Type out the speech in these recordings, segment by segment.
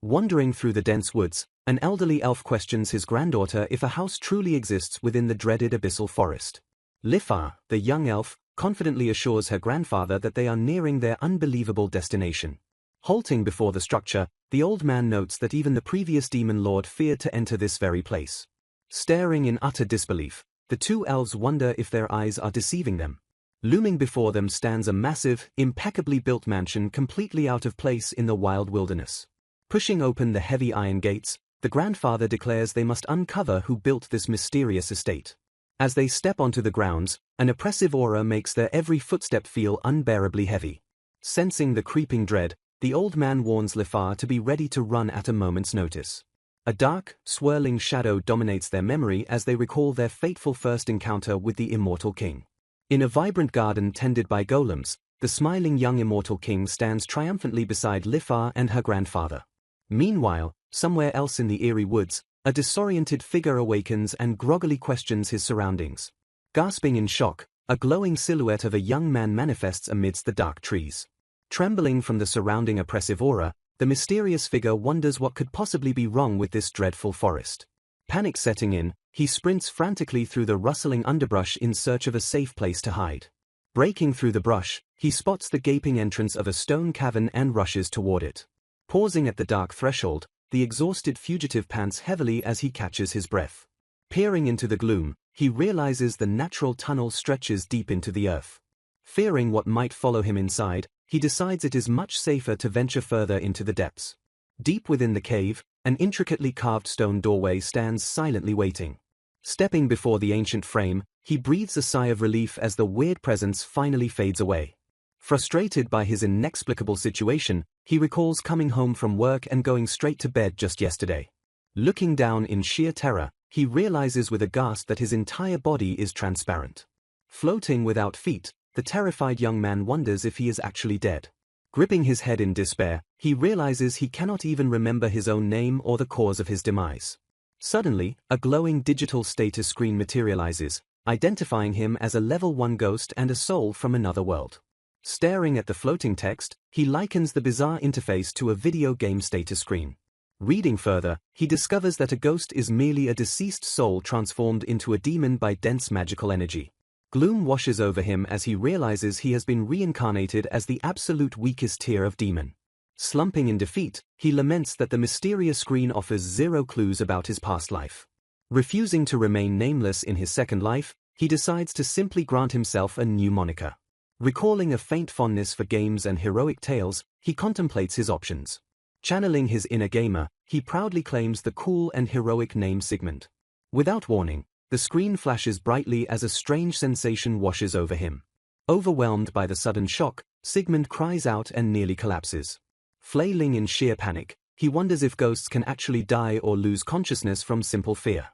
Wandering through the dense woods, an elderly elf questions his granddaughter if a house truly exists within the dreaded abyssal forest. Lifa, the young elf, confidently assures her grandfather that they are nearing their unbelievable destination. Halting before the structure, the old man notes that even the previous demon lord feared to enter this very place. Staring in utter disbelief, the two elves wonder if their eyes are deceiving them. Looming before them stands a massive, impeccably built mansion completely out of place in the wild wilderness. Pushing open the heavy iron gates, the grandfather declares they must uncover who built this mysterious estate. As they step onto the grounds, an oppressive aura makes their every footstep feel unbearably heavy. Sensing the creeping dread, the old man warns Lifa to be ready to run at a moment's notice. A dark, swirling shadow dominates their memory as they recall their fateful first encounter with the Immortal King. In a vibrant garden tended by golems, the smiling young Immortal King stands triumphantly beside Lifa and her grandfather. Meanwhile, somewhere else in the eerie woods, a disoriented figure awakens and groggily questions his surroundings. Gasping in shock, a glowing silhouette of a young man manifests amidst the dark trees. Trembling from the surrounding oppressive aura, the mysterious figure wonders what could possibly be wrong with this dreadful forest. Panic setting in, he sprints frantically through the rustling underbrush in search of a safe place to hide. Breaking through the brush, he spots the gaping entrance of a stone cavern and rushes toward it. Pausing at the dark threshold, the exhausted fugitive pants heavily as he catches his breath. Peering into the gloom, he realizes the natural tunnel stretches deep into the earth. Fearing what might follow him inside, he decides it is much safer to venture further into the depths. Deep within the cave, an intricately carved stone doorway stands silently waiting. Stepping before the ancient frame, he breathes a sigh of relief as the weird presence finally fades away. Frustrated by his inexplicable situation, he recalls coming home from work and going straight to bed just yesterday. Looking down in sheer terror, he realizes with a gasp that his entire body is transparent. Floating without feet, the terrified young man wonders if he is actually dead. Gripping his head in despair, he realizes he cannot even remember his own name or the cause of his demise. Suddenly, a glowing digital status screen materializes, identifying him as a level 1 ghost and a soul from another world. Staring at the floating text, he likens the bizarre interface to a video game status screen. Reading further, he discovers that a ghost is merely a deceased soul transformed into a demon by dense magical energy. Gloom washes over him as he realizes he has been reincarnated as the absolute weakest tier of demon. Slumping in defeat, he laments that the mysterious screen offers zero clues about his past life. Refusing to remain nameless in his second life, he decides to simply grant himself a new moniker. Recalling a faint fondness for games and heroic tales, he contemplates his options. Channeling his inner gamer, he proudly claims the cool and heroic name Sigmund. Without warning, the screen flashes brightly as a strange sensation washes over him. Overwhelmed by the sudden shock, Sigmund cries out and nearly collapses. Flailing in sheer panic, he wonders if ghosts can actually die or lose consciousness from simple fear.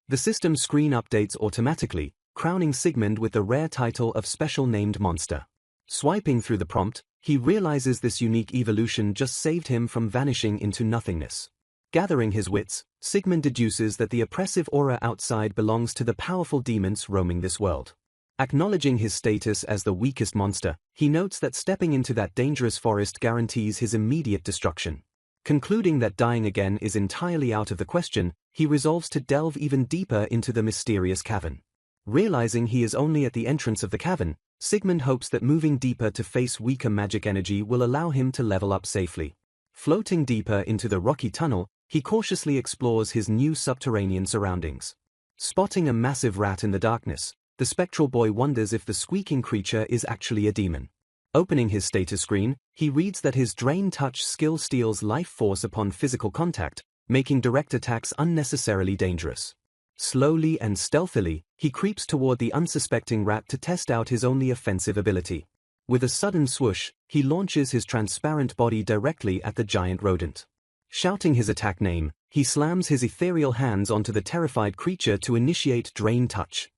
The system's screen updates automatically, crowning Sigmund with the rare title of Special Named Monster. Swiping through the prompt, he realizes this unique evolution just saved him from vanishing into nothingness. Gathering his wits, Sigmund deduces that the oppressive aura outside belongs to the powerful demons roaming this world. Acknowledging his status as the weakest monster, he notes that stepping into that dangerous forest guarantees his immediate destruction. Concluding that dying again is entirely out of the question, he resolves to delve even deeper into the mysterious cavern. Realizing he is only at the entrance of the cavern, Sigmund hopes that moving deeper to face weaker magic energy will allow him to level up safely. Floating deeper into the rocky tunnel, he cautiously explores his new subterranean surroundings. Spotting a massive rat in the darkness, the spectral boy wonders if the squeaking creature is actually a demon. Opening his status screen, he reads that his Drain Touch skill steals life force upon physical contact, making direct attacks unnecessarily dangerous. Slowly and stealthily, he creeps toward the unsuspecting rat to test out his only offensive ability. With a sudden swoosh, he launches his transparent body directly at the giant rodent. Shouting his attack name, he slams his ethereal hands onto the terrified creature to initiate Drain Touch.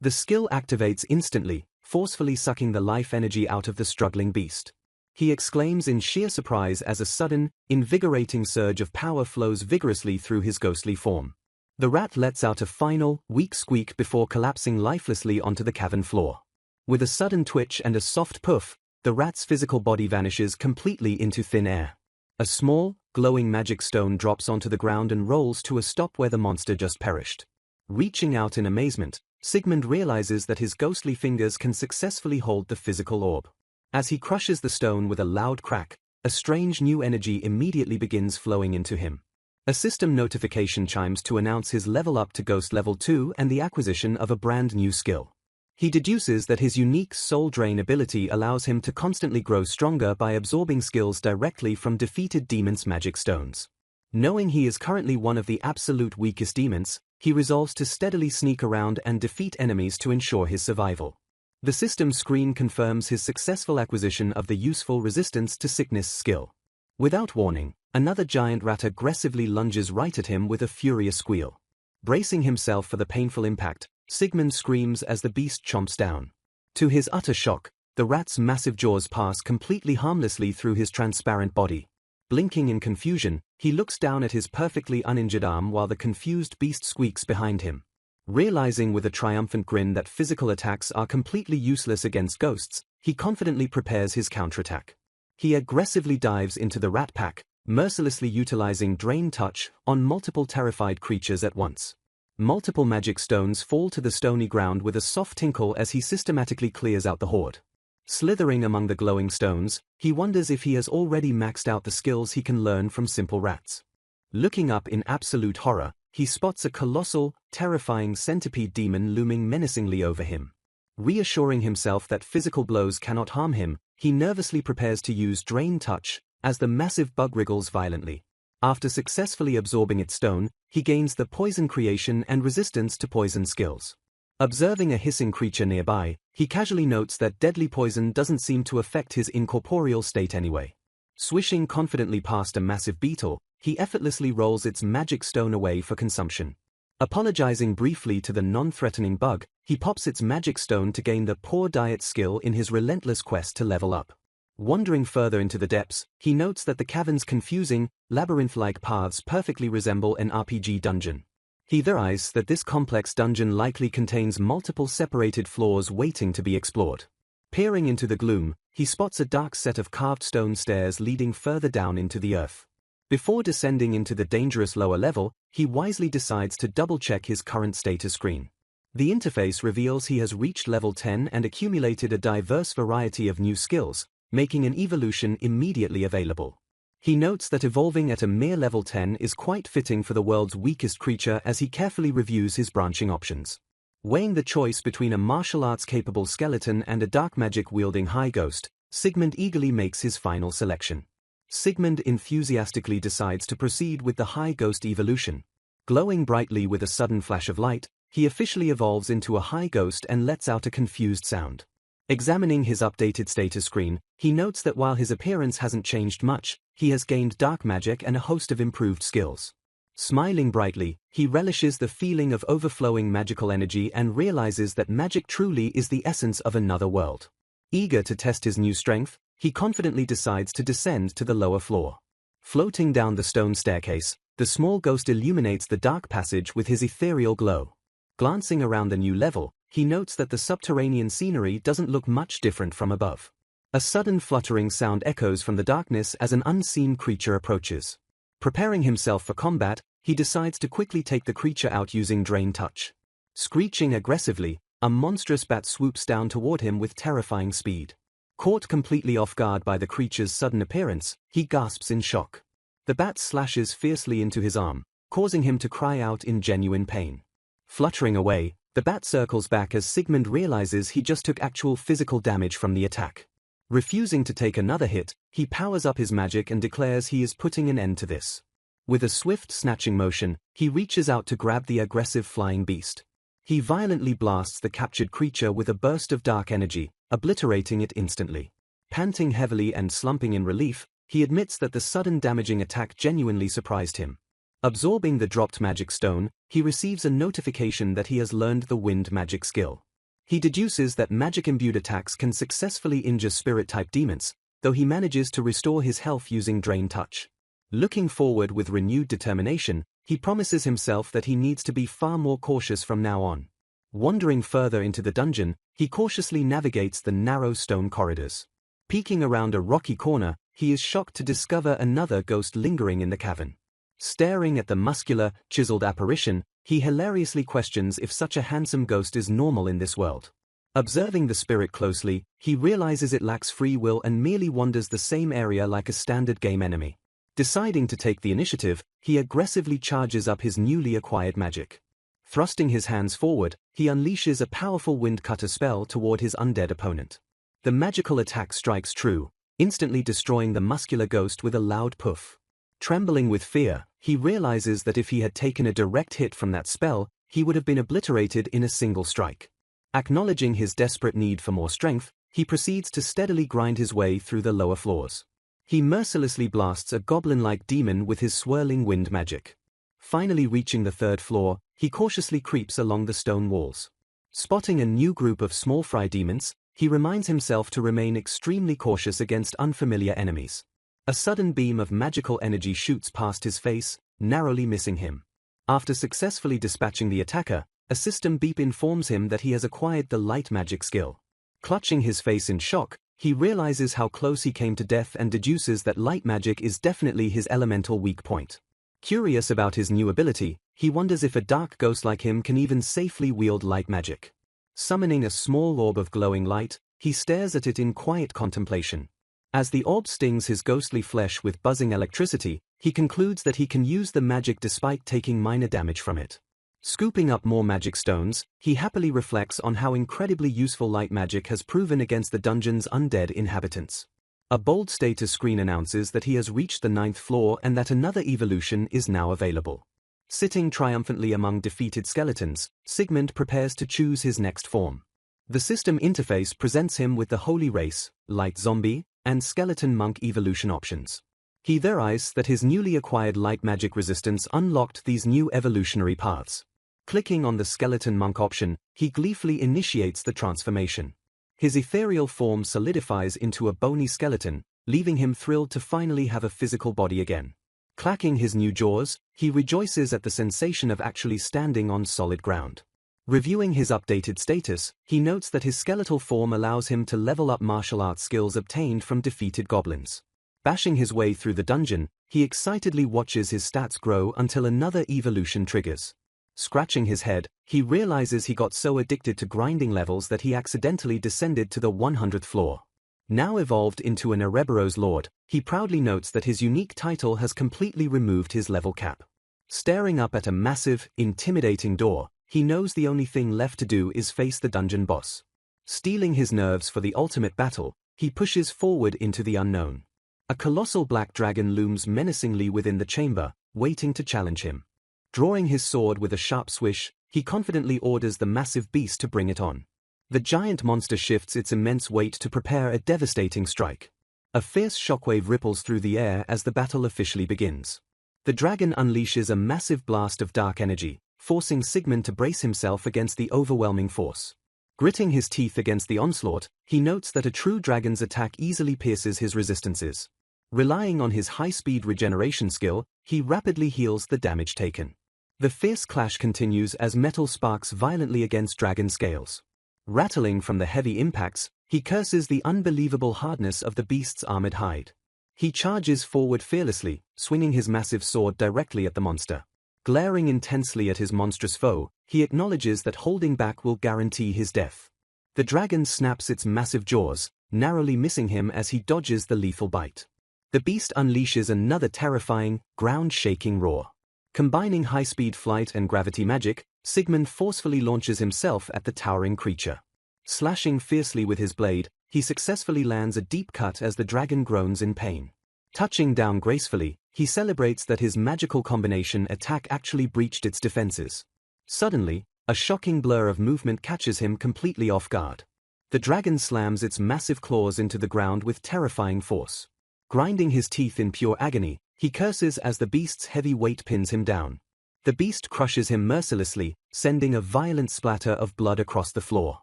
The skill activates instantly, forcefully sucking the life energy out of the struggling beast. He exclaims in sheer surprise as a sudden, invigorating surge of power flows vigorously through his ghostly form. The rat lets out a final, weak squeak before collapsing lifelessly onto the cavern floor. With a sudden twitch and a soft puff, the rat's physical body vanishes completely into thin air. A small, glowing magic stone drops onto the ground and rolls to a stop where the monster just perished. Reaching out in amazement, Sigmund realizes that his ghostly fingers can successfully hold the physical orb. As he crushes the stone with a loud crack, a strange new energy immediately begins flowing into him. A system notification chimes to announce his level up to Ghost Level 2 and the acquisition of a brand new skill. He deduces that his unique Soul Drain ability allows him to constantly grow stronger by absorbing skills directly from defeated demons' magic stones. Knowing he is currently one of the absolute weakest demons, he resolves to steadily sneak around and defeat enemies to ensure his survival. The system screen confirms his successful acquisition of the useful resistance to sickness skill. Without warning, another giant rat aggressively lunges right at him with a furious squeal. Bracing himself for the painful impact, Sigmund screams as the beast chomps down. To his utter shock, the rat's massive jaws pass completely harmlessly through his transparent body. Blinking in confusion, he looks down at his perfectly uninjured arm while the confused beast squeaks behind him. Realizing with a triumphant grin that physical attacks are completely useless against ghosts, he confidently prepares his counterattack. He aggressively dives into the rat pack, mercilessly utilizing Drain Touch on multiple terrified creatures at once. Multiple magic stones fall to the stony ground with a soft tinkle as he systematically clears out the horde. Slithering among the glowing stones, he wonders if he has already maxed out the skills he can learn from simple rats. Looking up in absolute horror, he spots a colossal, terrifying centipede demon looming menacingly over him. Reassuring himself that physical blows cannot harm him, he nervously prepares to use Drain Touch as the massive bug wriggles violently. After successfully absorbing its stone, he gains the poison creation and resistance to poison skills. Observing a hissing creature nearby, he casually notes that deadly poison doesn't seem to affect his incorporeal state anyway. Swishing confidently past a massive beetle, he effortlessly rolls its magic stone away for consumption. Apologizing briefly to the non-threatening bug, he pops its magic stone to gain the Poor Diet skill in his relentless quest to level up. Wandering further into the depths, he notes that the cavern's confusing, labyrinth-like paths perfectly resemble an RPG dungeon. He theorizes that this complex dungeon likely contains multiple separated floors waiting to be explored. Peering into the gloom, he spots a dark set of carved stone stairs leading further down into the earth. Before descending into the dangerous lower level, he wisely decides to double-check his current status screen. The interface reveals he has reached level 10 and accumulated a diverse variety of new skills, making an evolution immediately available. He notes that evolving at a mere level 10 is quite fitting for the world's weakest creature as he carefully reviews his branching options. Weighing the choice between a martial arts-capable skeleton and a dark magic-wielding high ghost, Sigmund eagerly makes his final selection. Sigmund enthusiastically decides to proceed with the high ghost evolution. Glowing brightly with a sudden flash of light, he officially evolves into a high ghost and lets out a confused sound. Examining his updated status screen, he notes that while his appearance hasn't changed much, he has gained dark magic and a host of improved skills. Smiling brightly, he relishes the feeling of overflowing magical energy and realizes that magic truly is the essence of another world. Eager to test his new strength, he confidently decides to descend to the lower floor. Floating down the stone staircase, the small ghost illuminates the dark passage with his ethereal glow. Glancing around the new level, he notes that the subterranean scenery doesn't look much different from above. A sudden fluttering sound echoes from the darkness as an unseen creature approaches. Preparing himself for combat, he decides to quickly take the creature out using Drain Touch. Screeching aggressively, a monstrous bat swoops down toward him with terrifying speed. Caught completely off guard by the creature's sudden appearance, he gasps in shock. The bat slashes fiercely into his arm, causing him to cry out in genuine pain. Fluttering away, the bat circles back as Sigmund realizes he just took actual physical damage from the attack. Refusing to take another hit, he powers up his magic and declares he is putting an end to this. With a swift snatching motion, he reaches out to grab the aggressive flying beast. He violently blasts the captured creature with a burst of dark energy, obliterating it instantly. Panting heavily and slumping in relief, he admits that the sudden damaging attack genuinely surprised him. Absorbing the dropped magic stone, he receives a notification that he has learned the wind magic skill. He deduces that magic-imbued attacks can successfully injure spirit-type demons, though he manages to restore his health using Drain Touch. Looking forward with renewed determination, he promises himself that he needs to be far more cautious from now on. Wandering further into the dungeon, he cautiously navigates the narrow stone corridors. Peeking around a rocky corner, he is shocked to discover another ghost lingering in the cavern. Staring at the muscular, chiseled apparition, he hilariously questions if such a handsome ghost is normal in this world. Observing the spirit closely, he realizes it lacks free will and merely wanders the same area like a standard game enemy. Deciding to take the initiative, he aggressively charges up his newly acquired magic. Thrusting his hands forward, he unleashes a powerful wind cutter spell toward his undead opponent. The magical attack strikes true, instantly destroying the muscular ghost with a loud puff. Trembling with fear, he realizes that if he had taken a direct hit from that spell, he would have been obliterated in a single strike. Acknowledging his desperate need for more strength, he proceeds to steadily grind his way through the lower floors. He mercilessly blasts a goblin-like demon with his swirling wind magic. Finally reaching the third floor, he cautiously creeps along the stone walls. Spotting a new group of small fry demons, he reminds himself to remain extremely cautious against unfamiliar enemies. A sudden beam of magical energy shoots past his face, narrowly missing him. After successfully dispatching the attacker, a system beep informs him that he has acquired the light magic skill. Clutching his face in shock, he realizes how close he came to death and deduces that light magic is definitely his elemental weak point. Curious about his new ability, he wonders if a dark ghost like him can even safely wield light magic. Summoning a small orb of glowing light, he stares at it in quiet contemplation. As the orb stings his ghostly flesh with buzzing electricity, he concludes that he can use the magic despite taking minor damage from it. Scooping up more magic stones, he happily reflects on how incredibly useful light magic has proven against the dungeon's undead inhabitants. A bold status screen announces that he has reached the 9th floor and that another evolution is now available. Sitting triumphantly among defeated skeletons, Sigmund prepares to choose his next form. The system interface presents him with the Holy Race, Light Zombie, and Skeleton Monk evolution options. He theorizes that his newly acquired light magic resistance unlocked these new evolutionary paths. Clicking on the Skeleton Monk option, he gleefully initiates the transformation. His ethereal form solidifies into a bony skeleton, leaving him thrilled to finally have a physical body again. Clacking his new jaws, he rejoices at the sensation of actually standing on solid ground. Reviewing his updated status, he notes that his skeletal form allows him to level up martial arts skills obtained from defeated goblins. Bashing his way through the dungeon, he excitedly watches his stats grow until another evolution triggers. Scratching his head, he realizes he got so addicted to grinding levels that he accidentally descended to the 100th floor. Now evolved into an Ereboro's Lord, he proudly notes that his unique title has completely removed his level cap. Staring up at a massive, intimidating door, he knows the only thing left to do is face the dungeon boss. Steeling his nerves for the ultimate battle, he pushes forward into the unknown. A colossal black dragon looms menacingly within the chamber, waiting to challenge him. Drawing his sword with a sharp swish, he confidently orders the massive beast to bring it on. The giant monster shifts its immense weight to prepare a devastating strike. A fierce shockwave ripples through the air as the battle officially begins. The dragon unleashes a massive blast of dark energy, forcing Sigmund to brace himself against the overwhelming force. Gritting his teeth against the onslaught, he notes that a true dragon's attack easily pierces his resistances. Relying on his high-speed regeneration skill, he rapidly heals the damage taken. The fierce clash continues as metal sparks violently against dragon scales. Rattling from the heavy impacts, he curses the unbelievable hardness of the beast's armored hide. He charges forward fearlessly, swinging his massive sword directly at the monster. Glaring intensely at his monstrous foe, he acknowledges that holding back will guarantee his death. The dragon snaps its massive jaws, narrowly missing him as he dodges the lethal bite. The beast unleashes another terrifying, ground-shaking roar. Combining high-speed flight and gravity magic, Sigmund forcefully launches himself at the towering creature. Slashing fiercely with his blade, he successfully lands a deep cut as the dragon groans in pain. Touching down gracefully, he celebrates that his magical combination attack actually breached its defenses. Suddenly, a shocking blur of movement catches him completely off guard. The dragon slams its massive claws into the ground with terrifying force. Grinding his teeth in pure agony, he curses as the beast's heavy weight pins him down. The beast crushes him mercilessly, sending a violent splatter of blood across the floor.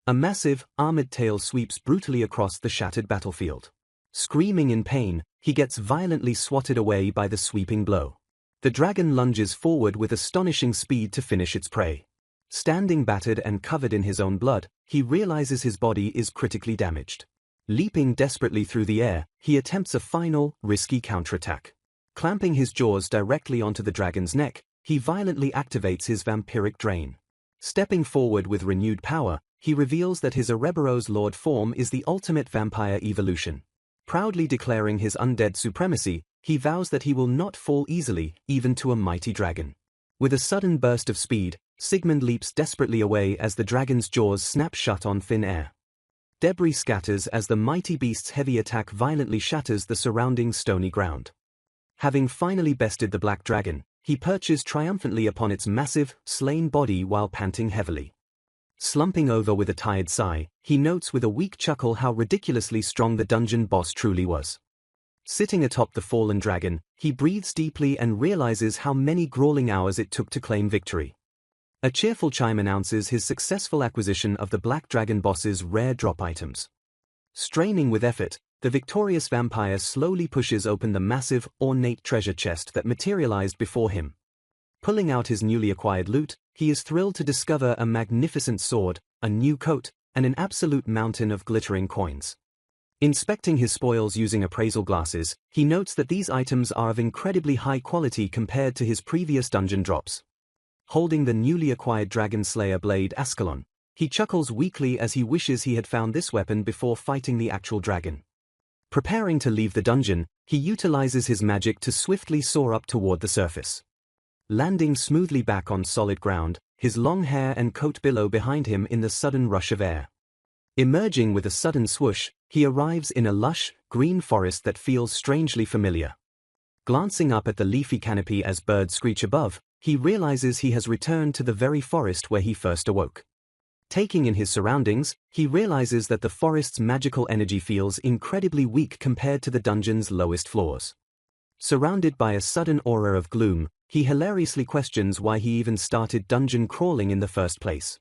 A massive, armored tail sweeps brutally across the shattered battlefield. Screaming in pain, he gets violently swatted away by the sweeping blow. The dragon lunges forward with astonishing speed to finish its prey. Standing battered and covered in his own blood, he realizes his body is critically damaged. Leaping desperately through the air, he attempts a final, risky counterattack. Clamping his jaws directly onto the dragon's neck, he violently activates his vampiric drain. Stepping forward with renewed power, he reveals that his Ouroboros Lord form is the ultimate vampire evolution. Proudly declaring his undead supremacy, he vows that he will not fall easily, even to a mighty dragon. With a sudden burst of speed, Sigmund leaps desperately away as the dragon's jaws snap shut on thin air. Debris scatters as the mighty beast's heavy attack violently shatters the surrounding stony ground. Having finally bested the black dragon, he perches triumphantly upon its massive, slain body while panting heavily. Slumping over with a tired sigh, he notes with a weak chuckle how ridiculously strong the dungeon boss truly was. Sitting atop the fallen dragon, he breathes deeply and realizes how many grueling hours it took to claim victory. A cheerful chime announces his successful acquisition of the Black Dragon boss's rare drop items. Straining with effort, the victorious vampire slowly pushes open the massive, ornate treasure chest that materialized before him. Pulling out his newly acquired loot, he is thrilled to discover a magnificent sword, a new coat, and an absolute mountain of glittering coins. Inspecting his spoils using appraisal glasses, he notes that these items are of incredibly high quality compared to his previous dungeon drops. Holding the newly acquired Dragon Slayer blade Ascalon, he chuckles weakly as he wishes he had found this weapon before fighting the actual dragon. Preparing to leave the dungeon, he utilizes his magic to swiftly soar up toward the surface. Landing smoothly back on solid ground, his long hair and coat billow behind him in the sudden rush of air. Emerging with a sudden swoosh, he arrives in a lush, green forest that feels strangely familiar. Glancing up at the leafy canopy as birds screech above, he realizes he has returned to the very forest where he first awoke. Taking in his surroundings, he realizes that the forest's magical energy feels incredibly weak compared to the dungeon's lowest floors. Surrounded by a sudden aura of gloom, he hilariously questions why he even started dungeon crawling in the first place.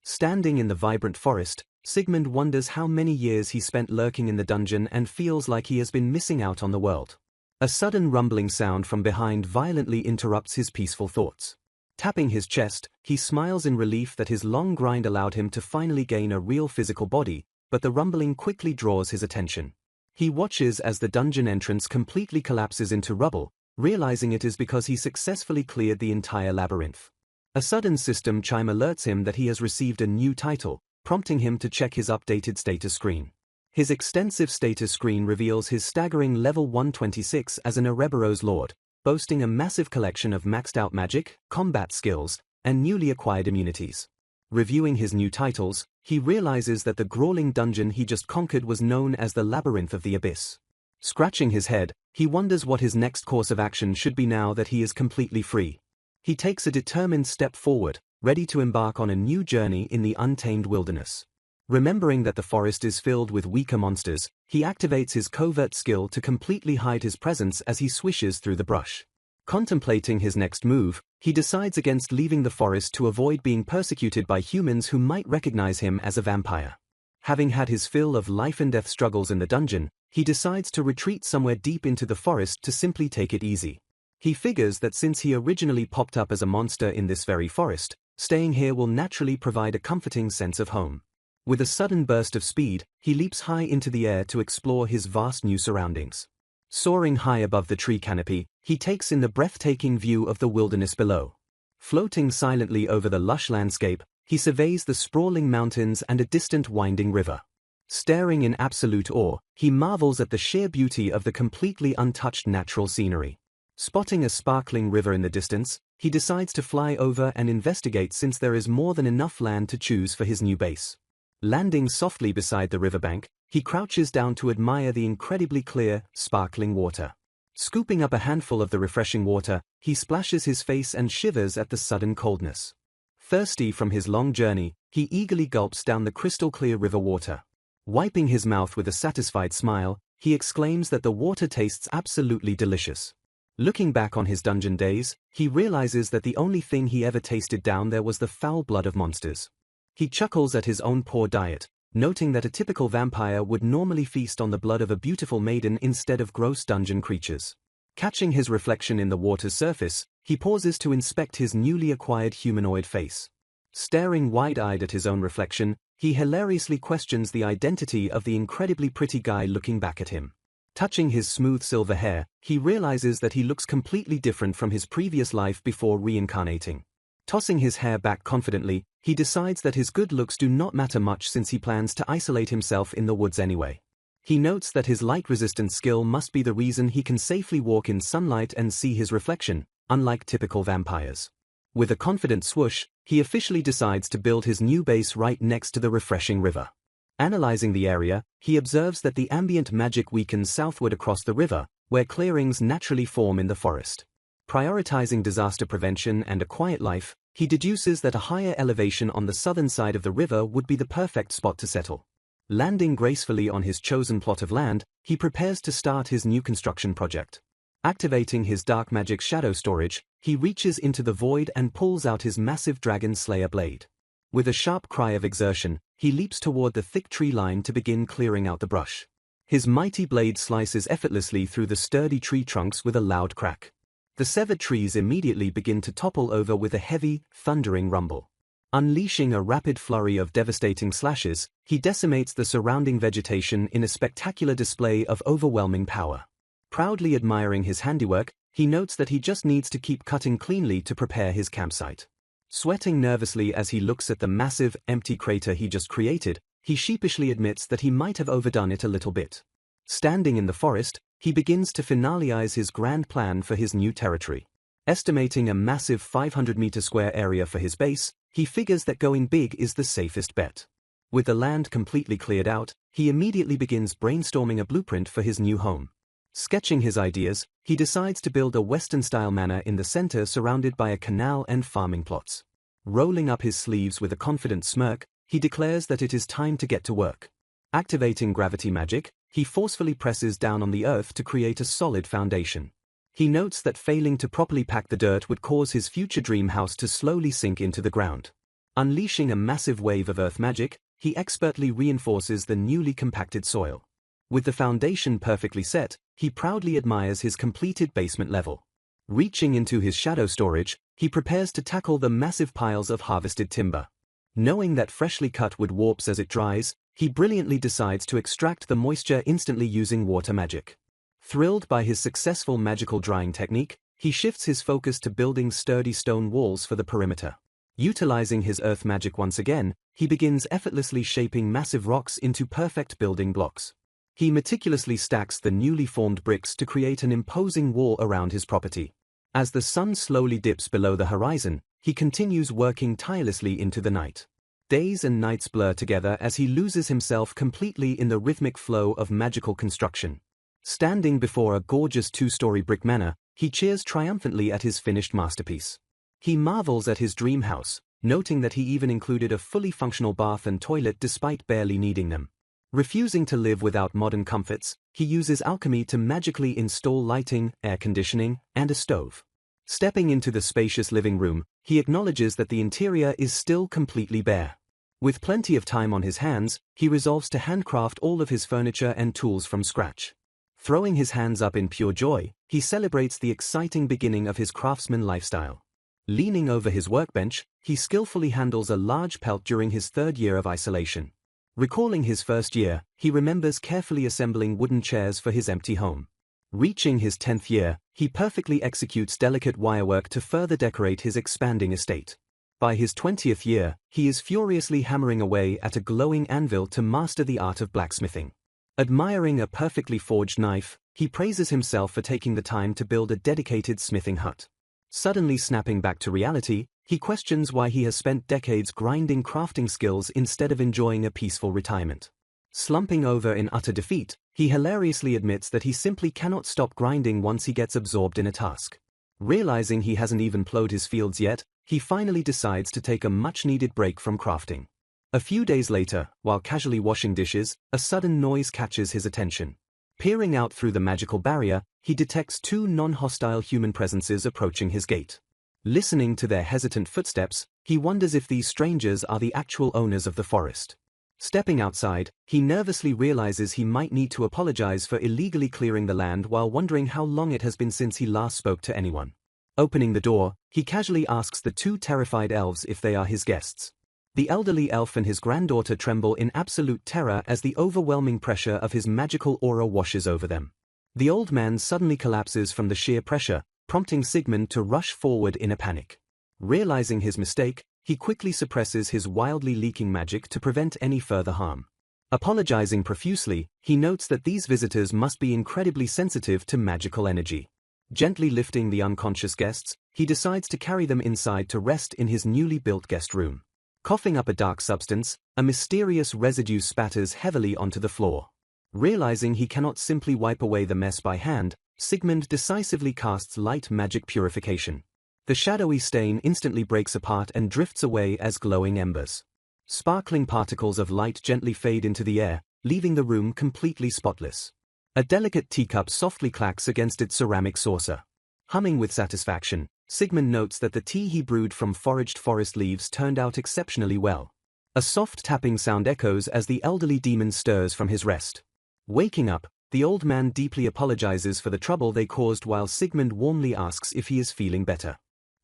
Standing in the vibrant forest, Sigmund wonders how many years he spent lurking in the dungeon and feels like he has been missing out on the world. A sudden rumbling sound from behind violently interrupts his peaceful thoughts. Tapping his chest, he smiles in relief that his long grind allowed him to finally gain a real physical body, but the rumbling quickly draws his attention. He watches as the dungeon entrance completely collapses into rubble, realizing it is because he successfully cleared the entire labyrinth. A sudden system chime alerts him that he has received a new title, prompting him to check his updated status screen. His extensive status screen reveals his staggering level 126 as an Ouroboros Lord, boasting a massive collection of maxed-out magic, combat skills, and newly acquired immunities. Reviewing his new titles, he realizes that the grueling dungeon he just conquered was known as the Labyrinth of the Abyss. Scratching his head, he wonders what his next course of action should be now that he is completely free. He takes a determined step forward, ready to embark on a new journey in the untamed wilderness. Remembering that the forest is filled with weaker monsters, he activates his covert skill to completely hide his presence as he swishes through the brush. Contemplating his next move, he decides against leaving the forest to avoid being persecuted by humans who might recognize him as a vampire. Having had his fill of life-and-death struggles in the dungeon, he decides to retreat somewhere deep into the forest to simply take it easy. He figures that since he originally popped up as a monster in this very forest, staying here will naturally provide a comforting sense of home. With a sudden burst of speed, he leaps high into the air to explore his vast new surroundings. Soaring high above the tree canopy, he takes in the breathtaking view of the wilderness below. Floating silently over the lush landscape, he surveys the sprawling mountains and a distant winding river. Staring in absolute awe, he marvels at the sheer beauty of the completely untouched natural scenery. Spotting a sparkling river in the distance, he decides to fly over and investigate since there is more than enough land to choose for his new base. Landing softly beside the riverbank, he crouches down to admire the incredibly clear, sparkling water. Scooping up a handful of the refreshing water, he splashes his face and shivers at the sudden coldness. Thirsty from his long journey, he eagerly gulps down the crystal-clear river water. Wiping his mouth with a satisfied smile, he exclaims that the water tastes absolutely delicious. Looking back on his dungeon days, he realizes that the only thing he ever tasted down there was the foul blood of monsters. He chuckles at his own poor diet, noting that a typical vampire would normally feast on the blood of a beautiful maiden instead of gross dungeon creatures. Catching his reflection in the water's surface, he pauses to inspect his newly acquired humanoid face. Staring wide-eyed at his own reflection, he hilariously questions the identity of the incredibly pretty guy looking back at him. Touching his smooth silver hair, he realizes that he looks completely different from his previous life before reincarnating. Tossing his hair back confidently, he decides that his good looks do not matter much since he plans to isolate himself in the woods anyway. He notes that his light-resistant skill must be the reason he can safely walk in sunlight and see his reflection, unlike typical vampires. With a confident swoosh, he officially decides to build his new base right next to the refreshing river. Analyzing the area, he observes that the ambient magic weakens southward across the river, where clearings naturally form in the forest. Prioritizing disaster prevention and a quiet life, he deduces that a higher elevation on the southern side of the river would be the perfect spot to settle. Landing gracefully on his chosen plot of land, he prepares to start his new construction project. Activating his dark magic shadow storage, he reaches into the void and pulls out his massive dragon slayer blade. With a sharp cry of exertion, he leaps toward the thick tree line to begin clearing out the brush. His mighty blade slices effortlessly through the sturdy tree trunks with a loud crack. The severed trees immediately begin to topple over with a heavy, thundering rumble. Unleashing a rapid flurry of devastating slashes, he decimates the surrounding vegetation in a spectacular display of overwhelming power. Proudly admiring his handiwork, he notes that he just needs to keep cutting cleanly to prepare his campsite. Sweating nervously as he looks at the massive, empty crater he just created, he sheepishly admits that he might have overdone it a little bit. Standing in the forest, he begins to finalize his grand plan for his new territory. Estimating a massive 500-meter square area for his base, he figures that going big is the safest bet. With the land completely cleared out, he immediately begins brainstorming a blueprint for his new home. Sketching his ideas, he decides to build a Western-style manor in the center surrounded by a canal and farming plots. Rolling up his sleeves with a confident smirk, he declares that it is time to get to work. Activating gravity magic, he forcefully presses down on the earth to create a solid foundation. He notes that failing to properly pack the dirt would cause his future dream house to slowly sink into the ground. Unleashing a massive wave of earth magic, he expertly reinforces the newly compacted soil. With the foundation perfectly set, he proudly admires his completed basement level. Reaching into his shadow storage, he prepares to tackle the massive piles of harvested timber. Knowing that freshly cut wood warps as it dries, he brilliantly decides to extract the moisture instantly using water magic. Thrilled by his successful magical drying technique, he shifts his focus to building sturdy stone walls for the perimeter. Utilizing his earth magic once again, he begins effortlessly shaping massive rocks into perfect building blocks. He meticulously stacks the newly formed bricks to create an imposing wall around his property. As the sun slowly dips below the horizon, he continues working tirelessly into the night. Days and nights blur together as he loses himself completely in the rhythmic flow of magical construction. Standing before a gorgeous two-story brick manor, he cheers triumphantly at his finished masterpiece. He marvels at his dream house, noting that he even included a fully functional bath and toilet despite barely needing them. Refusing to live without modern comforts, he uses alchemy to magically install lighting, air conditioning, and a stove. Stepping into the spacious living room, he acknowledges that the interior is still completely bare. With plenty of time on his hands, he resolves to handcraft all of his furniture and tools from scratch. Throwing his hands up in pure joy, he celebrates the exciting beginning of his craftsman lifestyle. Leaning over his workbench, he skillfully handles a large pelt during his third year of isolation. Recalling his first year, he remembers carefully assembling wooden chairs for his empty home. Reaching his 10th year, he perfectly executes delicate wirework to further decorate his expanding estate. By his 20th year, he is furiously hammering away at a glowing anvil to master the art of blacksmithing. Admiring a perfectly forged knife, he praises himself for taking the time to build a dedicated smithing hut. Suddenly snapping back to reality, he questions why he has spent decades grinding crafting skills instead of enjoying a peaceful retirement. Slumping over in utter defeat, he hilariously admits that he simply cannot stop grinding once he gets absorbed in a task. Realizing he hasn't even plowed his fields yet, he finally decides to take a much-needed break from crafting. A few days later, while casually washing dishes, a sudden noise catches his attention. Peering out through the magical barrier, he detects two non-hostile human presences approaching his gate. Listening to their hesitant footsteps, he wonders if these strangers are the actual owners of the forest. Stepping outside, he nervously realizes he might need to apologize for illegally clearing the land while wondering how long it has been since he last spoke to anyone. Opening the door, he casually asks the two terrified elves if they are his guests. The elderly elf and his granddaughter tremble in absolute terror as the overwhelming pressure of his magical aura washes over them. The old man suddenly collapses from the sheer pressure, prompting Sigmund to rush forward in a panic. Realizing his mistake, he quickly suppresses his wildly leaking magic to prevent any further harm. Apologizing profusely, he notes that these visitors must be incredibly sensitive to magical energy. Gently lifting the unconscious guests, he decides to carry them inside to rest in his newly built guest room. Coughing up a dark substance, a mysterious residue spatters heavily onto the floor. Realizing he cannot simply wipe away the mess by hand, Sigmund decisively casts light magic purification. The shadowy stain instantly breaks apart and drifts away as glowing embers. Sparkling particles of light gently fade into the air, leaving the room completely spotless. A delicate teacup softly clacks against its ceramic saucer. Humming with satisfaction, Sigmund notes that the tea he brewed from foraged forest leaves turned out exceptionally well. A soft tapping sound echoes as the elderly demon stirs from his rest. Waking up, the old man deeply apologizes for the trouble they caused while Sigmund warmly asks if he is feeling better.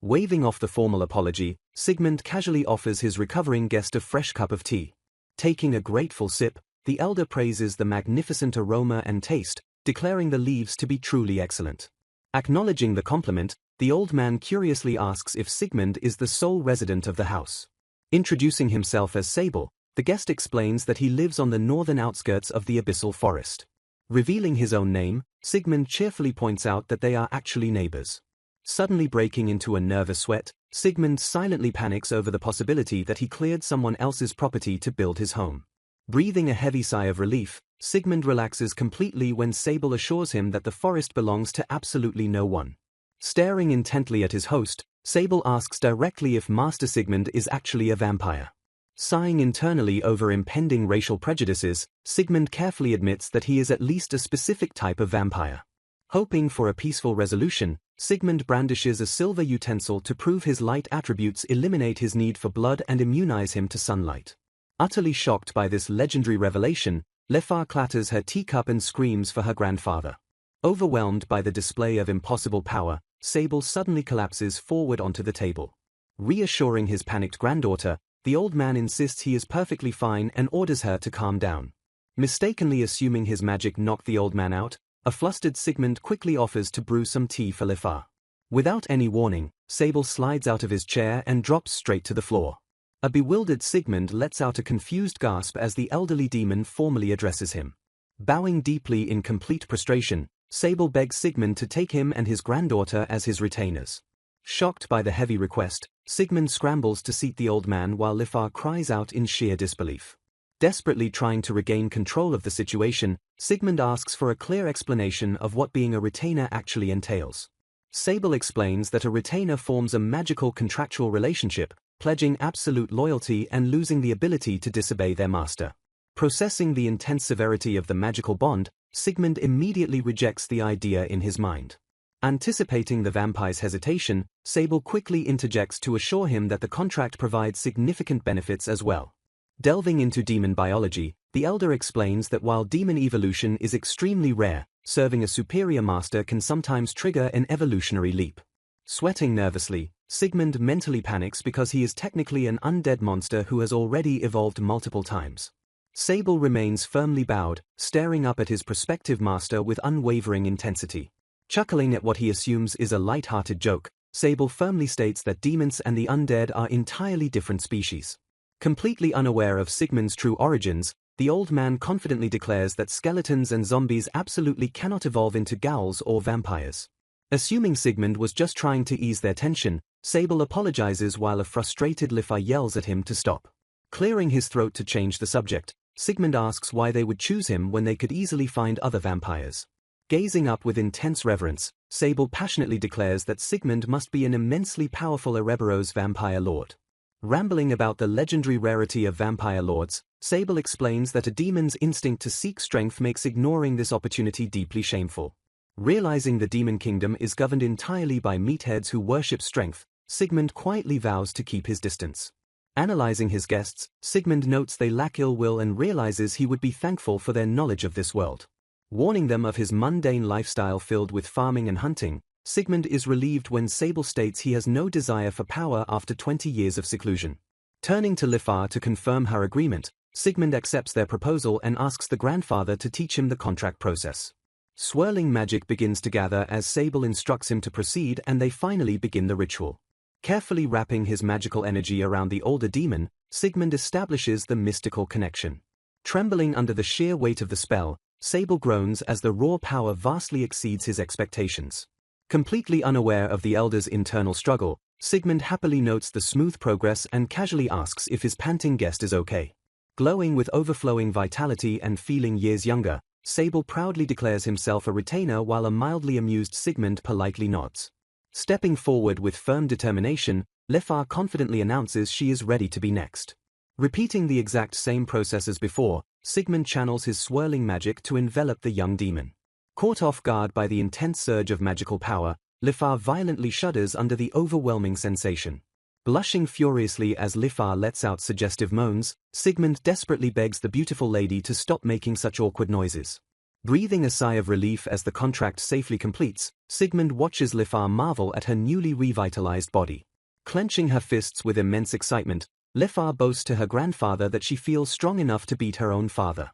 Waving off the formal apology, Sigmund casually offers his recovering guest a fresh cup of tea. Taking a grateful sip, the elder praises the magnificent aroma and taste, declaring the leaves to be truly excellent. Acknowledging the compliment, the old man curiously asks if Sigmund is the sole resident of the house. Introducing himself as Sable, the guest explains that he lives on the northern outskirts of the abyssal forest. Revealing his own name, Sigmund cheerfully points out that they are actually neighbors. Suddenly breaking into a nervous sweat, Sigmund silently panics over the possibility that he cleared someone else's property to build his home. Breathing a heavy sigh of relief, Sigmund relaxes completely when Sable assures him that the forest belongs to absolutely no one. Staring intently at his host, Sable asks directly if Master Sigmund is actually a vampire. Sighing internally over impending racial prejudices, Sigmund carefully admits that he is at least a specific type of vampire. Hoping for a peaceful resolution, Sigmund brandishes a silver utensil to prove his light attributes eliminate his need for blood and immunize him to sunlight. Utterly shocked by this legendary revelation, Lefa clatters her teacup and screams for her grandfather. Overwhelmed by the display of impossible power, Sable suddenly collapses forward onto the table. Reassuring his panicked granddaughter, the old man insists he is perfectly fine and orders her to calm down. Mistakenly assuming his magic knocked the old man out, a flustered Sigmund quickly offers to brew some tea for Lefa. Without any warning, Sable slides out of his chair and drops straight to the floor. A bewildered Sigmund lets out a confused gasp as the elderly demon formally addresses him. Bowing deeply in complete prostration, Sable begs Sigmund to take him and his granddaughter as his retainers. Shocked by the heavy request, Sigmund scrambles to seat the old man while Lefa cries out in sheer disbelief. Desperately trying to regain control of the situation, Sigmund asks for a clear explanation of what being a retainer actually entails. Sable explains that a retainer forms a magical contractual relationship, pledging absolute loyalty and losing the ability to disobey their master. Processing the intense severity of the magical bond, Sigmund immediately rejects the idea in his mind. Anticipating the vampire's hesitation, Sable quickly interjects to assure him that the contract provides significant benefits as well. Delving into demon biology, the elder explains that while demon evolution is extremely rare, serving a superior master can sometimes trigger an evolutionary leap. Sweating nervously, Sigmund mentally panics because he is technically an undead monster who has already evolved multiple times. Sable remains firmly bowed, staring up at his prospective master with unwavering intensity. Chuckling at what he assumes is a light-hearted joke, Sable firmly states that demons and the undead are entirely different species. Completely unaware of Sigmund's true origins, the old man confidently declares that skeletons and zombies absolutely cannot evolve into ghouls or vampires. Assuming Sigmund was just trying to ease their tension, Sable apologizes while a frustrated Lefa yells at him to stop. Clearing his throat to change the subject, Sigmund asks why they would choose him when they could easily find other vampires. Gazing up with intense reverence, Sable passionately declares that Sigmund must be an immensely powerful Ouroboros vampire lord. Rambling about the legendary rarity of vampire lords, Sable explains that a demon's instinct to seek strength makes ignoring this opportunity deeply shameful. Realizing the demon kingdom is governed entirely by meatheads who worship strength, Sigmund quietly vows to keep his distance. Analyzing his guests, Sigmund notes they lack ill will and realizes he would be thankful for their knowledge of this world. Warning them of his mundane lifestyle filled with farming and hunting, Sigmund is relieved when Sable states he has no desire for power after 20 years of seclusion. Turning to Lifar to confirm her agreement, Sigmund accepts their proposal and asks the grandfather to teach him the contract process. Swirling magic begins to gather as Sable instructs him to proceed, and they finally begin the ritual. Carefully wrapping his magical energy around the older demon, Sigmund establishes the mystical connection. Trembling under the sheer weight of the spell, Sable groans as the raw power vastly exceeds his expectations. Completely unaware of the elder's internal struggle, Sigmund happily notes the smooth progress and casually asks if his panting guest is okay. Glowing with overflowing vitality and feeling years younger, Sable proudly declares himself a retainer while a mildly amused Sigmund politely nods. Stepping forward with firm determination, Lifar confidently announces she is ready to be next. Repeating the exact same process as before, Sigmund channels his swirling magic to envelop the young demon. Caught off guard by the intense surge of magical power, Lifar violently shudders under the overwhelming sensation. Blushing furiously as Lifar lets out suggestive moans, Sigmund desperately begs the beautiful lady to stop making such awkward noises. Breathing a sigh of relief as the contract safely completes, Sigmund watches Lifar marvel at her newly revitalized body. Clenching her fists with immense excitement, Lifar boasts to her grandfather that she feels strong enough to beat her own father.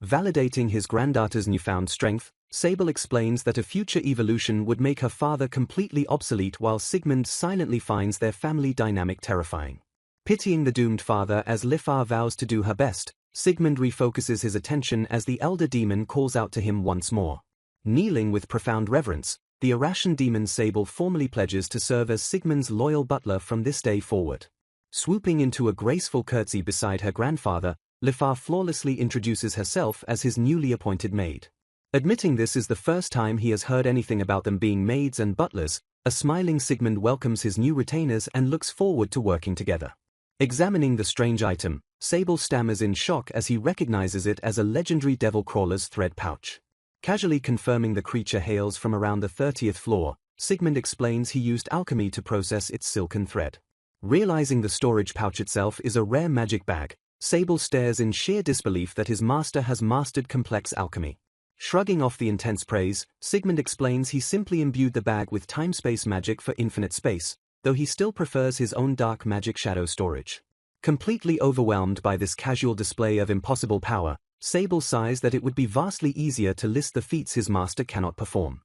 Validating his granddaughter's newfound strength, Sable explains that a future evolution would make her father completely obsolete, while Sigmund silently finds their family dynamic terrifying. Pitying the doomed father as Lifar vows to do her best, Sigmund refocuses his attention as the elder demon calls out to him once more. Kneeling with profound reverence, the Arashan demon Sable formally pledges to serve as Sigmund's loyal butler from this day forward. Swooping into a graceful curtsy beside her grandfather, Lifar flawlessly introduces herself as his newly appointed maid. Admitting this is the first time he has heard anything about them being maids and butlers, a smiling Sigmund welcomes his new retainers and looks forward to working together. Examining the strange item, Sable stammers in shock as he recognizes it as a legendary devil crawler's thread pouch. Casually confirming the creature hails from around the 30th floor, Sigmund explains he used alchemy to process its silken thread. Realizing the storage pouch itself is a rare magic bag, Sable stares in sheer disbelief that his master has mastered complex alchemy. Shrugging off the intense praise, Sigmund explains he simply imbued the bag with time-space magic for infinite space, though he still prefers his own dark magic shadow storage. Completely overwhelmed by this casual display of impossible power, Sable sighs that it would be vastly easier to list the feats his master cannot perform.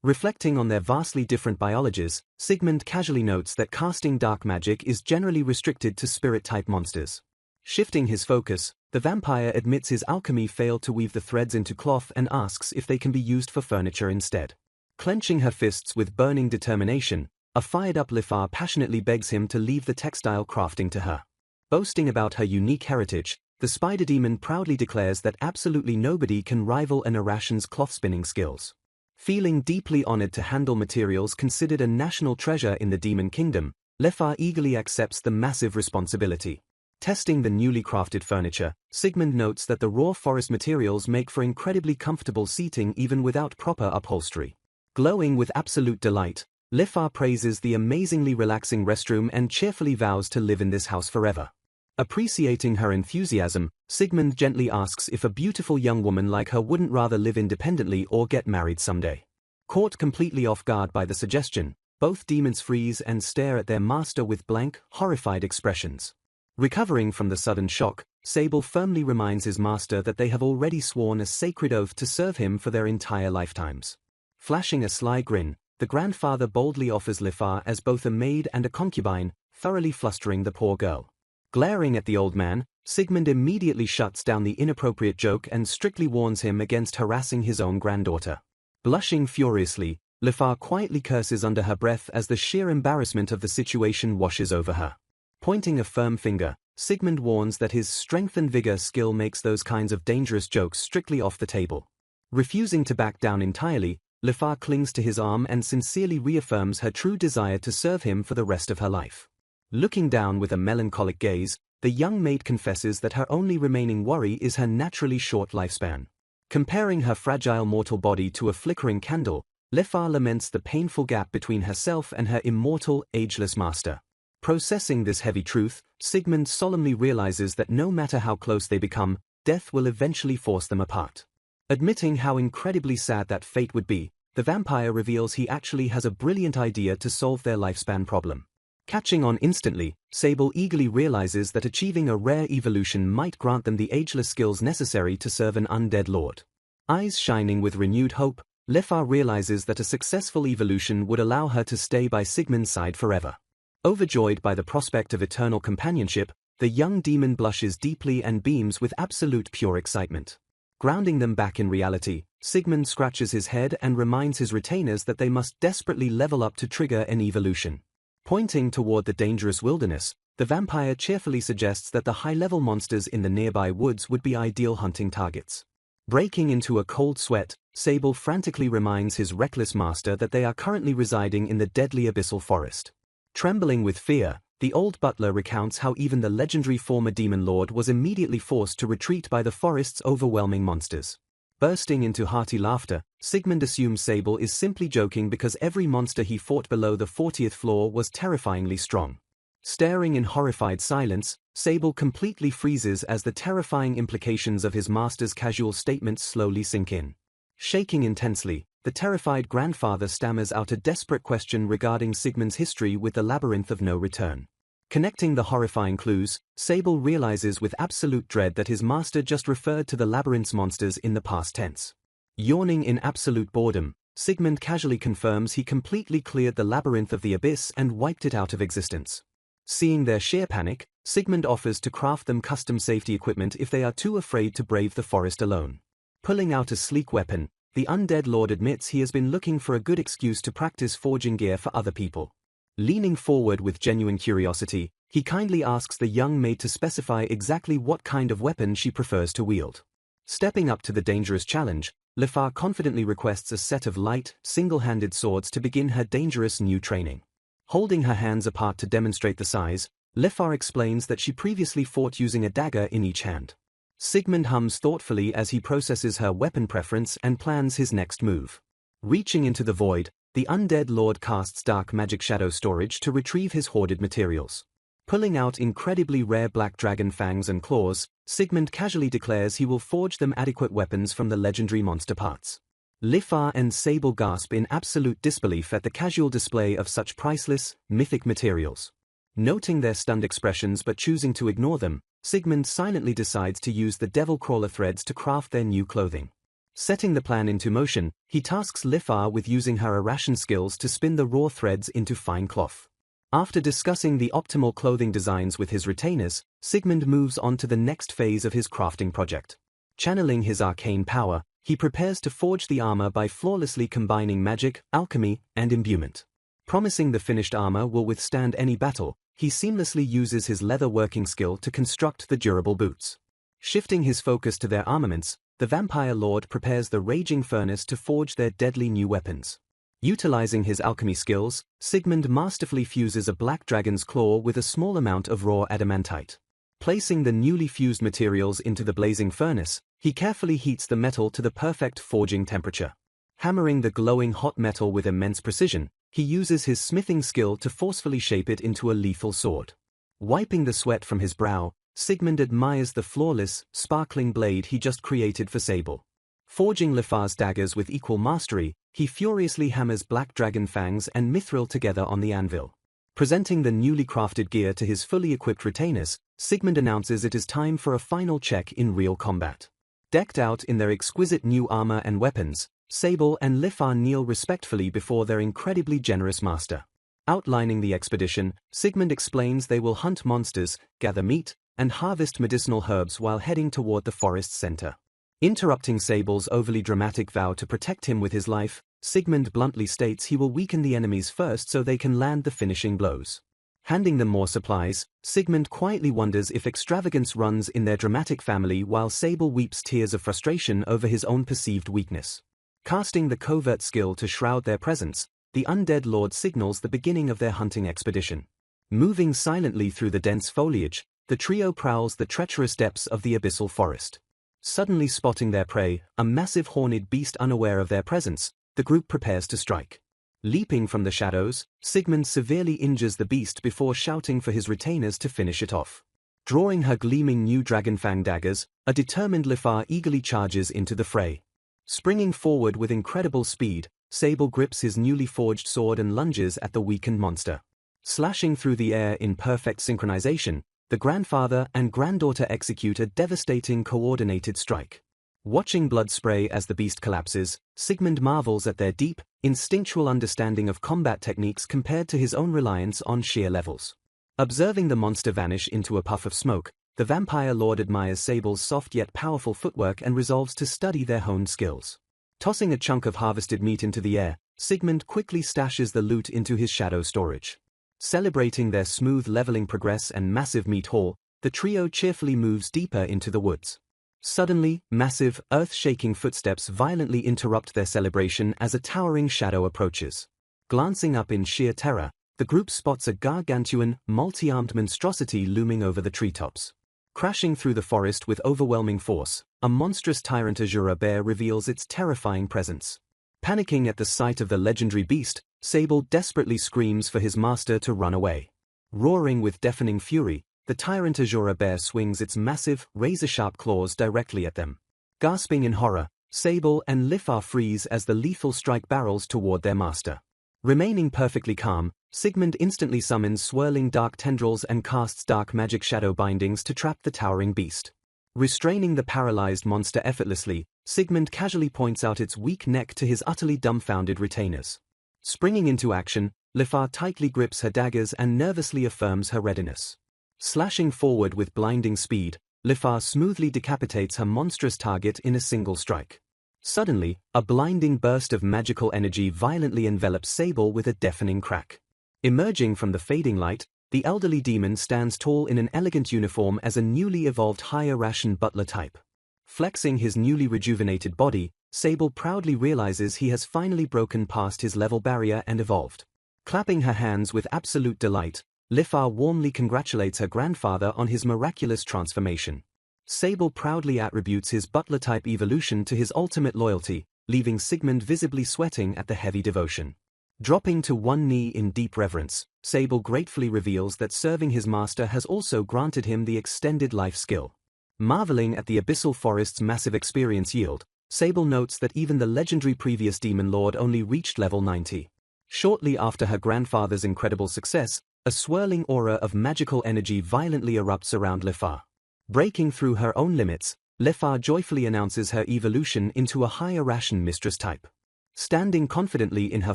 Reflecting on their vastly different biologies, Sigmund casually notes that casting dark magic is generally restricted to spirit-type monsters. Shifting his focus, the vampire admits his alchemy failed to weave the threads into cloth and asks if they can be used for furniture instead. Clenching her fists with burning determination, a fired-up Lifar passionately begs him to leave the textile crafting to her. Boasting about her unique heritage, the spider demon proudly declares that absolutely nobody can rival an Arashan's cloth-spinning skills. Feeling deeply honored to handle materials considered a national treasure in the demon kingdom, Lifar eagerly accepts the massive responsibility. Testing the newly crafted furniture, Sigmund notes that the raw forest materials make for incredibly comfortable seating even without proper upholstery. Glowing with absolute delight, Lifar praises the amazingly relaxing restroom and cheerfully vows to live in this house forever. Appreciating her enthusiasm, Sigmund gently asks if a beautiful young woman like her wouldn't rather live independently or get married someday. Caught completely off guard by the suggestion, both demons freeze and stare at their master with blank, horrified expressions. Recovering from the sudden shock, Sable firmly reminds his master that they have already sworn a sacred oath to serve him for their entire lifetimes. Flashing a sly grin, the grandfather boldly offers Lifar as both a maid and a concubine, thoroughly flustering the poor girl. Glaring at the old man, Sigmund immediately shuts down the inappropriate joke and strictly warns him against harassing his own granddaughter. Blushing furiously, Lifar quietly curses under her breath as the sheer embarrassment of the situation washes over her. Pointing a firm finger, Sigmund warns that his strength and vigor skill makes those kinds of dangerous jokes strictly off the table. Refusing to back down entirely, Lifar clings to his arm and sincerely reaffirms her true desire to serve him for the rest of her life. Looking down with a melancholic gaze, the young maid confesses that her only remaining worry is her naturally short lifespan. Comparing her fragile mortal body to a flickering candle, Lifar laments the painful gap between herself and her immortal, ageless master. Processing this heavy truth, Sigmund solemnly realizes that no matter how close they become, death will eventually force them apart. Admitting how incredibly sad that fate would be, the vampire reveals he actually has a brilliant idea to solve their lifespan problem. Catching on instantly, Sable eagerly realizes that achieving a rare evolution might grant them the ageless skills necessary to serve an undead lord. Eyes shining with renewed hope, Lifar realizes that a successful evolution would allow her to stay by Sigmund's side forever. Overjoyed by the prospect of eternal companionship, the young demon blushes deeply and beams with absolute pure excitement. Grounding them back in reality, Sigmund scratches his head and reminds his retainers that they must desperately level up to trigger an evolution. Pointing toward the dangerous wilderness, the vampire cheerfully suggests that the high-level monsters in the nearby woods would be ideal hunting targets. Breaking into a cold sweat, Sable frantically reminds his reckless master that they are currently residing in the deadly abyssal forest. Trembling with fear, the old butler recounts how even the legendary former demon lord was immediately forced to retreat by the forest's overwhelming monsters. Bursting into hearty laughter, Sigmund assumes Sable is simply joking because every monster he fought below the 40th floor was terrifyingly strong. Staring in horrified silence, Sable completely freezes as the terrifying implications of his master's casual statements slowly sink in. Shaking intensely, the terrified grandfather stammers out a desperate question regarding Sigmund's history with the labyrinth of no return. Connecting the horrifying clues, Sable realizes with absolute dread that his master just referred to the labyrinth's monsters in the past tense. Yawning in absolute boredom, Sigmund casually confirms he completely cleared the labyrinth of the abyss and wiped it out of existence. Seeing their sheer panic, Sigmund offers to craft them custom safety equipment if they are too afraid to brave the forest alone. Pulling out a sleek weapon, the undead lord admits he has been looking for a good excuse to practice forging gear for other people. Leaning forward with genuine curiosity, he kindly asks the young maid to specify exactly what kind of weapon she prefers to wield. Stepping up to the dangerous challenge, Lifar confidently requests a set of light, single-handed swords to begin her dangerous new training. Holding her hands apart to demonstrate the size, Lifar explains that she previously fought using a dagger in each hand. Sigmund hums thoughtfully as he processes her weapon preference and plans his next move. Reaching into the void, the undead lord casts dark magic shadow storage to retrieve his hoarded materials. Pulling out incredibly rare black dragon fangs and claws, Sigmund casually declares he will forge them adequate weapons from the legendary monster parts. Lifar and Sable gasp in absolute disbelief at the casual display of such priceless, mythic materials. Noting their stunned expressions but choosing to ignore them, Sigmund silently decides to use the devil crawler threads to craft their new clothing. Setting the plan into motion, he tasks Lifar with using her Arashan skills to spin the raw threads into fine cloth. After discussing the optimal clothing designs with his retainers, Sigmund moves on to the next phase of his crafting project. Channeling his arcane power, he prepares to forge the armor by flawlessly combining magic, alchemy, and imbuement. Promising the finished armor will withstand any battle, he seamlessly uses his leather working skill to construct the durable boots. Shifting his focus to their armaments, the vampire lord prepares the raging furnace to forge their deadly new weapons. Utilizing his alchemy skills, Sigmund masterfully fuses a black dragon's claw with a small amount of raw adamantite. Placing the newly fused materials into the blazing furnace, he carefully heats the metal to the perfect forging temperature. Hammering the glowing hot metal with immense precision, he uses his smithing skill to forcefully shape it into a lethal sword. Wiping the sweat from his brow, Sigmund admires the flawless, sparkling blade he just created for Sable. Forging Lifar's daggers with equal mastery, he furiously hammers black dragon fangs and mithril together on the anvil. Presenting the newly crafted gear to his fully equipped retainers, Sigmund announces it is time for a final check in real combat. Decked out in their exquisite new armor and weapons, Sable and Lifar kneel respectfully before their incredibly generous master. Outlining the expedition, Sigmund explains they will hunt monsters, gather meat, and harvest medicinal herbs while heading toward the forest's center. Interrupting Sable's overly dramatic vow to protect him with his life, Sigmund bluntly states he will weaken the enemies first so they can land the finishing blows. Handing them more supplies, Sigmund quietly wonders if extravagance runs in their dramatic family while Sable weeps tears of frustration over his own perceived weakness. Casting the covert skill to shroud their presence, the undead lord signals the beginning of their hunting expedition. Moving silently through the dense foliage, the trio prowls the treacherous depths of the abyssal forest. Suddenly spotting their prey, a massive horned beast unaware of their presence, the group prepares to strike. Leaping from the shadows, Sigmund severely injures the beast before shouting for his retainers to finish it off. Drawing her gleaming new dragonfang daggers, a determined Lifar eagerly charges into the fray. Springing forward with incredible speed, Sable grips his newly forged sword and lunges at the weakened monster. Slashing through the air in perfect synchronization, the grandfather and granddaughter execute a devastating coordinated strike. Watching blood spray as the beast collapses, Sigmund marvels at their deep, instinctual understanding of combat techniques compared to his own reliance on sheer levels. Observing the monster vanish into a puff of smoke, the vampire lord admires Sable's soft yet powerful footwork and resolves to study their honed skills. Tossing a chunk of harvested meat into the air, Sigmund quickly stashes the loot into his shadow storage. Celebrating their smooth leveling progress and massive meat haul, the trio cheerfully moves deeper into the woods. Suddenly, massive, earth-shaking footsteps violently interrupt their celebration as a towering shadow approaches. Glancing up in sheer terror, the group spots a gargantuan, multi-armed monstrosity looming over the treetops. Crashing through the forest with overwhelming force, a monstrous tyrant Asura bear reveals its terrifying presence. Panicking at the sight of the legendary beast, Sable desperately screams for his master to run away. Roaring with deafening fury, the tyrant Asura bear swings its massive, razor-sharp claws directly at them. Gasping in horror, Sable and Lifar freeze as the lethal strike barrels toward their master. Remaining perfectly calm, Sigmund instantly summons swirling dark tendrils and casts dark magic shadow bindings to trap the towering beast. Restraining the paralyzed monster effortlessly, Sigmund casually points out its weak neck to his utterly dumbfounded retainers. Springing into action, Lifar tightly grips her daggers and nervously affirms her readiness. Slashing forward with blinding speed, Lifar smoothly decapitates her monstrous target in a single strike. Suddenly, a blinding burst of magical energy violently envelops Sable with a deafening crack. Emerging from the fading light, the elderly demon stands tall in an elegant uniform as a newly evolved higher ration butler type. Flexing his newly rejuvenated body, Sable proudly realizes he has finally broken past his level barrier and evolved. Clapping her hands with absolute delight, Lifar warmly congratulates her grandfather on his miraculous transformation. Sable proudly attributes his butler-type evolution to his ultimate loyalty, leaving Sigmund visibly sweating at the heavy devotion. Dropping to one knee in deep reverence, Sable gratefully reveals that serving his master has also granted him the extended life skill. Marveling at the abyssal forest's massive experience yield, Sable notes that even the legendary previous demon lord only reached level 90. Shortly after her grandfather's incredible success, a swirling aura of magical energy violently erupts around Lifar. Breaking through her own limits, Lifar joyfully announces her evolution into a higher ration mistress type. Standing confidently in her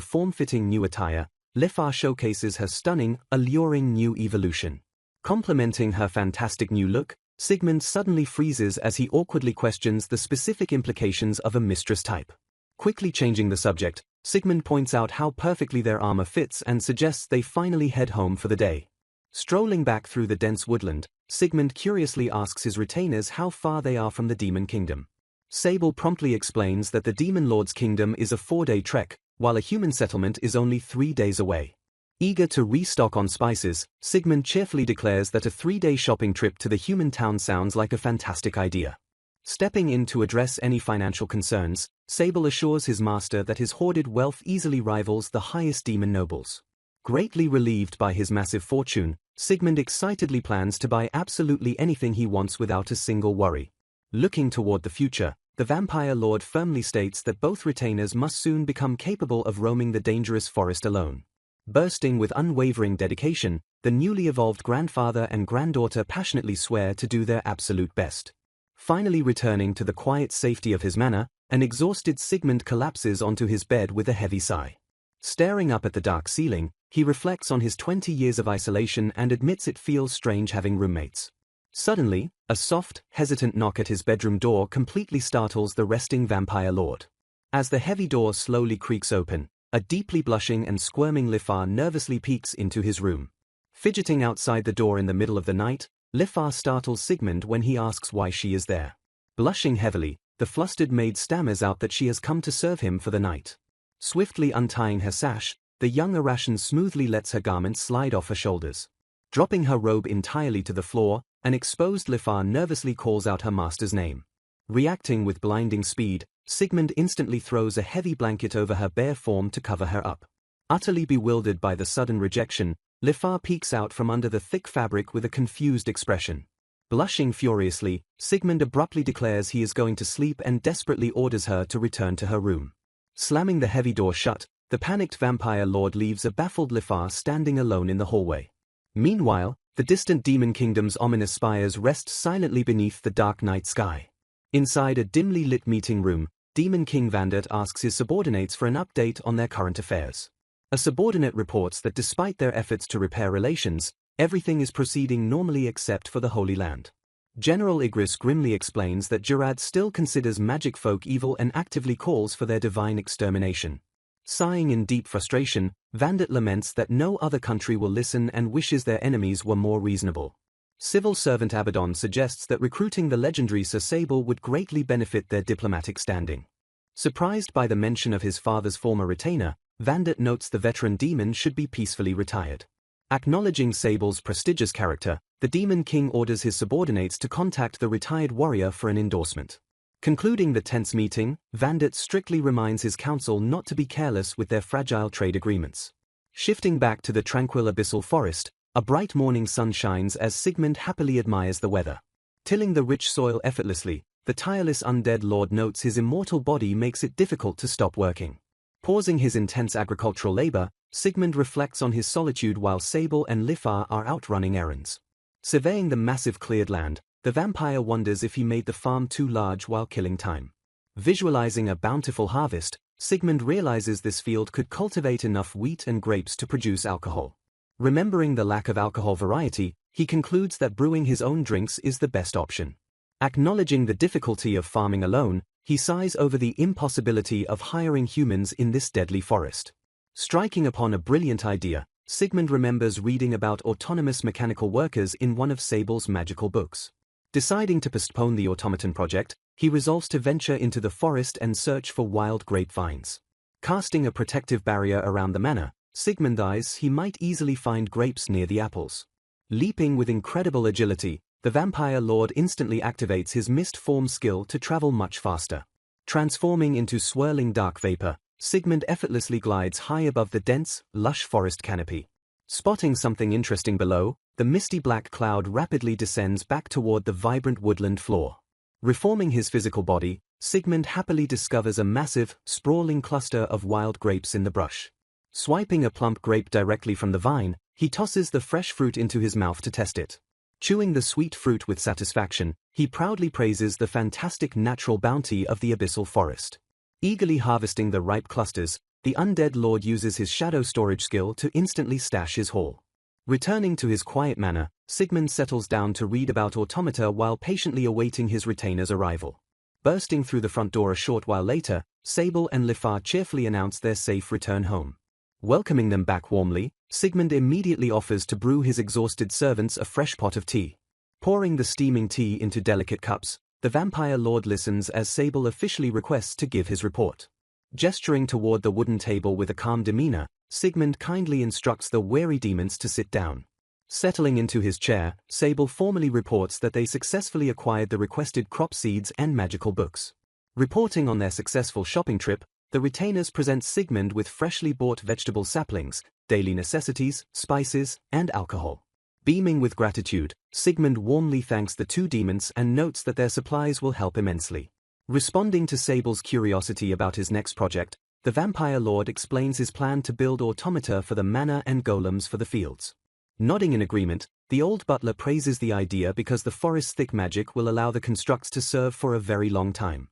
form-fitting new attire, Lifar showcases her stunning, alluring new evolution. Complementing her fantastic new look, Sigmund suddenly freezes as he awkwardly questions the specific implications of a mistress type. Quickly changing the subject, Sigmund points out how perfectly their armor fits and suggests they finally head home for the day. Strolling back through the dense woodland, Sigmund curiously asks his retainers how far they are from the demon kingdom. Sable promptly explains that the demon lord's kingdom is a 4-day trek, while a human settlement is only 3 days away. Eager to restock on spices, Sigmund cheerfully declares that a 3-day shopping trip to the human town sounds like a fantastic idea. Stepping in to address any financial concerns, Sable assures his master that his hoarded wealth easily rivals the highest demon nobles. Greatly relieved by his massive fortune, Sigmund excitedly plans to buy absolutely anything he wants without a single worry. Looking toward the future, the vampire lord firmly states that both retainers must soon become capable of roaming the dangerous forest alone. Bursting with unwavering dedication, the newly evolved grandfather and granddaughter passionately swear to do their absolute best. Finally returning to the quiet safety of his manor, an exhausted Sigmund collapses onto his bed with a heavy sigh. Staring up at the dark ceiling, he reflects on his 20 years of isolation and admits it feels strange having roommates. Suddenly, a soft, hesitant knock at his bedroom door completely startles the resting vampire lord. As the heavy door slowly creaks open, a deeply blushing and squirming Lifar nervously peeks into his room. Fidgeting outside the door in the middle of the night, Lifar startles Sigmund when he asks why she is there. Blushing heavily, the flustered maid stammers out that she has come to serve him for the night. Swiftly untying her sash, the young Arashan smoothly lets her garments slide off her shoulders. Dropping her robe entirely to the floor, an exposed Lifar nervously calls out her master's name. Reacting with blinding speed, Sigmund instantly throws a heavy blanket over her bare form to cover her up. Utterly bewildered by the sudden rejection, Lifar peeks out from under the thick fabric with a confused expression. Blushing furiously, Sigmund abruptly declares he is going to sleep and desperately orders her to return to her room. Slamming the heavy door shut, the panicked vampire lord leaves a baffled Lifar standing alone in the hallway. Meanwhile, the distant demon kingdom's ominous spires rest silently beneath the dark night sky. Inside a dimly lit meeting room, Demon King Vandit asks his subordinates for an update on their current affairs. A subordinate reports that despite their efforts to repair relations, everything is proceeding normally except for the Holy Land. General Igris grimly explains that Jurad still considers magic folk evil and actively calls for their divine extermination. Sighing in deep frustration, Vandit laments that no other country will listen and wishes their enemies were more reasonable. Civil servant Abaddon suggests that recruiting the legendary Sir Sable would greatly benefit their diplomatic standing. Surprised by the mention of his father's former retainer, Vandit notes the veteran demon should be peacefully retired. Acknowledging Sable's prestigious character, the Demon King orders his subordinates to contact the retired warrior for an endorsement. Concluding the tense meeting, Vandit strictly reminds his council not to be careless with their fragile trade agreements. Shifting back to the tranquil abyssal forest, a bright morning sun shines as Sigmund happily admires the weather. Tilling the rich soil effortlessly, the tireless undead lord notes his immortal body makes it difficult to stop working. Pausing his intense agricultural labor, Sigmund reflects on his solitude while Sable and Lifar are out running errands. Surveying the massive cleared land, the vampire wonders if he made the farm too large while killing time. Visualizing a bountiful harvest, Sigmund realizes this field could cultivate enough wheat and grapes to produce alcohol. Remembering the lack of alcohol variety, he concludes that brewing his own drinks is the best option. Acknowledging the difficulty of farming alone, he sighs over the impossibility of hiring humans in this deadly forest. Striking upon a brilliant idea, Sigmund remembers reading about autonomous mechanical workers in one of Sable's magical books. Deciding to postpone the automaton project, he resolves to venture into the forest and search for wild grapevines. Casting a protective barrier around the manor, Sigmund eyes he might easily find grapes near the apples. Leaping with incredible agility, the vampire lord instantly activates his mist form skill to travel much faster. Transforming into swirling dark vapor, Sigmund effortlessly glides high above the dense, lush forest canopy. Spotting something interesting below, the misty black cloud rapidly descends back toward the vibrant woodland floor. Reforming his physical body, Sigmund happily discovers a massive, sprawling cluster of wild grapes in the brush. Swiping a plump grape directly from the vine, he tosses the fresh fruit into his mouth to test it. Chewing the sweet fruit with satisfaction, he proudly praises the fantastic natural bounty of the abyssal forest. Eagerly harvesting the ripe clusters, the undead lord uses his shadow storage skill to instantly stash his haul. Returning to his quiet manor, Sigmund settles down to read about automata while patiently awaiting his retainer's arrival. Bursting through the front door a short while later, Sable and Lifar cheerfully announce their safe return home. Welcoming them back warmly, Sigmund immediately offers to brew his exhausted servants a fresh pot of tea. Pouring the steaming tea into delicate cups, the vampire lord listens as Sable officially requests to give his report. Gesturing toward the wooden table with a calm demeanor, Sigmund kindly instructs the wary demons to sit down. Settling into his chair, Sable formally reports that they successfully acquired the requested crop seeds and magical books. Reporting on their successful shopping trip, the retainers present Sigmund with freshly bought vegetable saplings, daily necessities, spices, and alcohol. Beaming with gratitude, Sigmund warmly thanks the two demons and notes that their supplies will help immensely. Responding to Sable's curiosity about his next project, the vampire lord explains his plan to build automata for the manor and golems for the fields. Nodding in agreement, the old butler praises the idea because the forest's thick magic will allow the constructs to serve for a very long time.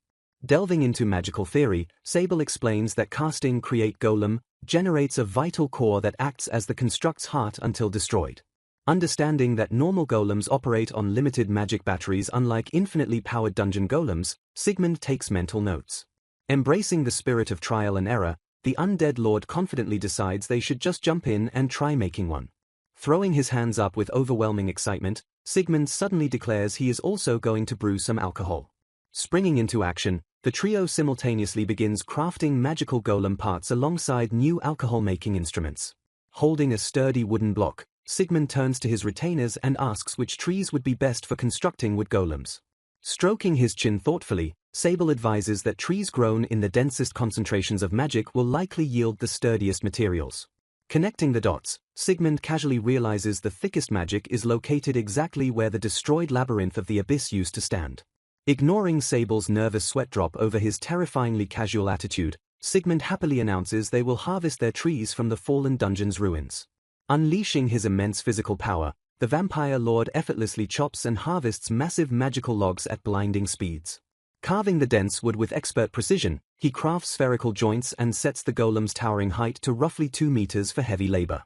Delving into magical theory, Sable explains that casting Create Golem generates a vital core that acts as the construct's heart until destroyed. Understanding that normal golems operate on limited magic batteries unlike infinitely powered dungeon golems, Sigmund takes mental notes. Embracing the spirit of trial and error, the undead lord confidently decides they should just jump in and try making one. Throwing his hands up with overwhelming excitement, Sigmund suddenly declares he is also going to brew some alcohol. Springing into action, the trio simultaneously begins crafting magical golem parts alongside new alcohol-making instruments. Holding a sturdy wooden block, Sigmund turns to his retainers and asks which trees would be best for constructing wood golems. Stroking his chin thoughtfully, Sable advises that trees grown in the densest concentrations of magic will likely yield the sturdiest materials. Connecting the dots, Sigmund casually realizes the thickest magic is located exactly where the destroyed labyrinth of the abyss used to stand. Ignoring Sable's nervous sweat drop over his terrifyingly casual attitude, Sigmund happily announces they will harvest their trees from the fallen dungeon's ruins. Unleashing his immense physical power, the vampire lord effortlessly chops and harvests massive magical logs at blinding speeds. Carving the dense wood with expert precision, he crafts spherical joints and sets the golem's towering height to roughly 2 meters for heavy labor.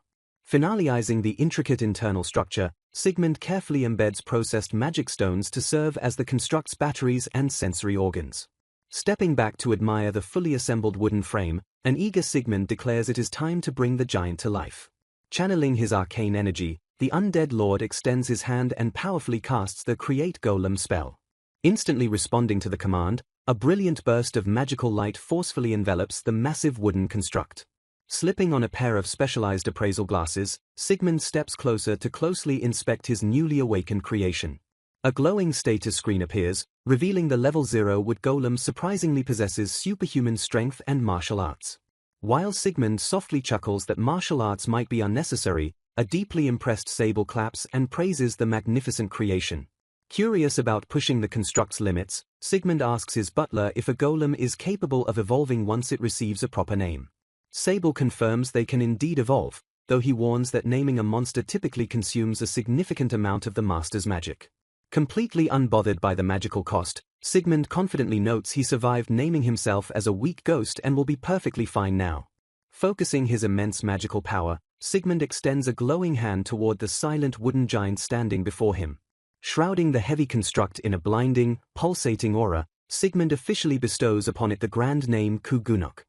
Finalizing the intricate internal structure, Sigmund carefully embeds processed magic stones to serve as the construct's batteries and sensory organs. Stepping back to admire the fully assembled wooden frame, an eager Sigmund declares it is time to bring the giant to life. Channeling his arcane energy, the undead lord extends his hand and powerfully casts the Create Golem spell. Instantly responding to the command, a brilliant burst of magical light forcefully envelops the massive wooden construct. Slipping on a pair of specialized appraisal glasses, Sigmund steps closer to closely inspect his newly awakened creation. A glowing status screen appears, revealing the level 0 wood golem surprisingly possesses superhuman strength and martial arts. While Sigmund softly chuckles that martial arts might be unnecessary, a deeply impressed Sable claps and praises the magnificent creation. Curious about pushing the construct's limits, Sigmund asks his butler if a golem is capable of evolving once it receives a proper name. Sable confirms they can indeed evolve, though he warns that naming a monster typically consumes a significant amount of the master's magic. Completely unbothered by the magical cost, Sigmund confidently notes he survived naming himself as a weak ghost and will be perfectly fine now. Focusing his immense magical power, Sigmund extends a glowing hand toward the silent wooden giant standing before him. Shrouding the heavy construct in a blinding, pulsating aura, Sigmund officially bestows upon it the grand name Kugunok.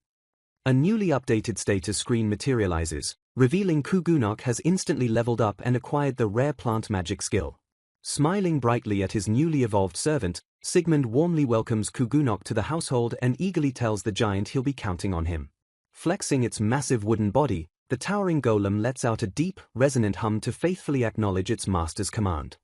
A newly updated status screen materializes, revealing Kugunok has instantly leveled up and acquired the rare plant magic skill. Smiling brightly at his newly evolved servant, Sigmund warmly welcomes Kugunok to the household and eagerly tells the giant he'll be counting on him. Flexing its massive wooden body, the towering golem lets out a deep, resonant hum to faithfully acknowledge its master's command.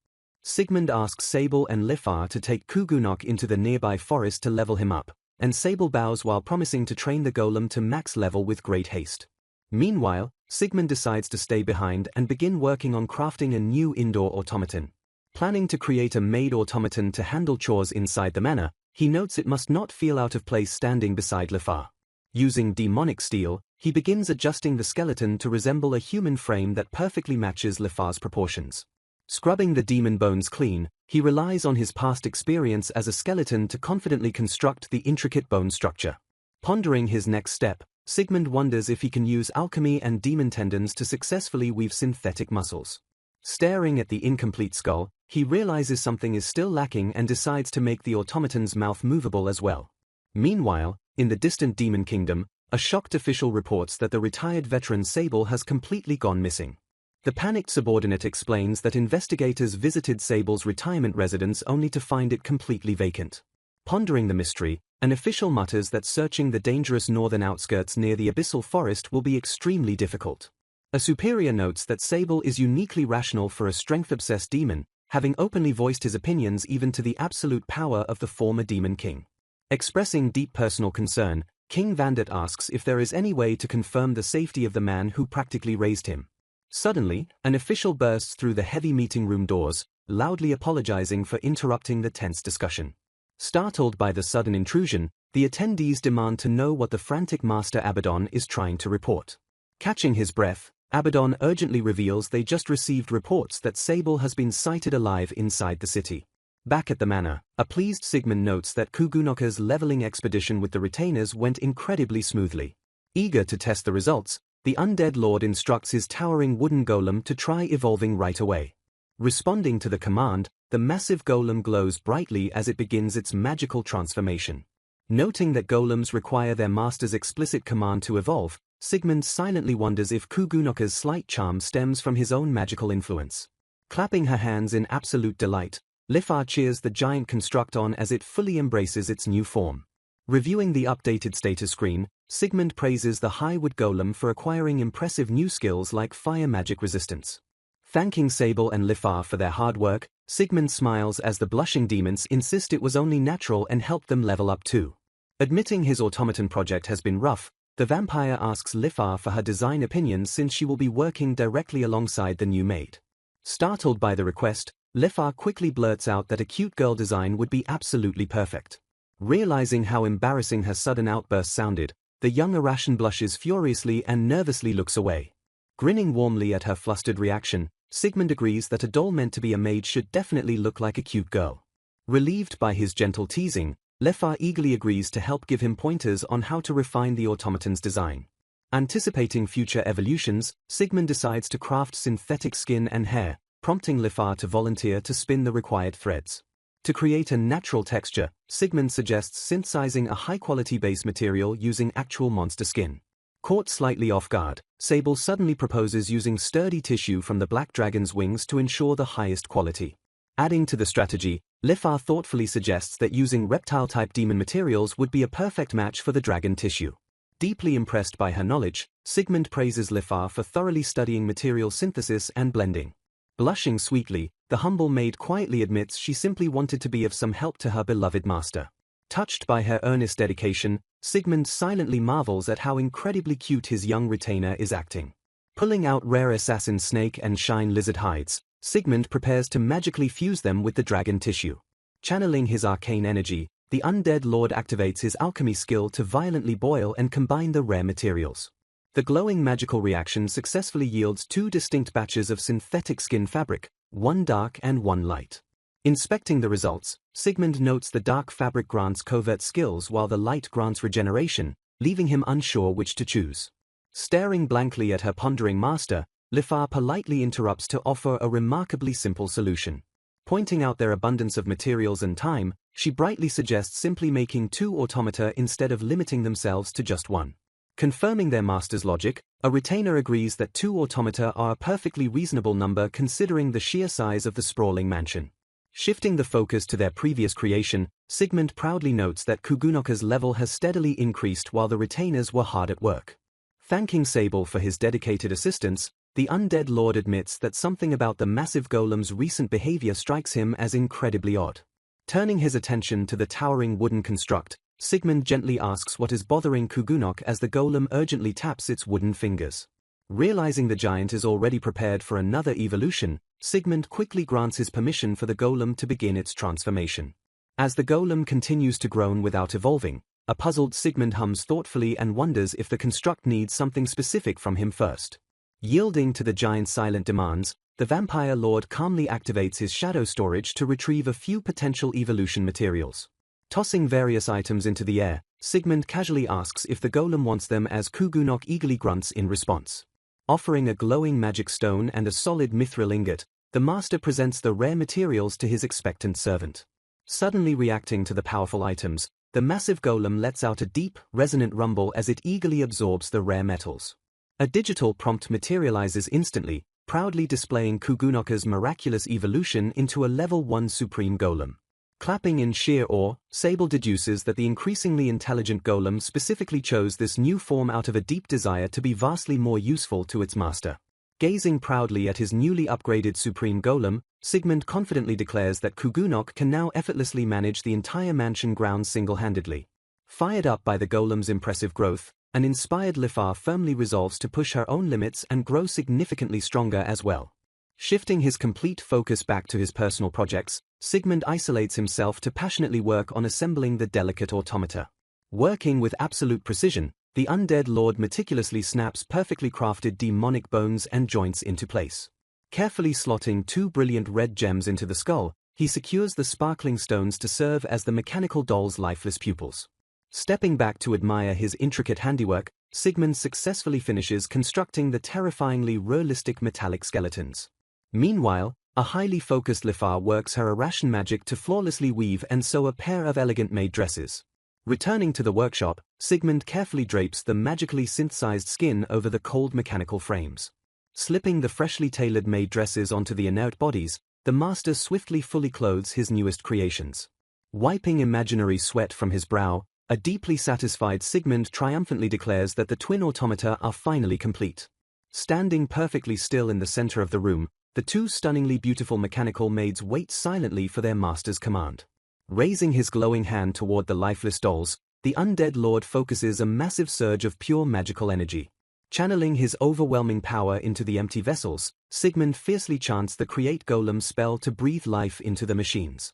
Sigmund asks Sable and Lifar to take Kugunok into the nearby forest to level him up, and Sable bows while promising to train the golem to max level with great haste. Meanwhile, Sigmund decides to stay behind and begin working on crafting a new indoor automaton. Planning to create a maid automaton to handle chores inside the manor, he notes it must not feel out of place standing beside Lifar. Using demonic steel, he begins adjusting the skeleton to resemble a human frame that perfectly matches Lifar's proportions. Scrubbing the demon bones clean, he relies on his past experience as a skeleton to confidently construct the intricate bone structure. Pondering his next step, Sigmund wonders if he can use alchemy and demon tendons to successfully weave synthetic muscles. Staring at the incomplete skull, he realizes something is still lacking and decides to make the automaton's mouth movable as well. Meanwhile, in the distant demon kingdom, a shocked official reports that the retired veteran Sable has completely gone missing. The panicked subordinate explains that investigators visited Sable's retirement residence only to find it completely vacant. Pondering the mystery, an official mutters that searching the dangerous northern outskirts near the abyssal forest will be extremely difficult. A superior notes that Sable is uniquely rational for a strength-obsessed demon, having openly voiced his opinions even to the absolute power of the former demon king. Expressing deep personal concern, King Vandit asks if there is any way to confirm the safety of the man who practically raised him. Suddenly, an official bursts through the heavy meeting room doors, loudly apologizing for interrupting the tense discussion. Startled by the sudden intrusion, the attendees demand to know what the frantic Master Abaddon is trying to report. Catching his breath, Abaddon urgently reveals they just received reports that Sable has been sighted alive inside the city. Back at the manor, a pleased Sigmund notes that Kugunoka's leveling expedition with the retainers went incredibly smoothly. Eager to test the results, the undead lord instructs his towering wooden golem to try evolving right away. Responding to the command, the massive golem glows brightly as it begins its magical transformation. Noting that golems require their master's explicit command to evolve, Sigmund silently wonders if Kugunoka's slight charm stems from his own magical influence. Clapping her hands in absolute delight, Lifar cheers the giant construct on as it fully embraces its new form. Reviewing the updated status screen, Sigmund praises the Highwood Golem for acquiring impressive new skills like fire magic resistance. Thanking Sable and Lifar for their hard work, Sigmund smiles as the blushing demons insist it was only natural and helped them level up too. Admitting his automaton project has been rough, the vampire asks Lifar for her design opinions since she will be working directly alongside the new maid. Startled by the request, Lifar quickly blurts out that a cute girl design would be absolutely perfect. Realizing how embarrassing her sudden outburst sounded, the young Arashan blushes furiously and nervously looks away. Grinning warmly at her flustered reaction, Sigmund agrees that a doll meant to be a maid should definitely look like a cute girl. Relieved by his gentle teasing, Lefar eagerly agrees to help give him pointers on how to refine the automaton's design. Anticipating future evolutions, Sigmund decides to craft synthetic skin and hair, prompting Lefar to volunteer to spin the required threads. To create a natural texture, Sigmund suggests synthesizing a high-quality base material using actual monster skin. Caught slightly off guard, Sable suddenly proposes using sturdy tissue from the black dragon's wings to ensure the highest quality. Adding to the strategy, Lefar thoughtfully suggests that using reptile-type demon materials would be a perfect match for the dragon tissue. Deeply impressed by her knowledge, Sigmund praises Lefar for thoroughly studying material synthesis and blending. Blushing sweetly, the humble maid quietly admits she simply wanted to be of some help to her beloved master. Touched by her earnest dedication, Sigmund silently marvels at how incredibly cute his young retainer is acting. Pulling out rare assassin snake and shine lizard hides, Sigmund prepares to magically fuse them with the dragon tissue. Channeling his arcane energy, the undead lord activates his alchemy skill to violently boil and combine the rare materials. The glowing magical reaction successfully yields two distinct batches of synthetic skin fabric, one dark and one light. Inspecting the results, Sigmund notes the dark fabric grants covert skills while the light grants regeneration, leaving him unsure which to choose. Staring blankly at her pondering master, Lefar politely interrupts to offer a remarkably simple solution. Pointing out their abundance of materials and time, she brightly suggests simply making two automata instead of limiting themselves to just one. Confirming their master's logic, a retainer agrees that two automata are a perfectly reasonable number considering the sheer size of the sprawling mansion. Shifting the focus to their previous creation, Sigmund proudly notes that Kugunoka's level has steadily increased while the retainers were hard at work. Thanking Sable for his dedicated assistance, the undead lord admits that something about the massive golem's recent behavior strikes him as incredibly odd. Turning his attention to the towering wooden construct, Sigmund gently asks what is bothering Kugunok as the golem urgently taps its wooden fingers. Realizing the giant is already prepared for another evolution, Sigmund quickly grants his permission for the golem to begin its transformation. As the golem continues to groan without evolving, a puzzled Sigmund hums thoughtfully and wonders if the construct needs something specific from him first. Yielding to the giant's silent demands, the vampire lord calmly activates his shadow storage to retrieve a few potential evolution materials. Tossing various items into the air, Sigmund casually asks if the golem wants them as Kugunok eagerly grunts in response. Offering a glowing magic stone and a solid mithril ingot, the master presents the rare materials to his expectant servant. Suddenly reacting to the powerful items, the massive golem lets out a deep, resonant rumble as it eagerly absorbs the rare metals. A digital prompt materializes instantly, proudly displaying Kugunoka's miraculous evolution into a level 1 supreme golem. Clapping in sheer awe, Sable deduces that the increasingly intelligent golem specifically chose this new form out of a deep desire to be vastly more useful to its master. Gazing proudly at his newly upgraded supreme golem, Sigmund confidently declares that Kugunok can now effortlessly manage the entire mansion grounds single-handedly. Fired up by the golem's impressive growth, an inspired Lefar firmly resolves to push her own limits and grow significantly stronger as well. Shifting his complete focus back to his personal projects, Sigmund isolates himself to passionately work on assembling the delicate automata. Working with absolute precision, the undead lord meticulously snaps perfectly crafted demonic bones and joints into place. Carefully slotting two brilliant red gems into the skull, he secures the sparkling stones to serve as the mechanical doll's lifeless pupils. Stepping back to admire his intricate handiwork, Sigmund successfully finishes constructing the terrifyingly realistic metallic skeletons. Meanwhile, a highly focused Lefar works her Arashan magic to flawlessly weave and sew a pair of elegant maid dresses. Returning to the workshop, Sigmund carefully drapes the magically synthesized skin over the cold mechanical frames. Slipping the freshly tailored maid dresses onto the inert bodies, the master swiftly fully clothes his newest creations. Wiping imaginary sweat from his brow, a deeply satisfied Sigmund triumphantly declares that the twin automata are finally complete. Standing perfectly still in the center of the room, the two stunningly beautiful mechanical maids wait silently for their master's command. Raising his glowing hand toward the lifeless dolls, the undead lord focuses a massive surge of pure magical energy. Channeling his overwhelming power into the empty vessels, Sigmund fiercely chants the Create Golem spell to breathe life into the machines.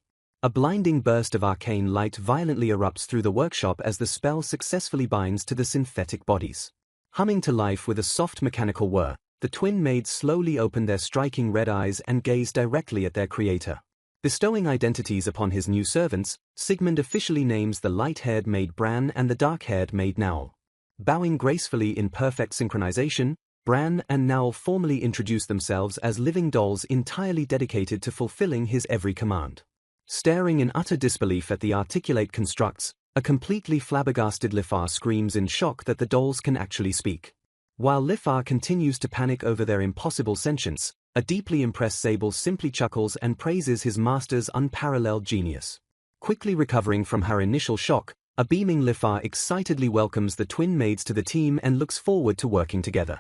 A blinding burst of arcane light violently erupts through the workshop as the spell successfully binds to the synthetic bodies. Humming to life with a soft mechanical whir, the twin maids slowly open their striking red eyes and gaze directly at their creator. Bestowing identities upon his new servants, Sigmund officially names the light-haired maid Bran and the dark-haired maid Naul. Bowing gracefully in perfect synchronization, Bran and Naul formally introduce themselves as living dolls entirely dedicated to fulfilling his every command. Staring in utter disbelief at the articulate constructs, a completely flabbergasted Lifar screams in shock that the dolls can actually speak. While Lifar continues to panic over their impossible sentience, a deeply impressed Sable simply chuckles and praises his master's unparalleled genius. Quickly recovering from her initial shock, a beaming Lifar excitedly welcomes the twin maids to the team and looks forward to working together.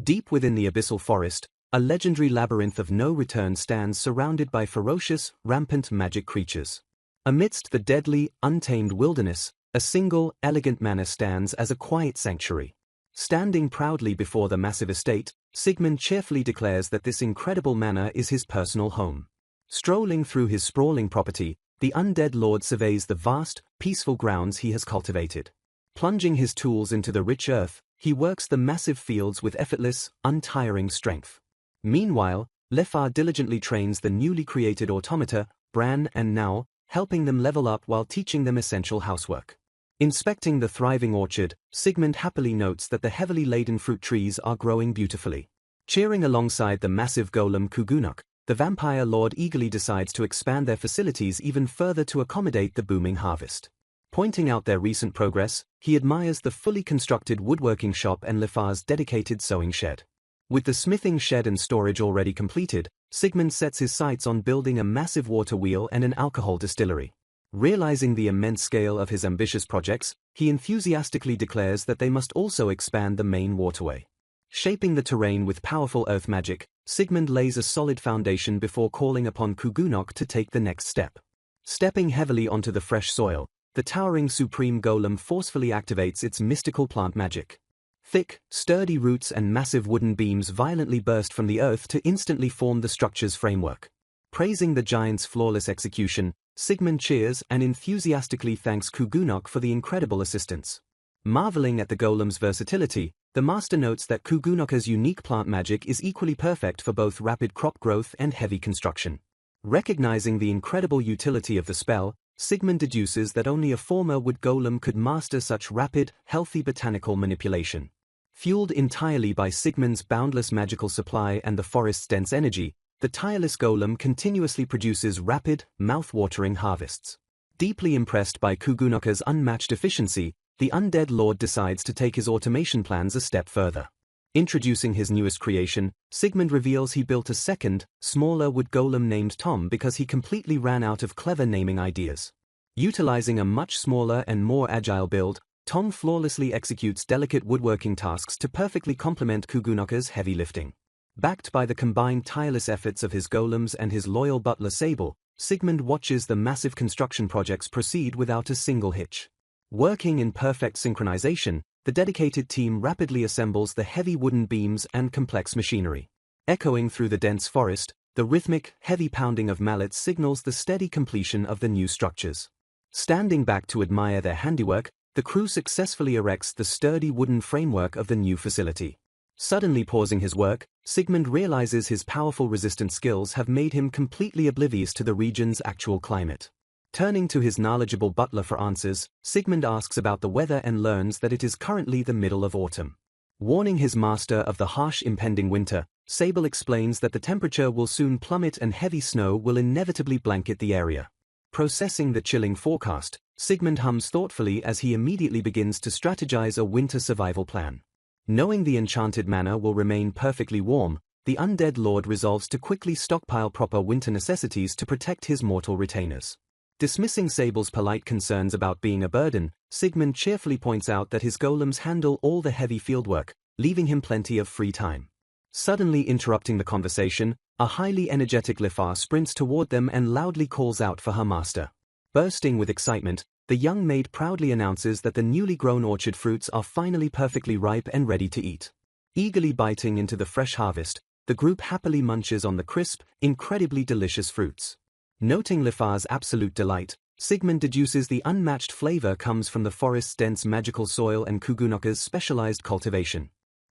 Deep within the abyssal forest, a legendary labyrinth of no return stands surrounded by ferocious, rampant magic creatures. Amidst the deadly, untamed wilderness, a single, elegant manor stands as a quiet sanctuary. Standing proudly before the massive estate, Sigmund cheerfully declares that this incredible manor is his personal home. Strolling through his sprawling property, the undead lord surveys the vast, peaceful grounds he has cultivated. Plunging his tools into the rich earth, he works the massive fields with effortless, untiring strength. Meanwhile, Lefar diligently trains the newly created automata, Bran and Naul, helping them level up while teaching them essential housework. Inspecting the thriving orchard, Sigmund happily notes that the heavily laden fruit trees are growing beautifully. Cheering alongside the massive golem Kugunok, the vampire lord eagerly decides to expand their facilities even further to accommodate the booming harvest. Pointing out their recent progress, he admires the fully constructed woodworking shop and Lefar's dedicated sewing shed. With the smithing shed and storage already completed, Sigmund sets his sights on building a massive water wheel and an alcohol distillery. Realizing the immense scale of his ambitious projects, he enthusiastically declares that they must also expand the main waterway. Shaping the terrain with powerful earth magic, Sigmund lays a solid foundation before calling upon Kugunok to take the next step. Stepping heavily onto the fresh soil, the towering supreme golem forcefully activates its mystical plant magic. Thick, sturdy roots and massive wooden beams violently burst from the earth to instantly form the structure's framework. Praising the giant's flawless execution, Sigmund cheers and enthusiastically thanks Kugunok for the incredible assistance. Marveling at the golem's versatility, the master notes that Kugunok's unique plant magic is equally perfect for both rapid crop growth and heavy construction. Recognizing the incredible utility of the spell, Sigmund deduces that only a former wood golem could master such rapid, healthy botanical manipulation. Fueled entirely by Sigmund's boundless magical supply and the forest's dense energy, the tireless golem continuously produces rapid, mouth-watering harvests. Deeply impressed by Kugunok's unmatched efficiency, the undead lord decides to take his automation plans a step further. Introducing his newest creation, Sigmund reveals he built a second, smaller wood golem named Tom because he completely ran out of clever naming ideas. Utilizing a much smaller and more agile build, Tom flawlessly executes delicate woodworking tasks to perfectly complement Kugunok's heavy lifting. Backed by the combined tireless efforts of his golems and his loyal butler Sable, Sigmund watches the massive construction projects proceed without a single hitch. Working in perfect synchronization, the dedicated team rapidly assembles the heavy wooden beams and complex machinery. Echoing through the dense forest, the rhythmic, heavy pounding of mallets signals the steady completion of the new structures. Standing back to admire their handiwork, the crew successfully erects the sturdy wooden framework of the new facility. Suddenly pausing his work, Sigmund realizes his powerful resistance skills have made him completely oblivious to the region's actual climate. Turning to his knowledgeable butler for answers, Sigmund asks about the weather and learns that it is currently the middle of autumn. Warning his master of the harsh impending winter, Sable explains that the temperature will soon plummet and heavy snow will inevitably blanket the area. Processing the chilling forecast, Sigmund hums thoughtfully as he immediately begins to strategize a winter survival plan. Knowing the enchanted manor will remain perfectly warm, the undead lord resolves to quickly stockpile proper winter necessities to protect his mortal retainers. Dismissing Sable's polite concerns about being a burden, Sigmund cheerfully points out that his golems handle all the heavy fieldwork, leaving him plenty of free time. Suddenly interrupting the conversation, a highly energetic Lifar sprints toward them and loudly calls out for her master. Bursting with excitement, the young maid proudly announces that the newly grown orchard fruits are finally perfectly ripe and ready to eat. Eagerly biting into the fresh harvest, the group happily munches on the crisp, incredibly delicious fruits. Noting Lifar's absolute delight, Sigmund deduces the unmatched flavor comes from the forest's dense magical soil and Kugunoka's specialized cultivation.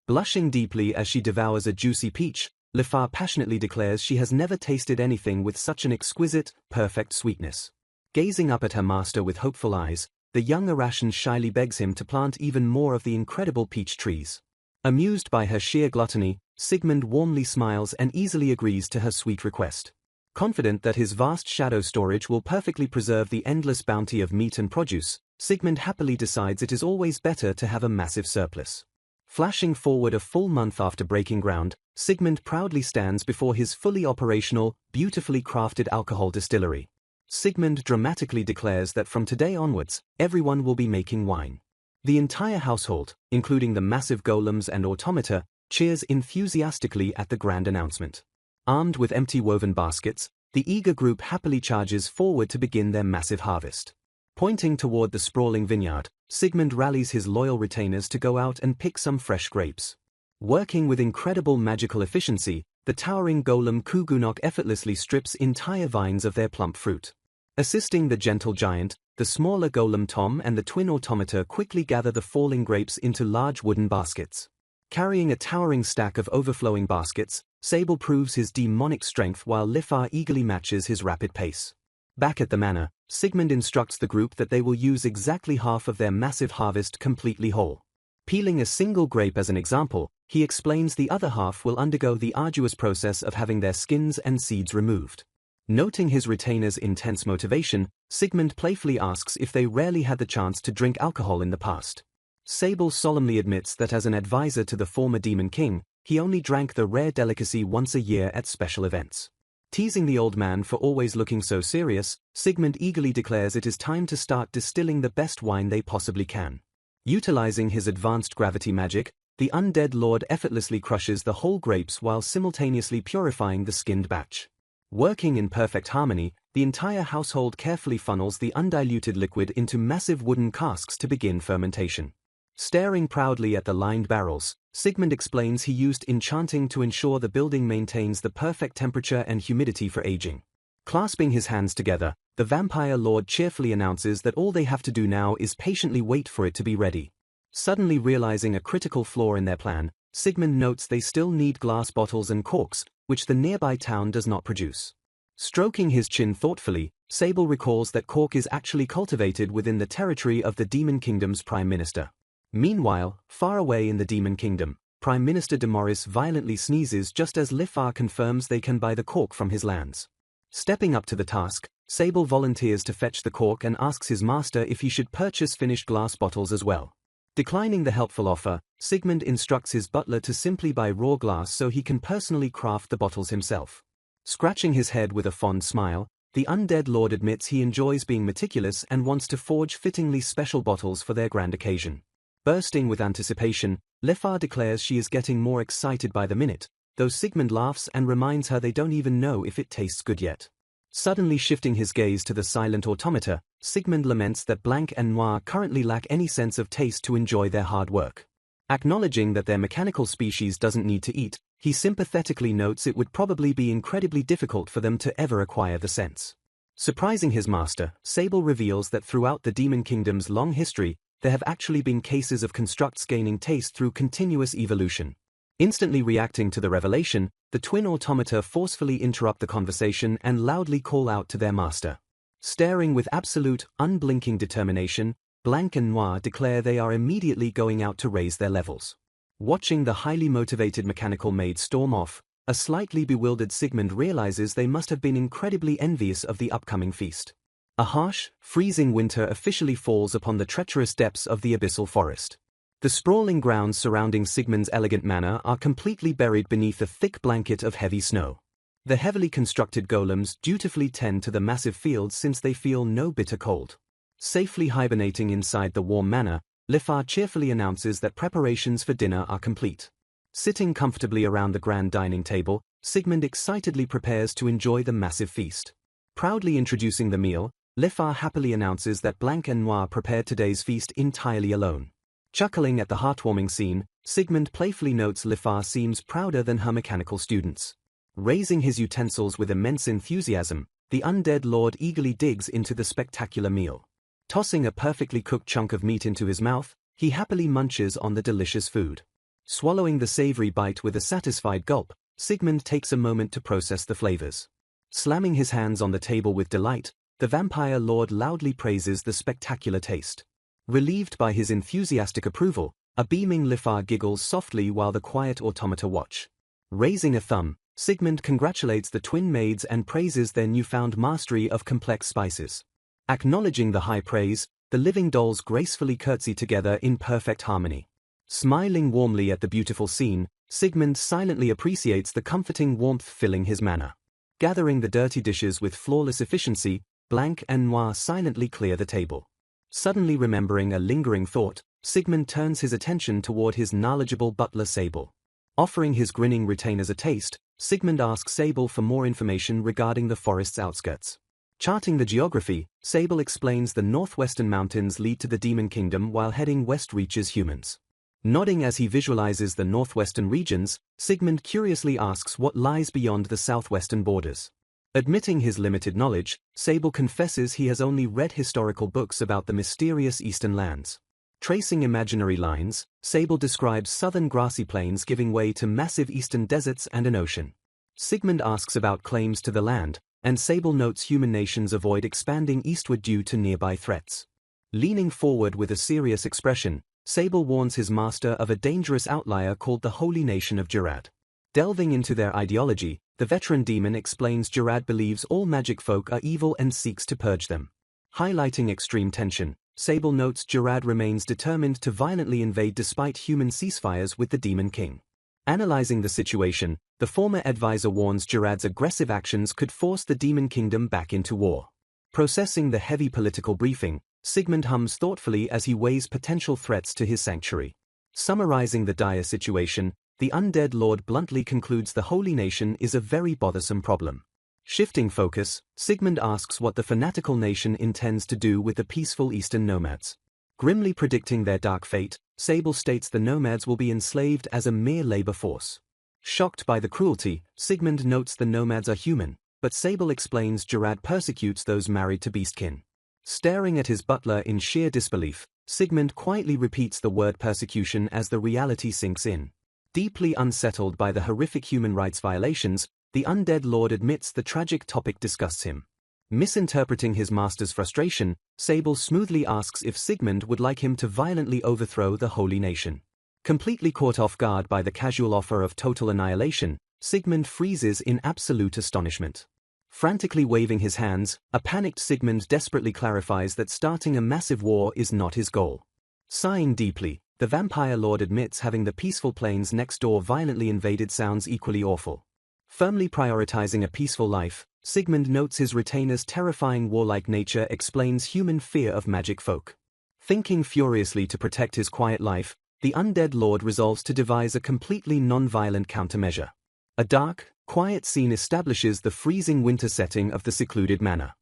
Blushing deeply as she devours a juicy peach, Lifar passionately declares she has never tasted anything with such an exquisite, perfect sweetness. Gazing up at her master with hopeful eyes, the young Arashan shyly begs him to plant even more of the incredible peach trees. Amused by her sheer gluttony, Sigmund warmly smiles and easily agrees to her sweet request. Confident that his vast shadow storage will perfectly preserve the endless bounty of meat and produce, Sigmund happily decides it is always better to have a massive surplus. Flashing forward a full month after breaking ground, Sigmund proudly stands before his fully operational, beautifully crafted alcohol distillery. Sigmund dramatically declares that from today onwards, everyone will be making wine. The entire household, including the massive golems and automata, cheers enthusiastically at the grand announcement. Armed with empty woven baskets, the eager group happily charges forward to begin their massive harvest. Pointing toward the sprawling vineyard, Sigmund rallies his loyal retainers to go out and pick some fresh grapes. Working with incredible magical efficiency, the towering golem Kugunok effortlessly strips entire vines of their plump fruit. Assisting the gentle giant, the smaller golem Tom and the twin automata quickly gather the falling grapes into large wooden baskets. Carrying a towering stack of overflowing baskets, Sable proves his demonic strength while Lifar eagerly matches his rapid pace. Back at the manor, Sigmund instructs the group that they will use exactly half of their massive harvest completely whole. Peeling a single grape as an example, he explains the other half will undergo the arduous process of having their skins and seeds removed. Noting his retainers' intense motivation, Sigmund playfully asks if they rarely had the chance to drink alcohol in the past. Sable solemnly admits that as an advisor to the former Demon King, he only drank the rare delicacy once a year at special events. Teasing the old man for always looking so serious, Sigmund eagerly declares it is time to start distilling the best wine they possibly can. Utilizing his advanced gravity magic, the undead lord effortlessly crushes the whole grapes while simultaneously purifying the skinned batch. Working in perfect harmony, the entire household carefully funnels the undiluted liquid into massive wooden casks to begin fermentation. Staring proudly at the lined barrels, Sigmund explains he used enchanting to ensure the building maintains the perfect temperature and humidity for aging. Clasping his hands together, the vampire lord cheerfully announces that all they have to do now is patiently wait for it to be ready. Suddenly realizing a critical flaw in their plan, Sigmund notes they still need glass bottles and corks, which the nearby town does not produce. Stroking his chin thoughtfully, Sable recalls that cork is actually cultivated within the territory of the Demon Kingdom's Prime Minister. Meanwhile, far away in the Demon Kingdom, Prime Minister Demoris violently sneezes just as Lifar confirms they can buy the cork from his lands. Stepping up to the task, Sable volunteers to fetch the cork and asks his master if he should purchase finished glass bottles as well. Declining the helpful offer, Sigmund instructs his butler to simply buy raw glass so he can personally craft the bottles himself. Scratching his head with a fond smile, the undead lord admits he enjoys being meticulous and wants to forge fittingly special bottles for their grand occasion. Bursting with anticipation, Lifar declares she is getting more excited by the minute, though Sigmund laughs and reminds her they don't even know if it tastes good yet. Suddenly shifting his gaze to the silent automata, Sigmund laments that Blanc and Noir currently lack any sense of taste to enjoy their hard work. Acknowledging that their mechanical species doesn't need to eat, he sympathetically notes it would probably be incredibly difficult for them to ever acquire the sense. Surprising his master, Sable reveals that throughout the Demon Kingdom's long history, there have actually been cases of constructs gaining taste through continuous evolution. Instantly reacting to the revelation, the twin automata forcefully interrupt the conversation and loudly call out to their master. Staring with absolute, unblinking determination, Blanc and Noir declare they are immediately going out to raise their levels. Watching the highly motivated mechanical maid storm off, a slightly bewildered Sigmund realizes they must have been incredibly envious of the upcoming feast. A harsh, freezing winter officially falls upon the treacherous depths of the abyssal forest. The sprawling grounds surrounding Sigmund's elegant manor are completely buried beneath a thick blanket of heavy snow. The heavily constructed golems dutifully tend to the massive fields since they feel no bitter cold. Safely hibernating inside the warm manor, Lifar cheerfully announces that preparations for dinner are complete. Sitting comfortably around the grand dining table, Sigmund excitedly prepares to enjoy the massive feast. Proudly introducing the meal, Lifar happily announces that Blanc and Noir prepared today's feast entirely alone. Chuckling at the heartwarming scene, Sigmund playfully notes Lifar seems prouder than her mechanical students. Raising his utensils with immense enthusiasm, the undead lord eagerly digs into the spectacular meal. Tossing a perfectly cooked chunk of meat into his mouth, he happily munches on the delicious food. Swallowing the savory bite with a satisfied gulp, Sigmund takes a moment to process the flavors. Slamming his hands on the table with delight, the vampire lord loudly praises the spectacular taste. Relieved by his enthusiastic approval, a beaming Lifar giggles softly while the quiet automata watch. Raising a thumb, Sigmund congratulates the twin maids and praises their newfound mastery of complex spices. Acknowledging the high praise, the living dolls gracefully curtsy together in perfect harmony. Smiling warmly at the beautiful scene, Sigmund silently appreciates the comforting warmth filling his manor. Gathering the dirty dishes with flawless efficiency, Blanc and Noir silently clear the table. Suddenly remembering a lingering thought, Sigmund turns his attention toward his knowledgeable butler Sable. Offering his grinning retainers a taste, Sigmund asks Sable for more information regarding the forest's outskirts. Charting the geography, Sable explains the northwestern mountains lead to the Demon Kingdom while heading west reaches humans. Nodding as he visualizes the northwestern regions, Sigmund curiously asks what lies beyond the southwestern borders. Admitting his limited knowledge, Sable confesses he has only read historical books about the mysterious eastern lands. Tracing imaginary lines, Sable describes southern grassy plains giving way to massive eastern deserts and an ocean. Sigmund asks about claims to the land, and Sable notes human nations avoid expanding eastward due to nearby threats. Leaning forward with a serious expression, Sable warns his master of a dangerous outlier called the Holy Nation of Jarad. Delving into their ideology, the veteran demon explains Jarad believes all magic folk are evil and seeks to purge them. Highlighting extreme tension, Sable notes Jarad remains determined to violently invade despite human ceasefires with the Demon King. Analyzing the situation, the former advisor warns Jarad's aggressive actions could force the Demon Kingdom back into war. Processing the heavy political briefing, Sigmund hums thoughtfully as he weighs potential threats to his sanctuary. Summarizing the dire situation, the undead lord bluntly concludes the Holy Nation is a very bothersome problem. Shifting focus, Sigmund asks what the fanatical nation intends to do with the peaceful eastern nomads. Grimly predicting their dark fate, Sable states the nomads will be enslaved as a mere labor force. Shocked by the cruelty, Sigmund notes the nomads are human, but Sable explains Jarad persecutes those married to beastkin. Staring at his butler in sheer disbelief, Sigmund quietly repeats the word persecution as the reality sinks in. Deeply unsettled by the horrific human rights violations, the undead lord admits the tragic topic disgusts him. Misinterpreting his master's frustration, Sable smoothly asks if Sigmund would like him to violently overthrow the Holy Nation. Completely caught off guard by the casual offer of total annihilation, Sigmund freezes in absolute astonishment. Frantically waving his hands, a panicked Sigmund desperately clarifies that starting a massive war is not his goal. Sighing deeply, the vampire lord admits having the peaceful plains next door violently invaded sounds equally awful. Firmly prioritizing a peaceful life, Sigmund notes his retainer's terrifying warlike nature explains human fear of magic folk. Thinking furiously to protect his quiet life, the undead lord resolves to devise a completely non-violent countermeasure. A dark, quiet scene establishes the freezing winter setting of the secluded manor.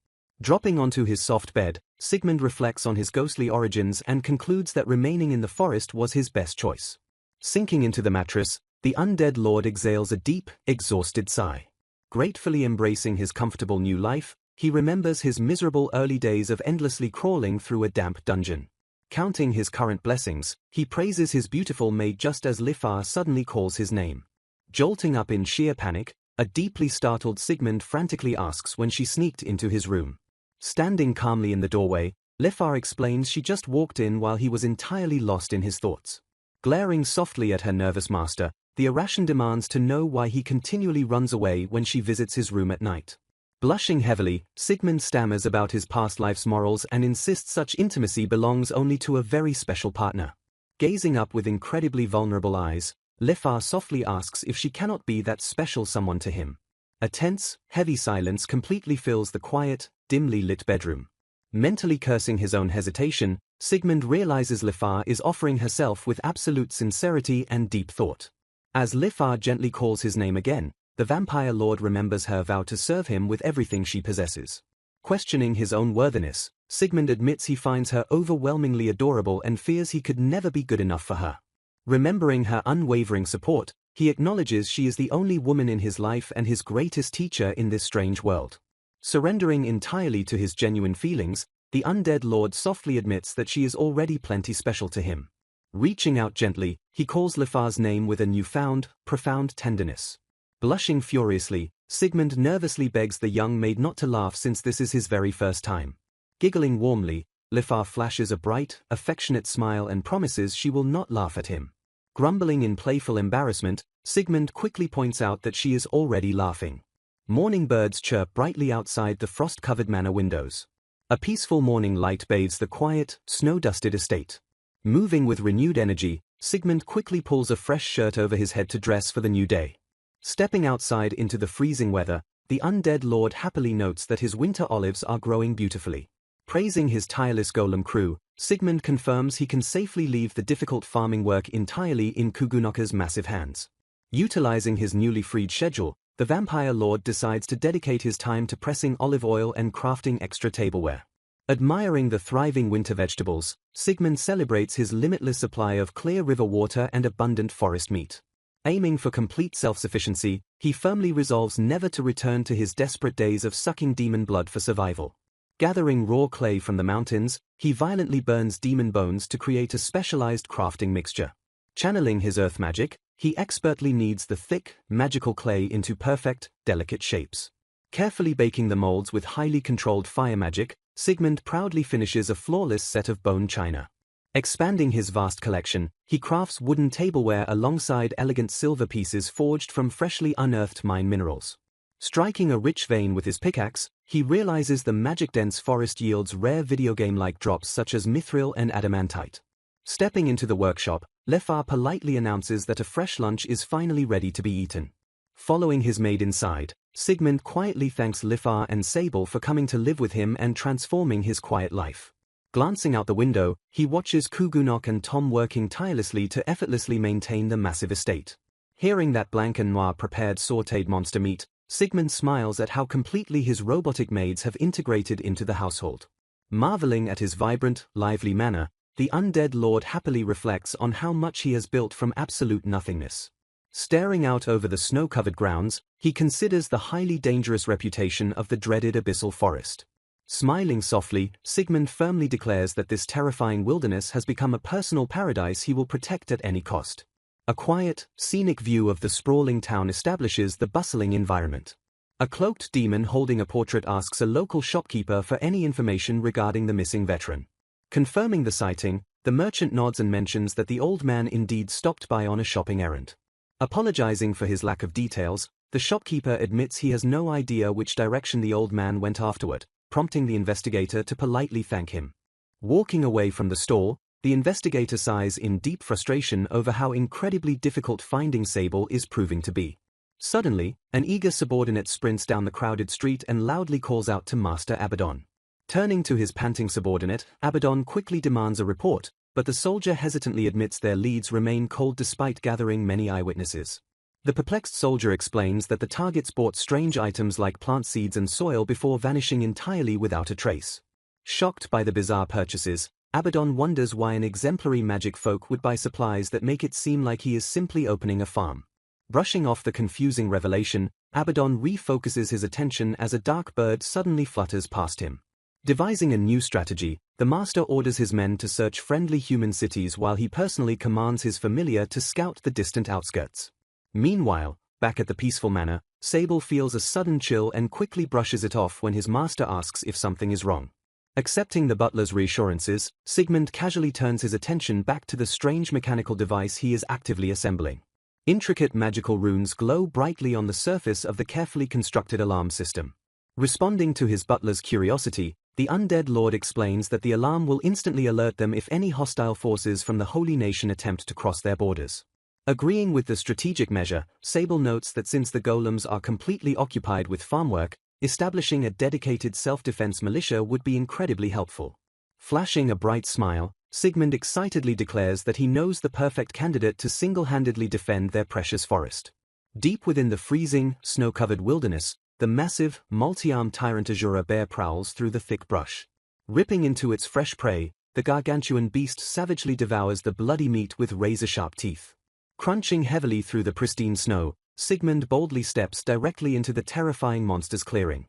Dropping onto his soft bed, Sigmund reflects on his ghostly origins and concludes that remaining in the forest was his best choice. Sinking into the mattress, the undead lord exhales a deep, exhausted sigh. Gratefully embracing his comfortable new life, he remembers his miserable early days of endlessly crawling through a damp dungeon. Counting his current blessings, he praises his beautiful maid just as Lifar suddenly calls his name. Jolting up in sheer panic, a deeply startled Sigmund frantically asks when she sneaked into his room. Standing calmly in the doorway, Lifar explains she just walked in while he was entirely lost in his thoughts. Glaring softly at her nervous master, the Irashan demands to know why he continually runs away when she visits his room at night. Blushing heavily, Sigmund stammers about his past life's morals and insists such intimacy belongs only to a very special partner. Gazing up with incredibly vulnerable eyes, Lifar softly asks if she cannot be that special someone to him. A tense, heavy silence completely fills the quiet, dimly lit bedroom. Mentally cursing his own hesitation, Sigmund realizes Lifar is offering herself with absolute sincerity and deep thought. As Lifar gently calls his name again, the vampire lord remembers her vow to serve him with everything she possesses. Questioning his own worthiness, Sigmund admits he finds her overwhelmingly adorable and fears he could never be good enough for her. Remembering her unwavering support, he acknowledges she is the only woman in his life and his greatest teacher in this strange world. Surrendering entirely to his genuine feelings, the undead lord softly admits that she is already plenty special to him. Reaching out gently, he calls Lifa's name with a newfound, profound tenderness. Blushing furiously, Sigmund nervously begs the young maid not to laugh since this is his very first time. Giggling warmly, Lifa flashes a bright, affectionate smile and promises she will not laugh at him. Grumbling in playful embarrassment, Sigmund quickly points out that she is already laughing. Morning birds chirp brightly outside the frost-covered manor windows. A peaceful morning light bathes the quiet, snow-dusted estate. Moving with renewed energy, Sigmund quickly pulls a fresh shirt over his head to dress for the new day. Stepping outside into the freezing weather, the undead lord happily notes that his winter olives are growing beautifully. Praising his tireless golem crew, Sigmund confirms he can safely leave the difficult farming work entirely in Kugunoka's massive hands. Utilizing his newly freed schedule, the vampire lord decides to dedicate his time to pressing olive oil and crafting extra tableware. Admiring the thriving winter vegetables, Sigmund celebrates his limitless supply of clear river water and abundant forest meat. Aiming for complete self-sufficiency, he firmly resolves never to return to his desperate days of sucking demon blood for survival. Gathering raw clay from the mountains, he violently burns demon bones to create a specialized crafting mixture. Channeling his earth magic, he expertly kneads the thick, magical clay into perfect, delicate shapes. Carefully baking the molds with highly controlled fire magic, Sigmund proudly finishes a flawless set of bone china. Expanding his vast collection, he crafts wooden tableware alongside elegant silver pieces forged from freshly unearthed mine minerals. Striking a rich vein with his pickaxe, he realizes the magic-dense forest yields rare video game-like drops such as mithril and adamantite. Stepping into the workshop, Lifa politely announces that a fresh lunch is finally ready to be eaten. Following his maid inside, Sigmund quietly thanks Lifa and Sable for coming to live with him and transforming his quiet life. Glancing out the window, he watches Kugunok and Tom working tirelessly to effortlessly maintain the massive estate. Hearing that Blanc and Noir prepared sautéed monster meat, Sigmund smiles at how completely his robotic maids have integrated into the household. Marveling at his vibrant, lively manner, the undead lord happily reflects on how much he has built from absolute nothingness. Staring out over the snow-covered grounds, he considers the highly dangerous reputation of the dreaded abyssal forest. Smiling softly, Sigmund firmly declares that this terrifying wilderness has become a personal paradise he will protect at any cost. A quiet, scenic view of the sprawling town establishes the bustling environment. A cloaked demon holding a portrait asks a local shopkeeper for any information regarding the missing veteran. Confirming the sighting, the merchant nods and mentions that the old man indeed stopped by on a shopping errand. Apologizing for his lack of details, the shopkeeper admits he has no idea which direction the old man went afterward, prompting the investigator to politely thank him. Walking away from the store, the investigator sighs in deep frustration over how incredibly difficult finding Sable is proving to be. Suddenly, an eager subordinate sprints down the crowded street and loudly calls out to Master Abaddon. Turning to his panting subordinate, Abaddon quickly demands a report, but the soldier hesitantly admits their leads remain cold despite gathering many eyewitnesses. The perplexed soldier explains that the targets bought strange items like plant seeds and soil before vanishing entirely without a trace. Shocked by the bizarre purchases, Abaddon wonders why an exemplary magic folk would buy supplies that make it seem like he is simply opening a farm. Brushing off the confusing revelation, Abaddon refocuses his attention as a dark bird suddenly flutters past him. Devising a new strategy, the master orders his men to search friendly human cities while he personally commands his familiar to scout the distant outskirts. Meanwhile, back at the peaceful manor, Sable feels a sudden chill and quickly brushes it off when his master asks if something is wrong. Accepting the butler's reassurances, Sigmund casually turns his attention back to the strange mechanical device he is actively assembling. Intricate magical runes glow brightly on the surface of the carefully constructed alarm system. Responding to his butler's curiosity, the undead lord explains that the alarm will instantly alert them if any hostile forces from the Holy Nation attempt to cross their borders. Agreeing with the strategic measure, Sable notes that since the golems are completely occupied with farm work, establishing a dedicated self-defense militia would be incredibly helpful. Flashing a bright smile, Sigmund excitedly declares that he knows the perfect candidate to single-handedly defend their precious forest. Deep within the freezing, snow-covered wilderness, the massive, multi-armed tyrant Asura bear prowls through the thick brush. Ripping into its fresh prey, the gargantuan beast savagely devours the bloody meat with razor-sharp teeth. Crunching heavily through the pristine snow, Sigmund boldly steps directly into the terrifying monster's clearing.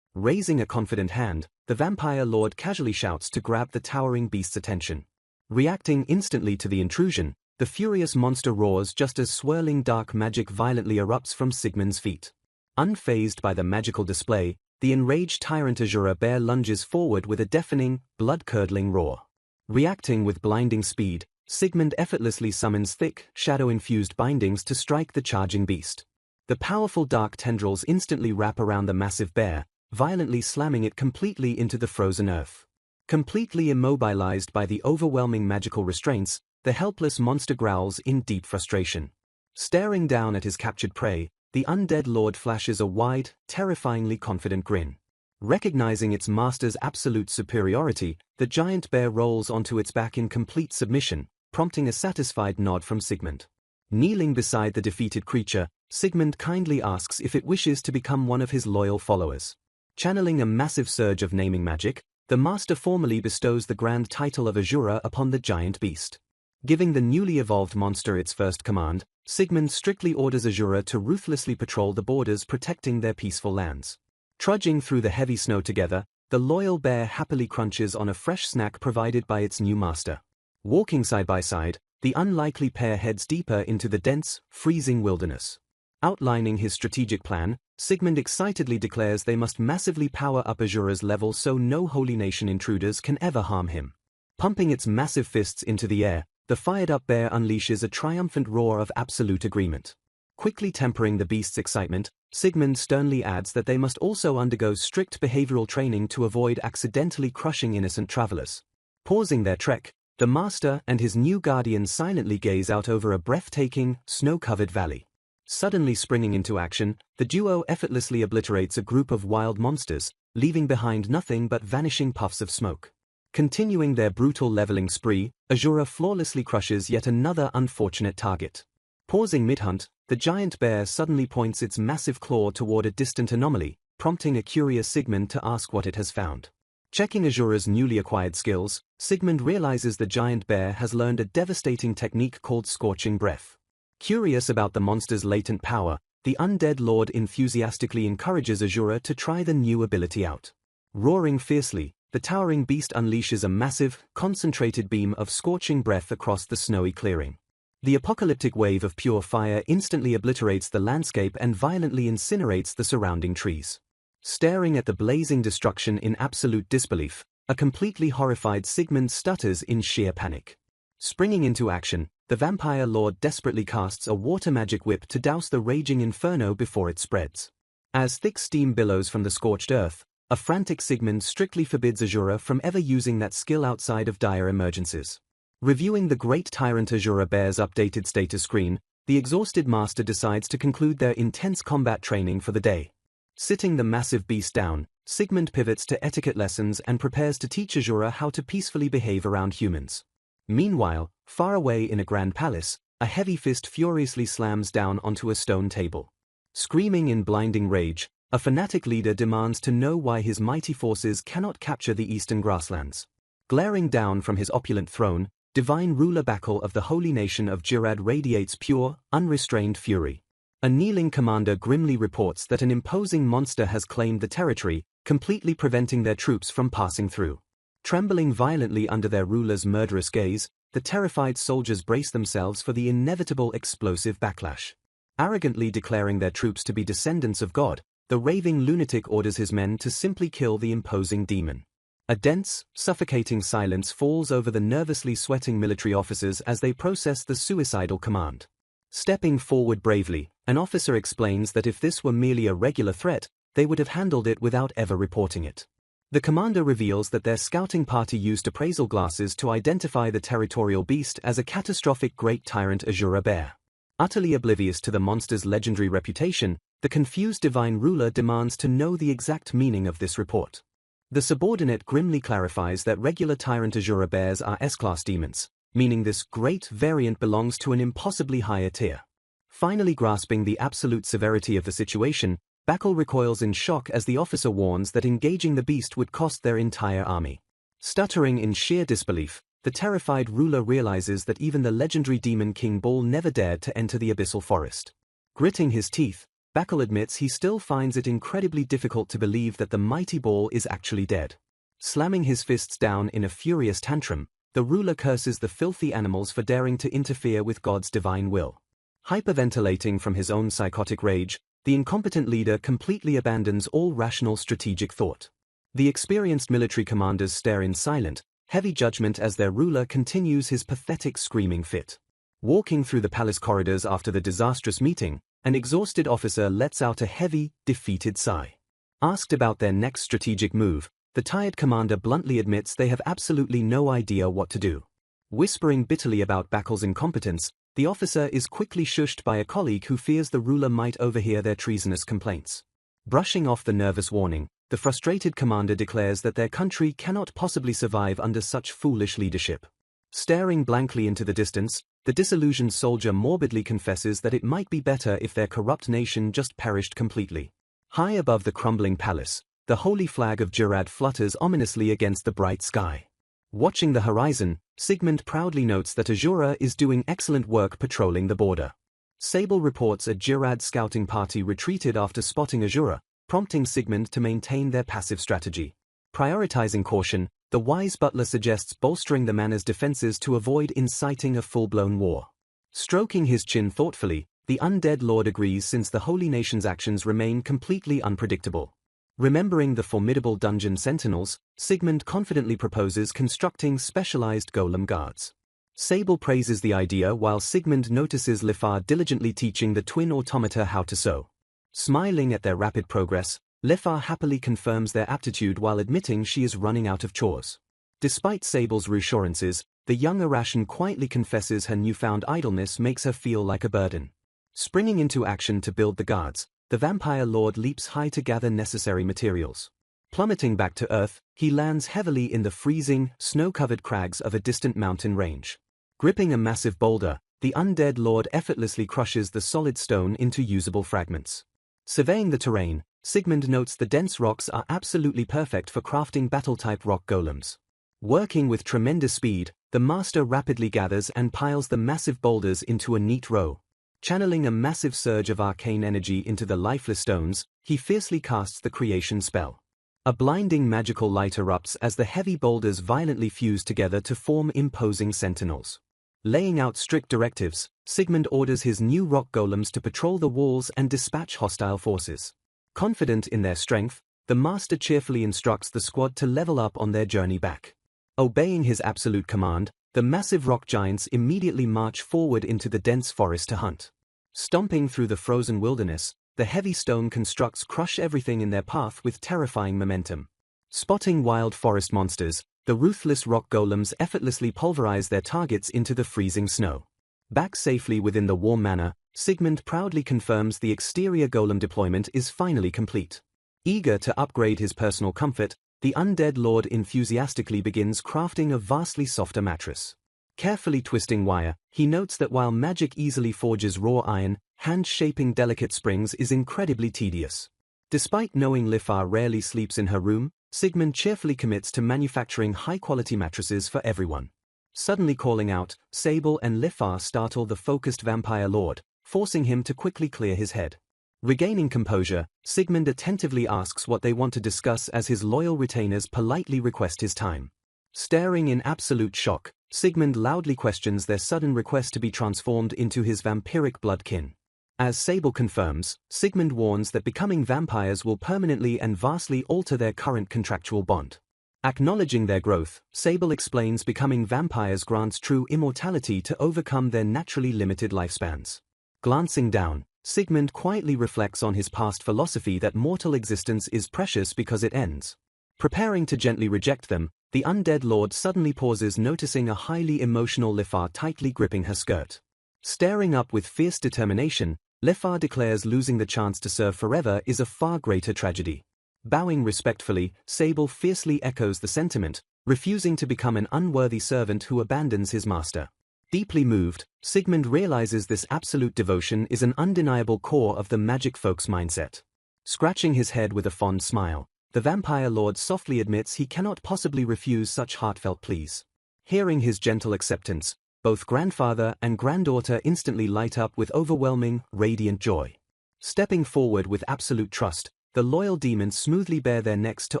Raising a confident hand, the vampire lord casually shouts to grab the towering beast's attention. Reacting instantly to the intrusion, the furious monster roars just as swirling dark magic violently erupts from Sigmund's feet. Unfazed by the magical display, the enraged tyrant Asura bear lunges forward with a deafening, blood-curdling roar. Reacting with blinding speed, Sigmund effortlessly summons thick, shadow-infused bindings to strike the charging beast. The powerful dark tendrils instantly wrap around the massive bear, violently slamming it completely into the frozen earth. Completely immobilized by the overwhelming magical restraints, the helpless monster growls in deep frustration. Staring down at his captured prey, the undead lord flashes a wide, terrifyingly confident grin. Recognizing its master's absolute superiority, the giant bear rolls onto its back in complete submission, prompting a satisfied nod from Sigmund. Kneeling beside the defeated creature, Sigmund kindly asks if it wishes to become one of his loyal followers. Channeling a massive surge of naming magic, the master formally bestows the grand title of Asura upon the giant beast. Giving the newly evolved monster its first command, Sigmund strictly orders Asura to ruthlessly patrol the borders protecting their peaceful lands. Trudging through the heavy snow together, the loyal bear happily crunches on a fresh snack provided by its new master. Walking side by side, the unlikely pair heads deeper into the dense, freezing wilderness. Outlining his strategic plan, Sigmund excitedly declares they must massively power up Asura's level so no Holy Nation intruders can ever harm him. Pumping its massive fists into the air, the fired-up bear unleashes a triumphant roar of absolute agreement. Quickly tempering the beast's excitement, Sigmund sternly adds that they must also undergo strict behavioral training to avoid accidentally crushing innocent travelers. Pausing their trek, the master and his new guardian silently gaze out over a breathtaking, snow-covered valley. Suddenly springing into action, the duo effortlessly obliterates a group of wild monsters, leaving behind nothing but vanishing puffs of smoke. Continuing their brutal leveling spree, Asura flawlessly crushes yet another unfortunate target. Pausing mid-hunt, the giant bear suddenly points its massive claw toward a distant anomaly, prompting a curious Sigmund to ask what it has found. Checking Asura's newly acquired skills, Sigmund realizes the giant bear has learned a devastating technique called Scorching Breath. Curious about the monster's latent power, the undead lord enthusiastically encourages Asura to try the new ability out. Roaring fiercely, the towering beast unleashes a massive, concentrated beam of scorching breath across the snowy clearing. The apocalyptic wave of pure fire instantly obliterates the landscape and violently incinerates the surrounding trees. Staring at the blazing destruction in absolute disbelief, a completely horrified Sigmund stutters in sheer panic. Springing into action, the vampire lord desperately casts a water magic whip to douse the raging inferno before it spreads. As thick steam billows from the scorched earth, a frantic Sigmund strictly forbids Asura from ever using that skill outside of dire emergencies. Reviewing the great tyrant Asura bear's updated status screen, the exhausted master decides to conclude their intense combat training for the day. Sitting the massive beast down, Sigmund pivots to etiquette lessons and prepares to teach Asura how to peacefully behave around humans. Meanwhile, far away in a grand palace, a heavy fist furiously slams down onto a stone table. Screaming in blinding rage, a fanatic leader demands to know why his mighty forces cannot capture the eastern grasslands. Glaring down from his opulent throne, divine ruler Bakul of the holy nation of Jirad radiates pure, unrestrained fury. A kneeling commander grimly reports that an imposing monster has claimed the territory, completely preventing their troops from passing through. Trembling violently under their ruler's murderous gaze, the terrified soldiers brace themselves for the inevitable explosive backlash. Arrogantly declaring their troops to be descendants of God, the raving lunatic orders his men to simply kill the imposing demon. A dense, suffocating silence falls over the nervously sweating military officers as they process the suicidal command. Stepping forward bravely, an officer explains that if this were merely a regular threat, they would have handled it without ever reporting it. The commander reveals that their scouting party used appraisal glasses to identify the territorial beast as a catastrophic great tyrant Asura bear. Utterly oblivious to the monster's legendary reputation, the confused divine ruler demands to know the exact meaning of this report. The subordinate grimly clarifies that regular tyrant Asura bears are S-class demons, meaning this great variant belongs to an impossibly higher tier. Finally grasping the absolute severity of the situation, Bakul recoils in shock as the officer warns that engaging the beast would cost their entire army. Stuttering in sheer disbelief, the terrified ruler realizes that even the legendary demon King Bull never dared to enter the abyssal forest. Gritting his teeth, Bakul admits he still finds it incredibly difficult to believe that the mighty ball is actually dead. Slamming his fists down in a furious tantrum, the ruler curses the filthy animals for daring to interfere with God's divine will. Hyperventilating from his own psychotic rage, the incompetent leader completely abandons all rational strategic thought. The experienced military commanders stare in silent, heavy judgment as their ruler continues his pathetic screaming fit. Walking through the palace corridors after the disastrous meeting, an exhausted officer lets out a heavy, defeated sigh. Asked about their next strategic move, the tired commander bluntly admits they have absolutely no idea what to do. Whispering bitterly about Bakul's incompetence, the officer is quickly shushed by a colleague who fears the ruler might overhear their treasonous complaints. Brushing off the nervous warning, the frustrated commander declares that their country cannot possibly survive under such foolish leadership. Staring blankly into the distance, the disillusioned soldier morbidly confesses that it might be better if their corrupt nation just perished completely. High above the crumbling palace, the holy flag of Jurad flutters ominously against the bright sky. Watching the horizon, Sigmund proudly notes that Asura is doing excellent work patrolling the border. Sable reports a Jurad scouting party retreated after spotting Asura, prompting Sigmund to maintain their passive strategy. Prioritizing caution, the wise butler suggests bolstering the manor's defenses to avoid inciting a full-blown war. Stroking his chin thoughtfully, the undead lord agrees since the holy nation's actions remain completely unpredictable. Remembering the formidable dungeon sentinels, Sigmund confidently proposes constructing specialized golem guards. Sable praises the idea while Sigmund notices Lifar diligently teaching the twin automata how to sew. Smiling at their rapid progress, Lifar happily confirms their aptitude while admitting she is running out of chores. Despite Sable's reassurances, the young Arashan quietly confesses her newfound idleness makes her feel like a burden. Springing into action to build the guards, the vampire lord leaps high to gather necessary materials. Plummeting back to earth, he lands heavily in the freezing, snow-covered crags of a distant mountain range. Gripping a massive boulder, the undead lord effortlessly crushes the solid stone into usable fragments. Surveying the terrain, Sigmund notes the dense rocks are absolutely perfect for crafting battle-type rock golems. Working with tremendous speed, the master rapidly gathers and piles the massive boulders into a neat row. Channeling a massive surge of arcane energy into the lifeless stones, he fiercely casts the creation spell. A blinding magical light erupts as the heavy boulders violently fuse together to form imposing sentinels. Laying out strict directives, Sigmund orders his new rock golems to patrol the walls and dispatch hostile forces. Confident in their strength, the master cheerfully instructs the squad to level up on their journey back. Obeying his absolute command, the massive rock giants immediately march forward into the dense forest to hunt. Stomping through the frozen wilderness, the heavy stone constructs crush everything in their path with terrifying momentum. Spotting wild forest monsters, the ruthless rock golems effortlessly pulverize their targets into the freezing snow. Back safely within the warm manor, Sigmund proudly confirms the exterior golem deployment is finally complete. Eager to upgrade his personal comfort, the undead lord enthusiastically begins crafting a vastly softer mattress. Carefully twisting wire, he notes that while magic easily forges raw iron, hand-shaping delicate springs is incredibly tedious. Despite knowing Lifar rarely sleeps in her room, Sigmund cheerfully commits to manufacturing high-quality mattresses for everyone. Suddenly calling out, Sable and Lifar startle the focused vampire lord, forcing him to quickly clear his head. Regaining composure, Sigmund attentively asks what they want to discuss as his loyal retainers politely request his time. Staring in absolute shock, Sigmund loudly questions their sudden request to be transformed into his vampiric bloodkin. As Sable confirms, Sigmund warns that becoming vampires will permanently and vastly alter their current contractual bond. Acknowledging their growth, Sable explains becoming vampires grants true immortality to overcome their naturally limited lifespans. Glancing down, Sigmund quietly reflects on his past philosophy that mortal existence is precious because it ends. Preparing to gently reject them, the undead lord suddenly pauses, noticing a highly emotional Lifar tightly gripping her skirt. Staring up with fierce determination, Lifar declares losing the chance to serve forever is a far greater tragedy. Bowing respectfully, Sable fiercely echoes the sentiment, refusing to become an unworthy servant who abandons his master. Deeply moved, Sigmund realizes this absolute devotion is an undeniable core of the magic folk's mindset. Scratching his head with a fond smile, the vampire lord softly admits he cannot possibly refuse such heartfelt pleas. Hearing his gentle acceptance, both grandfather and granddaughter instantly light up with overwhelming, radiant joy. Stepping forward with absolute trust, the loyal demons smoothly bare their necks to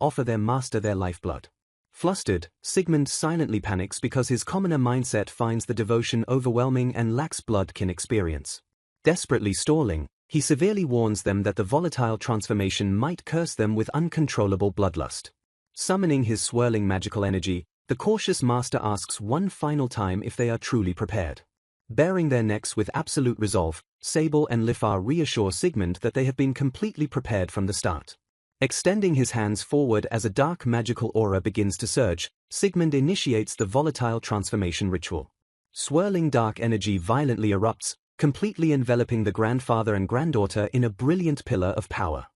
offer their master their lifeblood. Flustered, Sigmund silently panics because his commoner mindset finds the devotion overwhelming and lacks bloodkin experience. Desperately stalling, he severely warns them that the volatile transformation might curse them with uncontrollable bloodlust. Summoning his swirling magical energy, the cautious master asks one final time if they are truly prepared. Baring their necks with absolute resolve, Sable and Lifar reassure Sigmund that they have been completely prepared from the start. Extending his hands forward as a dark magical aura begins to surge, Sigmund initiates the volatile transformation ritual. Swirling dark energy violently erupts, completely enveloping the grandfather and granddaughter in a brilliant pillar of power.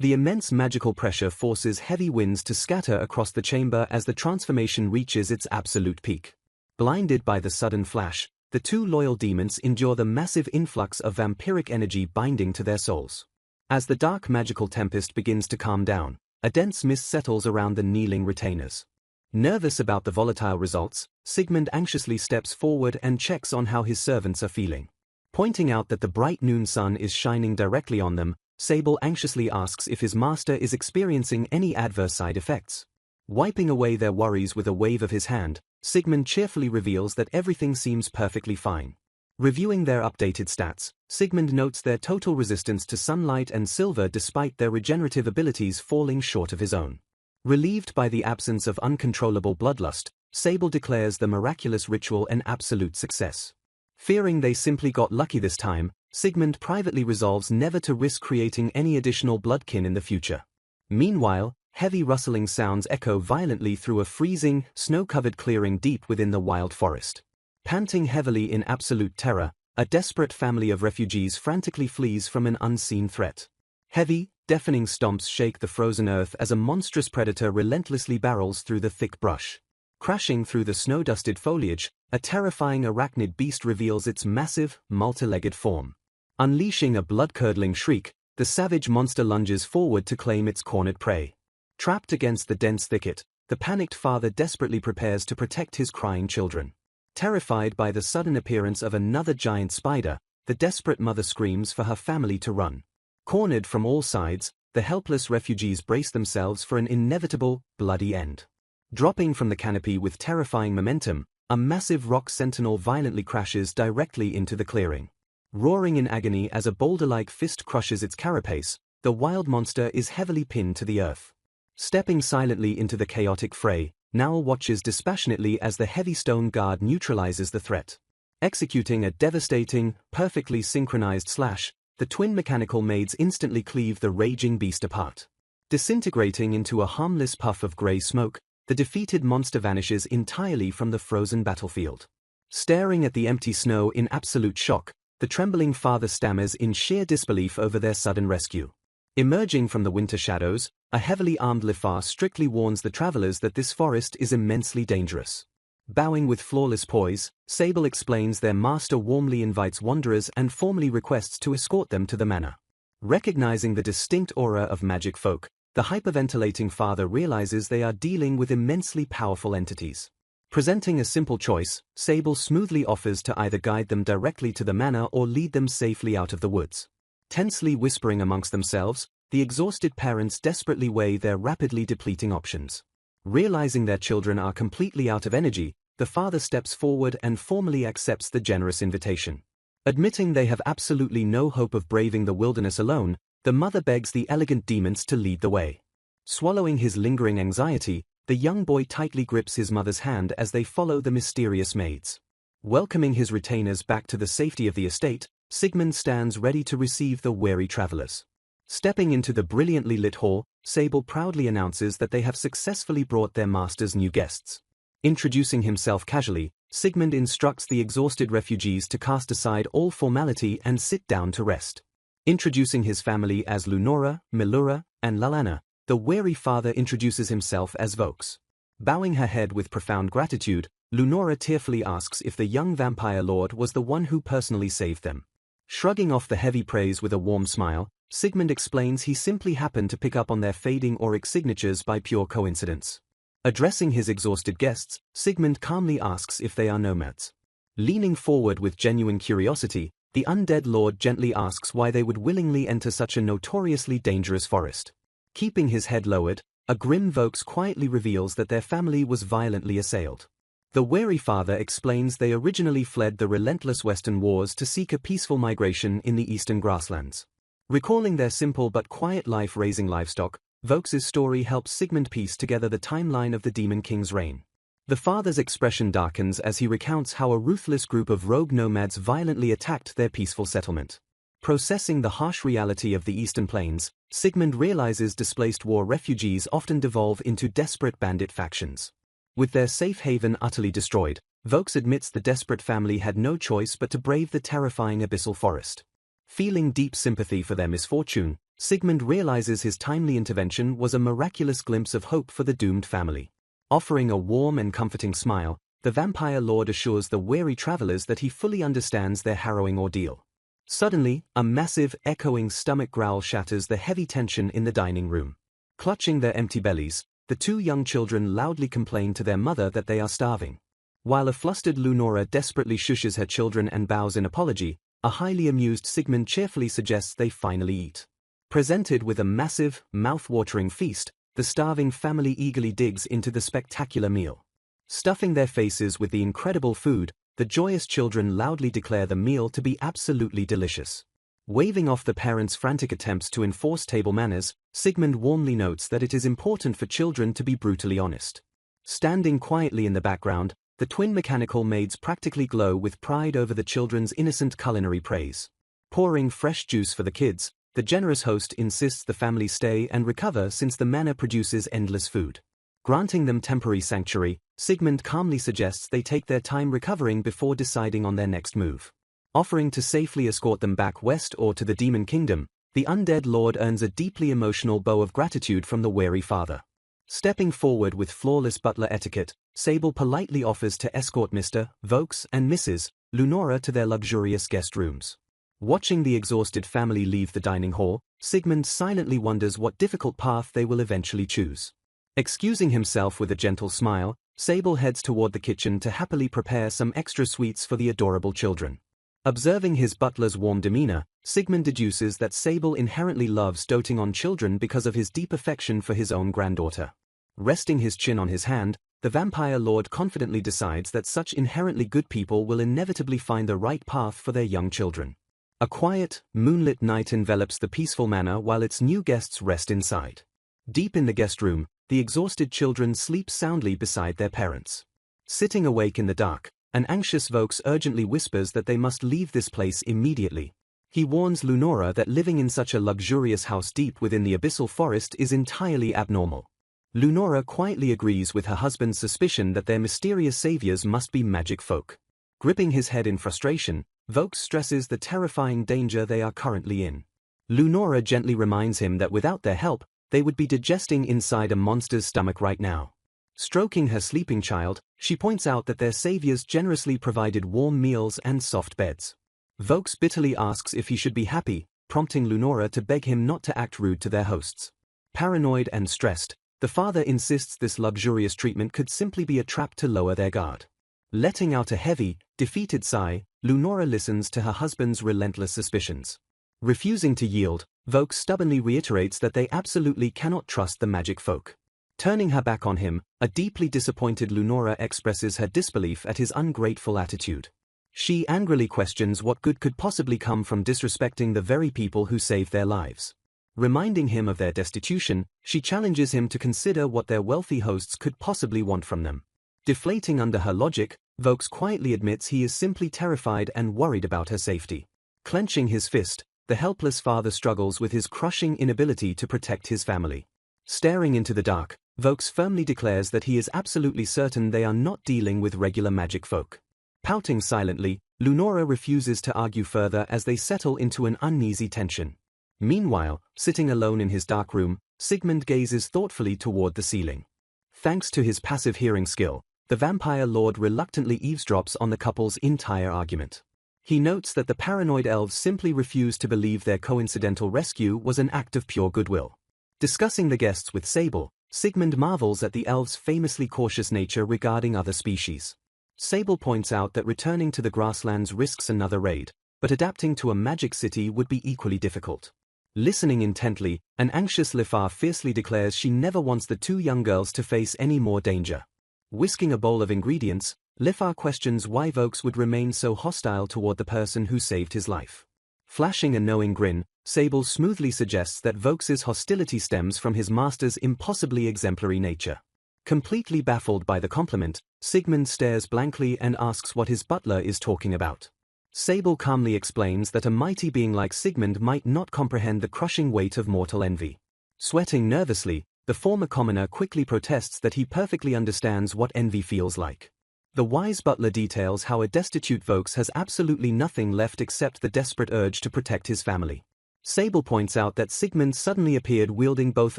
The immense magical pressure forces heavy winds to scatter across the chamber as the transformation reaches its absolute peak. Blinded by the sudden flash, the two loyal demons endure the massive influx of vampiric energy binding to their souls. As the dark magical tempest begins to calm down, a dense mist settles around the kneeling retainers. Nervous about the volatile results, Sigmund anxiously steps forward and checks on how his servants are feeling. Pointing out that the bright noon sun is shining directly on them, Sable anxiously asks if his master is experiencing any adverse side effects. Wiping away their worries with a wave of his hand, Sigmund cheerfully reveals that everything seems perfectly fine. Reviewing their updated stats, Sigmund notes their total resistance to sunlight and silver despite their regenerative abilities falling short of his own. Relieved by the absence of uncontrollable bloodlust, Sable declares the miraculous ritual an absolute success. Fearing they simply got lucky this time, Sigmund privately resolves never to risk creating any additional bloodkin in the future. Meanwhile, heavy rustling sounds echo violently through a freezing, snow-covered clearing deep within the wild forest. Panting heavily in absolute terror, a desperate family of refugees frantically flees from an unseen threat. Heavy, deafening stomps shake the frozen earth as a monstrous predator relentlessly barrels through the thick brush. Crashing through the snow-dusted foliage, a terrifying arachnid beast reveals its massive, multi-legged form. Unleashing a blood-curdling shriek, the savage monster lunges forward to claim its cornered prey. Trapped against the dense thicket, the panicked father desperately prepares to protect his crying children. Terrified by the sudden appearance of another giant spider, the desperate mother screams for her family to run. Cornered from all sides, the helpless refugees brace themselves for an inevitable, bloody end. Dropping from the canopy with terrifying momentum, a massive rock sentinel violently crashes directly into the clearing. Roaring in agony as a boulder-like fist crushes its carapace, the wild monster is heavily pinned to the earth. Stepping silently into the chaotic fray, Nowl watches dispassionately as the heavy stone guard neutralizes the threat. Executing a devastating, perfectly synchronized slash, the twin mechanical maids instantly cleave the raging beast apart. Disintegrating into a harmless puff of gray smoke, the defeated monster vanishes entirely from the frozen battlefield. Staring at the empty snow in absolute shock, the trembling father stammers in sheer disbelief over their sudden rescue. Emerging from the winter shadows, a heavily armed Lifar strictly warns the travelers that this forest is immensely dangerous. Bowing with flawless poise, Sable explains their master warmly invites wanderers and formally requests to escort them to the manor. Recognizing the distinct aura of magic folk, the hyperventilating father realizes they are dealing with immensely powerful entities. Presenting a simple choice, Sable smoothly offers to either guide them directly to the manor or lead them safely out of the woods. Tensely whispering amongst themselves, the exhausted parents desperately weigh their rapidly depleting options. Realizing their children are completely out of energy, the father steps forward and formally accepts the generous invitation. Admitting they have absolutely no hope of braving the wilderness alone, the mother begs the elegant demons to lead the way. Swallowing his lingering anxiety, the young boy tightly grips his mother's hand as they follow the mysterious maids. Welcoming his retainers back to the safety of the estate, Sigmund stands ready to receive the weary travelers. Stepping into the brilliantly lit hall, Sable proudly announces that they have successfully brought their master's new guests. Introducing himself casually, Sigmund instructs the exhausted refugees to cast aside all formality and sit down to rest. Introducing his family as Lunora, Milura, and Lalana, the wary father introduces himself as Vokes. Bowing her head with profound gratitude, Lunora tearfully asks if the young vampire lord was the one who personally saved them. Shrugging off the heavy praise with a warm smile, Sigmund explains he simply happened to pick up on their fading auric signatures by pure coincidence. Addressing his exhausted guests, Sigmund calmly asks if they are nomads. Leaning forward with genuine curiosity, The undead lord gently asks why they would willingly enter such a notoriously dangerous forest. Keeping his head lowered, a grim Vokes quietly reveals that their family was violently assailed. The wary father explains they originally fled the relentless Western wars to seek a peaceful migration in the eastern grasslands. Recalling their simple but quiet life raising livestock, Vokes' story helps Sigmund piece together the timeline of the Demon King's reign. The father's expression darkens as he recounts how a ruthless group of rogue nomads violently attacked their peaceful settlement. Processing the harsh reality of the Eastern Plains, Sigmund realizes displaced war refugees often devolve into desperate bandit factions. With their safe haven utterly destroyed, Vokes admits the desperate family had no choice but to brave the terrifying abyssal forest. Feeling deep sympathy for their misfortune, Sigmund realizes his timely intervention was a miraculous glimpse of hope for the doomed family. Offering a warm and comforting smile, the vampire lord assures the weary travelers that he fully understands their harrowing ordeal. Suddenly, a massive, echoing stomach growl shatters the heavy tension in the dining room. Clutching their empty bellies, the two young children loudly complain to their mother that they are starving. While a flustered Lunora desperately shushes her children and bows in apology, a highly amused Sigmund cheerfully suggests they finally eat. Presented with a massive, mouth-watering feast, the starving family eagerly digs into the spectacular meal. Stuffing their faces with the incredible food, the joyous children loudly declare the meal to be absolutely delicious. Waving off the parents' frantic attempts to enforce table manners, Sigmund warmly notes that it is important for children to be brutally honest. Standing quietly in the background, the twin mechanical maids practically glow with pride over the children's innocent culinary praise. Pouring fresh juice for the kids, the generous host insists the family stay and recover since the manor produces endless food. Granting them temporary sanctuary, Sigmund calmly suggests they take their time recovering before deciding on their next move. Offering to safely escort them back west or to the Demon Kingdom, the undead lord earns a deeply emotional bow of gratitude from the wary father. Stepping forward with flawless butler etiquette, Sable politely offers to escort Mr. Vokes and Mrs. Lunora to their luxurious guest rooms. Watching the exhausted family leave the dining hall, Sigmund silently wonders what difficult path they will eventually choose. Excusing himself with a gentle smile, Sable heads toward the kitchen to happily prepare some extra sweets for the adorable children. Observing his butler's warm demeanor, Sigmund deduces that Sable inherently loves doting on children because of his deep affection for his own granddaughter. Resting his chin on his hand, the vampire lord confidently decides that such inherently good people will inevitably find the right path for their young children. A quiet, moonlit night envelops the peaceful manor while its new guests rest inside. Deep in the guest room, the exhausted children sleep soundly beside their parents. Sitting awake in the dark, an anxious Vokes urgently whispers that they must leave this place immediately. He warns Lunora that living in such a luxurious house deep within the abyssal forest is entirely abnormal. Lunora quietly agrees with her husband's suspicion that their mysterious saviors must be magic folk. Gripping his head in frustration, Vokes stresses the terrifying danger they are currently in. Lunora gently reminds him that without their help, they would be digesting inside a monster's stomach right now. Stroking her sleeping child, she points out that their saviors generously provided warm meals and soft beds. Vokes bitterly asks if he should be happy, prompting Lunora to beg him not to act rude to their hosts. Paranoid and stressed, the father insists this luxurious treatment could simply be a trap to lower their guard. Letting out a heavy, defeated sigh, Lunora listens to her husband's relentless suspicions. Refusing to yield, Vokes stubbornly reiterates that they absolutely cannot trust the magic folk. Turning her back on him, a deeply disappointed Lunora expresses her disbelief at his ungrateful attitude. She angrily questions what good could possibly come from disrespecting the very people who saved their lives. Reminding him of their destitution, she challenges him to consider what their wealthy hosts could possibly want from them. Deflating under her logic, Vokes quietly admits he is simply terrified and worried about her safety. Clenching his fist, the helpless father struggles with his crushing inability to protect his family. Staring into the dark, Vokes firmly declares that he is absolutely certain they are not dealing with regular magic folk. Pouting silently, Lunora refuses to argue further as they settle into an uneasy tension. Meanwhile, sitting alone in his dark room, Sigmund gazes thoughtfully toward the ceiling. Thanks to his passive hearing skill, the vampire lord reluctantly eavesdrops on the couple's entire argument. He notes that the paranoid elves simply refuse to believe their coincidental rescue was an act of pure goodwill. Discussing the guests with Sable, Sigmund marvels at the elves' famously cautious nature regarding other species. Sable points out that returning to the grasslands risks another raid, but adapting to a magic city would be equally difficult. Listening intently, an anxious Lifar fiercely declares she never wants the two young girls to face any more danger. Whisking a bowl of ingredients, Lifar questions why Vokes would remain so hostile toward the person who saved his life. Flashing a knowing grin, Sable smoothly suggests that Vokes's hostility stems from his master's impossibly exemplary nature. Completely baffled by the compliment, Sigmund stares blankly and asks what his butler is talking about. Sable calmly explains that a mighty being like Sigmund might not comprehend the crushing weight of mortal envy. Sweating nervously, the former commoner quickly protests that he perfectly understands what envy feels like. The wise butler details how a destitute Vokes has absolutely nothing left except the desperate urge to protect his family. Sable points out that Sigmund suddenly appeared wielding both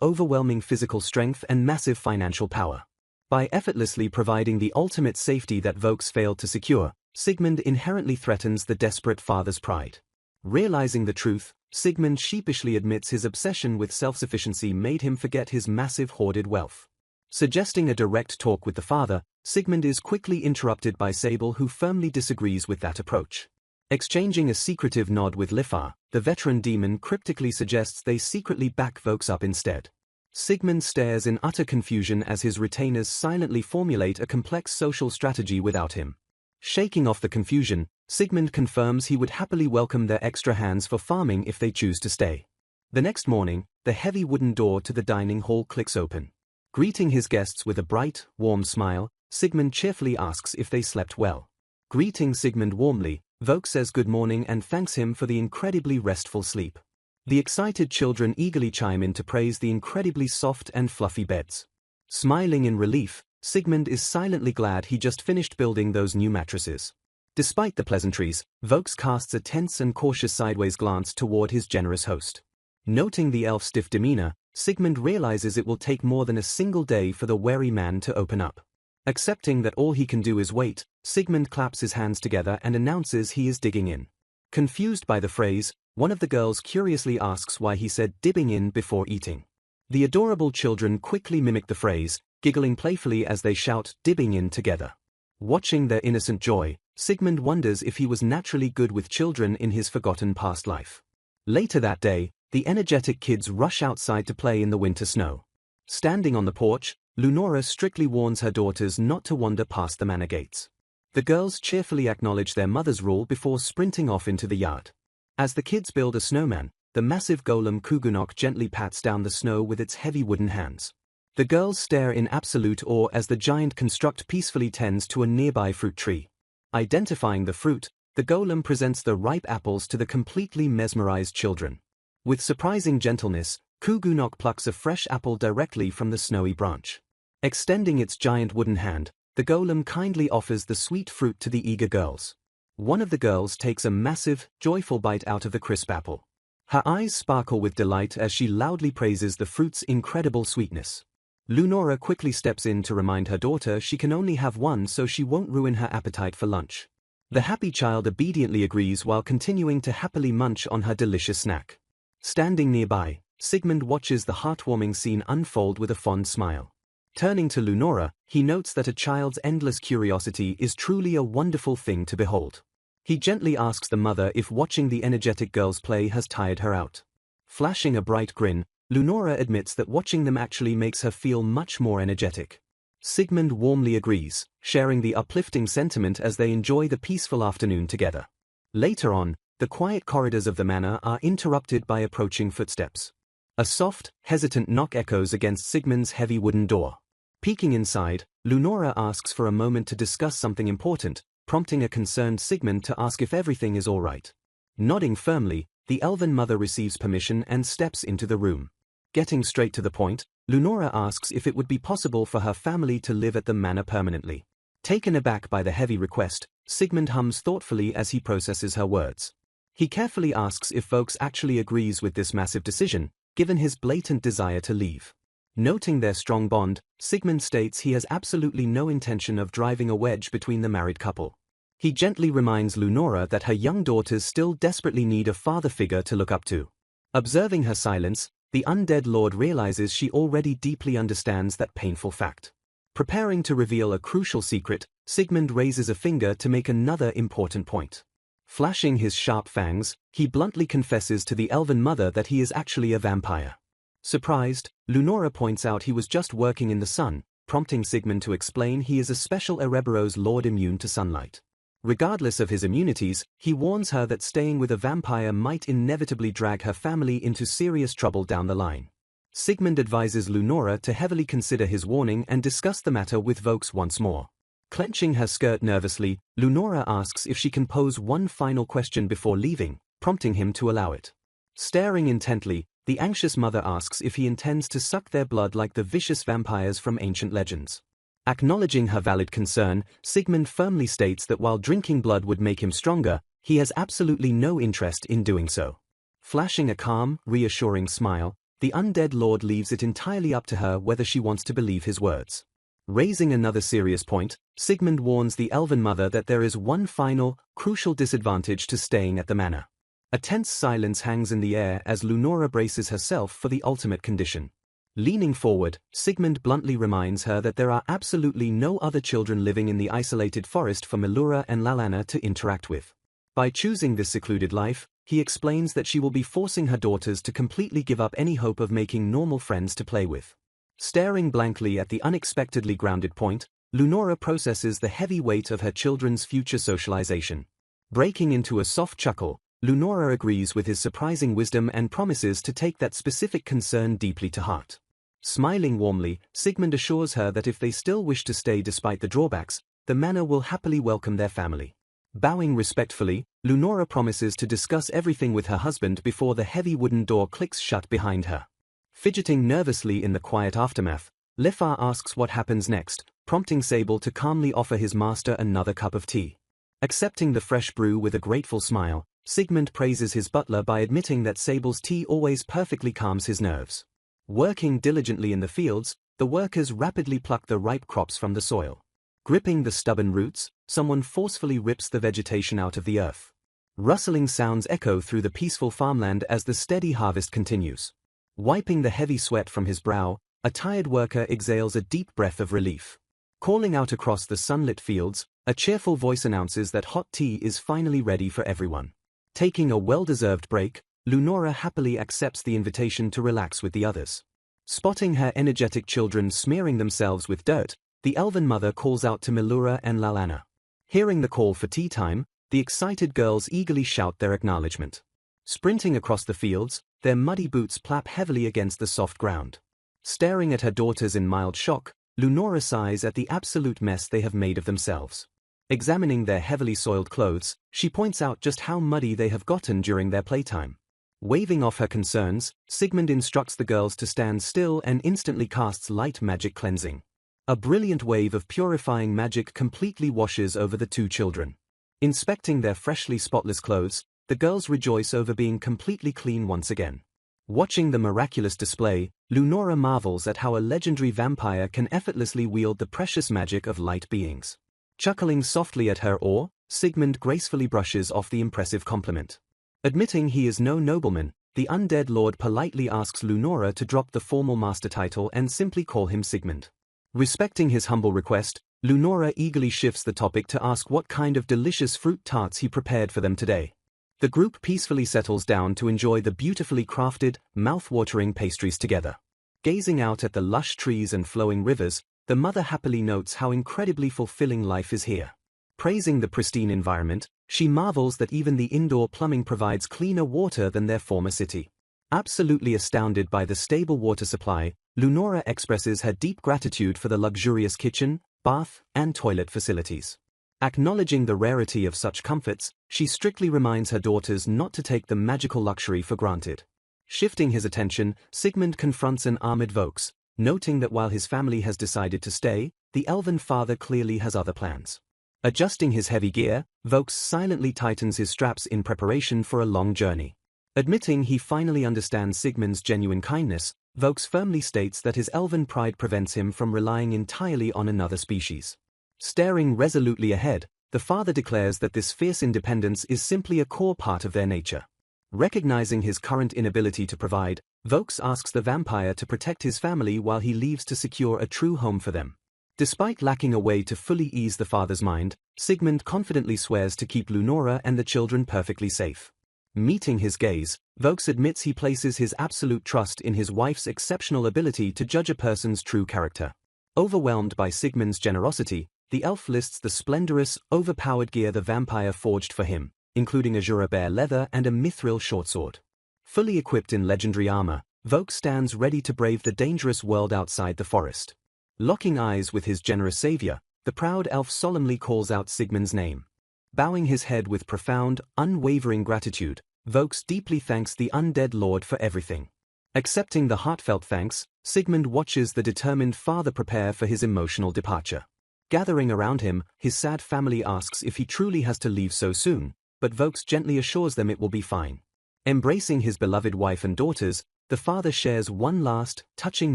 overwhelming physical strength and massive financial power. By effortlessly providing the ultimate safety that Vokes failed to secure, Sigmund inherently threatens the desperate father's pride. Realizing the truth, Sigmund sheepishly admits his obsession with self-sufficiency made him forget his massive hoarded wealth. Suggesting a direct talk with the father, Sigmund is quickly interrupted by Sable, who firmly disagrees with that approach. Exchanging a secretive nod with Lifar, the veteran demon cryptically suggests they secretly back Vokes up instead. Sigmund stares in utter confusion as his retainers silently formulate a complex social strategy without him. Shaking off the confusion, Sigmund confirms he would happily welcome their extra hands for farming if they choose to stay. The next morning, the heavy wooden door to the dining hall clicks open. Greeting his guests with a bright, warm smile, Sigmund cheerfully asks if they slept well. Greeting Sigmund warmly, Vokes says good morning and thanks him for the incredibly restful sleep. The excited children eagerly chime in to praise the incredibly soft and fluffy beds. Smiling in relief, Sigmund is silently glad he just finished building those new mattresses. Despite the pleasantries, Vokes casts a tense and cautious sideways glance toward his generous host. Noting the elf's stiff demeanor, Sigmund realizes it will take more than a single day for the wary man to open up. Accepting that all he can do is wait, Sigmund claps his hands together and announces he is digging in. Confused by the phrase, one of the girls curiously asks why he said dibbing in before eating. The adorable children quickly mimic the phrase, giggling playfully as they shout dibbing in together. Watching their innocent joy, Sigmund wonders if he was naturally good with children in his forgotten past life. Later that day, the energetic kids rush outside to play in the winter snow. Standing on the porch, Lunora strictly warns her daughters not to wander past the manor gates. The girls cheerfully acknowledge their mother's rule before sprinting off into the yard. As the kids build a snowman, the massive golem Kugunok gently pats down the snow with its heavy wooden hands. The girls stare in absolute awe as the giant construct peacefully tends to a nearby fruit tree. Identifying the fruit, the golem presents the ripe apples to the completely mesmerized children. With surprising gentleness, Kugunok plucks a fresh apple directly from the snowy branch. Extending its giant wooden hand, the golem kindly offers the sweet fruit to the eager girls. One of the girls takes a massive, joyful bite out of the crisp apple. Her eyes sparkle with delight as she loudly praises the fruit's incredible sweetness. Lunora quickly steps in to remind her daughter she can only have one so she won't ruin her appetite for lunch. The happy child obediently agrees while continuing to happily munch on her delicious snack. Standing nearby, Sigmund watches the heartwarming scene unfold with a fond smile. Turning to Lunora, he notes that a child's endless curiosity is truly a wonderful thing to behold. He gently asks the mother if watching the energetic girls play has tired her out. Flashing a bright grin, Lunora admits that watching them actually makes her feel much more energetic. Sigmund warmly agrees, sharing the uplifting sentiment as they enjoy the peaceful afternoon together. Later on, the quiet corridors of the manor are interrupted by approaching footsteps. A soft, hesitant knock echoes against Sigmund's heavy wooden door. Peeking inside, Lunora asks for a moment to discuss something important, prompting a concerned Sigmund to ask if everything is all right. Nodding firmly, the elven mother receives permission and steps into the room. Getting straight to the point, Lunora asks if it would be possible for her family to live at the manor permanently. Taken aback by the heavy request, Sigmund hums thoughtfully as he processes her words. He carefully asks if Vokes actually agrees with this massive decision, given his blatant desire to leave. Noting their strong bond, Sigmund states he has absolutely no intention of driving a wedge between the married couple. He gently reminds Lunora that her young daughters still desperately need a father figure to look up to. Observing her silence, the undead lord realizes she already deeply understands that painful fact. Preparing to reveal a crucial secret, Sigmund raises a finger to make another important point. Flashing his sharp fangs, he bluntly confesses to the elven mother that he is actually a vampire. Surprised, Lunora points out he was just working in the sun, prompting Sigmund to explain he is a special Ereberos lord immune to sunlight. Regardless of his immunities, he warns her that staying with a vampire might inevitably drag her family into serious trouble down the line. Sigmund advises Lunora to heavily consider his warning and discuss the matter with Vokes once more. Clenching her skirt nervously, Lunora asks if she can pose one final question before leaving, prompting him to allow it. Staring intently, the anxious mother asks if he intends to suck their blood like the vicious vampires from ancient legends. Acknowledging her valid concern, Sigmund firmly states that while drinking blood would make him stronger, he has absolutely no interest in doing so. Flashing a calm, reassuring smile, the undead lord leaves it entirely up to her whether she wants to believe his words. Raising another serious point, Sigmund warns the elven mother that there is one final, crucial disadvantage to staying at the manor. A tense silence hangs in the air as Lunora braces herself for the ultimate condition. Leaning forward, Sigmund bluntly reminds her that there are absolutely no other children living in the isolated forest for Melura and Lalana to interact with. By choosing this secluded life, he explains that she will be forcing her daughters to completely give up any hope of making normal friends to play with. Staring blankly at the unexpectedly grounded point, Lunora processes the heavy weight of her children's future socialization. Breaking into a soft chuckle, Lunora agrees with his surprising wisdom and promises to take that specific concern deeply to heart. Smiling warmly, Sigmund assures her that if they still wish to stay despite the drawbacks, the manor will happily welcome their family. Bowing respectfully, Lunora promises to discuss everything with her husband before the heavy wooden door clicks shut behind her. Fidgeting nervously in the quiet aftermath, Lefar asks what happens next, prompting Sable to calmly offer his master another cup of tea. Accepting the fresh brew with a grateful smile, Sigmund praises his butler by admitting that Sable's tea always perfectly calms his nerves. Working diligently in the fields, the workers rapidly pluck the ripe crops from the soil. Gripping the stubborn roots, someone forcefully rips the vegetation out of the earth. Rustling sounds echo through the peaceful farmland as the steady harvest continues. Wiping the heavy sweat from his brow, a tired worker exhales a deep breath of relief. Calling out across the sunlit fields, a cheerful voice announces that hot tea is finally ready for everyone. Taking a well-deserved break, Lunora happily accepts the invitation to relax with the others. Spotting her energetic children smearing themselves with dirt, the elven mother calls out to Melura and Lalana. Hearing the call for tea time, the excited girls eagerly shout their acknowledgement. Sprinting across the fields, their muddy boots plap heavily against the soft ground. Staring at her daughters in mild shock, Lunora sighs at the absolute mess they have made of themselves. Examining their heavily soiled clothes, she points out just how muddy they have gotten during their playtime. Waving off her concerns, Sigmund instructs the girls to stand still and instantly casts light magic cleansing. A brilliant wave of purifying magic completely washes over the two children. Inspecting their freshly spotless clothes, the girls rejoice over being completely clean once again. Watching the miraculous display, Lunora marvels at how a legendary vampire can effortlessly wield the precious magic of light beings. Chuckling softly at her awe, Sigmund gracefully brushes off the impressive compliment. Admitting he is no nobleman, the undead lord politely asks Lunora to drop the formal master title and simply call him Sigmund. Respecting his humble request, Lunora eagerly shifts the topic to ask what kind of delicious fruit tarts he prepared for them today. The group peacefully settles down to enjoy the beautifully crafted, mouth-watering pastries together. Gazing out at the lush trees and flowing rivers, the mother happily notes how incredibly fulfilling life is here. Praising the pristine environment, she marvels that even the indoor plumbing provides cleaner water than their former city. Absolutely astounded by the stable water supply, Lunora expresses her deep gratitude for the luxurious kitchen, bath, and toilet facilities. Acknowledging the rarity of such comforts, she strictly reminds her daughters not to take the magical luxury for granted. Shifting his attention, Sigmund confronts an armored Vokes, noting that while his family has decided to stay, the elven father clearly has other plans. Adjusting his heavy gear, Vokes silently tightens his straps in preparation for a long journey. Admitting he finally understands Sigmund's genuine kindness, Vokes firmly states that his elven pride prevents him from relying entirely on another species. Staring resolutely ahead, the father declares that this fierce independence is simply a core part of their nature. Recognizing his current inability to provide, Vokes asks the vampire to protect his family while he leaves to secure a true home for them. Despite lacking a way to fully ease the father's mind, Sigmund confidently swears to keep Lunora and the children perfectly safe. Meeting his gaze, Vokes admits he places his absolute trust in his wife's exceptional ability to judge a person's true character. Overwhelmed by Sigmund's generosity, the elf lists the splendorous, overpowered gear the vampire forged for him, including Asura bear leather and a mithril shortsword. Fully equipped in legendary armor, Vokes stands ready to brave the dangerous world outside the forest. Locking eyes with his generous savior, the proud elf solemnly calls out Sigmund's name. Bowing his head with profound, unwavering gratitude, Vokes deeply thanks the undead lord for everything. Accepting the heartfelt thanks, Sigmund watches the determined father prepare for his emotional departure. Gathering around him, his sad family asks if he truly has to leave so soon, but Vokes gently assures them it will be fine. Embracing his beloved wife and daughters, the father shares one last, touching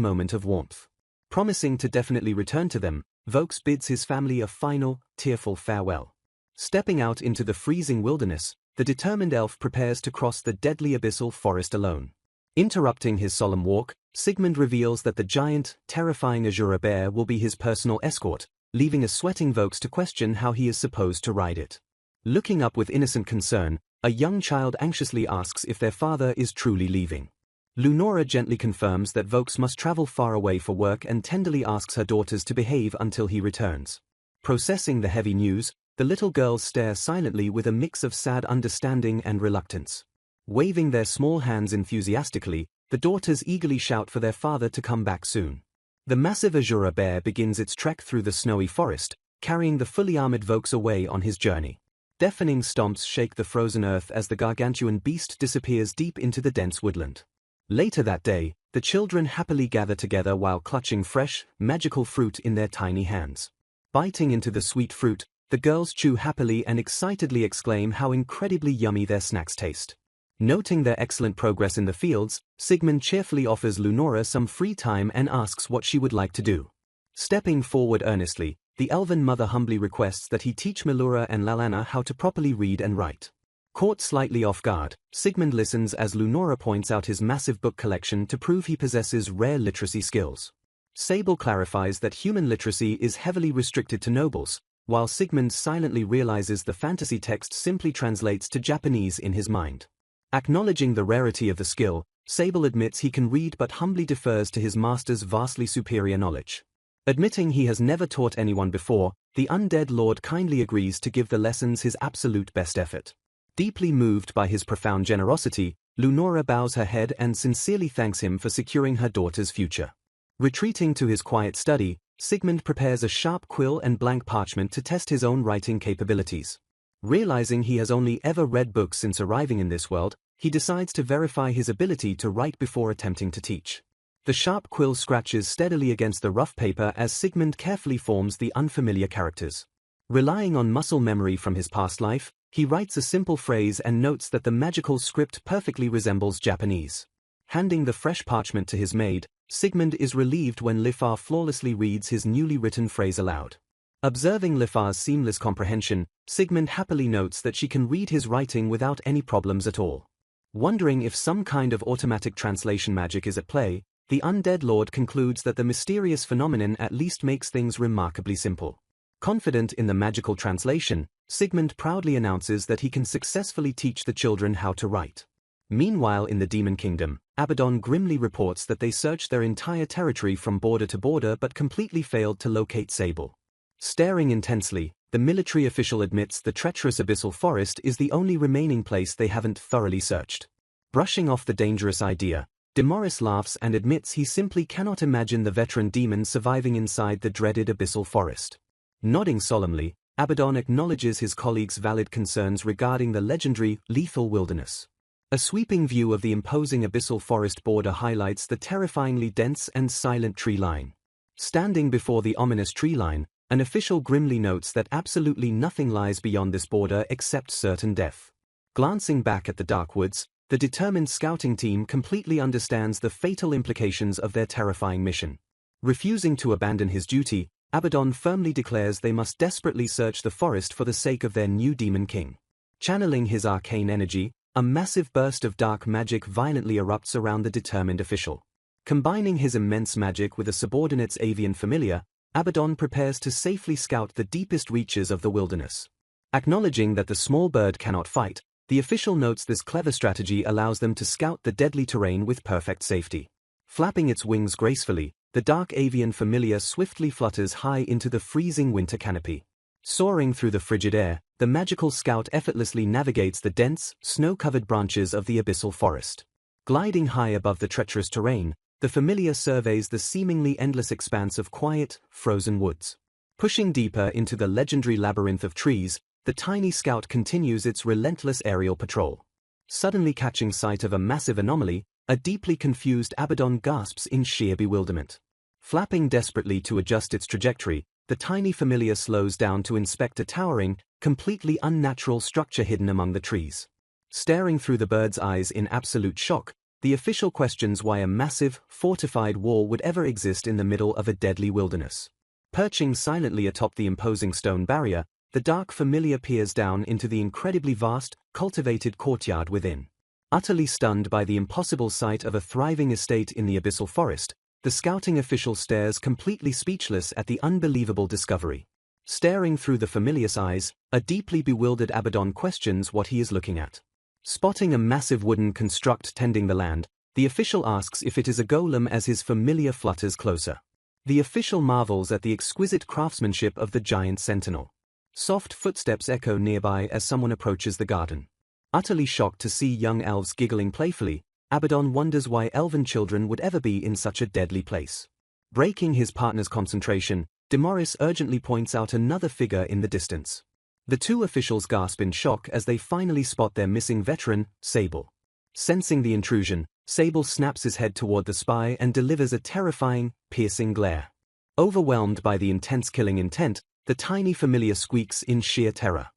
moment of warmth. Promising to definitely return to them, Vokes bids his family a final, tearful farewell. Stepping out into the freezing wilderness, the determined elf prepares to cross the deadly abyssal forest alone. Interrupting his solemn walk, Sigmund reveals that the giant, terrifying Asura bear will be his personal escort, leaving a sweating Vokes to question how he is supposed to ride it. Looking up with innocent concern, a young child anxiously asks if their father is truly leaving. Lunora gently confirms that Vokes must travel far away for work and tenderly asks her daughters to behave until he returns. Processing the heavy news, the little girls stare silently with a mix of sad understanding and reluctance. Waving their small hands enthusiastically, the daughters eagerly shout for their father to come back soon. The massive Asura bear begins its trek through the snowy forest, carrying the fully armored Vokes away on his journey. Deafening stomps shake the frozen earth as the gargantuan beast disappears deep into the dense woodland. Later that day, the children happily gather together while clutching fresh, magical fruit in their tiny hands. Biting into the sweet fruit, the girls chew happily and excitedly exclaim how incredibly yummy their snacks taste. Noting their excellent progress in the fields, Sigmund cheerfully offers Lunora some free time and asks what she would like to do. Stepping forward earnestly, the elven mother humbly requests that he teach Melura and Lalana how to properly read and write. Caught slightly off guard, Sigmund listens as Lunora points out his massive book collection to prove he possesses rare literacy skills. Sable clarifies that human literacy is heavily restricted to nobles, while Sigmund silently realizes the fantasy text simply translates to Japanese in his mind. Acknowledging the rarity of the skill, Sable admits he can read but humbly defers to his master's vastly superior knowledge. Admitting he has never taught anyone before, the undead lord kindly agrees to give the lessons his absolute best effort. Deeply moved by his profound generosity, Lunora bows her head and sincerely thanks him for securing her daughter's future. Retreating to his quiet study, Sigmund prepares a sharp quill and blank parchment to test his own writing capabilities. Realizing he has only ever read books since arriving in this world, he decides to verify his ability to write before attempting to teach. The sharp quill scratches steadily against the rough paper as Sigmund carefully forms the unfamiliar characters. Relying on muscle memory from his past life, he writes a simple phrase and notes that the magical script perfectly resembles Japanese. Handing the fresh parchment to his maid, Sigmund is relieved when Lifar flawlessly reads his newly written phrase aloud. Observing Lifar's seamless comprehension, Sigmund happily notes that she can read his writing without any problems at all. Wondering if some kind of automatic translation magic is at play, the undead lord concludes that the mysterious phenomenon at least makes things remarkably simple. Confident in the magical translation, Sigmund proudly announces that he can successfully teach the children how to write. Meanwhile in the Demon Kingdom, Abaddon grimly reports that they searched their entire territory from border to border but completely failed to locate Sable. Staring intensely, the military official admits the treacherous abyssal forest is the only remaining place they haven't thoroughly searched. Brushing off the dangerous idea, Demoris laughs and admits he simply cannot imagine the veteran demon surviving inside the dreaded abyssal forest. Nodding solemnly, Abaddon acknowledges his colleague's valid concerns regarding the legendary, lethal wilderness. A sweeping view of the imposing abyssal forest border highlights the terrifyingly dense and silent tree line. Standing before the ominous tree line, an official grimly notes that absolutely nothing lies beyond this border except certain death. Glancing back at the dark woods, the determined scouting team completely understands the fatal implications of their terrifying mission. Refusing to abandon his duty, Abaddon firmly declares they must desperately search the forest for the sake of their new demon king. Channeling his arcane energy, a massive burst of dark magic violently erupts around the determined official. Combining his immense magic with a subordinate's avian familiar, Abaddon prepares to safely scout the deepest reaches of the wilderness. Acknowledging that the small bird cannot fight, the official notes this clever strategy allows them to scout the deadly terrain with perfect safety. Flapping its wings gracefully, the dark avian familiar swiftly flutters high into the freezing winter canopy. Soaring through the frigid air, the magical scout effortlessly navigates the dense, snow-covered branches of the abyssal forest. Gliding high above the treacherous terrain, the familiar surveys the seemingly endless expanse of quiet, frozen woods. Pushing deeper into the legendary labyrinth of trees, the tiny scout continues its relentless aerial patrol. Suddenly catching sight of a massive anomaly, a deeply confused Abaddon gasps in sheer bewilderment. Flapping desperately to adjust its trajectory, the tiny familiar slows down to inspect a towering, completely unnatural structure hidden among the trees. Staring through the bird's eyes in absolute shock, the official questions why a massive, fortified wall would ever exist in the middle of a deadly wilderness. Perching silently atop the imposing stone barrier, the dark familiar peers down into the incredibly vast, cultivated courtyard within. Utterly stunned by the impossible sight of a thriving estate in the abyssal forest, the scouting official stares completely speechless at the unbelievable discovery. Staring through the familiar's eyes, a deeply bewildered Abaddon questions what he is looking at. Spotting a massive wooden construct tending the land, the official asks if it is a golem as his familiar flutters closer. The official marvels at the exquisite craftsmanship of the giant sentinel. Soft footsteps echo nearby as someone approaches the garden. Utterly shocked to see young elves giggling playfully, Abaddon wonders why elven children would ever be in such a deadly place. Breaking his partner's concentration, Demoris urgently points out another figure in the distance. The two officials gasp in shock as they finally spot their missing veteran, Sable. Sensing the intrusion, Sable snaps his head toward the spy and delivers a terrifying, piercing glare. Overwhelmed by the intense killing intent, the tiny familiar squeaks in sheer terror.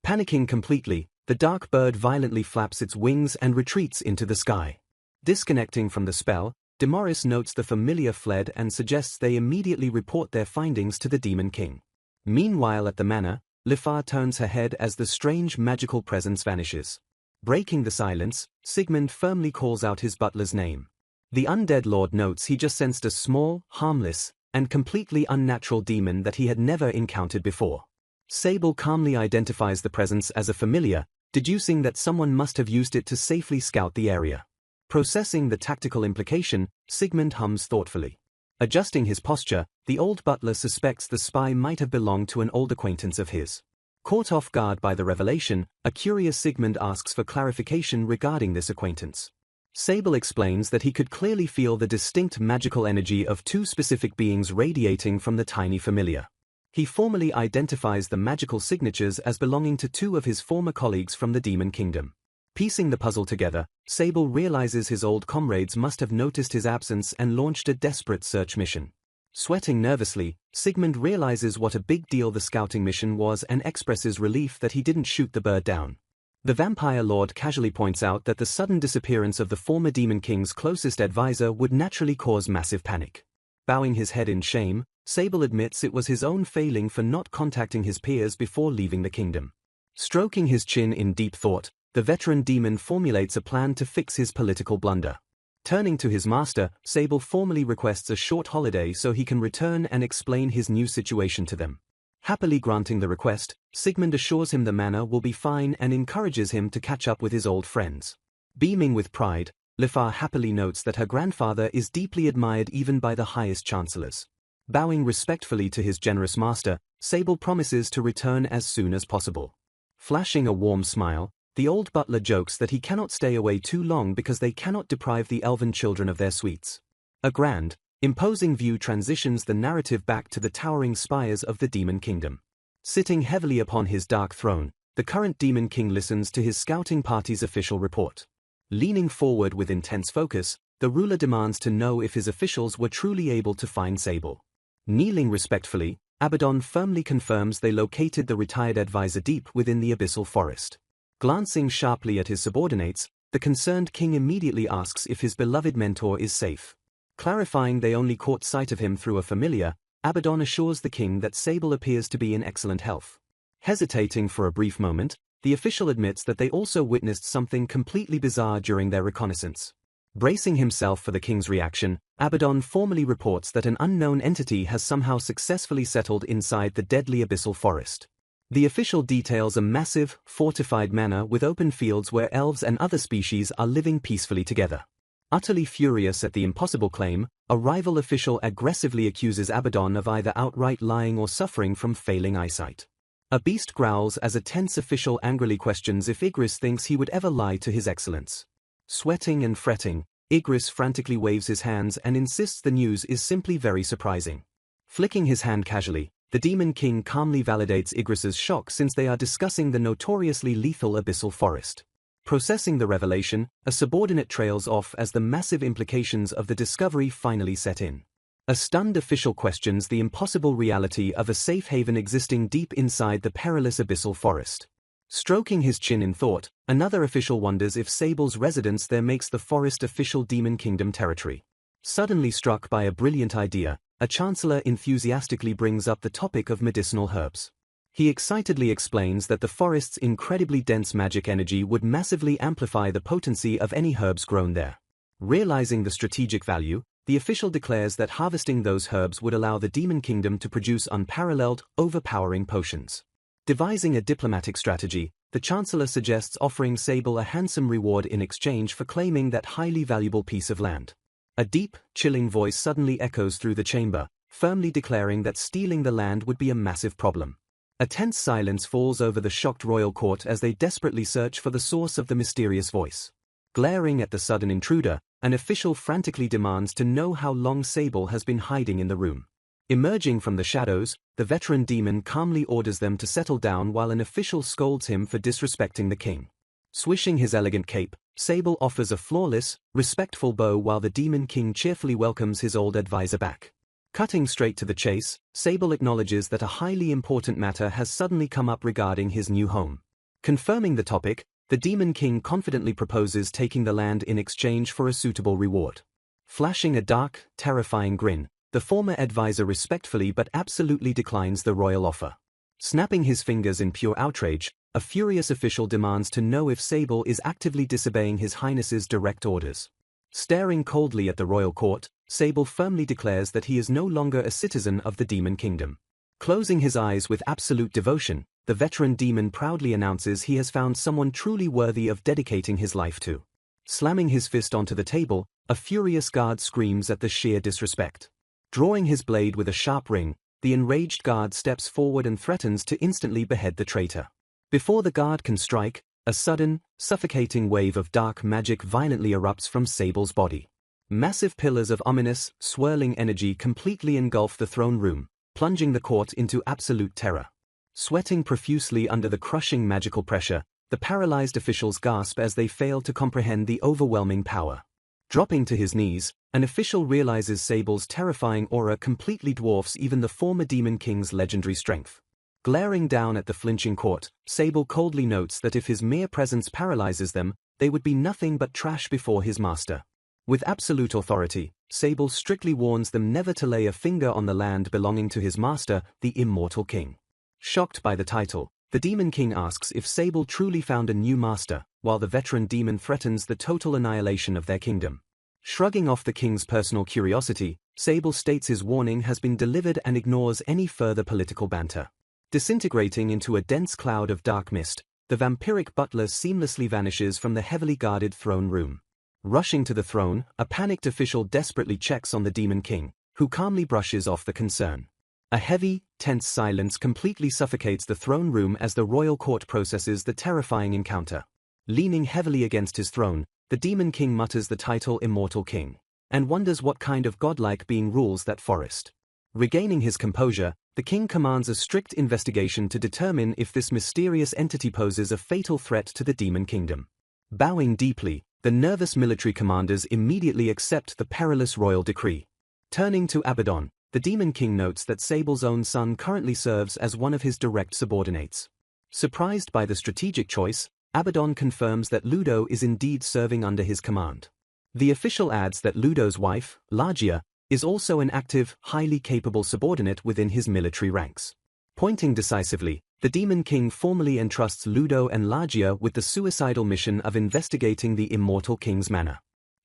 Panicking completely, the dark bird violently flaps its wings and retreats into the sky. Disconnecting from the spell, Demoris notes the familiar fled and suggests they immediately report their findings to the Demon King. Meanwhile at the manor, Lifar turns her head as the strange magical presence vanishes. Breaking the silence, Sigmund firmly calls out his butler's name. The undead lord notes he just sensed a small, harmless, and completely unnatural demon that he had never encountered before. Sable calmly identifies the presence as a familiar, deducing that someone must have used it to safely scout the area. Processing the tactical implication, Sigmund hums thoughtfully. Adjusting his posture, the old butler suspects the spy might have belonged to an old acquaintance of his. Caught off guard by the revelation, a curious Sigmund asks for clarification regarding this acquaintance. Sable explains that he could clearly feel the distinct magical energy of two specific beings radiating from the tiny familiar. He formally identifies the magical signatures as belonging to two of his former colleagues from the Demon Kingdom. Piecing the puzzle together, Sable realizes his old comrades must have noticed his absence and launched a desperate search mission. Sweating nervously, Sigmund realizes what a big deal the scouting mission was and expresses relief that he didn't shoot the bird down. The vampire lord casually points out that the sudden disappearance of the former Demon King's closest advisor would naturally cause massive panic. Bowing his head in shame, Sable admits it was his own failing for not contacting his peers before leaving the kingdom. Stroking his chin in deep thought, the veteran demon formulates a plan to fix his political blunder. Turning to his master, Sable formally requests a short holiday so he can return and explain his new situation to them. Happily granting the request, Sigmund assures him the manor will be fine and encourages him to catch up with his old friends. Beaming with pride, Lifar happily notes that her grandfather is deeply admired even by the highest chancellors. Bowing respectfully to his generous master, Sable promises to return as soon as possible. Flashing a warm smile, the old butler jokes that he cannot stay away too long because they cannot deprive the elven children of their sweets. A grand, imposing view transitions the narrative back to the towering spires of the Demon Kingdom. Sitting heavily upon his dark throne, the current Demon King listens to his scouting party's official report. Leaning forward with intense focus, the ruler demands to know if his officials were truly able to find Sable. Kneeling respectfully, Abaddon firmly confirms they located the retired advisor deep within the abyssal forest. Glancing sharply at his subordinates, the concerned king immediately asks if his beloved mentor is safe. Clarifying they only caught sight of him through a familiar, Abaddon assures the king that Sable appears to be in excellent health. Hesitating for a brief moment, the official admits that they also witnessed something completely bizarre during their reconnaissance. Bracing himself for the king's reaction, Abaddon formally reports that an unknown entity has somehow successfully settled inside the deadly abyssal forest. The official details a massive, fortified manor with open fields where elves and other species are living peacefully together. Utterly furious at the impossible claim, a rival official aggressively accuses Abaddon of either outright lying or suffering from failing eyesight. A beast growls as a tense official angrily questions if Igris thinks he would ever lie to His Excellence. Sweating and fretting, Igris frantically waves his hands and insists the news is simply very surprising. Flicking his hand casually, the Demon King calmly validates Igris's shock since they are discussing the notoriously lethal abyssal forest. Processing the revelation, a subordinate trails off as the massive implications of the discovery finally set in. A stunned official questions the impossible reality of a safe haven existing deep inside the perilous abyssal forest. Stroking his chin in thought, another official wonders if Sable's residence there makes the forest official Demon Kingdom territory. Suddenly struck by a brilliant idea, a chancellor enthusiastically brings up the topic of medicinal herbs. He excitedly explains that the forest's incredibly dense magic energy would massively amplify the potency of any herbs grown there. Realizing the strategic value, the official declares that harvesting those herbs would allow the Demon Kingdom to produce unparalleled, overpowering potions. Devising a diplomatic strategy, the Chancellor suggests offering Sable a handsome reward in exchange for claiming that highly valuable piece of land. A deep, chilling voice suddenly echoes through the chamber, firmly declaring that stealing the land would be a massive problem. A tense silence falls over the shocked royal court as they desperately search for the source of the mysterious voice. Glaring at the sudden intruder, an official frantically demands to know how long Sable has been hiding in the room. Emerging from the shadows, the veteran demon calmly orders them to settle down while an official scolds him for disrespecting the king. Swishing his elegant cape, Sable offers a flawless, respectful bow while the Demon King cheerfully welcomes his old advisor back. Cutting straight to the chase, Sable acknowledges that a highly important matter has suddenly come up regarding his new home. Confirming the topic, the Demon King confidently proposes taking the land in exchange for a suitable reward. Flashing a dark, terrifying grin, the former advisor respectfully but absolutely declines the royal offer. Snapping his fingers in pure outrage, a furious official demands to know if Sable is actively disobeying His Highness's direct orders. Staring coldly at the royal court, Sable firmly declares that he is no longer a citizen of the Demon Kingdom. Closing his eyes with absolute devotion, the veteran demon proudly announces he has found someone truly worthy of dedicating his life to. Slamming his fist onto the table, a furious guard screams at the sheer disrespect. Drawing his blade with a sharp ring, the enraged guard steps forward and threatens to instantly behead the traitor. Before the guard can strike, a sudden, suffocating wave of dark magic violently erupts from Sable's body. Massive pillars of ominous, swirling energy completely engulf the throne room, plunging the court into absolute terror. Sweating profusely under the crushing magical pressure, the paralyzed officials gasp as they fail to comprehend the overwhelming power. Dropping to his knees, an official realizes Sable's terrifying aura completely dwarfs even the former Demon King's legendary strength. Glaring down at the flinching court, Sable coldly notes that if his mere presence paralyzes them, they would be nothing but trash before his master. With absolute authority, Sable strictly warns them never to lay a finger on the land belonging to his master, the Immortal King. Shocked by the title, the Demon King asks if Sable truly found a new master, while the veteran demon threatens the total annihilation of their kingdom. Shrugging off the king's personal curiosity, Sable states his warning has been delivered and ignores any further political banter. Disintegrating into a dense cloud of dark mist, the vampiric butler seamlessly vanishes from the heavily guarded throne room. Rushing to the throne, a panicked official desperately checks on the Demon King, who calmly brushes off the concern. A heavy, tense silence completely suffocates the throne room as the royal court processes the terrifying encounter. Leaning heavily against his throne, the Demon King mutters the title Immortal King, and wonders what kind of godlike being rules that forest. Regaining his composure, the king commands a strict investigation to determine if this mysterious entity poses a fatal threat to the Demon Kingdom. Bowing deeply, the nervous military commanders immediately accept the perilous royal decree. Turning to Abaddon, the Demon King notes that Sable's own son currently serves as one of his direct subordinates. Surprised by the strategic choice, Abaddon confirms that Ludo is indeed serving under his command. The official adds that Ludo's wife, Lagia, is also an active, highly capable subordinate within his military ranks. Pointing decisively, the Demon King formally entrusts Ludo and Lagia with the suicidal mission of investigating the Immortal King's manor.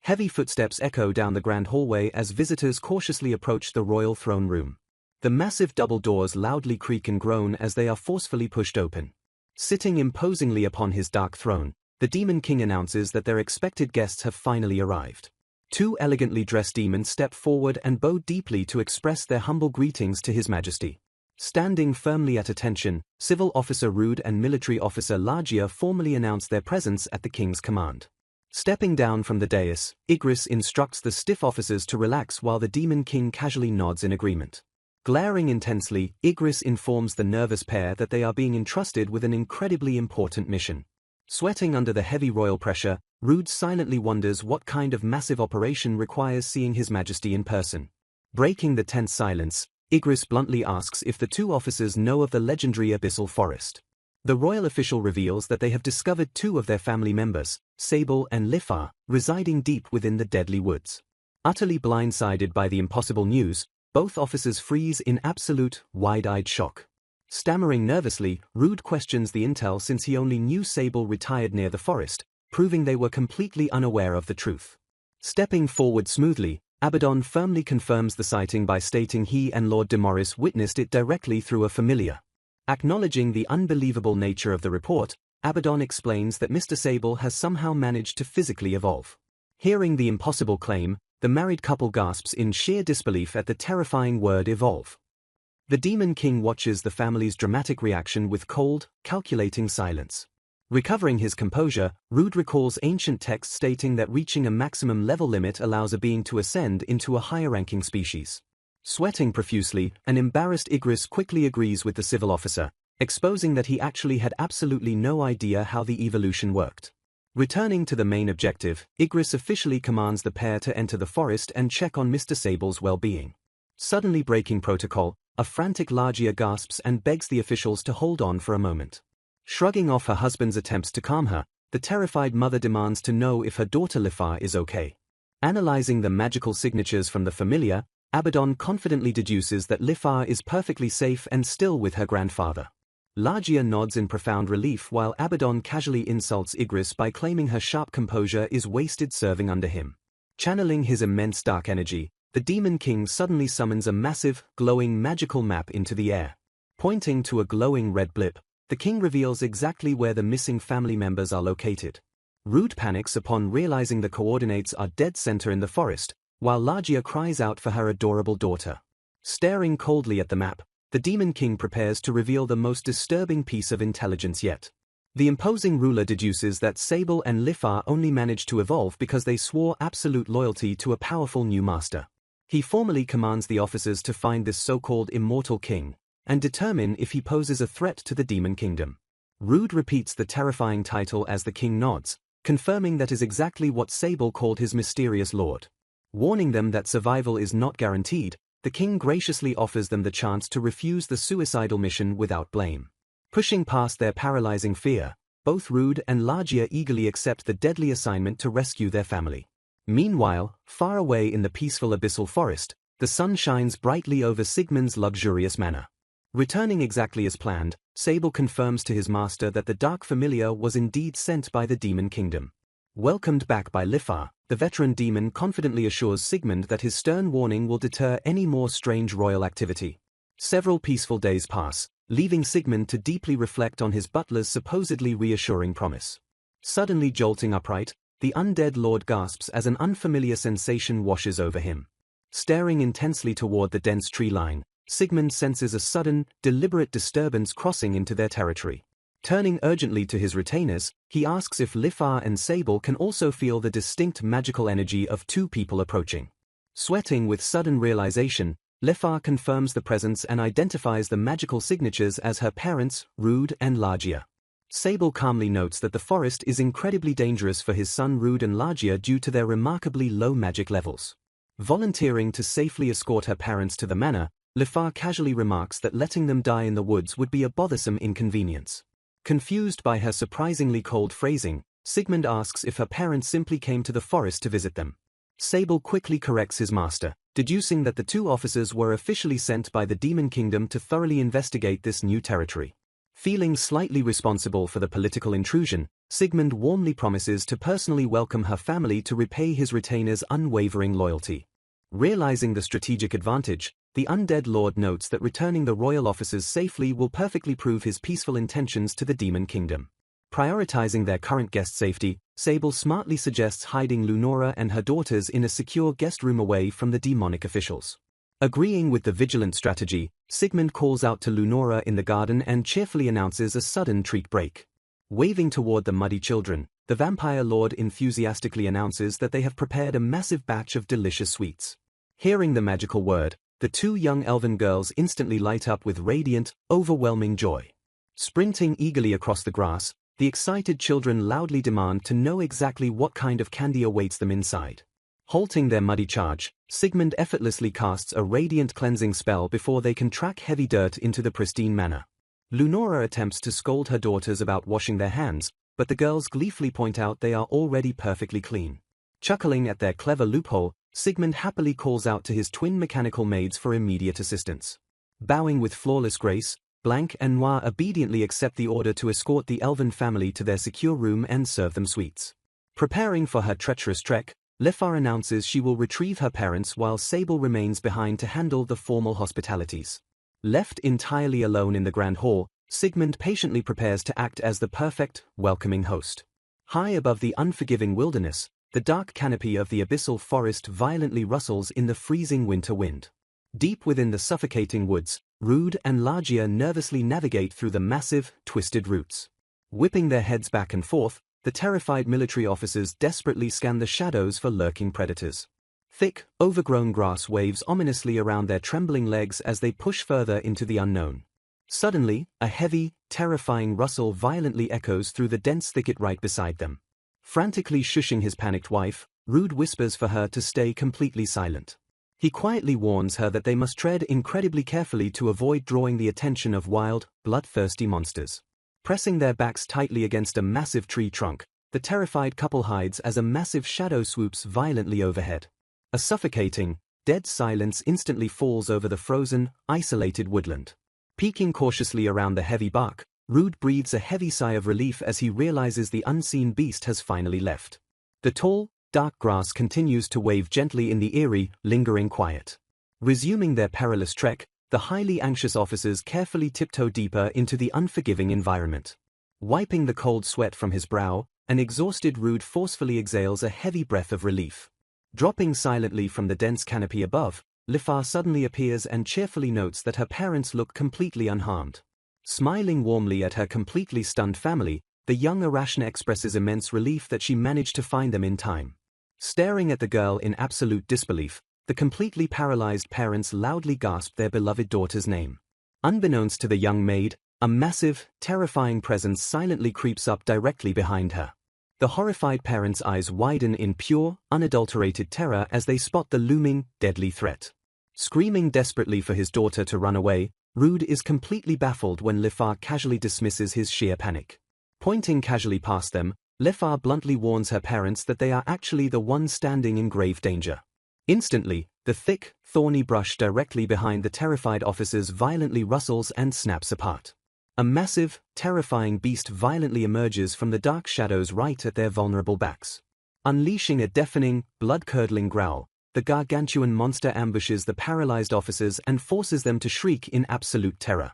Heavy footsteps echo down the grand hallway as visitors cautiously approach the royal throne room. The massive double doors loudly creak and groan as they are forcefully pushed open. Sitting imposingly upon his dark throne, the Demon King announces that their expected guests have finally arrived. Two elegantly dressed demons step forward and bow deeply to express their humble greetings to His Majesty. Standing firmly at attention, Civil Officer Rude and Military Officer Largia formally announce their presence at the King's command. Stepping down from the dais, Igris instructs the stiff officers to relax while the Demon King casually nods in agreement. Glaring intensely, Igris informs the nervous pair that they are being entrusted with an incredibly important mission. Sweating under the heavy royal pressure, Rude silently wonders what kind of massive operation requires seeing His Majesty in person. Breaking the tense silence, Igris bluntly asks if the two officers know of the legendary Abyssal Forest. The royal official reveals that they have discovered two of their family members, Sable and Lifar, residing deep within the deadly woods. Utterly blindsided by the impossible news, both officers freeze in absolute, wide-eyed shock. Stammering nervously, Rude questions the intel since he only knew Sable retired near the forest, proving they were completely unaware of the truth. Stepping forward smoothly, Abaddon firmly confirms the sighting by stating he and Lord Demoris witnessed it directly through a familiar. Acknowledging the unbelievable nature of the report, Abaddon explains that Mr. Sable has somehow managed to physically evolve. Hearing the impossible claim, the married couple gasps in sheer disbelief at the terrifying word evolve. The Demon King watches the family's dramatic reaction with cold, calculating silence. Recovering his composure, Rude recalls ancient texts stating that reaching a maximum level limit allows a being to ascend into a higher-ranking species. Sweating profusely, an embarrassed Igris quickly agrees with the civil officer, exposing that he actually had absolutely no idea how the evolution worked. Returning to the main objective, Igris officially commands the pair to enter the forest and check on Mr. Sable's well-being. Suddenly breaking protocol, a frantic Largia gasps and begs the officials to hold on for a moment. Shrugging off her husband's attempts to calm her, the terrified mother demands to know if her daughter Lifar is okay. Analyzing the magical signatures from the familiar, Abaddon confidently deduces that Lifar is perfectly safe and still with her grandfather. Largia nods in profound relief while Abaddon casually insults Igris by claiming her sharp composure is wasted serving under him. Channeling his immense dark energy, the Demon King suddenly summons a massive, glowing magical map into the air. Pointing to a glowing red blip, the king reveals exactly where the missing family members are located. Rude panics upon realizing the coordinates are dead center in the forest, while Largia cries out for her adorable daughter. Staring coldly at the map, the Demon King prepares to reveal the most disturbing piece of intelligence yet. The imposing ruler deduces that Sable and Lifar only managed to evolve because they swore absolute loyalty to a powerful new master. He formally commands the officers to find this so-called Immortal King, and determine if he poses a threat to the Demon Kingdom. Rude repeats the terrifying title as the king nods, confirming that is exactly what Sable called his mysterious lord. Warning them that survival is not guaranteed, the king graciously offers them the chance to refuse the suicidal mission without blame. Pushing past their paralyzing fear, both Rude and Largia eagerly accept the deadly assignment to rescue their family. Meanwhile, far away in the peaceful abyssal forest, the sun shines brightly over Sigmund's luxurious manor. Returning exactly as planned, Sable confirms to his master that the Dark Familiar was indeed sent by the Demon Kingdom. Welcomed back by Lifar, the veteran demon confidently assures Sigmund that his stern warning will deter any more strange royal activity. Several peaceful days pass, leaving Sigmund to deeply reflect on his butler's supposedly reassuring promise. Suddenly jolting upright, the undead lord gasps as an unfamiliar sensation washes over him. Staring intensely toward the dense tree line, Sigmund senses a sudden, deliberate disturbance crossing into their territory. Turning urgently to his retainers, he asks if Lifar and Sable can also feel the distinct magical energy of two people approaching. Sweating with sudden realization, Lifar confirms the presence and identifies the magical signatures as her parents, Rude and Largia. Sable calmly notes that the forest is incredibly dangerous for his son Rude and Largia due to their remarkably low magic levels. Volunteering to safely escort her parents to the manor, Lifar casually remarks that letting them die in the woods would be a bothersome inconvenience. Confused by her surprisingly cold phrasing, Sigmund asks if her parents simply came to the forest to visit them. Sable quickly corrects his master, deducing that the two officers were officially sent by the Demon Kingdom to thoroughly investigate this new territory. Feeling slightly responsible for the political intrusion, Sigmund warmly promises to personally welcome her family to repay his retainer's unwavering loyalty. Realizing the strategic advantage, the undead lord notes that returning the royal officers safely will perfectly prove his peaceful intentions to the demon kingdom. Prioritizing their current guest safety, Sable smartly suggests hiding Lunora and her daughters in a secure guest room away from the demonic officials. Agreeing with the vigilant strategy, Sigmund calls out to Lunora in the garden and cheerfully announces a sudden treat break. Waving toward the muddy children, the vampire lord enthusiastically announces that they have prepared a massive batch of delicious sweets. Hearing the magical word, the two young elven girls instantly light up with radiant, overwhelming joy. Sprinting eagerly across the grass, the excited children loudly demand to know exactly what kind of candy awaits them inside. Halting their muddy charge, Sigmund effortlessly casts a radiant cleansing spell before they can track heavy dirt into the pristine manor. Lunora attempts to scold her daughters about washing their hands, but the girls gleefully point out they are already perfectly clean. Chuckling at their clever loophole, Sigmund happily calls out to his twin mechanical maids for immediate assistance. Bowing with flawless grace, Blanc and Noir obediently accept the order to escort the elven family to their secure room and serve them sweets. Preparing for her treacherous trek, Lefar announces she will retrieve her parents while Sable remains behind to handle the formal hospitalities. Left entirely alone in the Grand Hall, Sigmund patiently prepares to act as the perfect, welcoming host. High above the unforgiving wilderness, the dark canopy of the abyssal forest violently rustles in the freezing winter wind. Deep within the suffocating woods, Rude and Largia nervously navigate through the massive, twisted roots. Whipping their heads back and forth, the terrified military officers desperately scan the shadows for lurking predators. Thick, overgrown grass waves ominously around their trembling legs as they push further into the unknown. Suddenly, a heavy, terrifying rustle violently echoes through the dense thicket right beside them. Frantically shushing his panicked wife, Rude whispers for her to stay completely silent. He quietly warns her that they must tread incredibly carefully to avoid drawing the attention of wild, bloodthirsty monsters. Pressing their backs tightly against a massive tree trunk, the terrified couple hides as a massive shadow swoops violently overhead. A suffocating, dead silence instantly falls over the frozen, isolated woodland. Peeking cautiously around the heavy bark, Rude breathes a heavy sigh of relief as he realizes the unseen beast has finally left. The tall, dark grass continues to wave gently in the eerie, lingering quiet. Resuming their perilous trek, the highly anxious officers carefully tiptoe deeper into the unforgiving environment. Wiping the cold sweat from his brow, an exhausted Rude forcefully exhales a heavy breath of relief. Dropping silently from the dense canopy above, Lifar suddenly appears and cheerfully notes that her parents look completely unharmed. Smiling warmly at her completely stunned family, the young Arashna expresses immense relief that she managed to find them in time. Staring at the girl in absolute disbelief, the completely paralyzed parents loudly gasp their beloved daughter's name. Unbeknownst to the young maid, a massive, terrifying presence silently creeps up directly behind her. The horrified parents' eyes widen in pure, unadulterated terror as they spot the looming, deadly threat. Screaming desperately for his daughter to run away, Rude is completely baffled when Lefar casually dismisses his sheer panic. Pointing casually past them, Lefar bluntly warns her parents that they are actually the ones standing in grave danger. Instantly, the thick, thorny brush directly behind the terrified officers violently rustles and snaps apart. A massive, terrifying beast violently emerges from the dark shadows right at their vulnerable backs. Unleashing a deafening, blood-curdling growl, the gargantuan monster ambushes the paralyzed officers and forces them to shriek in absolute terror.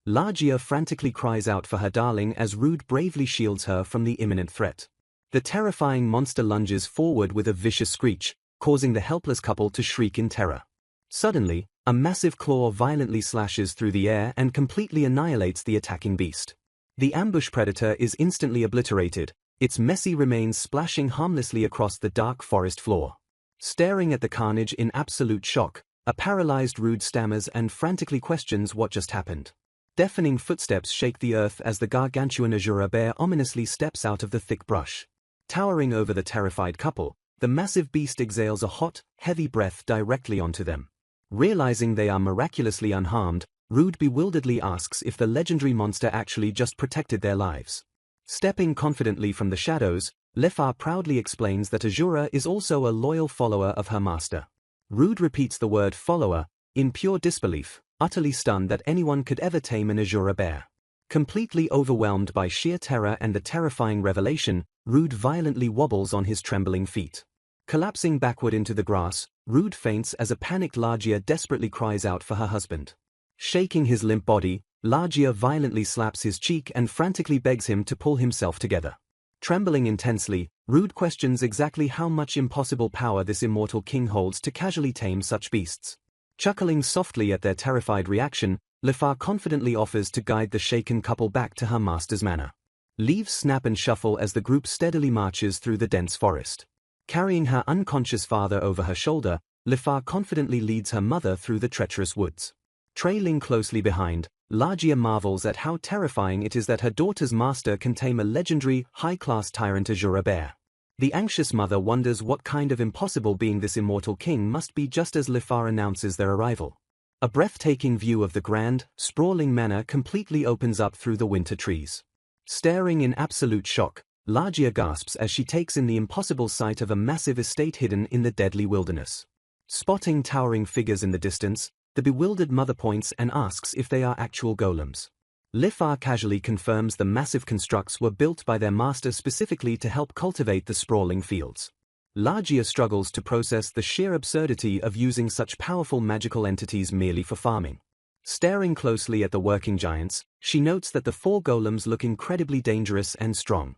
Largia frantically cries out for her darling as Rude bravely shields her from the imminent threat. The terrifying monster lunges forward with a vicious screech, causing the helpless couple to shriek in terror. Suddenly, a massive claw violently slashes through the air and completely annihilates the attacking beast. The ambush predator is instantly obliterated, its messy remains splashing harmlessly across the dark forest floor. Staring at the carnage in absolute shock, a paralyzed Rude stammers and frantically questions what just happened. Deafening footsteps shake the earth as the gargantuan Asura bear ominously steps out of the thick brush. Towering over the terrified couple, the massive beast exhales a hot, heavy breath directly onto them. Realizing they are miraculously unharmed, Rude bewilderedly asks if the legendary monster actually just protected their lives. Stepping confidently from the shadows, Lefar proudly explains that Asura is also a loyal follower of her master. Rude repeats the word follower, in pure disbelief, utterly stunned that anyone could ever tame an Asura bear. Completely overwhelmed by sheer terror and the terrifying revelation, Rude violently wobbles on his trembling feet. Collapsing backward into the grass, Rude faints as a panicked Largia desperately cries out for her husband. Shaking his limp body, Largia violently slaps his cheek and frantically begs him to pull himself together. Trembling intensely, Rude questions exactly how much impossible power this immortal king holds to casually tame such beasts. Chuckling softly at their terrified reaction, Lifar confidently offers to guide the shaken couple back to her master's manor. Leaves snap and shuffle as the group steadily marches through the dense forest. Carrying her unconscious father over her shoulder, Lifar confidently leads her mother through the treacherous woods. Trailing closely behind, Largia marvels at how terrifying it is that her daughter's master can tame a legendary, high-class tyrant Asura bear. The anxious mother wonders what kind of impossible being this immortal king must be just as Lifar announces their arrival. A breathtaking view of the grand, sprawling manor completely opens up through the winter trees. Staring in absolute shock, Largia gasps as she takes in the impossible sight of a massive estate hidden in the deadly wilderness. Spotting towering figures in the distance, the bewildered mother points and asks if they are actual golems. Lifar casually confirms the massive constructs were built by their master specifically to help cultivate the sprawling fields. Largia struggles to process the sheer absurdity of using such powerful magical entities merely for farming. Staring closely at the working giants, she notes that the 4 golems look incredibly dangerous and strong.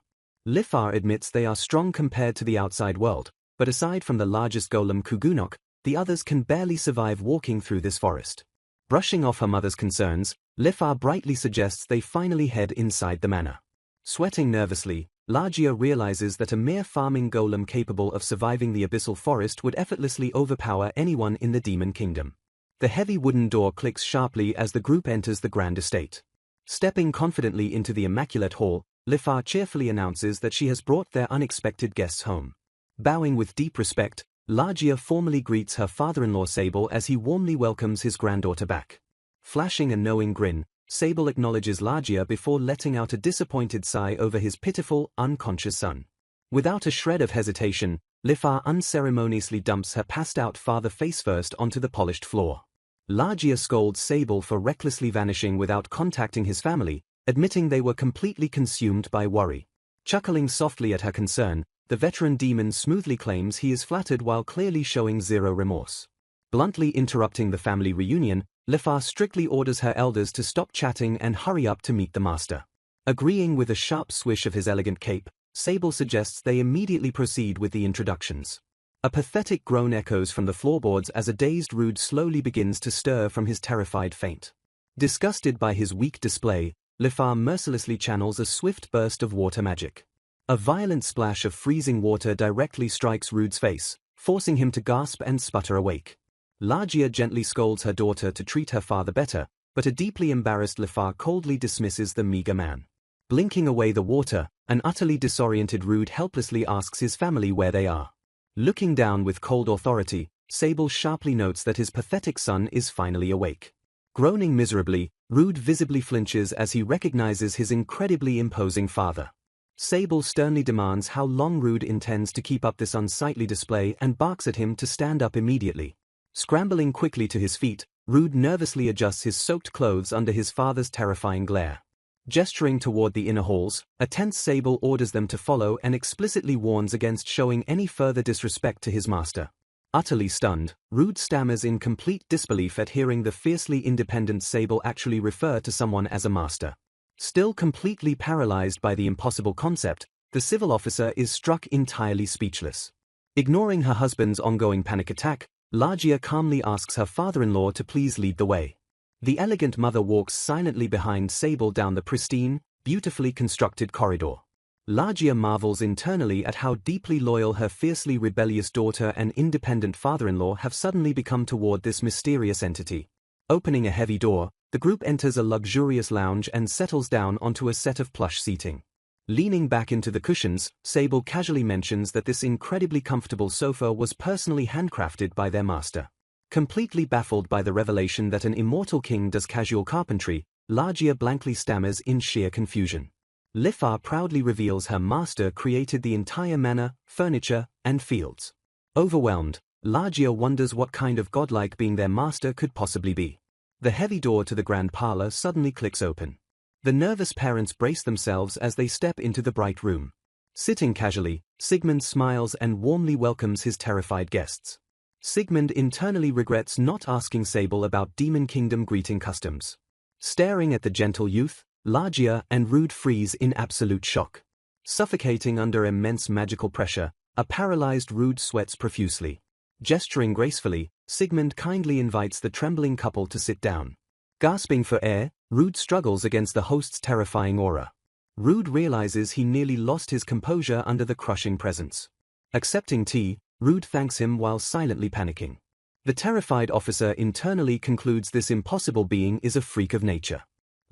Lifar admits they are strong compared to the outside world, but aside from the largest golem Kugunok, the others can barely survive walking through this forest. Brushing off her mother's concerns, Lifar brightly suggests they finally head inside the manor. Sweating nervously, Largia realizes that a mere farming golem capable of surviving the abyssal forest would effortlessly overpower anyone in the demon kingdom. The heavy wooden door clicks sharply as the group enters the grand estate. Stepping confidently into the immaculate hall, Lifar cheerfully announces that she has brought their unexpected guests home. Bowing with deep respect, Largia formally greets her father-in-law Sable as he warmly welcomes his granddaughter back. Flashing a knowing grin, Sable acknowledges Largia before letting out a disappointed sigh over his pitiful, unconscious son. Without a shred of hesitation, Lifar unceremoniously dumps her passed-out father face-first onto the polished floor. Largia scolds Sable for recklessly vanishing without contacting his family, admitting they were completely consumed by worry. Chuckling softly at her concern, the veteran demon smoothly claims he is flattered while clearly showing zero remorse. Bluntly interrupting the family reunion, Lifar strictly orders her elders to stop chatting and hurry up to meet the master. Agreeing with a sharp swish of his elegant cape, Sable suggests they immediately proceed with the introductions. A pathetic groan echoes from the floorboards as a dazed Rude slowly begins to stir from his terrified faint. Disgusted by his weak display, Lifar mercilessly channels a swift burst of water magic. A violent splash of freezing water directly strikes Rude's face, forcing him to gasp and sputter awake. Largia gently scolds her daughter to treat her father better, but a deeply embarrassed Lifar coldly dismisses the meager man. Blinking away the water, an utterly disoriented Rude helplessly asks his family where they are. Looking down with cold authority, Sable sharply notes that his pathetic son is finally awake. Groaning miserably, Rude visibly flinches as he recognizes his incredibly imposing father. Sable sternly demands how long Rude intends to keep up this unsightly display and barks at him to stand up immediately. Scrambling quickly to his feet, Rude nervously adjusts his soaked clothes under his father's terrifying glare. Gesturing toward the inner halls, a tense Sable orders them to follow and explicitly warns against showing any further disrespect to his master. Utterly stunned, Rude stammers in complete disbelief at hearing the fiercely independent Sable actually refer to someone as a master. Still completely paralyzed by the impossible concept, the civil officer is struck entirely speechless. Ignoring her husband's ongoing panic attack, Largia calmly asks her father-in-law to please lead the way. The elegant mother walks silently behind Sable down the pristine, beautifully constructed corridor. Largia marvels internally at how deeply loyal her fiercely rebellious daughter and independent father-in-law have suddenly become toward this mysterious entity. Opening a heavy door, the group enters a luxurious lounge and settles down onto a set of plush seating. Leaning back into the cushions, Sable casually mentions that this incredibly comfortable sofa was personally handcrafted by their master. Completely baffled by the revelation that an immortal king does casual carpentry, Largia blankly stammers in sheer confusion. Lifar proudly reveals her master created the entire manor, furniture, and fields. Overwhelmed, Largia wonders what kind of godlike being their master could possibly be. The heavy door to the grand parlor suddenly clicks open. The nervous parents brace themselves as they step into the bright room. Sitting casually, Sigmund smiles and warmly welcomes his terrified guests. Sigmund internally regrets not asking Sable about Demon Kingdom greeting customs. Staring at the gentle youth, Largia and Rude freeze in absolute shock. Suffocating under immense magical pressure, a paralyzed Rude sweats profusely. Gesturing gracefully, Sigmund kindly invites the trembling couple to sit down. Gasping for air, Rude struggles against the host's terrifying aura. Rude realizes he nearly lost his composure under the crushing presence. Accepting tea, Rude thanks him while silently panicking. The terrified officer internally concludes this impossible being is a freak of nature.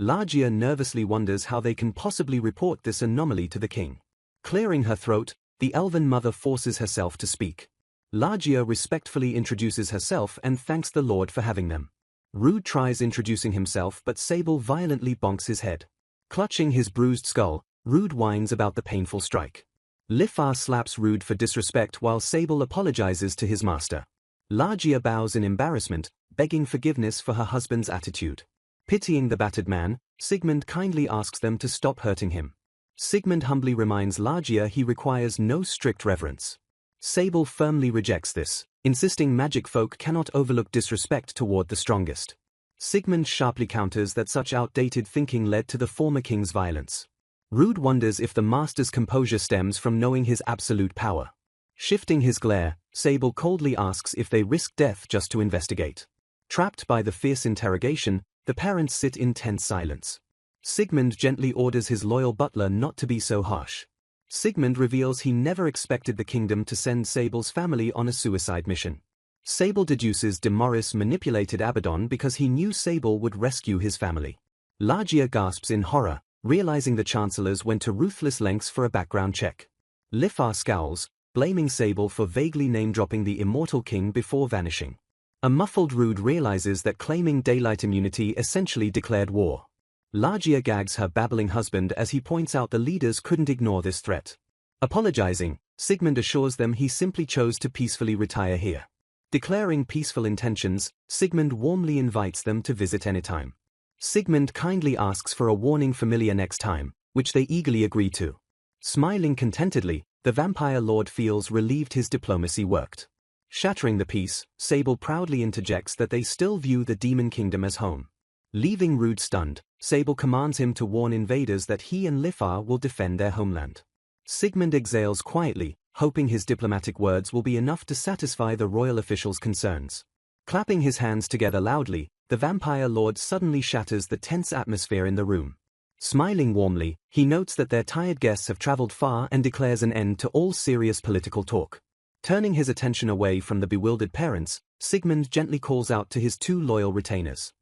Largia nervously wonders how they can possibly report this anomaly to the king. Clearing her throat, the elven mother forces herself to speak. Largia respectfully introduces herself and thanks the Lord for having them. Rude tries introducing himself but Sable violently bonks his head. Clutching his bruised skull, Rude whines about the painful strike. Lifar slaps Rude for disrespect while Sable apologizes to his master. Largia bows in embarrassment, begging forgiveness for her husband's attitude. Pitying the battered man, Sigmund kindly asks them to stop hurting him. Sigmund humbly reminds Largia he requires no strict reverence. Sable firmly rejects this, insisting magic folk cannot overlook disrespect toward the strongest. Sigmund sharply counters that such outdated thinking led to the former king's violence. Rude wonders if the master's composure stems from knowing his absolute power. Shifting his glare, Sable coldly asks if they risk death just to investigate. Trapped by the fierce interrogation, the parents sit in tense silence. Sigmund gently orders his loyal butler not to be so harsh. Sigmund reveals he never expected the kingdom to send Sable's family on a suicide mission. Sable deduces Demoris manipulated Abaddon because he knew Sable would rescue his family. Largia gasps in horror, realizing the chancellors went to ruthless lengths for a background check. Lifar scowls, blaming Sable for vaguely name-dropping the Immortal King before vanishing. A muffled Rude realizes that claiming daylight immunity essentially declared war. Largia gags her babbling husband as he points out the leaders couldn't ignore this threat. Apologizing, Sigmund assures them he simply chose to peacefully retire here. Declaring peaceful intentions, Sigmund warmly invites them to visit anytime. Sigmund kindly asks for a warning familiar next time, which they eagerly agree to. Smiling contentedly, the vampire lord feels relieved his diplomacy worked. Shattering the peace, Sable proudly interjects that they still view the Demon Kingdom as home. Leaving Rude stunned, Sable commands him to warn invaders that he and Lifar will defend their homeland. Sigmund exhales quietly, hoping his diplomatic words will be enough to satisfy the royal officials' concerns. Clapping his hands together loudly, the vampire lord suddenly shatters the tense atmosphere in the room. Smiling warmly, he notes that their tired guests have traveled far and declares an end to all serious political talk. Turning his attention away from the bewildered parents, Sigmund gently calls out to his two loyal retainers.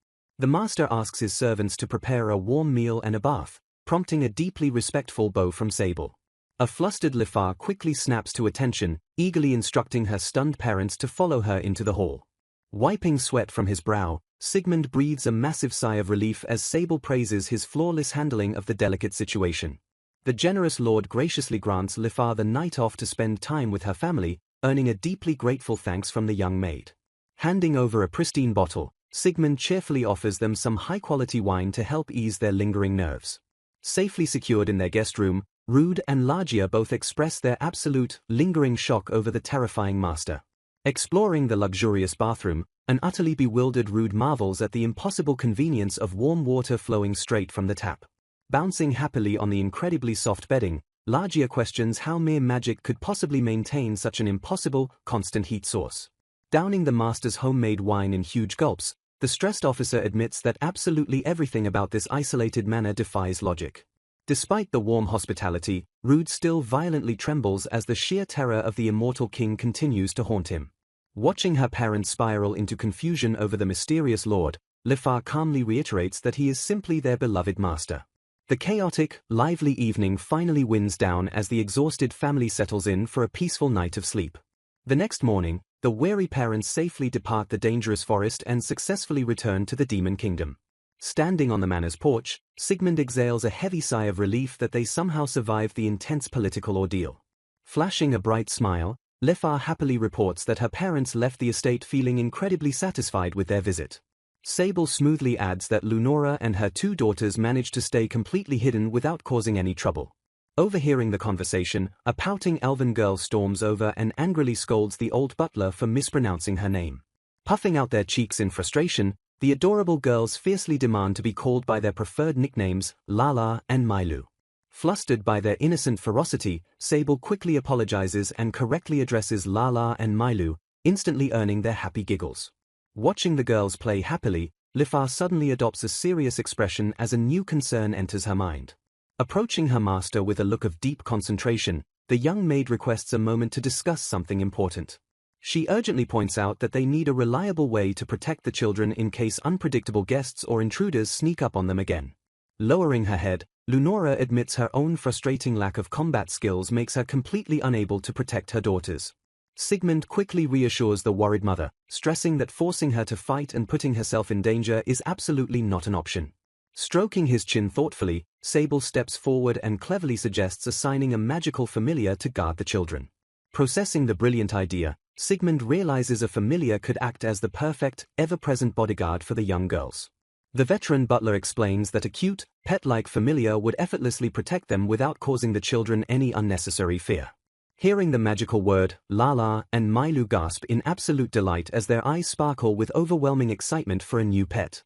The master asks his servants to prepare a warm meal and a bath, prompting a deeply respectful bow from Sable. A flustered Lifar quickly snaps to attention, eagerly instructing her stunned parents to follow her into the hall. Wiping sweat from his brow, Sigmund breathes a massive sigh of relief as Sable praises his flawless handling of the delicate situation. The generous lord graciously grants Lifar the night off to spend time with her family, earning a deeply grateful thanks from the young maid. Handing over a pristine bottle, Sigmund cheerfully offers them some high-quality wine to help ease their lingering nerves. Safely secured in their guest room, Rude and Largia both express their absolute, lingering shock over the terrifying master. Exploring the luxurious bathroom, an utterly bewildered Rude marvels at the impossible convenience of warm water flowing straight from the tap. Bouncing happily on the incredibly soft bedding, Largia questions how mere magic could possibly maintain such an impossible, constant heat source. Downing the master's homemade wine in huge gulps, the stressed officer admits that absolutely everything about this isolated manor defies logic. Despite the warm hospitality, Rude still violently trembles as the sheer terror of the Immortal King continues to haunt him. Watching her parents spiral into confusion over the mysterious lord, Lifar calmly reiterates that he is simply their beloved master. The chaotic, lively evening finally winds down as the exhausted family settles in for a peaceful night of sleep. The next morning, the wary parents safely depart the dangerous forest and successfully return to the Demon Kingdom. Standing on the manor's porch, Sigmund exhales a heavy sigh of relief that they somehow survived the intense political ordeal. Flashing a bright smile, Lifar happily reports that her parents left the estate feeling incredibly satisfied with their visit. Sable smoothly adds that Lunora and her 2 daughters managed to stay completely hidden without causing any trouble. Overhearing the conversation, a pouting elven girl storms over and angrily scolds the old butler for mispronouncing her name. Puffing out their cheeks in frustration, the adorable girls fiercely demand to be called by their preferred nicknames, Lala and Mailu. Flustered by their innocent ferocity, Sable quickly apologizes and correctly addresses Lala and Mailu, instantly earning their happy giggles. Watching the girls play happily, Lifa suddenly adopts a serious expression as a new concern enters her mind. Approaching her master with a look of deep concentration, the young maid requests a moment to discuss something important. She urgently points out that they need a reliable way to protect the children in case unpredictable guests or intruders sneak up on them again. Lowering her head, Lunora admits her own frustrating lack of combat skills makes her completely unable to protect her daughters. Sigmund quickly reassures the worried mother, stressing that forcing her to fight and putting herself in danger is absolutely not an option. Stroking his chin thoughtfully, Sable steps forward and cleverly suggests assigning a magical familiar to guard the children. Processing the brilliant idea, Sigmund realizes a familiar could act as the perfect, ever-present bodyguard for the young girls. The veteran butler explains that a cute, pet-like familiar would effortlessly protect them without causing the children any unnecessary fear. Hearing the magical word, Lala and Mailu gasp in absolute delight as their eyes sparkle with overwhelming excitement for a new pet.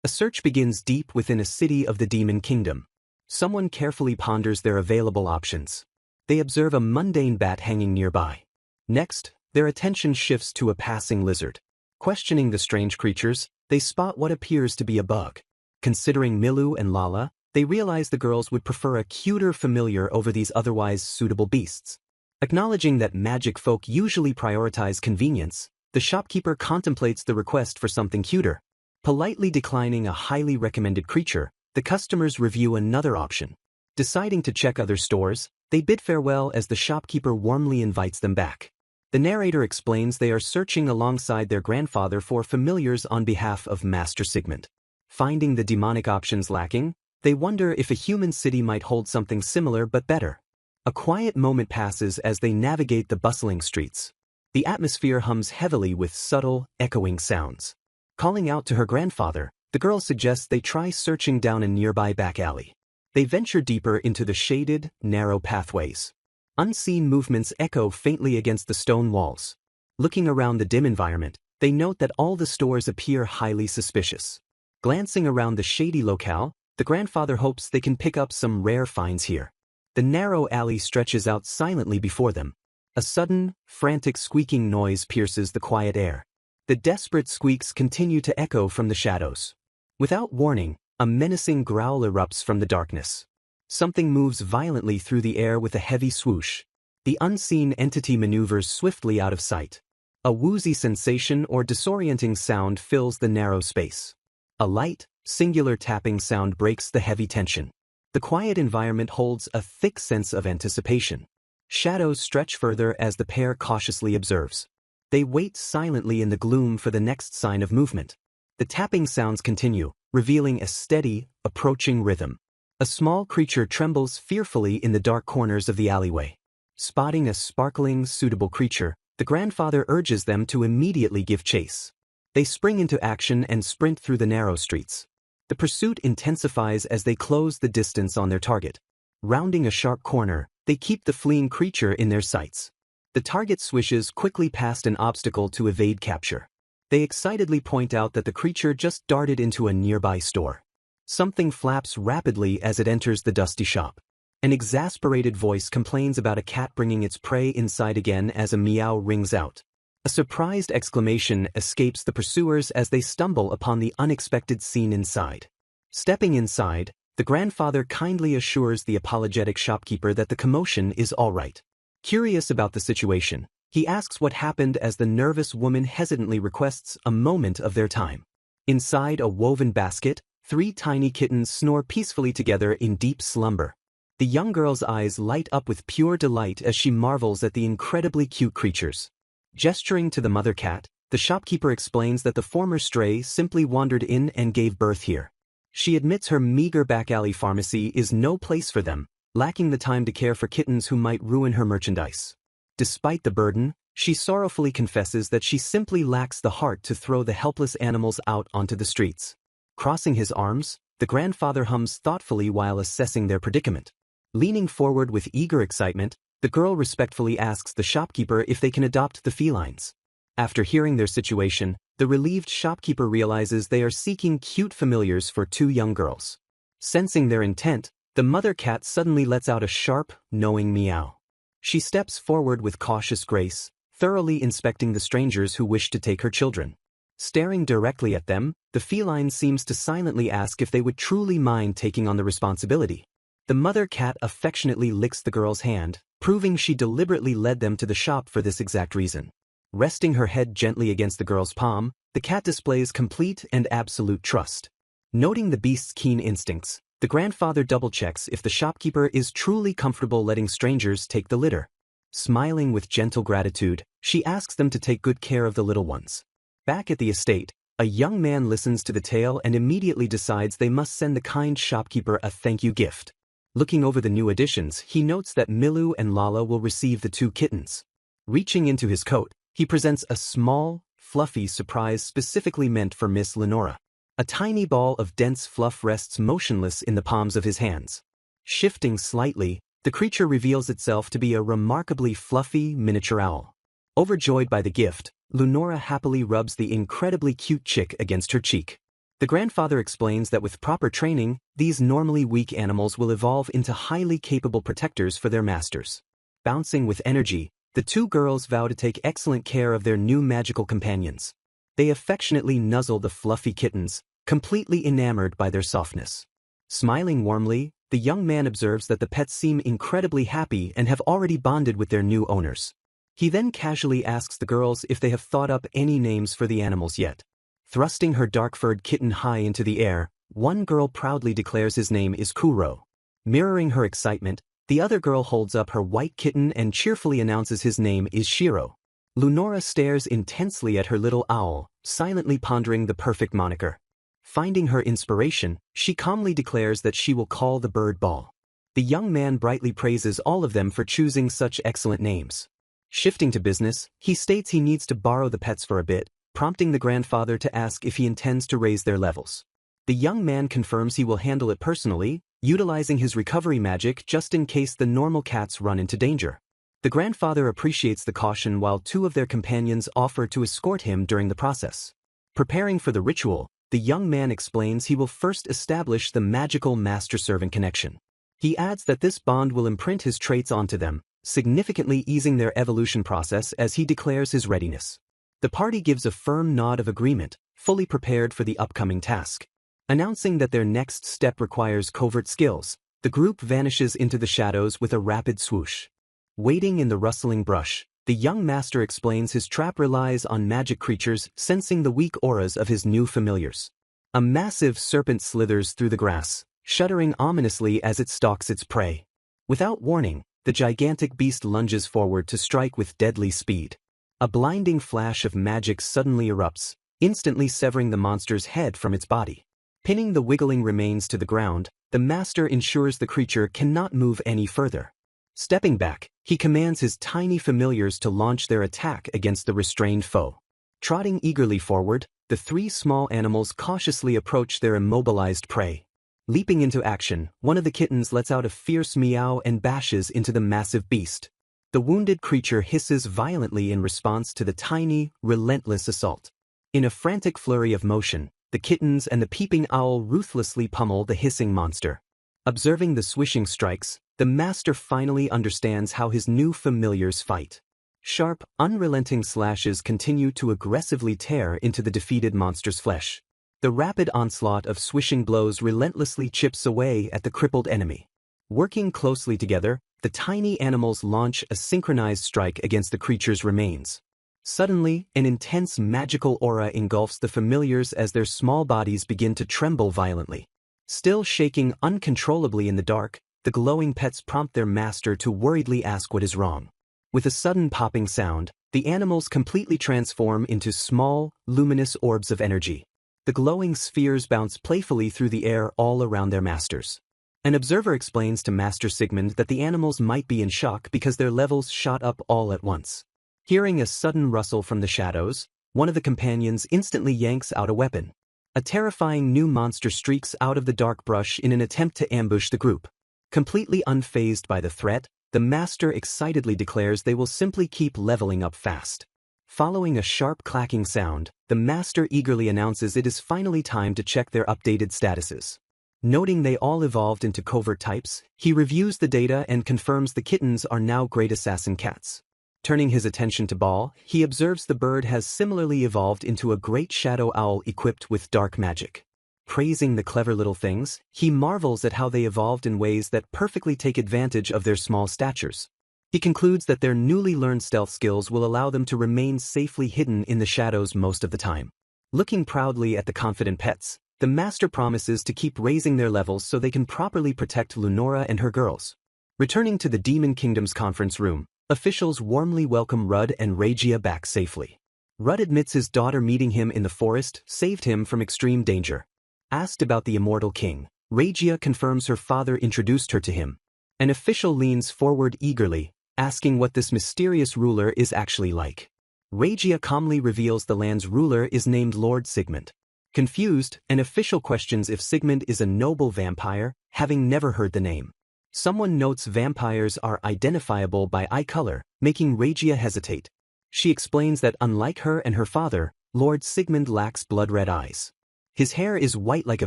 A search begins deep within a city of the Demon Kingdom. Someone carefully ponders their available options. They observe a mundane bat hanging nearby. Next, their attention shifts to a passing lizard. Questioning the strange creatures, they spot what appears to be a bug. Considering Milu and Lala, they realize the girls would prefer a cuter familiar over these otherwise suitable beasts. Acknowledging that magic folk usually prioritize convenience, the shopkeeper contemplates the request for something cuter. Politely declining a highly recommended creature, the customers review another option. Deciding to check other stores, they bid farewell as the shopkeeper warmly invites them back. The narrator explains they are searching alongside their grandfather for familiars on behalf of Master Sigmund. Finding the demonic options lacking, they wonder if a human city might hold something similar but better. A quiet moment passes as they navigate the bustling streets. The atmosphere hums heavily with subtle, echoing sounds. Calling out to her grandfather, the girl suggests they try searching down a nearby back alley. They venture deeper into the shaded, narrow pathways. Unseen movements echo faintly against the stone walls. Looking around the dim environment, they note that all the stores appear highly suspicious. Glancing around the shady locale, the grandfather hopes they can pick up some rare finds here. The narrow alley stretches out silently before them. A sudden, frantic squeaking noise pierces the quiet air. The desperate squeaks continue to echo from the shadows. Without warning, a menacing growl erupts from the darkness. Something moves violently through the air with a heavy swoosh. The unseen entity maneuvers swiftly out of sight. A woozy sensation or disorienting sound fills the narrow space. A light, singular tapping sound breaks the heavy tension. The quiet environment holds a thick sense of anticipation. Shadows stretch further as the pair cautiously observes. They wait silently in the gloom for the next sign of movement. The tapping sounds continue, revealing a steady, approaching rhythm. A small creature trembles fearfully in the dark corners of the alleyway. Spotting a sparkling, suitable creature, the grandfather urges them to immediately give chase. They spring into action and sprint through the narrow streets. The pursuit intensifies as they close the distance on their target. Rounding a sharp corner, they keep the fleeing creature in their sights. The target swishes quickly past an obstacle to evade capture. They excitedly point out that the creature just darted into a nearby store. Something flaps rapidly as it enters the dusty shop. An exasperated voice complains about a cat bringing its prey inside again as a meow rings out. A surprised exclamation escapes the pursuers as they stumble upon the unexpected scene inside. Stepping inside, the grandfather kindly assures the apologetic shopkeeper that the commotion is all right. Curious about the situation, he asks what happened as the nervous woman hesitantly requests a moment of their time. Inside a woven basket, 3 tiny kittens snore peacefully together in deep slumber. The young girl's eyes light up with pure delight as she marvels at the incredibly cute creatures. Gesturing to the mother cat, the shopkeeper explains that the former stray simply wandered in and gave birth here. She admits her meager back alley pharmacy is no place for them, lacking the time to care for kittens who might ruin her merchandise. Despite the burden, she sorrowfully confesses that she simply lacks the heart to throw the helpless animals out onto the streets. Crossing his arms, the grandfather hums thoughtfully while assessing their predicament. Leaning forward with eager excitement, the girl respectfully asks the shopkeeper if they can adopt the felines. After hearing their situation, the relieved shopkeeper realizes they are seeking cute familiars for two young girls. Sensing their intent, the mother cat suddenly lets out a sharp, knowing meow. She steps forward with cautious grace, thoroughly inspecting the strangers who wish to take her children. Staring directly at them, the feline seems to silently ask if they would truly mind taking on the responsibility. The mother cat affectionately licks the girl's hand, proving she deliberately led them to the shop for this exact reason. Resting her head gently against the girl's palm, the cat displays complete and absolute trust. Noting the beast's keen instincts, the grandfather double-checks if the shopkeeper is truly comfortable letting strangers take the litter. Smiling with gentle gratitude, she asks them to take good care of the little ones. Back at the estate, a young man listens to the tale and immediately decides they must send the kind shopkeeper a thank-you gift. Looking over the new additions, he notes that Milu and Lala will receive the two kittens. Reaching into his coat, he presents a small, fluffy surprise specifically meant for Miss Lenora. A tiny ball of dense fluff rests motionless in the palms of his hands. Shifting slightly, the creature reveals itself to be a remarkably fluffy miniature owl. Overjoyed by the gift, Lenora happily rubs the incredibly cute chick against her cheek. The grandfather explains that with proper training, these normally weak animals will evolve into highly capable protectors for their masters. Bouncing with energy, the two girls vow to take excellent care of their new magical companions. They affectionately nuzzle the fluffy kittens, completely enamored by their softness. Smiling warmly, the young man observes that the pets seem incredibly happy and have already bonded with their new owners. He then casually asks the girls if they have thought up any names for the animals yet. Thrusting her dark-furred kitten high into the air, one girl proudly declares his name is Kuro. Mirroring her excitement, the other girl holds up her white kitten and cheerfully announces his name is Shiro. Lenora stares intensely at her little owl, silently pondering the perfect moniker. Finding her inspiration, she calmly declares that she will call the bird Ball. The young man brightly praises all of them for choosing such excellent names. Shifting to business, he states he needs to borrow the pets for a bit, prompting the grandfather to ask if he intends to raise their levels. The young man confirms he will handle it personally, utilizing his recovery magic just in case the normal cats run into danger. The grandfather appreciates the caution while two of their companions offer to escort him during the process. Preparing for the ritual, the young man explains he will first establish the magical master-servant connection. He adds that this bond will imprint his traits onto them, significantly easing their evolution process as he declares his readiness. The party gives a firm nod of agreement, fully prepared for the upcoming task. Announcing that their next step requires covert skills, the group vanishes into the shadows with a rapid swoosh. Waiting in the rustling brush, the young master explains his trap relies on magic creatures sensing the weak auras of his new familiars. A massive serpent slithers through the grass, shuddering ominously as it stalks its prey. Without warning, the gigantic beast lunges forward to strike with deadly speed. A blinding flash of magic suddenly erupts, instantly severing the monster's head from its body. Pinning the wiggling remains to the ground, the master ensures the creature cannot move any further. Stepping back, he commands his tiny familiars to launch their attack against the restrained foe. Trotting eagerly forward, the three small animals cautiously approach their immobilized prey. Leaping into action, one of the kittens lets out a fierce meow and bashes into the massive beast. The wounded creature hisses violently in response to the tiny, relentless assault. In a frantic flurry of motion, the kittens and the peeping owl ruthlessly pummel the hissing monster. Observing the swishing strikes, the master finally understands how his new familiars fight. Sharp, unrelenting slashes continue to aggressively tear into the defeated monster's flesh. The rapid onslaught of swishing blows relentlessly chips away at the crippled enemy. Working closely together, the tiny animals launch a synchronized strike against the creature's remains. Suddenly, an intense magical aura engulfs the familiars as their small bodies begin to tremble violently. Still shaking uncontrollably in the dark, the glowing pets prompt their master to worriedly ask what is wrong. With a sudden popping sound, the animals completely transform into small, luminous orbs of energy. The glowing spheres bounce playfully through the air all around their masters. An observer explains to Master Sigmund that the animals might be in shock because their levels shot up all at once. Hearing a sudden rustle from the shadows, one of the companions instantly yanks out a weapon. A terrifying new monster streaks out of the dark brush in an attempt to ambush the group. Completely unfazed by the threat, the master excitedly declares they will simply keep leveling up fast. Following a sharp clacking sound, the master eagerly announces it is finally time to check their updated statuses. Noting they all evolved into covert types, he reviews the data and confirms the kittens are now great assassin cats. Turning his attention to Ball, he observes the bird has similarly evolved into a great shadow owl equipped with dark magic. Praising the clever little things, he marvels at how they evolved in ways that perfectly take advantage of their small statures. He concludes that their newly learned stealth skills will allow them to remain safely hidden in the shadows most of the time. Looking proudly at the confident pets, the master promises to keep raising their levels so they can properly protect Lunora and her girls. Returning to the Demon Kingdom's conference room, officials warmly welcome Rudd and Regia back safely. Rudd admits his daughter meeting him in the forest saved him from extreme danger. Asked about the Immortal King, Regia confirms her father introduced her to him. An official leans forward eagerly, asking what this mysterious ruler is actually like. Regia calmly reveals the land's ruler is named Lord Sigmund. Confused, an official questions if Sigmund is a noble vampire, having never heard the name. Someone notes vampires are identifiable by eye color, making Regia hesitate. She explains that unlike her and her father, Lord Sigmund lacks blood-red eyes. His hair is white like a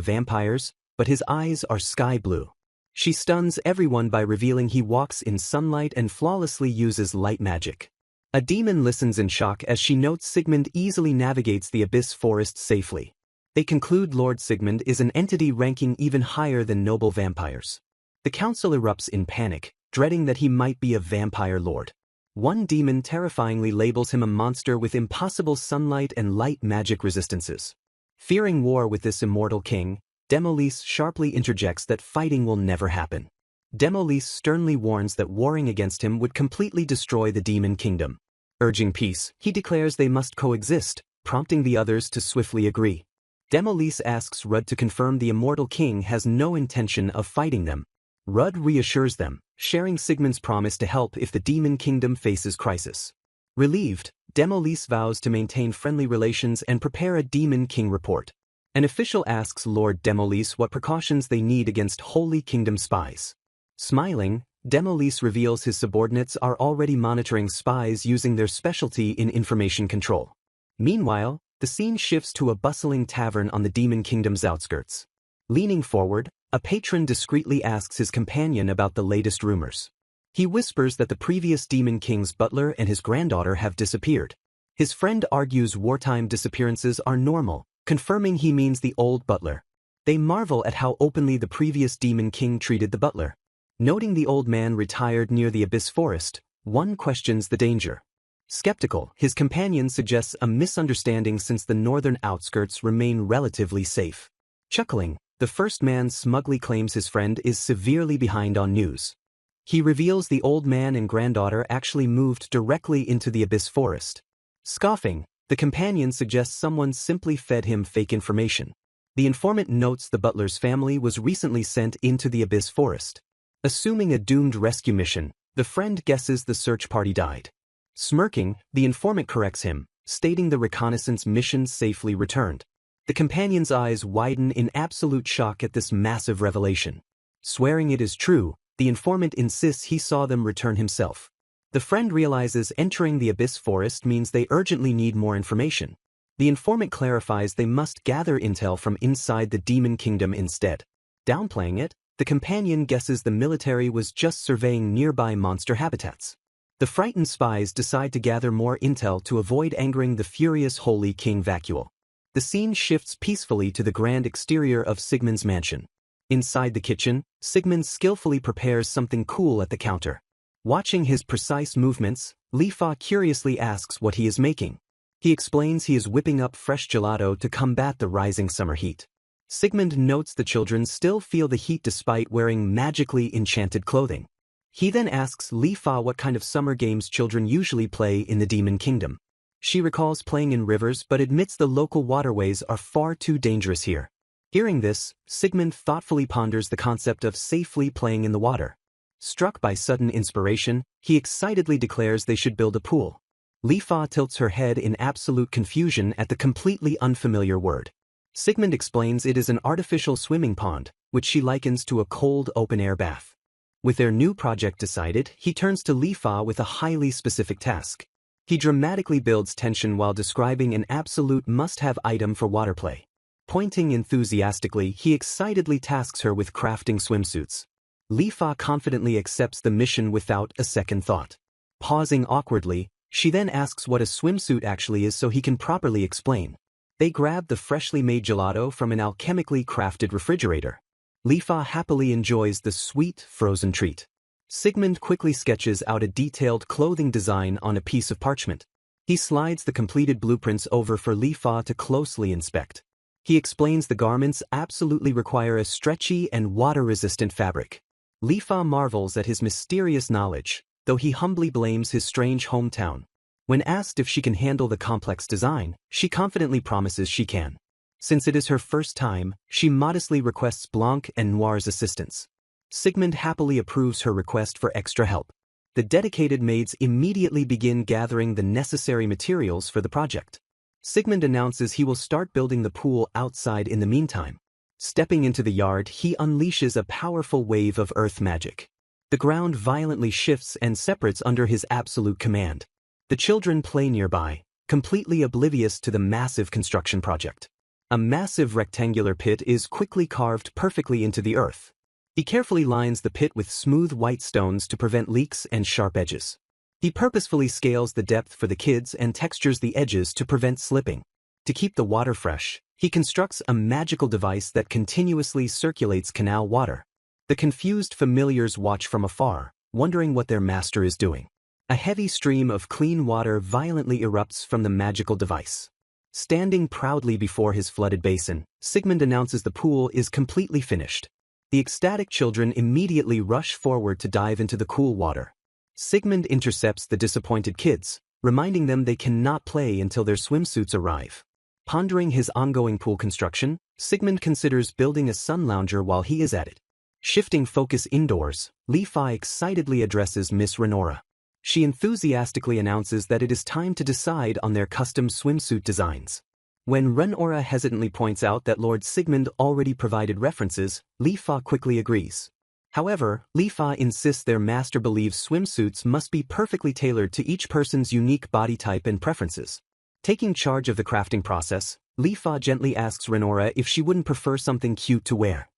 vampire's, but his eyes are sky blue. She stuns everyone by revealing he walks in sunlight and flawlessly uses light magic. A demon listens in shock as she notes Sigmund easily navigates the Abyss Forest safely. They conclude Lord Sigmund is an entity ranking even higher than noble vampires. The council erupts in panic, dreading that he might be a vampire lord. One demon terrifyingly labels him a monster with impossible sunlight and light magic resistances. Fearing war with this immortal king, Demolise sharply interjects that fighting will never happen. Demolise sternly warns that warring against him would completely destroy the demon kingdom. Urging peace, he declares they must coexist, prompting the others to swiftly agree. Demolise asks Rudd to confirm the immortal king has no intention of fighting them. Rudd reassures them, sharing Sigmund's promise to help if the demon kingdom faces crisis. Relieved, Demolise vows to maintain friendly relations and prepare a demon king report. An official asks Lord Demolise what precautions they need against Holy Kingdom spies. Smiling, Demolise reveals his subordinates are already monitoring spies using their specialty in information control. Meanwhile, the scene shifts to a bustling tavern on the Demon Kingdom's outskirts. Leaning forward, a patron discreetly asks his companion about the latest rumors. He whispers that the previous Demon King's butler and his granddaughter have disappeared. His friend argues wartime disappearances are normal, confirming he means the old butler. They marvel at how openly the previous Demon King treated the butler. Noting the old man retired near the Abyss Forest, one questions the danger. Skeptical, his companion suggests a misunderstanding since the northern outskirts remain relatively safe. Chuckling, the first man smugly claims his friend is severely behind on news. He reveals the old man and granddaughter actually moved directly into the Abyss Forest. Scoffing, the companion suggests someone simply fed him fake information. The informant notes the butler's family was recently sent into the Abyss Forest. Assuming a doomed rescue mission, the friend guesses the search party died. Smirking, the informant corrects him, stating the reconnaissance mission safely returned. The companion's eyes widen in absolute shock at this massive revelation. Swearing it is true, the informant insists he saw them return himself. The friend realizes entering the Abyss Forest means they urgently need more information. The informant clarifies they must gather intel from inside the Demon Kingdom instead. Downplaying it, the companion guesses the military was just surveying nearby monster habitats. The frightened spies decide to gather more intel to avoid angering the furious Holy King Vacuole. The scene shifts peacefully to the grand exterior of Sigmund's mansion. Inside the kitchen, Sigmund skillfully prepares something cool at the counter. Watching his precise movements, Lifa curiously asks what he is making. He explains he is whipping up fresh gelato to combat the rising summer heat. Sigmund notes the children still feel the heat despite wearing magically enchanted clothing. He then asks Lifa what kind of summer games children usually play in the Demon Kingdom. She recalls playing in rivers but admits the local waterways are far too dangerous here. Hearing this, Sigmund thoughtfully ponders the concept of safely playing in the water. Struck by sudden inspiration, he excitedly declares they should build a pool. Lifa tilts her head in absolute confusion at the completely unfamiliar word. Sigmund explains it is an artificial swimming pond, which she likens to a cold open-air bath. With their new project decided, he turns to Lifa with a highly specific task. He dramatically builds tension while describing an absolute must-have item for water play. Pointing enthusiastically, he excitedly tasks her with crafting swimsuits. Lifa confidently accepts the mission without a second thought. Pausing awkwardly, she then asks what a swimsuit actually is so he can properly explain. They grab the freshly made gelato from an alchemically crafted refrigerator. Lifa happily enjoys the sweet, frozen treat. Sigmund quickly sketches out a detailed clothing design on a piece of parchment. He slides the completed blueprints over for Lifa to closely inspect. He explains the garments absolutely require a stretchy and water-resistant fabric. Lifa marvels at his mysterious knowledge, though he humbly blames his strange hometown. When asked if she can handle the complex design, she confidently promises she can. Since it is her first time, she modestly requests Blanc and Noir's assistance. Sigmund happily approves her request for extra help. The dedicated maids immediately begin gathering the necessary materials for the project. Sigmund announces he will start building the pool outside in the meantime. Stepping into the yard, he unleashes a powerful wave of earth magic. The ground violently shifts and separates under his absolute command. The children play nearby, completely oblivious to the massive construction project. A massive rectangular pit is quickly carved perfectly into the earth. He carefully lines the pit with smooth white stones to prevent leaks and sharp edges. He purposefully scales the depth for the kids and textures the edges to prevent slipping. To keep the water fresh, he constructs a magical device that continuously circulates canal water. The confused familiars watch from afar, wondering what their master is doing. A heavy stream of clean water violently erupts from the magical device. Standing proudly before his flooded basin, Sigmund announces the pool is completely finished. The ecstatic children immediately rush forward to dive into the cool water. Sigmund intercepts the disappointed kids, reminding them they cannot play until their swimsuits arrive. Pondering his ongoing pool construction, Sigmund considers building a sun lounger while he is at it. Shifting focus indoors, Lifa excitedly addresses Miss Renora. She enthusiastically announces that it is time to decide on their custom swimsuit designs. When Renora hesitantly points out that Lord Sigmund already provided references, Lifa quickly agrees. However, Lifa insists their master believes swimsuits must be perfectly tailored to each person's unique body type and preferences. Taking charge of the crafting process, Lifa gently asks Renora if she wouldn't prefer something cute to wear.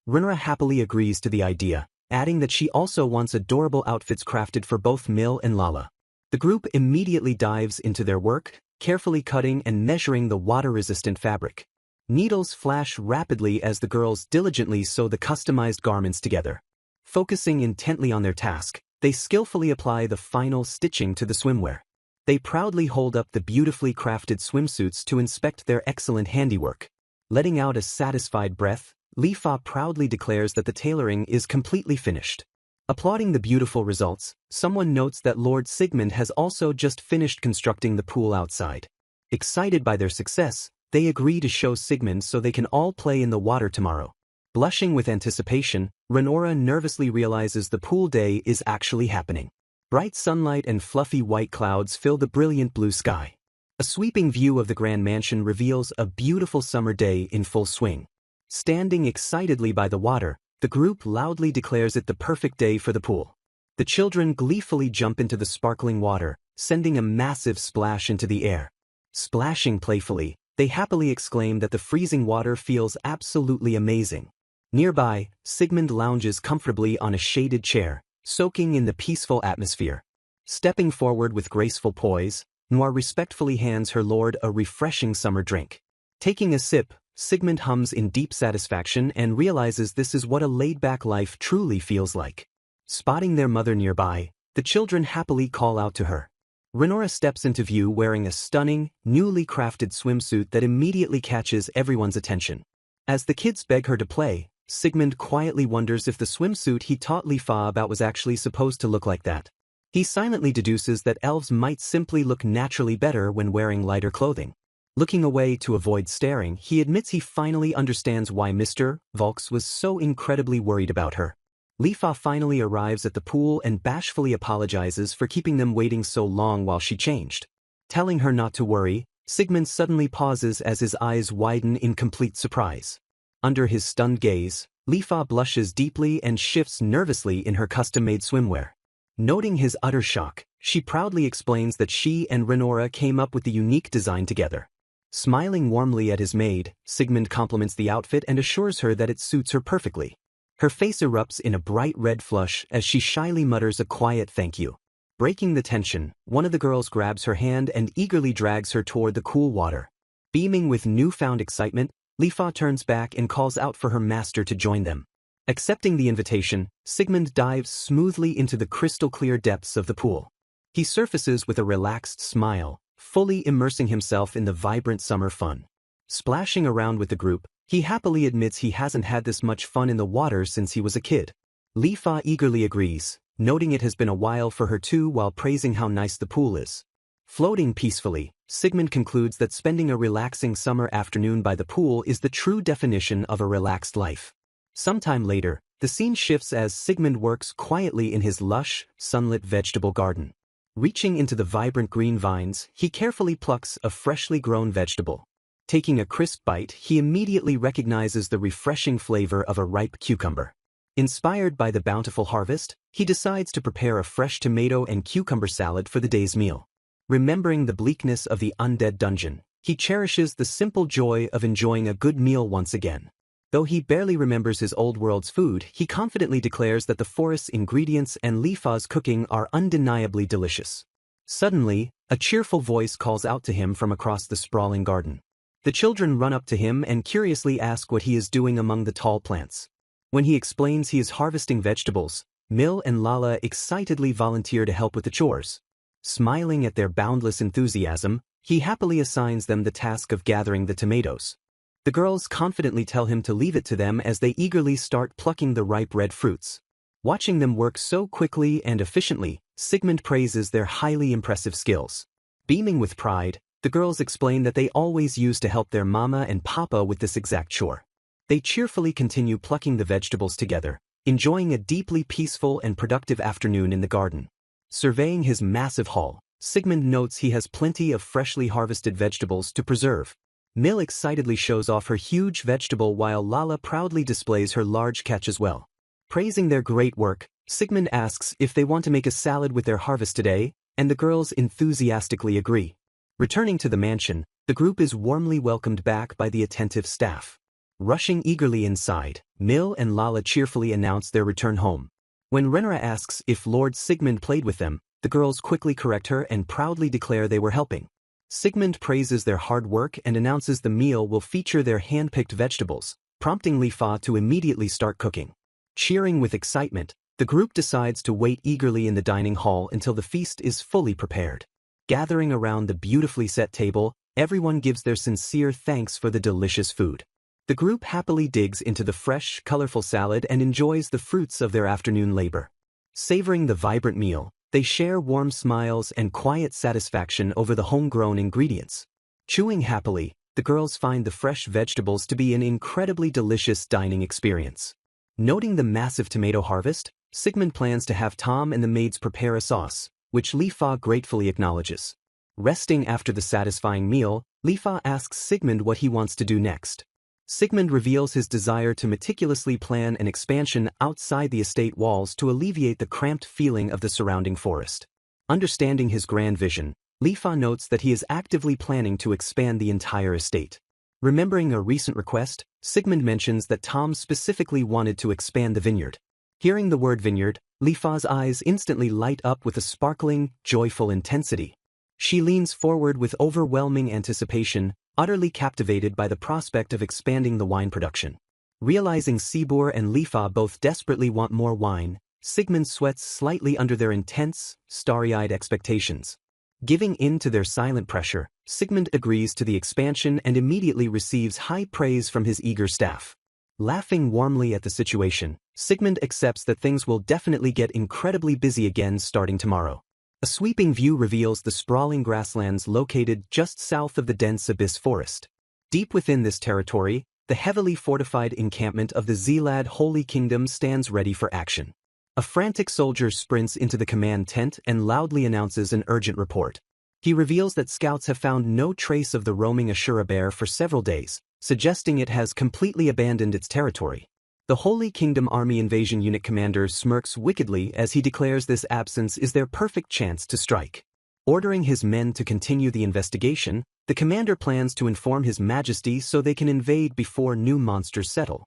Renora happily agrees to the idea, adding that she also wants adorable outfits crafted for both Mill and Lala. The group immediately dives into their work, carefully cutting and measuring the water-resistant fabric. Needles flash rapidly as the girls diligently sew the customized garments together. Focusing intently on their task, they skillfully apply the final stitching to the swimwear. They proudly hold up the beautifully crafted swimsuits to inspect their excellent handiwork. Letting out a satisfied breath, Lifa proudly declares that the tailoring is completely finished. Applauding the beautiful results, someone notes that Lord Sigmund has also just finished constructing the pool outside. Excited by their success, they agree to show Sigmund so they can all play in the water tomorrow. Blushing with anticipation, Renora nervously realizes the pool day is actually happening. Bright sunlight and fluffy white clouds fill the brilliant blue sky. A sweeping view of the grand mansion reveals a beautiful summer day in full swing. Standing excitedly by the water, the group loudly declares it the perfect day for the pool. The children gleefully jump into the sparkling water, sending a massive splash into the air. Splashing playfully, they happily exclaim that the freezing water feels absolutely amazing. Nearby, Sigmund lounges comfortably on a shaded chair, soaking in the peaceful atmosphere. Stepping forward with graceful poise, Noir respectfully hands her lord a refreshing summer drink. Taking a sip, Sigmund hums in deep satisfaction and realizes this is what a laid-back life truly feels like. Spotting their mother nearby, the children happily call out to her. Renora steps into view wearing a stunning, newly crafted swimsuit that immediately catches everyone's attention. As the kids beg her to play, Sigmund quietly wonders if the swimsuit he taught Lifa about was actually supposed to look like that. He silently deduces that elves might simply look naturally better when wearing lighter clothing. Looking away to avoid staring, he admits he finally understands why Mr. Volks was so incredibly worried about her. Lifa finally arrives at the pool and bashfully apologizes for keeping them waiting so long while she changed. Telling her not to worry, Sigmund suddenly pauses as his eyes widen in complete surprise. Under his stunned gaze, Lifa blushes deeply and shifts nervously in her custom-made swimwear. Noting his utter shock, she proudly explains that she and Renora came up with the unique design together. Smiling warmly at his maid, Sigmund compliments the outfit and assures her that it suits her perfectly. Her face erupts in a bright red flush as she shyly mutters a quiet thank you. Breaking the tension, one of the girls grabs her hand and eagerly drags her toward the cool water. Beaming with newfound excitement, Lifa turns back and calls out for her master to join them. Accepting the invitation, Sigmund dives smoothly into the crystal-clear depths of the pool. He surfaces with a relaxed smile, fully immersing himself in the vibrant summer fun. Splashing around with the group, he happily admits he hasn't had this much fun in the water since he was a kid. Lifa eagerly agrees, noting it has been a while for her too while praising how nice the pool is. Floating peacefully, Sigmund concludes that spending a relaxing summer afternoon by the pool is the true definition of a relaxed life. Sometime later, the scene shifts as Sigmund works quietly in his lush, sunlit vegetable garden. Reaching into the vibrant green vines, he carefully plucks a freshly grown vegetable. Taking a crisp bite, he immediately recognizes the refreshing flavor of a ripe cucumber. Inspired by the bountiful harvest, he decides to prepare a fresh tomato and cucumber salad for the day's meal. Remembering the bleakness of the undead dungeon, he cherishes the simple joy of enjoying a good meal once again. Though he barely remembers his old world's food, he confidently declares that the forest's ingredients and Lifa's cooking are undeniably delicious. Suddenly, a cheerful voice calls out to him from across the sprawling garden. The children run up to him and curiously ask what he is doing among the tall plants. When he explains he is harvesting vegetables, Mil and Lala excitedly volunteer to help with the chores. Smiling at their boundless enthusiasm, he happily assigns them the task of gathering the tomatoes. The girls confidently tell him to leave it to them as they eagerly start plucking the ripe red fruits. Watching them work so quickly and efficiently, Sigmund praises their highly impressive skills. Beaming with pride, the girls explain that they always used to help their mama and papa with this exact chore. They cheerfully continue plucking the vegetables together, enjoying a deeply peaceful and productive afternoon in the garden. Surveying his massive haul, Sigmund notes he has plenty of freshly harvested vegetables to preserve. Mil excitedly shows off her huge vegetable while Lala proudly displays her large catch as well. Praising their great work, Sigmund asks if they want to make a salad with their harvest today, and the girls enthusiastically agree. Returning to the mansion, the group is warmly welcomed back by the attentive staff. Rushing eagerly inside, Mil and Lala cheerfully announce their return home. When Renora asks if Lord Sigmund played with them, the girls quickly correct her and proudly declare they were helping. Sigmund praises their hard work and announces the meal will feature their hand-picked vegetables, prompting Lifa to immediately start cooking. Cheering with excitement, the group decides to wait eagerly in the dining hall until the feast is fully prepared. Gathering around the beautifully set table, everyone gives their sincere thanks for the delicious food. The group happily digs into the fresh, colorful salad and enjoys the fruits of their afternoon labor. Savoring the vibrant meal, they share warm smiles and quiet satisfaction over the homegrown ingredients. Chewing happily, the girls find the fresh vegetables to be an incredibly delicious dining experience. Noting the massive tomato harvest, Sigmund plans to have Tom and the maids prepare a sauce, which Lifa gratefully acknowledges. Resting after the satisfying meal, Lifa asks Sigmund what he wants to do next. Sigmund reveals his desire to meticulously plan an expansion outside the estate walls to alleviate the cramped feeling of the surrounding forest. Understanding his grand vision, Lifa notes that he is actively planning to expand the entire estate. Remembering a recent request, Sigmund mentions that Tom specifically wanted to expand the vineyard. Hearing the word vineyard, Lifa's eyes instantly light up with a sparkling, joyful intensity. She leans forward with overwhelming anticipation, utterly captivated by the prospect of expanding the wine production. Realizing Sibur and Lifa both desperately want more wine, Sigmund sweats slightly under their intense, starry-eyed expectations. Giving in to their silent pressure, Sigmund agrees to the expansion and immediately receives high praise from his eager staff. Laughing warmly at the situation, Sigmund accepts that things will definitely get incredibly busy again starting tomorrow. A sweeping view reveals the sprawling grasslands located just south of the dense abyss forest. Deep within this territory, the heavily fortified encampment of the Zelad Holy Kingdom stands ready for action. A frantic soldier sprints into the command tent and loudly announces an urgent report. He reveals that scouts have found no trace of the roaming Asura bear for several days, suggesting it has completely abandoned its territory. The Holy Kingdom Army Invasion Unit commander smirks wickedly as he declares this absence is their perfect chance to strike. Ordering his men to continue the investigation, the commander plans to inform His Majesty so they can invade before new monsters settle.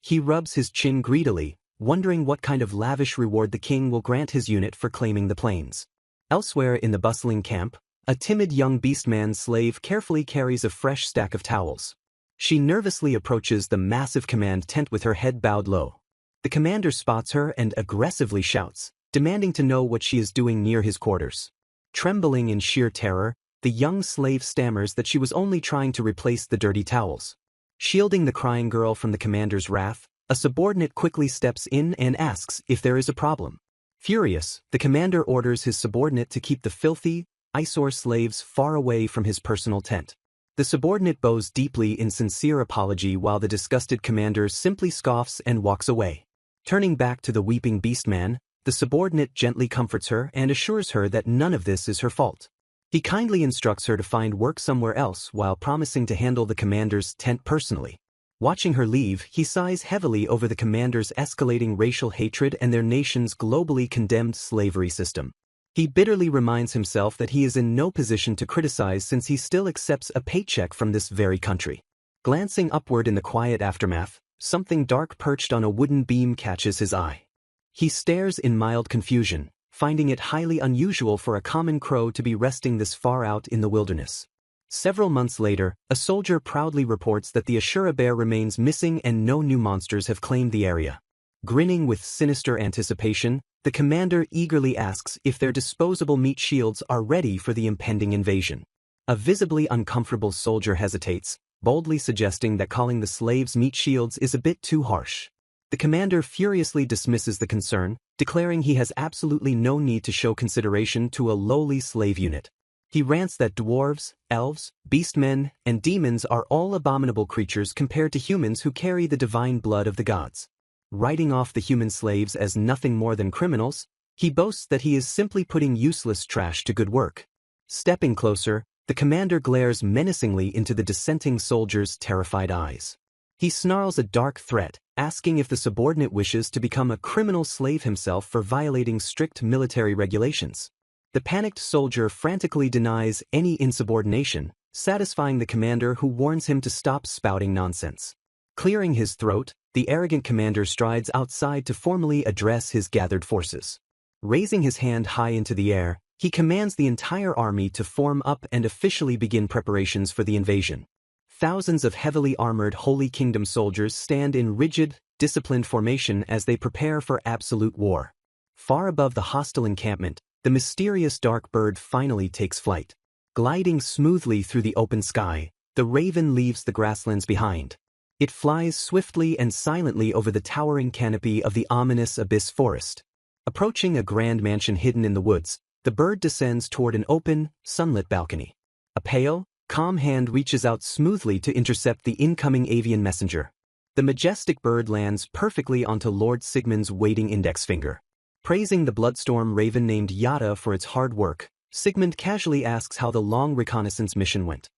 He rubs his chin greedily, wondering what kind of lavish reward the king will grant his unit for claiming the plains. Elsewhere in the bustling camp, a timid young beastman slave carefully carries a fresh stack of towels. She nervously approaches the massive command tent with her head bowed low. The commander spots her and aggressively shouts, demanding to know what she is doing near his quarters. Trembling in sheer terror, the young slave stammers that she was only trying to replace the dirty towels. Shielding the crying girl from the commander's wrath, a subordinate quickly steps in and asks if there is a problem. Furious, the commander orders his subordinate to keep the filthy, eyesore slaves far away from his personal tent. The subordinate bows deeply in sincere apology while the disgusted commander simply scoffs and walks away. Turning back to the weeping beastman, the subordinate gently comforts her and assures her that none of this is her fault. He kindly instructs her to find work somewhere else while promising to handle the commander's tent personally. Watching her leave, he sighs heavily over the commander's escalating racial hatred and their nation's globally condemned slavery system. He bitterly reminds himself that he is in no position to criticize since he still accepts a paycheck from this very country. Glancing upward in the quiet aftermath, something dark perched on a wooden beam catches his eye. He stares in mild confusion, finding it highly unusual for a common crow to be resting this far out in the wilderness. Several months later, a soldier proudly reports that the Asura bear remains missing and no new monsters have claimed the area. Grinning with sinister anticipation, the commander eagerly asks if their disposable meat shields are ready for the impending invasion. A visibly uncomfortable soldier hesitates, boldly suggesting that calling the slaves meat shields is a bit too harsh. The commander furiously dismisses the concern, declaring he has absolutely no need to show consideration to a lowly slave unit. He rants that dwarves, elves, beastmen, and demons are all abominable creatures compared to humans who carry the divine blood of the gods. Writing off the human slaves as nothing more than criminals, he boasts that he is simply putting useless trash to good work. Stepping closer, the commander glares menacingly into the dissenting soldier's terrified eyes. He snarls a dark threat, asking if the subordinate wishes to become a criminal slave himself for violating strict military regulations. The panicked soldier frantically denies any insubordination, satisfying the commander who warns him to stop spouting nonsense. Clearing his throat, the arrogant commander strides outside to formally address his gathered forces. Raising his hand high into the air, he commands the entire army to form up and officially begin preparations for the invasion. Thousands of heavily armored Holy Kingdom soldiers stand in rigid, disciplined formation as they prepare for absolute war. Far above the hostile encampment, the mysterious dark bird finally takes flight. Gliding smoothly through the open sky, the raven leaves the grasslands behind. It flies swiftly and silently over the towering canopy of the ominous abyss forest. Approaching a grand mansion hidden in the woods, the bird descends toward an open, sunlit balcony. A pale, calm hand reaches out smoothly to intercept the incoming avian messenger. The majestic bird lands perfectly onto Lord Sigmund's waiting index finger. Praising the bloodstorm raven named Yada for its hard work, Sigmund casually asks how the long reconnaissance mission went.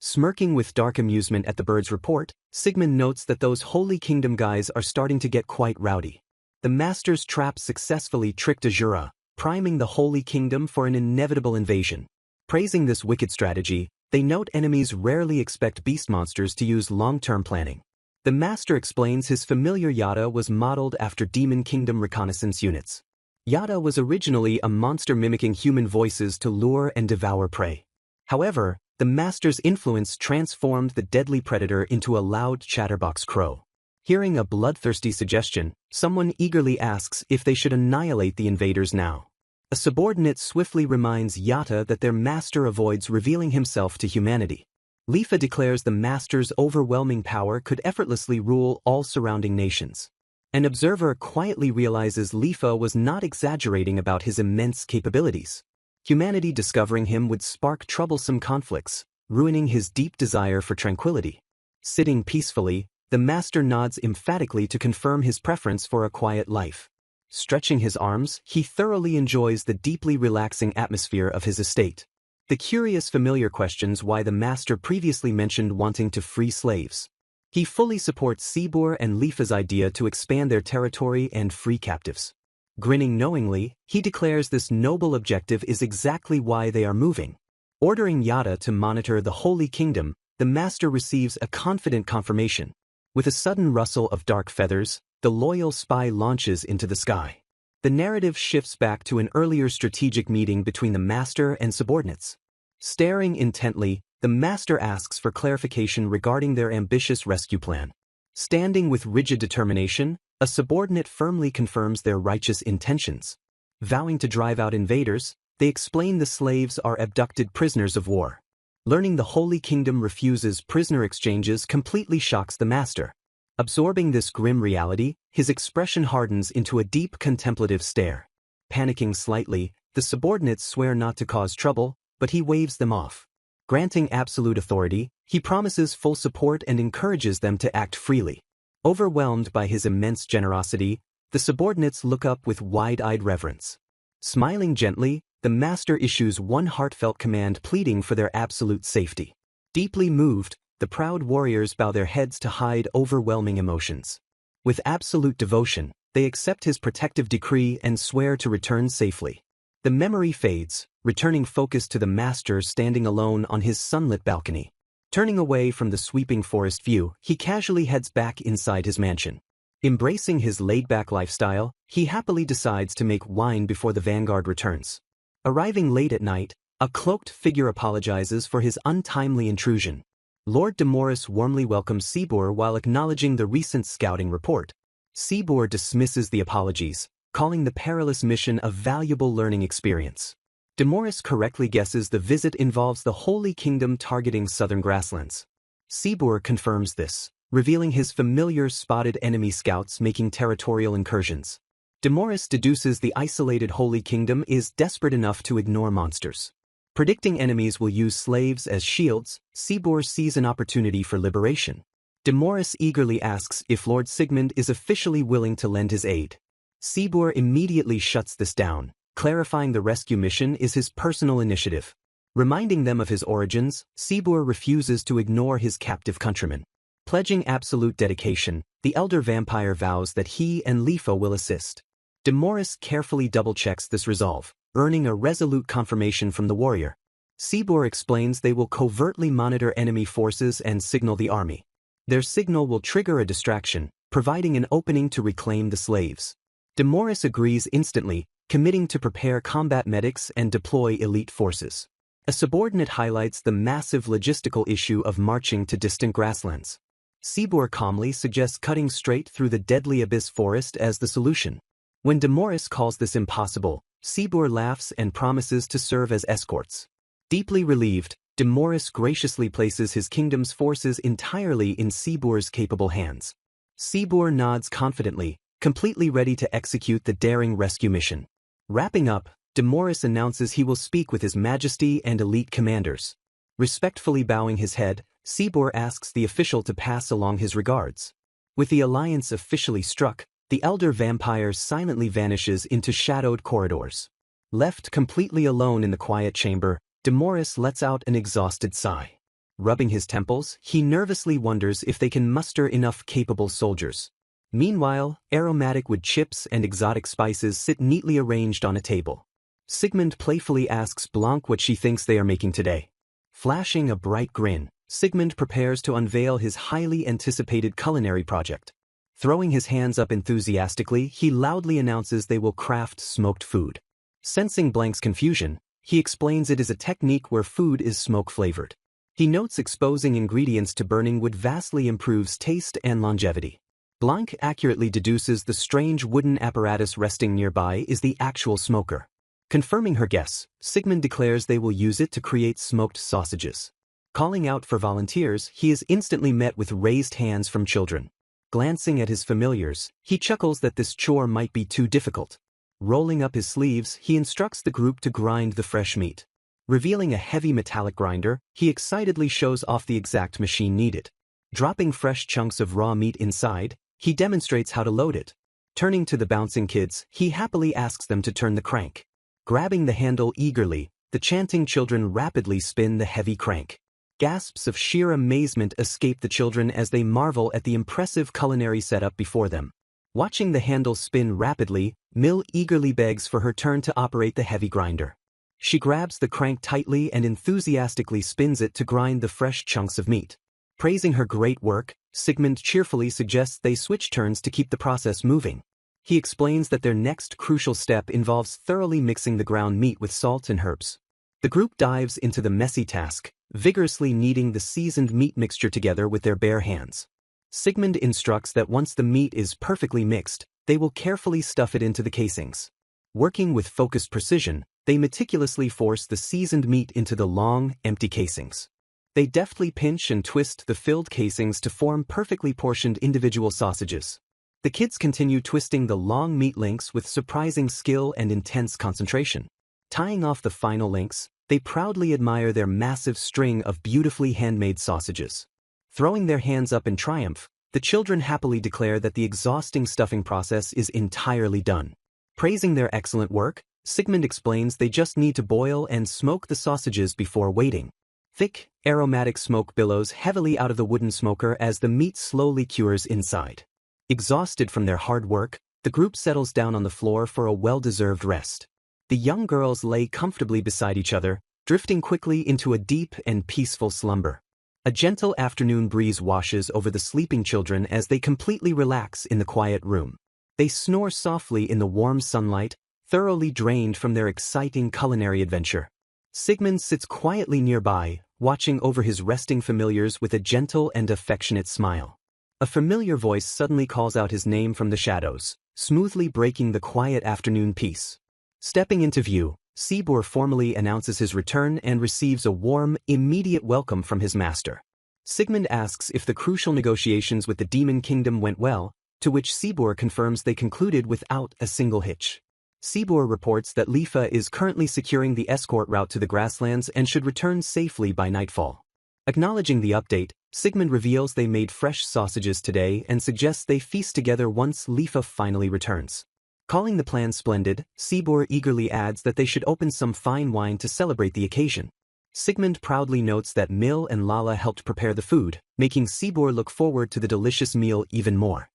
Smirking with dark amusement at the bird's report, Sigmund notes that those Holy Kingdom guys are starting to get quite rowdy. The Master's trap successfully tricked Asura, priming the Holy Kingdom for an inevitable invasion. Praising this wicked strategy, they note enemies rarely expect beast monsters to use long-term planning. The Master explains his familiar Yada was modeled after Demon Kingdom reconnaissance units. Yada was originally a monster mimicking human voices to lure and devour prey. However, the Master's influence transformed the deadly predator into a loud chatterbox crow. Hearing a bloodthirsty suggestion, someone eagerly asks if they should annihilate the invaders now. A subordinate swiftly reminds Yata that their master avoids revealing himself to humanity. Lifa declares the Master's overwhelming power could effortlessly rule all surrounding nations. An observer quietly realizes Lifa was not exaggerating about his immense capabilities. Humanity discovering him would spark troublesome conflicts, ruining his deep desire for tranquility. Sitting peacefully, the master nods emphatically to confirm his preference for a quiet life. Stretching his arms, he thoroughly enjoys the deeply relaxing atmosphere of his estate. The curious familiar questions why the master previously mentioned wanting to free slaves. He fully supports Sibor and Lifa's idea to expand their territory and free captives. Grinning knowingly, he declares this noble objective is exactly why they are moving. Ordering Yada to monitor the Holy Kingdom, the master receives a confident confirmation. With a sudden rustle of dark feathers, the loyal spy launches into the sky. The narrative shifts back to an earlier strategic meeting between the master and subordinates. Staring intently, the master asks for clarification regarding their ambitious rescue plan. Standing with rigid determination, a subordinate firmly confirms their righteous intentions. Vowing to drive out invaders, they explain the slaves are abducted prisoners of war. Learning the Holy Kingdom refuses prisoner exchanges completely shocks the master. Absorbing this grim reality, his expression hardens into a deep contemplative stare. Panicking slightly, the subordinates swear not to cause trouble, but he waves them off. Granting absolute authority, he promises full support and encourages them to act freely. Overwhelmed by his immense generosity, the subordinates look up with wide-eyed reverence. Smiling gently, the master issues one heartfelt command pleading for their absolute safety. Deeply moved, the proud warriors bow their heads to hide overwhelming emotions. With absolute devotion, they accept his protective decree and swear to return safely. The memory fades, returning focus to the master standing alone on his sunlit balcony. Turning away from the sweeping forest view, he casually heads back inside his mansion. Embracing his laid-back lifestyle, he happily decides to make wine before the vanguard returns. Arriving late at night, a cloaked figure apologizes for his untimely intrusion. Lord Demoris warmly welcomes Sibor while acknowledging the recent scouting report. Sibor dismisses the apologies, calling the perilous mission a valuable learning experience. Demoris correctly guesses the visit involves the Holy Kingdom targeting southern grasslands. Sibor confirms this, revealing his familiar spotted enemy scouts making territorial incursions. Demoris deduces the isolated Holy Kingdom is desperate enough to ignore monsters. Predicting enemies will use slaves as shields, Sibor sees an opportunity for liberation. Demoris eagerly asks if Lord Sigmund is officially willing to lend his aid. Sibor immediately shuts this down, clarifying the rescue mission is his personal initiative. Reminding them of his origins, Sibor refuses to ignore his captive countrymen. Pledging absolute dedication, the elder vampire vows that he and Lifa will assist. Demoris carefully double-checks this resolve, earning a resolute confirmation from the warrior. Sibor explains they will covertly monitor enemy forces and signal the army. Their signal will trigger a distraction, providing an opening to reclaim the slaves. Demoris agrees instantly, committing to prepare combat medics and deploy elite forces. A subordinate highlights the massive logistical issue of marching to distant grasslands. Sibor calmly suggests cutting straight through the deadly abyss forest as the solution. When Demoris calls this impossible, Sibor laughs and promises to serve as escorts. Deeply relieved, Demoris graciously places his kingdom's forces entirely in Sibor's capable hands. Sibor nods confidently, completely ready to execute the daring rescue mission. Wrapping up, Demoris announces he will speak with His Majesty and elite commanders. Respectfully bowing his head, Sibor asks the official to pass along his regards. With the alliance officially struck, the elder vampire silently vanishes into shadowed corridors. Left completely alone in the quiet chamber, Demoris lets out an exhausted sigh. Rubbing his temples, he nervously wonders if they can muster enough capable soldiers. Meanwhile, aromatic wood chips and exotic spices sit neatly arranged on a table. Sigmund playfully asks Blanc what she thinks they are making today. Flashing a bright grin, Sigmund prepares to unveil his highly anticipated culinary project. Throwing his hands up enthusiastically, he loudly announces they will craft smoked food. Sensing Blanc's confusion, he explains it is a technique where food is smoke-flavored. He notes exposing ingredients to burning wood vastly improves taste and longevity. Blanc accurately deduces the strange wooden apparatus resting nearby is the actual smoker. Confirming her guess, Sigmund declares they will use it to create smoked sausages. Calling out for volunteers, he is instantly met with raised hands from children. Glancing at his familiars, he chuckles that this chore might be too difficult. Rolling up his sleeves, he instructs the group to grind the fresh meat. Revealing a heavy metallic grinder, he excitedly shows off the exact machine needed. Dropping fresh chunks of raw meat inside, he demonstrates how to load it. Turning to the bouncing kids, he happily asks them to turn the crank. Grabbing the handle eagerly, the chanting children rapidly spin the heavy crank. Gasps of sheer amazement escape the children as they marvel at the impressive culinary setup before them. Watching the handle spin rapidly, Mill eagerly begs for her turn to operate the heavy grinder. She grabs the crank tightly and enthusiastically spins it to grind the fresh chunks of meat. Praising her great work, Sigmund cheerfully suggests they switch turns to keep the process moving. He explains that their next crucial step involves thoroughly mixing the ground meat with salt and herbs. The group dives into the messy task, vigorously kneading the seasoned meat mixture together with their bare hands. Sigmund instructs that once the meat is perfectly mixed, they will carefully stuff it into the casings. Working with focused precision, they meticulously force the seasoned meat into the long, empty casings. They deftly pinch and twist the filled casings to form perfectly portioned individual sausages. The kids continue twisting the long meat links with surprising skill and intense concentration. Tying off the final links, they proudly admire their massive string of beautifully handmade sausages. Throwing their hands up in triumph, the children happily declare that the exhausting stuffing process is entirely done. Praising their excellent work, Sigmund explains they just need to boil and smoke the sausages before waiting. Thick, aromatic smoke billows heavily out of the wooden smoker as the meat slowly cures inside. Exhausted from their hard work, the group settles down on the floor for a well-deserved rest. The young girls lay comfortably beside each other, drifting quickly into a deep and peaceful slumber. A gentle afternoon breeze washes over the sleeping children as they completely relax in the quiet room. They snore softly in the warm sunlight, thoroughly drained from their exciting culinary adventure. Sigmund sits quietly nearby, watching over his resting familiars with a gentle and affectionate smile. A familiar voice suddenly calls out his name from the shadows, smoothly breaking the quiet afternoon peace. Stepping into view, Sibur formally announces his return and receives a warm, immediate welcome from his master. Sigmund asks if the crucial negotiations with the Demon Kingdom went well, to which Sibur confirms they concluded without a single hitch. Sibur reports that Lifa is currently securing the escort route to the grasslands and should return safely by nightfall. Acknowledging the update, Sigmund reveals they made fresh sausages today and suggests they feast together once Lifa finally returns. Calling the plan splendid, Sibur eagerly adds that they should open some fine wine to celebrate the occasion. Sigmund proudly notes that Mill and Lala helped prepare the food, making Sibur look forward to the delicious meal even more.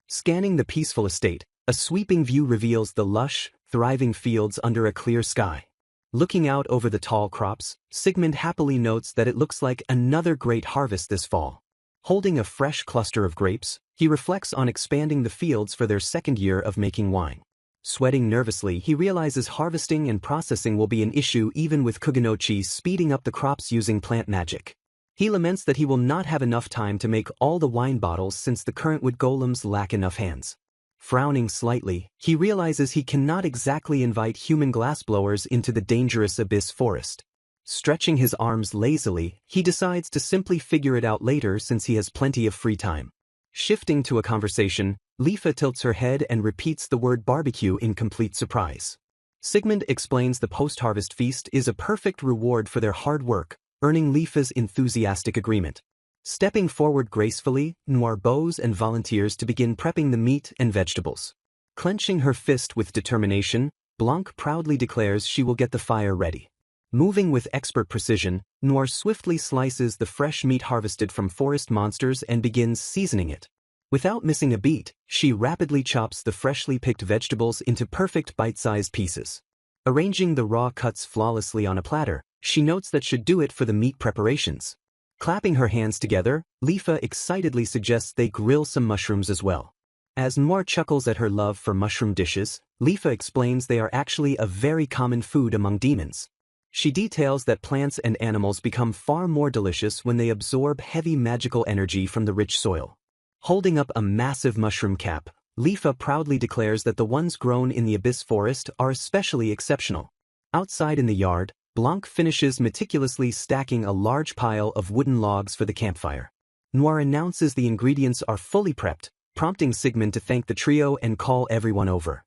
Scanning the peaceful estate, a sweeping view reveals the lush, thriving fields under a clear sky. Looking out over the tall crops, Sigmund happily notes that it looks like another great harvest this fall. Holding a fresh cluster of grapes, he reflects on expanding the fields for their second year of making wine. Sweating nervously, he realizes harvesting and processing will be an issue even with Kuganochi speeding up the crops using plant magic. He laments that he will not have enough time to make all the wine bottles since the current wood golems lack enough hands. Frowning slightly, he realizes he cannot exactly invite human glassblowers into the dangerous abyss forest. Stretching his arms lazily, he decides to simply figure it out later since he has plenty of free time. Shifting to a conversation, Lifa tilts her head and repeats the word barbecue in complete surprise. Sigmund explains the post-harvest feast is a perfect reward for their hard work, earning Lifa's enthusiastic agreement. Stepping forward gracefully, Noir bows and volunteers to begin prepping the meat and vegetables. Clenching her fist with determination, Blanc proudly declares she will get the fire ready. Moving with expert precision, Noir swiftly slices the fresh meat harvested from forest monsters and begins seasoning it. Without missing a beat, she rapidly chops the freshly picked vegetables into perfect bite-sized pieces. Arranging the raw cuts flawlessly on a platter, she notes that should do it for the meat preparations. Clapping her hands together, Lifa excitedly suggests they grill some mushrooms as well. As Noir chuckles at her love for mushroom dishes, Lifa explains they are actually a very common food among demons. She details that plants and animals become far more delicious when they absorb heavy magical energy from the rich soil. Holding up a massive mushroom cap, Lifa proudly declares that the ones grown in the Abyss Forest are especially exceptional. Outside in the yard, Blanc finishes meticulously stacking a large pile of wooden logs for the campfire. Noir announces the ingredients are fully prepped, prompting Sigmund to thank the trio and call everyone over.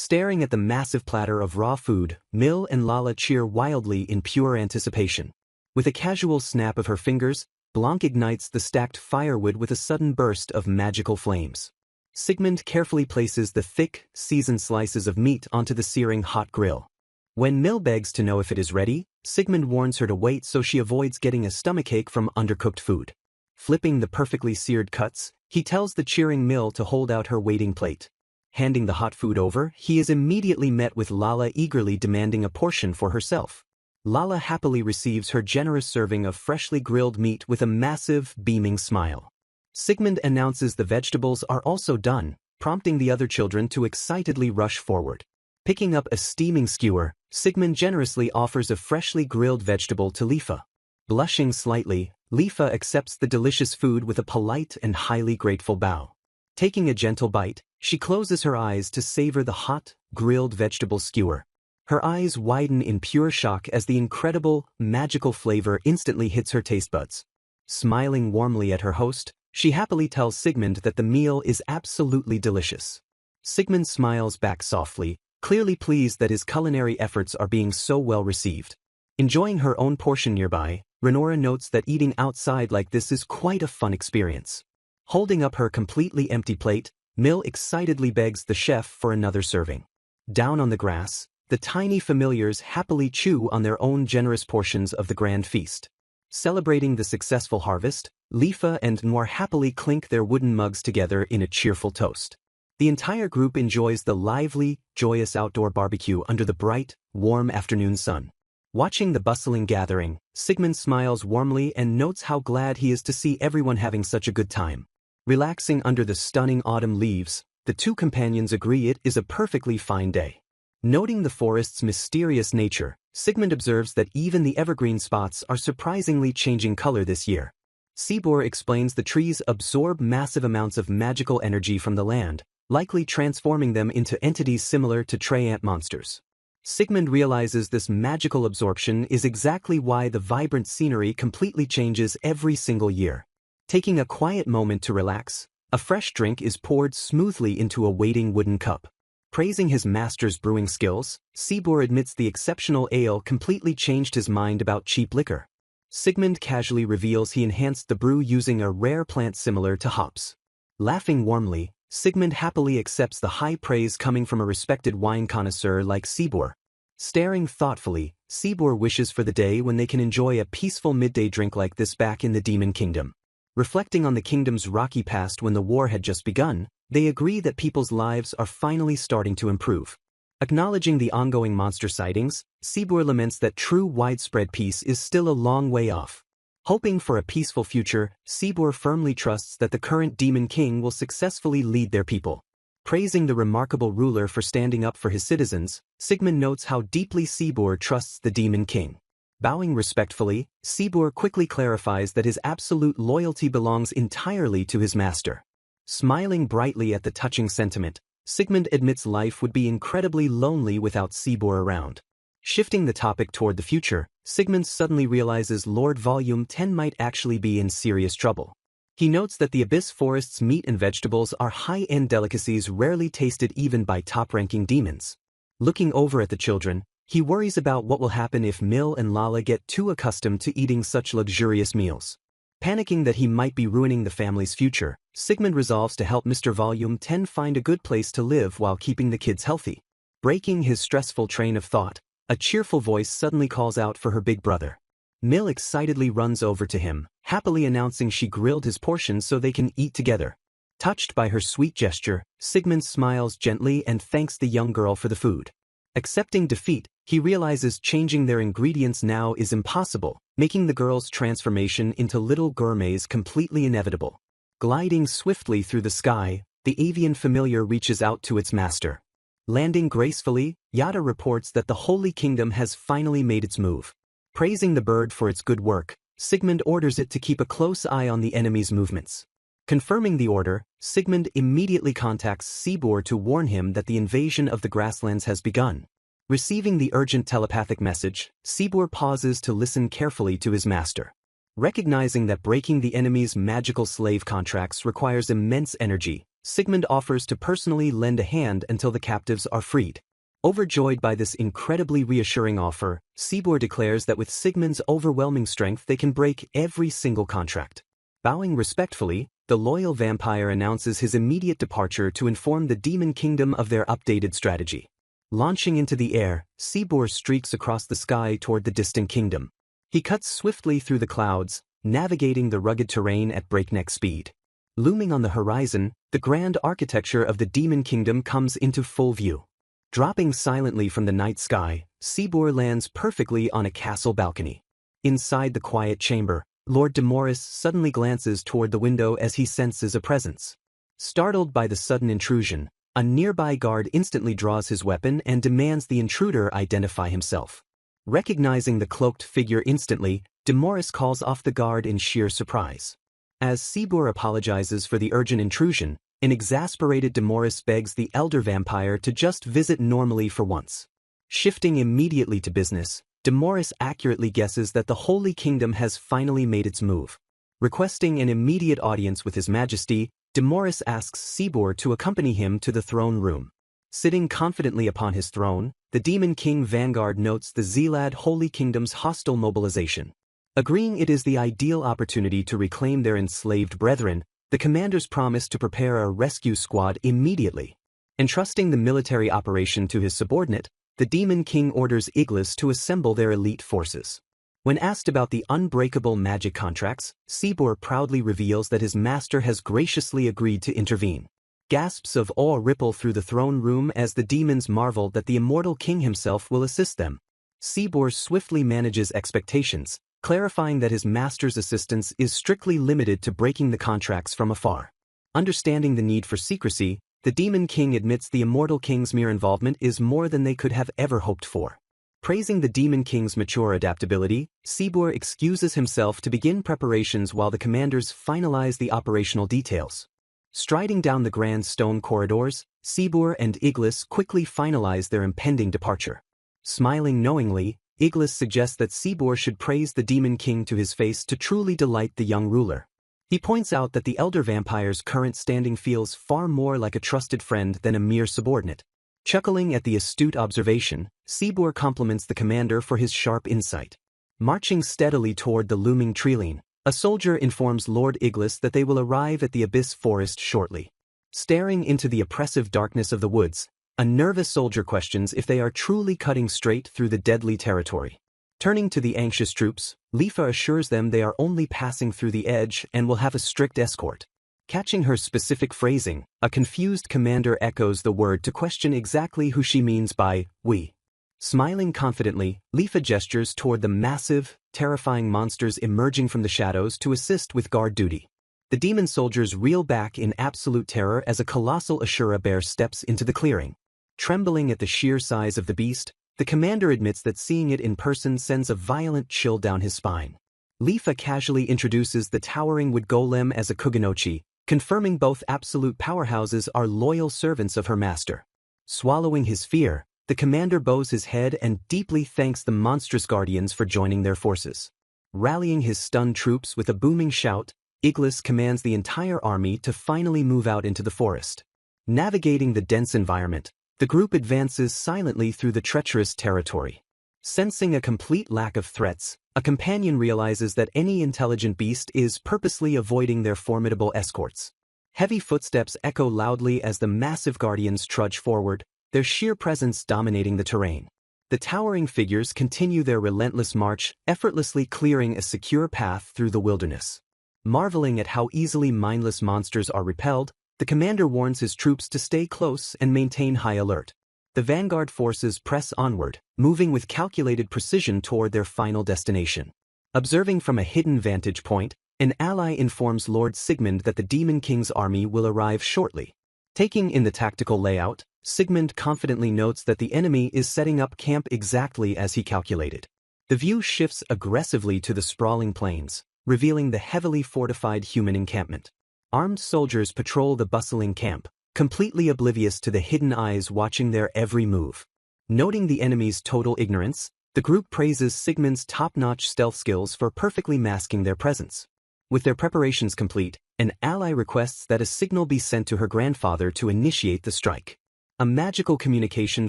Staring at the massive platter of raw food, Mil and Lala cheer wildly in pure anticipation. With a casual snap of her fingers, Blanc ignites the stacked firewood with a sudden burst of magical flames. Sigmund carefully places the thick, seasoned slices of meat onto the searing hot grill. When Mil begs to know if it is ready, Sigmund warns her to wait so she avoids getting a stomachache from undercooked food. Flipping the perfectly seared cuts, he tells the cheering Mil to hold out her waiting plate. Handing the hot food over, he is immediately met with Lala eagerly demanding a portion for herself. Lala happily receives her generous serving of freshly grilled meat with a massive, beaming smile. Sigmund announces the vegetables are also done, prompting the other children to excitedly rush forward. Picking up a steaming skewer, Sigmund generously offers a freshly grilled vegetable to Lifa. Blushing slightly, Lifa accepts the delicious food with a polite and highly grateful bow. Taking a gentle bite, she closes her eyes to savor the hot, grilled vegetable skewer. Her eyes widen in pure shock as the incredible, magical flavor instantly hits her taste buds. Smiling warmly at her host, she happily tells Sigmund that the meal is absolutely delicious. Sigmund smiles back softly, clearly pleased that his culinary efforts are being so well received. Enjoying her own portion nearby, Renora notes that eating outside like this is quite a fun experience. Holding up her completely empty plate, Mil excitedly begs the chef for another serving. Down on the grass, the tiny familiars happily chew on their own generous portions of the grand feast. Celebrating the successful harvest, Lifa and Noir happily clink their wooden mugs together in a cheerful toast. The entire group enjoys the lively, joyous outdoor barbecue under the bright, warm afternoon sun. Watching the bustling gathering, Sigmund smiles warmly and notes how glad he is to see everyone having such a good time. Relaxing under the stunning autumn leaves, the two companions agree it is a perfectly fine day. Noting the forest's mysterious nature, Sigmund observes that even the evergreen spots are surprisingly changing color this year. Sibor explains the trees absorb massive amounts of magical energy from the land, likely transforming them into entities similar to Treyant monsters. Sigmund realizes this magical absorption is exactly why the vibrant scenery completely changes every single year. Taking a quiet moment to relax, a fresh drink is poured smoothly into a waiting wooden cup. Praising his master's brewing skills, Sibor admits the exceptional ale completely changed his mind about cheap liquor. Sigmund casually reveals he enhanced the brew using a rare plant similar to hops. Laughing warmly, Sigmund happily accepts the high praise coming from a respected wine connoisseur like Sibor. Staring thoughtfully, Sibor wishes for the day when they can enjoy a peaceful midday drink like this back in the Demon Kingdom. Reflecting on the kingdom's rocky past when the war had just begun, they agree that people's lives are finally starting to improve. Acknowledging the ongoing monster sightings, Sibor laments that true widespread peace is still a long way off. Hoping for a peaceful future, Sibor firmly trusts that the current Demon King will successfully lead their people. Praising the remarkable ruler for standing up for his citizens, Sigmund notes how deeply Sibor trusts the Demon King. Bowing respectfully, Sibor quickly clarifies that his absolute loyalty belongs entirely to his master. Smiling brightly at the touching sentiment, Sigmund admits life would be incredibly lonely without Sibor around. Shifting the topic toward the future, Sigmund suddenly realizes Lord Volume 10 might actually be in serious trouble. He notes that the Abyss Forest's meat and vegetables are high-end delicacies rarely tasted even by top-ranking demons. Looking over at the children, he worries about what will happen if Mil and Lala get too accustomed to eating such luxurious meals. Panicking that he might be ruining the family's future, Sigmund resolves to help Mr. Volume 10 find a good place to live while keeping the kids healthy. Breaking his stressful train of thought, a cheerful voice suddenly calls out for her big brother. Mil excitedly runs over to him, happily announcing she grilled his portion so they can eat together. Touched by her sweet gesture, Sigmund smiles gently and thanks the young girl for the food. Accepting defeat, he realizes changing their ingredients now is impossible, making the girls' transformation into little gourmets completely inevitable. Gliding swiftly through the sky, the avian familiar reaches out to its master. Landing gracefully, Yada reports that the Holy Kingdom has finally made its move. Praising the bird for its good work, Sigmund orders it to keep a close eye on the enemy's movements. Confirming the order, Sigmund immediately contacts Sibor to warn him that the invasion of the grasslands has begun. Receiving the urgent telepathic message, Sibor pauses to listen carefully to his master. Recognizing that breaking the enemy's magical slave contracts requires immense energy, Sigmund offers to personally lend a hand until the captives are freed. Overjoyed by this incredibly reassuring offer, Sibor declares that with Sigmund's overwhelming strength they can break every single contract. Bowing respectfully, the loyal vampire announces his immediate departure to inform the Demon Kingdom of their updated strategy. Launching into the air, Sibor streaks across the sky toward the distant kingdom. He cuts swiftly through the clouds, navigating the rugged terrain at breakneck speed. Looming on the horizon, the grand architecture of the Demon Kingdom comes into full view. Dropping silently from the night sky, Sibor lands perfectly on a castle balcony. Inside the quiet chamber, Lord Demoris suddenly glances toward the window as he senses a presence. Startled by the sudden intrusion, a nearby guard instantly draws his weapon and demands the intruder identify himself. Recognizing the cloaked figure instantly, Demoris calls off the guard in sheer surprise. As Sibor apologizes for the urgent intrusion, an exasperated Demoris begs the elder vampire to just visit normally for once. Shifting immediately to business, Demoris accurately guesses that the Holy Kingdom has finally made its move. Requesting an immediate audience with His Majesty, Demoris asks Sibor to accompany him to the throne room. Sitting confidently upon his throne, the Demon King Vanguard notes the Zelad Holy Kingdom's hostile mobilization. Agreeing it is the ideal opportunity to reclaim their enslaved brethren, the commanders promise to prepare a rescue squad immediately. Entrusting the military operation to his subordinate, the Demon King orders Iglis to assemble their elite forces. When asked about the unbreakable magic contracts, Sibor proudly reveals that his master has graciously agreed to intervene. Gasps of awe ripple through the throne room as the demons marvel that the immortal king himself will assist them. Sibor swiftly manages expectations, clarifying that his master's assistance is strictly limited to breaking the contracts from afar. Understanding the need for secrecy, the Demon King admits the Immortal King's mere involvement is more than they could have ever hoped for. Praising the Demon King's mature adaptability, Sibor excuses himself to begin preparations while the commanders finalize the operational details. Striding down the grand stone corridors, Sibor and Iglis quickly finalize their impending departure. Smiling knowingly, Iglis suggests that Sibor should praise the Demon King to his face to truly delight the young ruler. He points out that the elder vampire's current standing feels far more like a trusted friend than a mere subordinate. Chuckling at the astute observation, Sibor compliments the commander for his sharp insight. Marching steadily toward the looming treeline, a soldier informs Lord Iglis that they will arrive at the Abyss Forest shortly. Staring into the oppressive darkness of the woods, a nervous soldier questions if they are truly cutting straight through the deadly territory. Turning to the anxious troops, Lifa assures them they are only passing through the edge and will have a strict escort. Catching her specific phrasing, a confused commander echoes the word to question exactly who she means by we. Smiling confidently, Lifa gestures toward the massive, terrifying monsters emerging from the shadows to assist with guard duty. The demon soldiers reel back in absolute terror as a colossal Asura bear steps into the clearing. Trembling at the sheer size of the beast, the commander admits that seeing it in person sends a violent chill down his spine. Lifa casually introduces the towering wood golem as a Kuganochi, confirming both absolute powerhouses are loyal servants of her master. Swallowing his fear, the commander bows his head and deeply thanks the monstrous guardians for joining their forces. Rallying his stunned troops with a booming shout, Iglis commands the entire army to finally move out into the forest. Navigating the dense environment, the group advances silently through the treacherous territory. Sensing a complete lack of threats, a companion realizes that any intelligent beast is purposely avoiding their formidable escorts. Heavy footsteps echo loudly as the massive guardians trudge forward, their sheer presence dominating the terrain. The towering figures continue their relentless march, effortlessly clearing a secure path through the wilderness. Marveling at how easily mindless monsters are repelled, the commander warns his troops to stay close and maintain high alert. The vanguard forces press onward, moving with calculated precision toward their final destination. Observing from a hidden vantage point, an ally informs Lord Sigmund that the Demon King's army will arrive shortly. Taking in the tactical layout, Sigmund confidently notes that the enemy is setting up camp exactly as he calculated. The view shifts aggressively to the sprawling plains, revealing the heavily fortified human encampment. Armed soldiers patrol the bustling camp, completely oblivious to the hidden eyes watching their every move. Noting the enemy's total ignorance, the group praises Sigmund's top-notch stealth skills for perfectly masking their presence. With their preparations complete, An ally requests that a signal be sent to her grandfather to initiate the strike. A magical communication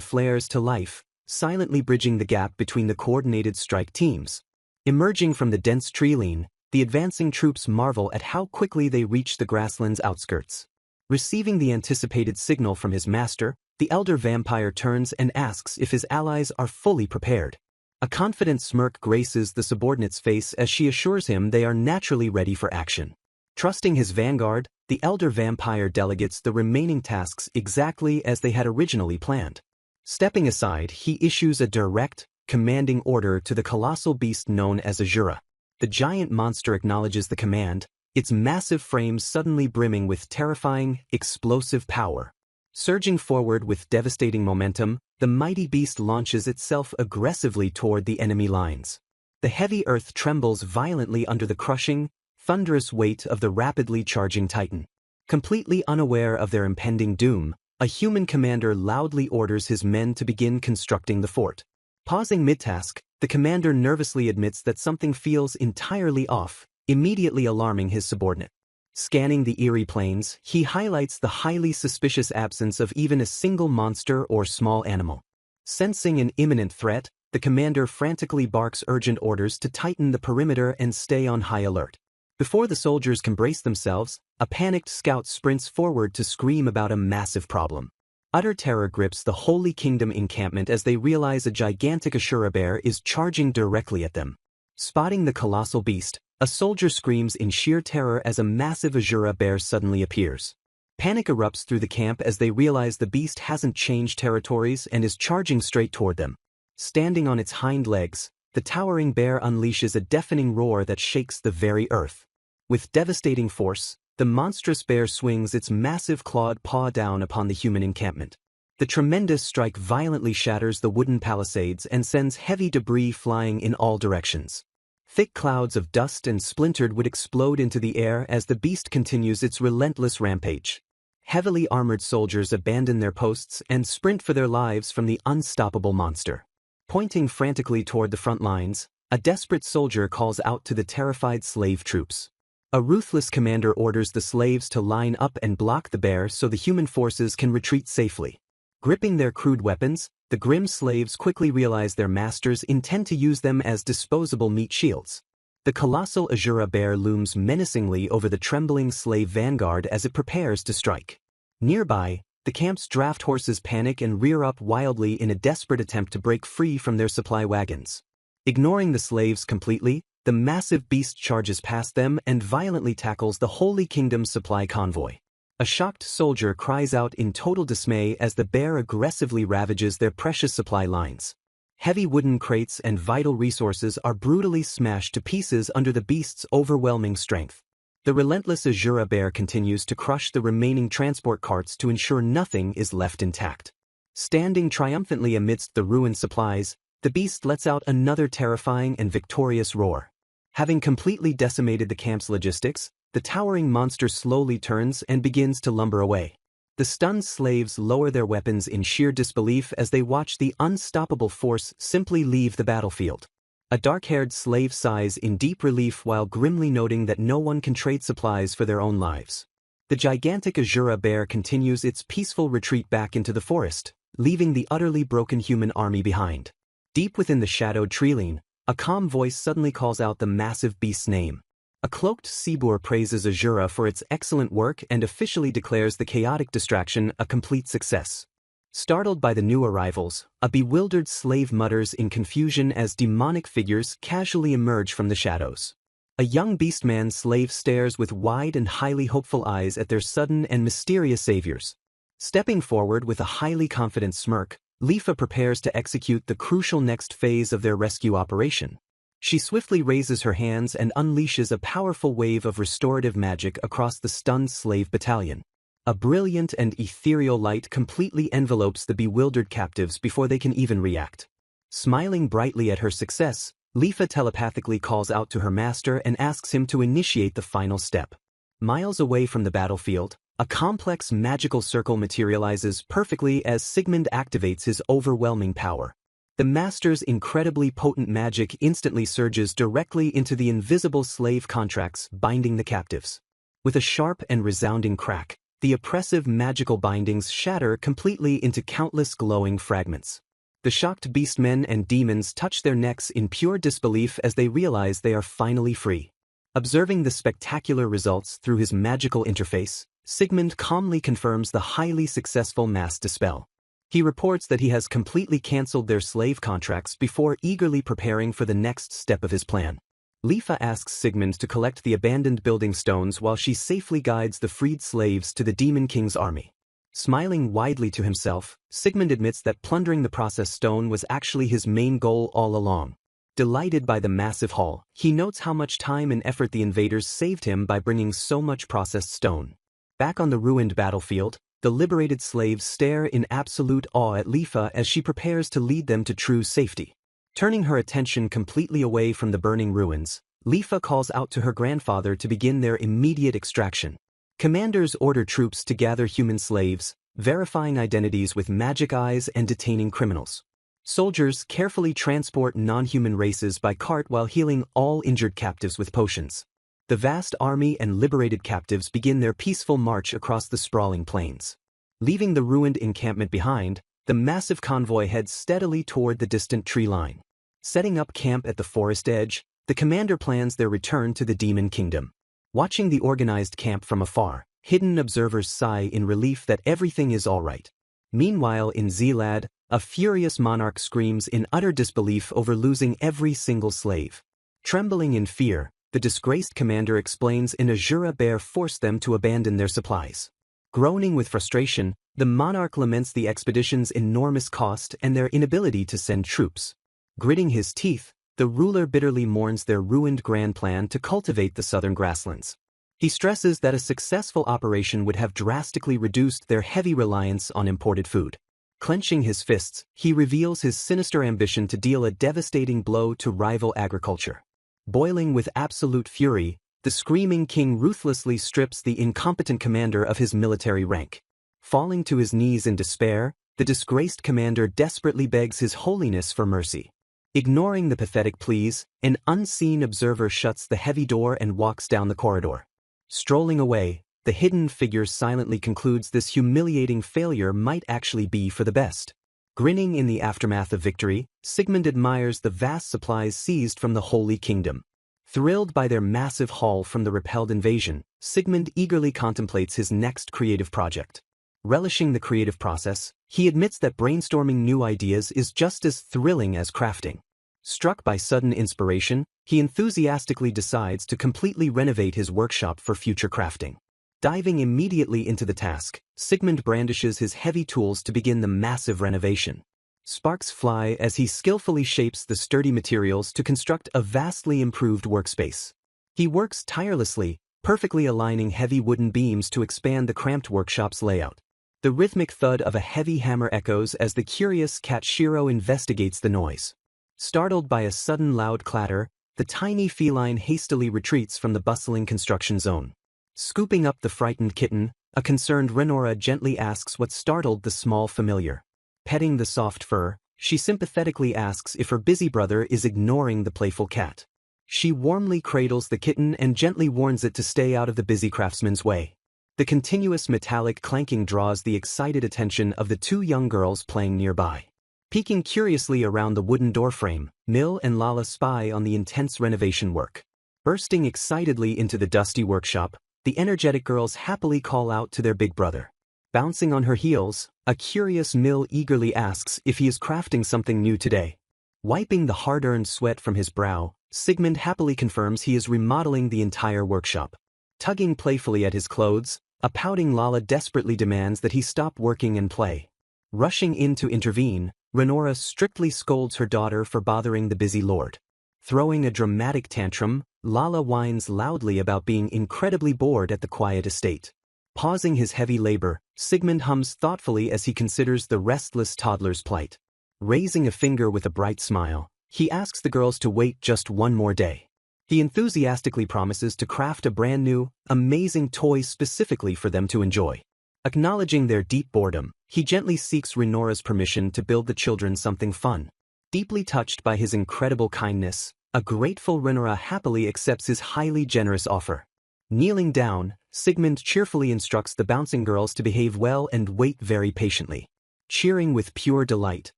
flares to life, silently bridging the gap between the coordinated strike teams. Emerging from the dense tree-line, the advancing troops marvel at how quickly they reach the grassland's outskirts. Receiving the anticipated signal from his master, the elder vampire turns and asks if his allies are fully prepared. A confident smirk graces the subordinate's face as she assures him they are naturally ready for action. Trusting his vanguard, the elder vampire delegates the remaining tasks exactly as they had originally planned. Stepping aside, he issues a direct, commanding order to the colossal beast known as Asura. The giant monster acknowledges the command, its massive frames suddenly brimming with terrifying, explosive power. Surging forward with devastating momentum, the mighty beast launches itself aggressively toward the enemy lines. The heavy earth trembles violently under the crushing, thunderous weight of the rapidly charging titan. Completely unaware of their impending doom, a human commander loudly orders his men to begin constructing the fort. Pausing mid-task, the commander nervously admits that something feels entirely off, immediately alarming his subordinate. Scanning the eerie plains, he highlights the highly suspicious absence of even a single monster or small animal. Sensing an imminent threat, the commander frantically barks urgent orders to tighten the perimeter and stay on high alert. Before the soldiers can brace themselves, a panicked scout sprints forward to scream about a massive problem. Utter terror grips the Holy Kingdom encampment as they realize a gigantic Asura bear is charging directly at them. Spotting the colossal beast, a soldier screams in sheer terror as a massive Asura bear suddenly appears. Panic erupts through the camp as they realize the beast hasn't changed territories and is charging straight toward them. Standing on its hind legs, the towering bear unleashes a deafening roar that shakes the very earth. With devastating force, the monstrous bear swings its massive clawed paw down upon the human encampment. The tremendous strike violently shatters the wooden palisades and sends heavy debris flying in all directions. Thick clouds of dust and splintered wood explode into the air as the beast continues its relentless rampage. Heavily armored soldiers abandon their posts and sprint for their lives from the unstoppable monster. Pointing frantically toward the front lines, a desperate soldier calls out to the terrified slave troops. A ruthless commander orders the slaves to line up and block the bear so the human forces can retreat safely. Gripping their crude weapons, the grim slaves quickly realize their masters intend to use them as disposable meat shields. The colossal Asura bear looms menacingly over the trembling slave vanguard as it prepares to strike. Nearby, the camp's draft horses panic and rear up wildly in a desperate attempt to break free from their supply wagons. Ignoring the slaves completely, the massive beast charges past them and violently tackles the Holy Kingdom's supply convoy. A shocked soldier cries out in total dismay as the bear aggressively ravages their precious supply lines. Heavy wooden crates and vital resources are brutally smashed to pieces under the beast's overwhelming strength. The relentless Asura bear continues to crush the remaining transport carts to ensure nothing is left intact. Standing triumphantly amidst the ruined supplies, the beast lets out another terrifying and victorious roar. Having completely decimated the camp's logistics, the towering monster slowly turns and begins to lumber away. The stunned slaves lower their weapons in sheer disbelief as they watch the unstoppable force simply leave the battlefield. A dark-haired slave sighs in deep relief while grimly noting that no one can trade supplies for their own lives. The gigantic Asura bear continues its peaceful retreat back into the forest, leaving the utterly broken human army behind. Deep within the shadowed tree-line, a calm voice suddenly calls out the massive beast's name. A cloaked Seaboor praises Asura for its excellent work and officially declares the chaotic distraction a complete success. Startled by the new arrivals, a bewildered slave mutters in confusion as demonic figures casually emerge from the shadows. A young beastman slave stares with wide and highly hopeful eyes at their sudden and mysterious saviors. Stepping forward with a highly confident smirk, Lifa prepares to execute the crucial next phase of their rescue operation. She swiftly raises her hands and unleashes a powerful wave of restorative magic across the stunned slave battalion. A brilliant and ethereal light completely envelopes the bewildered captives before they can even react. Smiling brightly at her success, Lifa telepathically calls out to her master and asks him to initiate the final step. Miles away from the battlefield, a complex magical circle materializes perfectly as Sigmund activates his overwhelming power. The master's incredibly potent magic instantly surges directly into the invisible slave contracts binding the captives. With a sharp and resounding crack, the oppressive magical bindings shatter completely into countless glowing fragments. The shocked beastmen and demons touch their necks in pure disbelief as they realize they are finally free. Observing the spectacular results through his magical interface, Sigmund calmly confirms the highly successful mass dispel. He reports that he has completely cancelled their slave contracts before eagerly preparing for the next step of his plan. Lifa asks Sigmund to collect the abandoned building stones while she safely guides the freed slaves to the Demon King's army. Smiling widely to himself, Sigmund admits that plundering the process stone was actually his main goal all along. Delighted by the massive haul, he notes how much time and effort the invaders saved him by bringing so much processed stone. Back on the ruined battlefield, the liberated slaves stare in absolute awe at Lifa as she prepares to lead them to true safety. Turning her attention completely away from the burning ruins, Lifa calls out to her grandfather to begin their immediate extraction. Commanders order troops to gather human slaves, verifying identities with magic eyes and detaining criminals. Soldiers carefully transport non-human races by cart while healing all injured captives with potions. The vast army and liberated captives begin their peaceful march across the sprawling plains. Leaving the ruined encampment behind, the massive convoy heads steadily toward the distant tree line. Setting up camp at the forest edge, the commander plans their return to the Demon Kingdom. Watching the organized camp from afar, hidden observers sigh in relief that everything is all right. Meanwhile in Zealand, a furious monarch screams in utter disbelief over losing every single slave. Trembling in fear, the disgraced commander explains an Asura bear forced them to abandon their supplies. Groaning with frustration, the monarch laments the expedition's enormous cost and their inability to send troops. Gritting his teeth, the ruler bitterly mourns their ruined grand plan to cultivate the southern grasslands. He stresses that a successful operation would have drastically reduced their heavy reliance on imported food. Clenching his fists, he reveals his sinister ambition to deal a devastating blow to rival agriculture. Boiling with absolute fury, the screaming king ruthlessly strips the incompetent commander of his military rank. Falling to his knees in despair, the disgraced commander desperately begs His Holiness for mercy. Ignoring the pathetic pleas, an unseen observer shuts the heavy door and walks down the corridor. Strolling away, the hidden figure silently concludes this humiliating failure might actually be for the best. Grinning in the aftermath of victory, Sigmund admires the vast supplies seized from the Holy Kingdom. Thrilled by their massive haul from the repelled invasion, Sigmund eagerly contemplates his next creative project. Relishing the creative process, he admits that brainstorming new ideas is just as thrilling as crafting. Struck by sudden inspiration, he enthusiastically decides to completely renovate his workshop for future crafting. Diving immediately into the task, Sigmund brandishes his heavy tools to begin the massive renovation. Sparks fly as he skillfully shapes the sturdy materials to construct a vastly improved workspace. He works tirelessly, perfectly aligning heavy wooden beams to expand the cramped workshop's layout. The rhythmic thud of a heavy hammer echoes as the curious cat Shiro investigates the noise. Startled by a sudden loud clatter, the tiny feline hastily retreats from the bustling construction zone. Scooping up the frightened kitten, a concerned Renora gently asks what startled the small familiar. Petting the soft fur, she sympathetically asks if her busy brother is ignoring the playful cat. She warmly cradles the kitten and gently warns it to stay out of the busy craftsman's way. The continuous metallic clanking draws the excited attention of the two young girls playing nearby. Peeking curiously around the wooden doorframe, Mill and Lala spy on the intense renovation work. Bursting excitedly into the dusty workshop, the energetic girls happily call out to their big brother. Bouncing on her heels, a curious Mill eagerly asks if he is crafting something new today. Wiping the hard-earned sweat from his brow, Sigmund happily confirms he is remodeling the entire workshop. Tugging playfully at his clothes, a pouting Lala desperately demands that he stop working and play. Rushing in to intervene, Renora strictly scolds her daughter for bothering the busy lord. Throwing a dramatic tantrum, Lala whines loudly about being incredibly bored at the quiet estate. Pausing his heavy labor, Sigmund hums thoughtfully as he considers the restless toddler's plight. Raising a finger with a bright smile, he asks the girls to wait just one more day. He enthusiastically promises to craft a brand new, amazing toy specifically for them to enjoy. Acknowledging their deep boredom, he gently seeks Renora's permission to build the children something fun. Deeply touched by his incredible kindness, a grateful Renora happily accepts his highly generous offer. Kneeling down, Sigmund cheerfully instructs the bouncing girls to behave well and wait very patiently. Cheering with pure delight,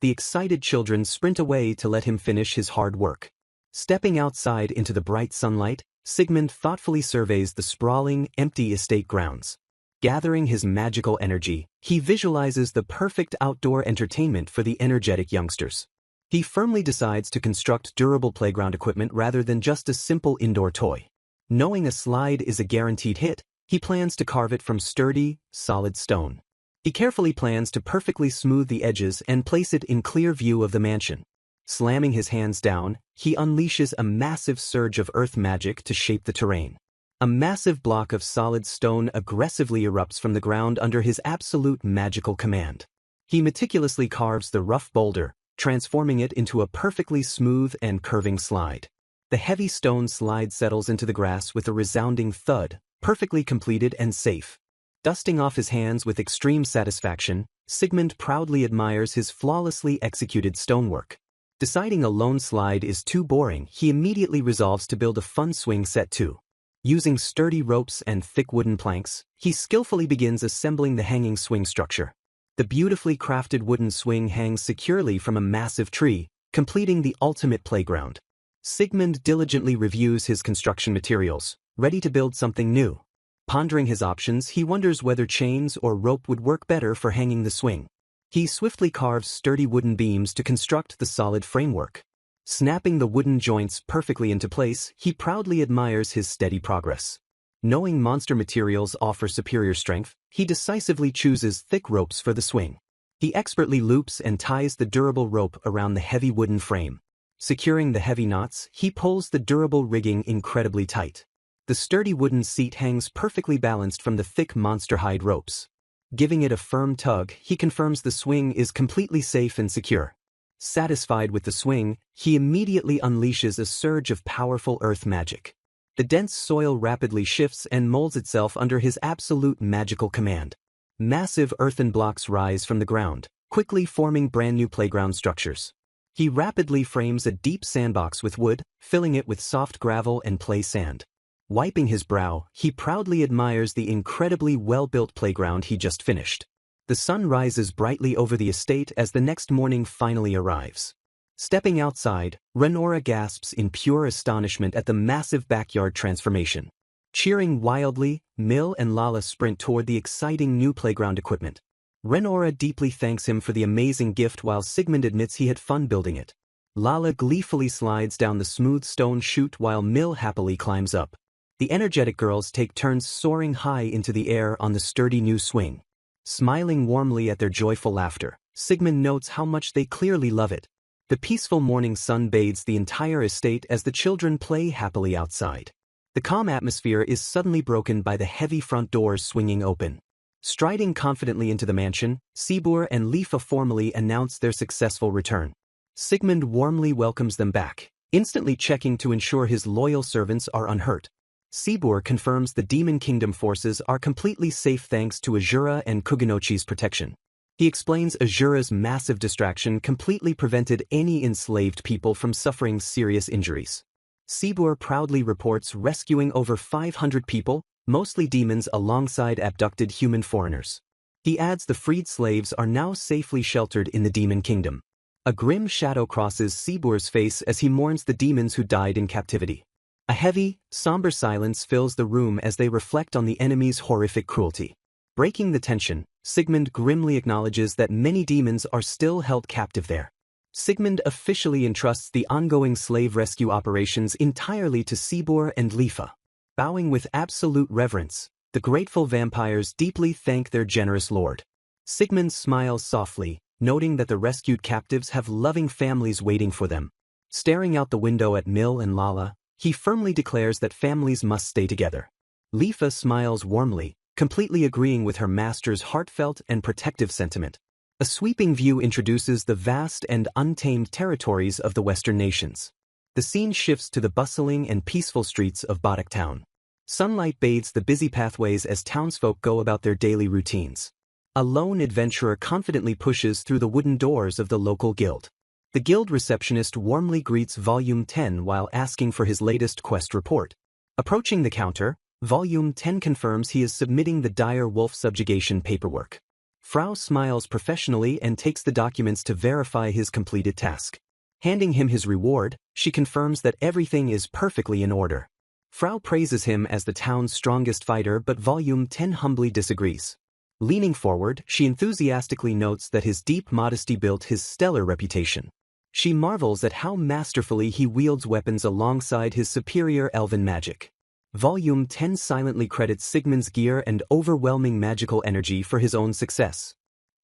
the excited children sprint away to let him finish his hard work. Stepping outside into the bright sunlight, Sigmund thoughtfully surveys the sprawling, empty estate grounds. Gathering his magical energy, he visualizes the perfect outdoor entertainment for the energetic youngsters. He firmly decides to construct durable playground equipment rather than just a simple indoor toy. Knowing a slide is a guaranteed hit, he plans to carve it from sturdy, solid stone. He carefully plans to perfectly smooth the edges and place it in clear view of the mansion. Slamming his hands down, he unleashes a massive surge of earth magic to shape the terrain. A massive block of solid stone aggressively erupts from the ground under his absolute magical command. He meticulously carves the rough boulder, transforming it into a perfectly smooth and curving slide. The heavy stone slide settles into the grass with a resounding thud, perfectly completed and safe. Dusting off his hands with extreme satisfaction, Sigmund proudly admires his flawlessly executed stonework. Deciding a lone slide is too boring, he immediately resolves to build a fun swing set too. Using sturdy ropes and thick wooden planks, he skillfully begins assembling the hanging swing structure. The beautifully crafted wooden swing hangs securely from a massive tree, completing the ultimate playground. Sigmund diligently reviews his construction materials, ready to build something new. Pondering his options, he wonders whether chains or rope would work better for hanging the swing. He swiftly carves sturdy wooden beams to construct the solid framework. Snapping the wooden joints perfectly into place, he proudly admires his steady progress. Knowing monster materials offer superior strength, he decisively chooses thick ropes for the swing. He expertly loops and ties the durable rope around the heavy wooden frame. Securing the heavy knots, he pulls the durable rigging incredibly tight. The sturdy wooden seat hangs perfectly balanced from the thick monster hide ropes. Giving it a firm tug, he confirms the swing is completely safe and secure. Satisfied with the swing, he immediately unleashes a surge of powerful earth magic. The dense soil rapidly shifts and molds itself under his absolute magical command. Massive earthen blocks rise from the ground, quickly forming brand new playground structures. He rapidly frames a deep sandbox with wood, filling it with soft gravel and play sand. Wiping his brow, he proudly admires the incredibly well-built playground he just finished. The sun rises brightly over the estate as the next morning finally arrives. Stepping outside, Renora gasps in pure astonishment at the massive backyard transformation. Cheering wildly, Mill and Lala sprint toward the exciting new playground equipment. Renora deeply thanks him for the amazing gift while Sigmund admits he had fun building it. Lala gleefully slides down the smooth stone chute while Mill happily climbs up. The energetic girls take turns soaring high into the air on the sturdy new swing. Smiling warmly at their joyful laughter, Sigmund notes how much they clearly love it. The peaceful morning sun bathes the entire estate as the children play happily outside. The calm atmosphere is suddenly broken by the heavy front doors swinging open. Striding confidently into the mansion, Sibur and Lifa formally announce their successful return. Sigmund warmly welcomes them back, instantly checking to ensure his loyal servants are unhurt. Sibur confirms the Demon Kingdom forces are completely safe thanks to Asura and Kuganochi's protection. He explains Asura's massive distraction completely prevented any enslaved people from suffering serious injuries. Sibur proudly reports rescuing over 500 people, mostly demons alongside abducted human foreigners. He adds the freed slaves are now safely sheltered in the Demon Kingdom. A grim shadow crosses Sibur's face as he mourns the demons who died in captivity. A heavy, somber silence fills the room as they reflect on the enemy's horrific cruelty. Breaking the tension, Sigmund grimly acknowledges that many demons are still held captive there. Sigmund officially entrusts the ongoing slave rescue operations entirely to Sibur and Lifa. Bowing with absolute reverence, the grateful vampires deeply thank their generous lord. Sigmund smiles softly, noting that the rescued captives have loving families waiting for them. Staring out the window at Mill and Lala, he firmly declares that families must stay together. Lifa smiles warmly, completely agreeing with her master's heartfelt and protective sentiment. A sweeping view introduces the vast and untamed territories of the Western nations. The scene shifts to the bustling and peaceful streets of Badak town. Sunlight bathes the busy pathways as townsfolk go about their daily routines. A lone adventurer confidently pushes through the wooden doors of the local guild. The guild receptionist warmly greets Volume 10 while asking for his latest quest report. Approaching the counter, Volume 10 confirms he is submitting the dire wolf subjugation paperwork. Frau smiles professionally and takes the documents to verify his completed task. Handing him his reward, she confirms that everything is perfectly in order. Frau praises him as the town's strongest fighter, but Volume 10 humbly disagrees. Leaning forward, she enthusiastically notes that his deep modesty built his stellar reputation. She marvels at how masterfully he wields weapons alongside his superior elven magic. Volume 10 silently credits Sigmund's gear and overwhelming magical energy for his own success.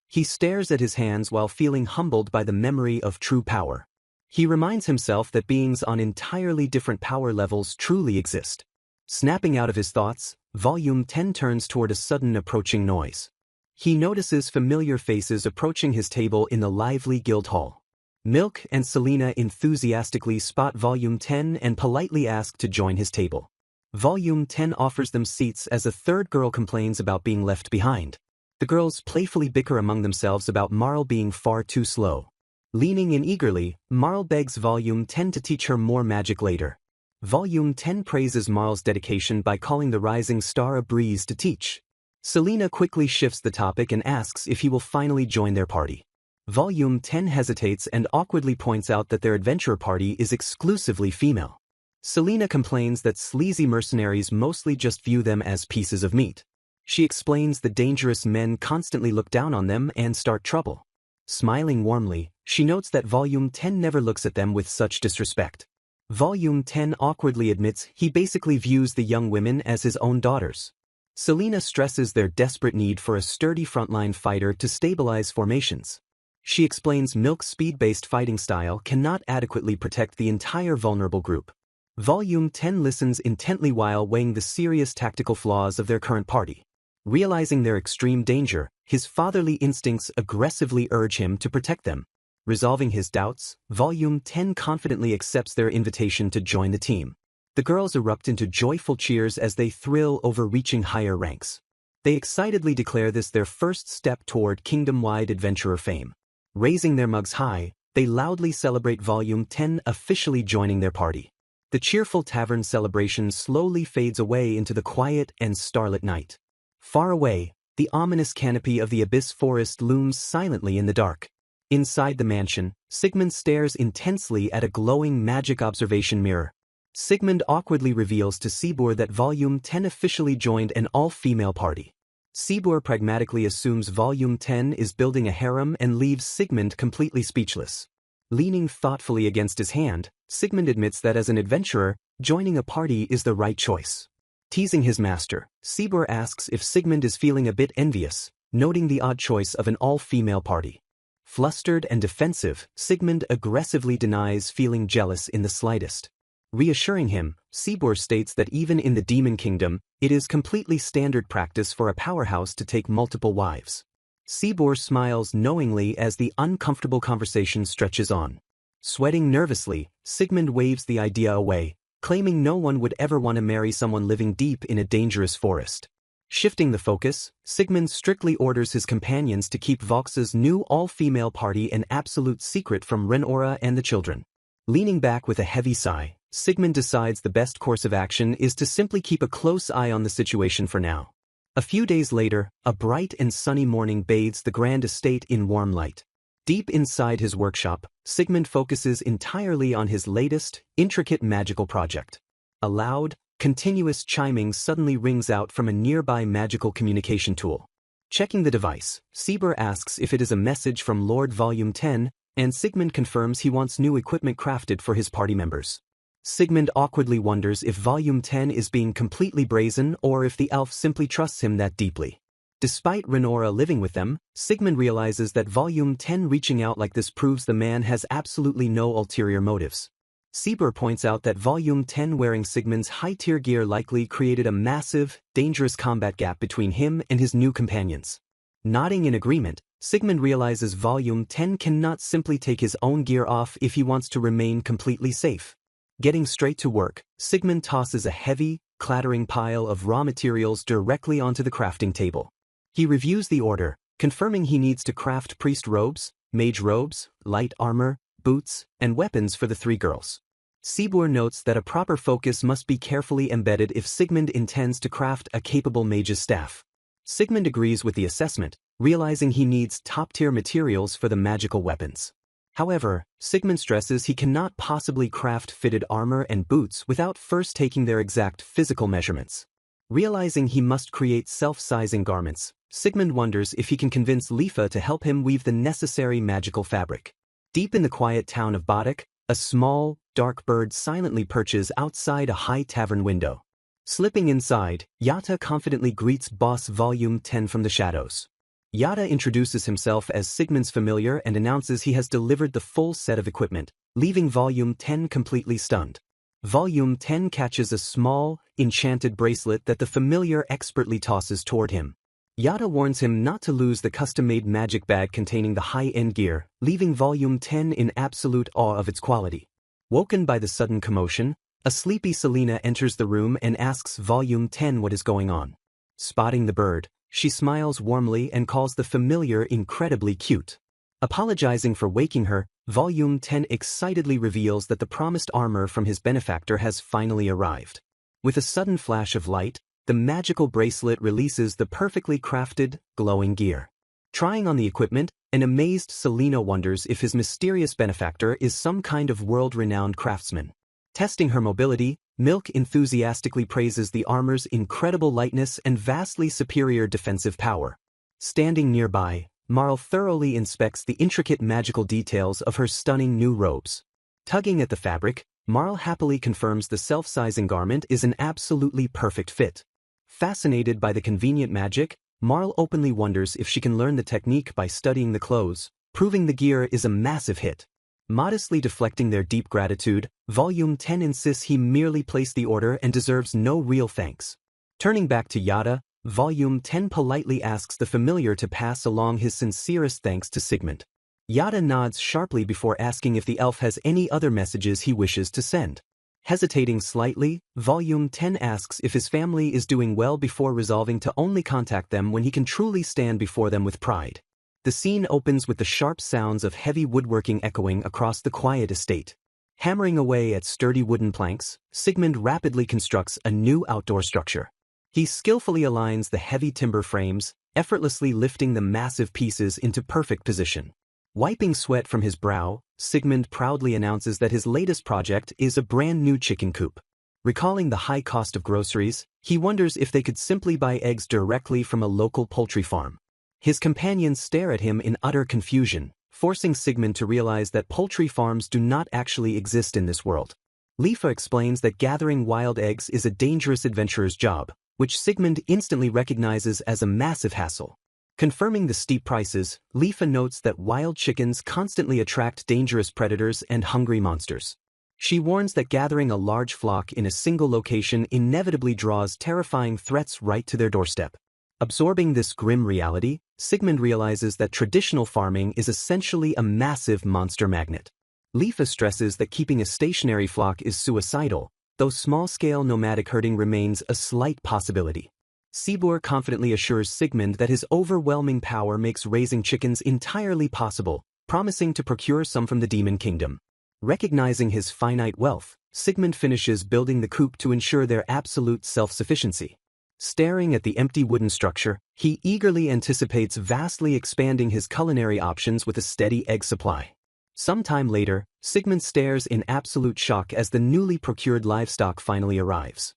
He stares at his hands while feeling humbled by the memory of true power. He reminds himself that beings on entirely different power levels truly exist. Snapping out of his thoughts, Volume 10 turns toward a sudden approaching noise. He notices familiar faces approaching his table in the lively guild hall. Milk and Selena enthusiastically spot Volume 10 and politely ask to join his table. Volume 10 offers them seats as a third girl complains about being left behind. The girls playfully bicker among themselves about Marl being far too slow. Leaning in eagerly, Marl begs Volume 10 to teach her more magic later. Volume 10 praises Marl's dedication by calling the rising star a breeze to teach. Selena quickly shifts the topic and asks if he will finally join their party. Volume 10 hesitates and awkwardly points out that their adventurer party is exclusively female. Selena complains that sleazy mercenaries mostly just view them as pieces of meat. She explains the dangerous men constantly look down on them and start trouble. Smiling warmly, she notes that Volume 10 never looks at them with such disrespect. Volume 10 awkwardly admits he basically views the young women as his own daughters. Selena stresses their desperate need for a sturdy frontline fighter to stabilize formations. She explains Milk's speed-based fighting style cannot adequately protect the entire vulnerable group. Volume 10 listens intently while weighing the serious tactical flaws of their current party. Realizing their extreme danger, his fatherly instincts aggressively urge him to protect them. Resolving his doubts, Volume 10 confidently accepts their invitation to join the team. The girls erupt into joyful cheers as they thrill over reaching higher ranks. They excitedly declare this their first step toward kingdom-wide adventurer fame. Raising their mugs high, they loudly celebrate Volume 10 officially joining their party. The cheerful tavern celebration slowly fades away into the quiet and starlit night. Far away, the ominous canopy of the Abyss Forest looms silently in the dark. Inside the mansion, Sigmund stares intensely at a glowing magic observation mirror. Sigmund awkwardly reveals to Sibur that Volume 10 officially joined an all-female party. Sibur pragmatically assumes Volume 10 is building a harem and leaves Sigmund completely speechless. Leaning thoughtfully against his hand, Sigmund admits that as an adventurer, joining a party is the right choice. Teasing his master, Sibur asks if Sigmund is feeling a bit envious, noting the odd choice of an all-female party. Flustered and defensive, Sigmund aggressively denies feeling jealous in the slightest. Reassuring him, Sibur states that even in the Demon Kingdom, it is completely standard practice for a powerhouse to take multiple wives. Sibur smiles knowingly as the uncomfortable conversation stretches on. Sweating nervously, Sigmund waves the idea away, claiming no one would ever want to marry someone living deep in a dangerous forest. Shifting the focus, Sigmund strictly orders his companions to keep Vox's new all-female party an absolute secret from Renora and the children. Leaning back with a heavy sigh, Sigmund decides the best course of action is to simply keep a close eye on the situation for now. A few days later, a bright and sunny morning bathes the grand estate in warm light. Deep inside his workshop, Sigmund focuses entirely on his latest, intricate magical project. A loud, continuous chiming suddenly rings out from a nearby magical communication tool. Checking the device, Sibur asks if it is a message from Lord Volume 10, and Sigmund confirms he wants new equipment crafted for his party members. Sigmund awkwardly wonders if Volume 10 is being completely brazen or if the elf simply trusts him that deeply. Despite Renora living with them, Sigmund realizes that Volume 10 reaching out like this proves the man has absolutely no ulterior motives. Sibur points out that Volume 10 wearing Sigmund's high-tier gear likely created a massive, dangerous combat gap between him and his new companions. Nodding in agreement, Sigmund realizes Volume 10 cannot simply take his own gear off if he wants to remain completely safe. Getting straight to work, Sigmund tosses a heavy, clattering pile of raw materials directly onto the crafting table. He reviews the order, confirming he needs to craft priest robes, mage robes, light armor, boots, and weapons for the three girls. Sibur notes that a proper focus must be carefully embedded if Sigmund intends to craft a capable mage's staff. Sigmund agrees with the assessment, realizing he needs top-tier materials for the magical weapons. However, Sigmund stresses he cannot possibly craft fitted armor and boots without first taking their exact physical measurements. Realizing he must create self-sizing garments, Sigmund wonders if he can convince Lifa to help him weave the necessary magical fabric. Deep in the quiet town of Badak, a small, dark bird silently perches outside a high tavern window. Slipping inside, Yata confidently greets Boss Volume 10 from the shadows. Yata introduces himself as Sigmund's familiar and announces he has delivered the full set of equipment, leaving Volume 10 completely stunned. Volume 10 catches a small, enchanted bracelet that the familiar expertly tosses toward him. Yata warns him not to lose the custom-made magic bag containing the high-end gear, leaving Volume 10 in absolute awe of its quality. Woken by the sudden commotion, a sleepy Selena enters the room and asks Volume 10 what is going on. Spotting the bird, she smiles warmly and calls the familiar incredibly cute. Apologizing for waking her, Volume 10 excitedly reveals that the promised armor from his benefactor has finally arrived. With a sudden flash of light, the magical bracelet releases the perfectly crafted, glowing gear. Trying on the equipment, an amazed Selena wonders if his mysterious benefactor is some kind of world-renowned craftsman. Testing her mobility, Milk enthusiastically praises the armor's incredible lightness and vastly superior defensive power. Standing nearby, Marl thoroughly inspects the intricate magical details of her stunning new robes. Tugging at the fabric, Marl happily confirms the self-sizing garment is an absolutely perfect fit. Fascinated by the convenient magic, Marl openly wonders if she can learn the technique by studying the clothes, proving the gear is a massive hit. Modestly deflecting their deep gratitude, Volume 10 insists he merely placed the order and deserves no real thanks. Turning back to Yata, Volume 10 politely asks the familiar to pass along his sincerest thanks to Sigmund. Yata nods sharply before asking if the elf has any other messages he wishes to send. Hesitating slightly, Volume 10 asks if his family is doing well before resolving to only contact them when he can truly stand before them with pride. The scene opens with the sharp sounds of heavy woodworking echoing across the quiet estate. Hammering away at sturdy wooden planks, Sigmund rapidly constructs a new outdoor structure. He skillfully aligns the heavy timber frames, effortlessly lifting the massive pieces into perfect position. Wiping sweat from his brow, Sigmund proudly announces that his latest project is a brand new chicken coop. Recalling the high cost of groceries, he wonders if they could simply buy eggs directly from a local poultry farm. His companions stare at him in utter confusion, forcing Sigmund to realize that poultry farms do not actually exist in this world. Lifa explains that gathering wild eggs is a dangerous adventurer's job, which Sigmund instantly recognizes as a massive hassle. Confirming the steep prices, Lifa notes that wild chickens constantly attract dangerous predators and hungry monsters. She warns that gathering a large flock in a single location inevitably draws terrifying threats right to their doorstep. Absorbing this grim reality, Sigmund realizes that traditional farming is essentially a massive monster magnet. Lifa stresses that keeping a stationary flock is suicidal, though small-scale nomadic herding remains a slight possibility. Sibur confidently assures Sigmund that his overwhelming power makes raising chickens entirely possible, promising to procure some from the Demon Kingdom. Recognizing his finite wealth, Sigmund finishes building the coop to ensure their absolute self-sufficiency. Staring at the empty wooden structure, he eagerly anticipates vastly expanding his culinary options with a steady egg supply. Sometime later, Sigmund stares in absolute shock as the newly procured livestock finally arrives.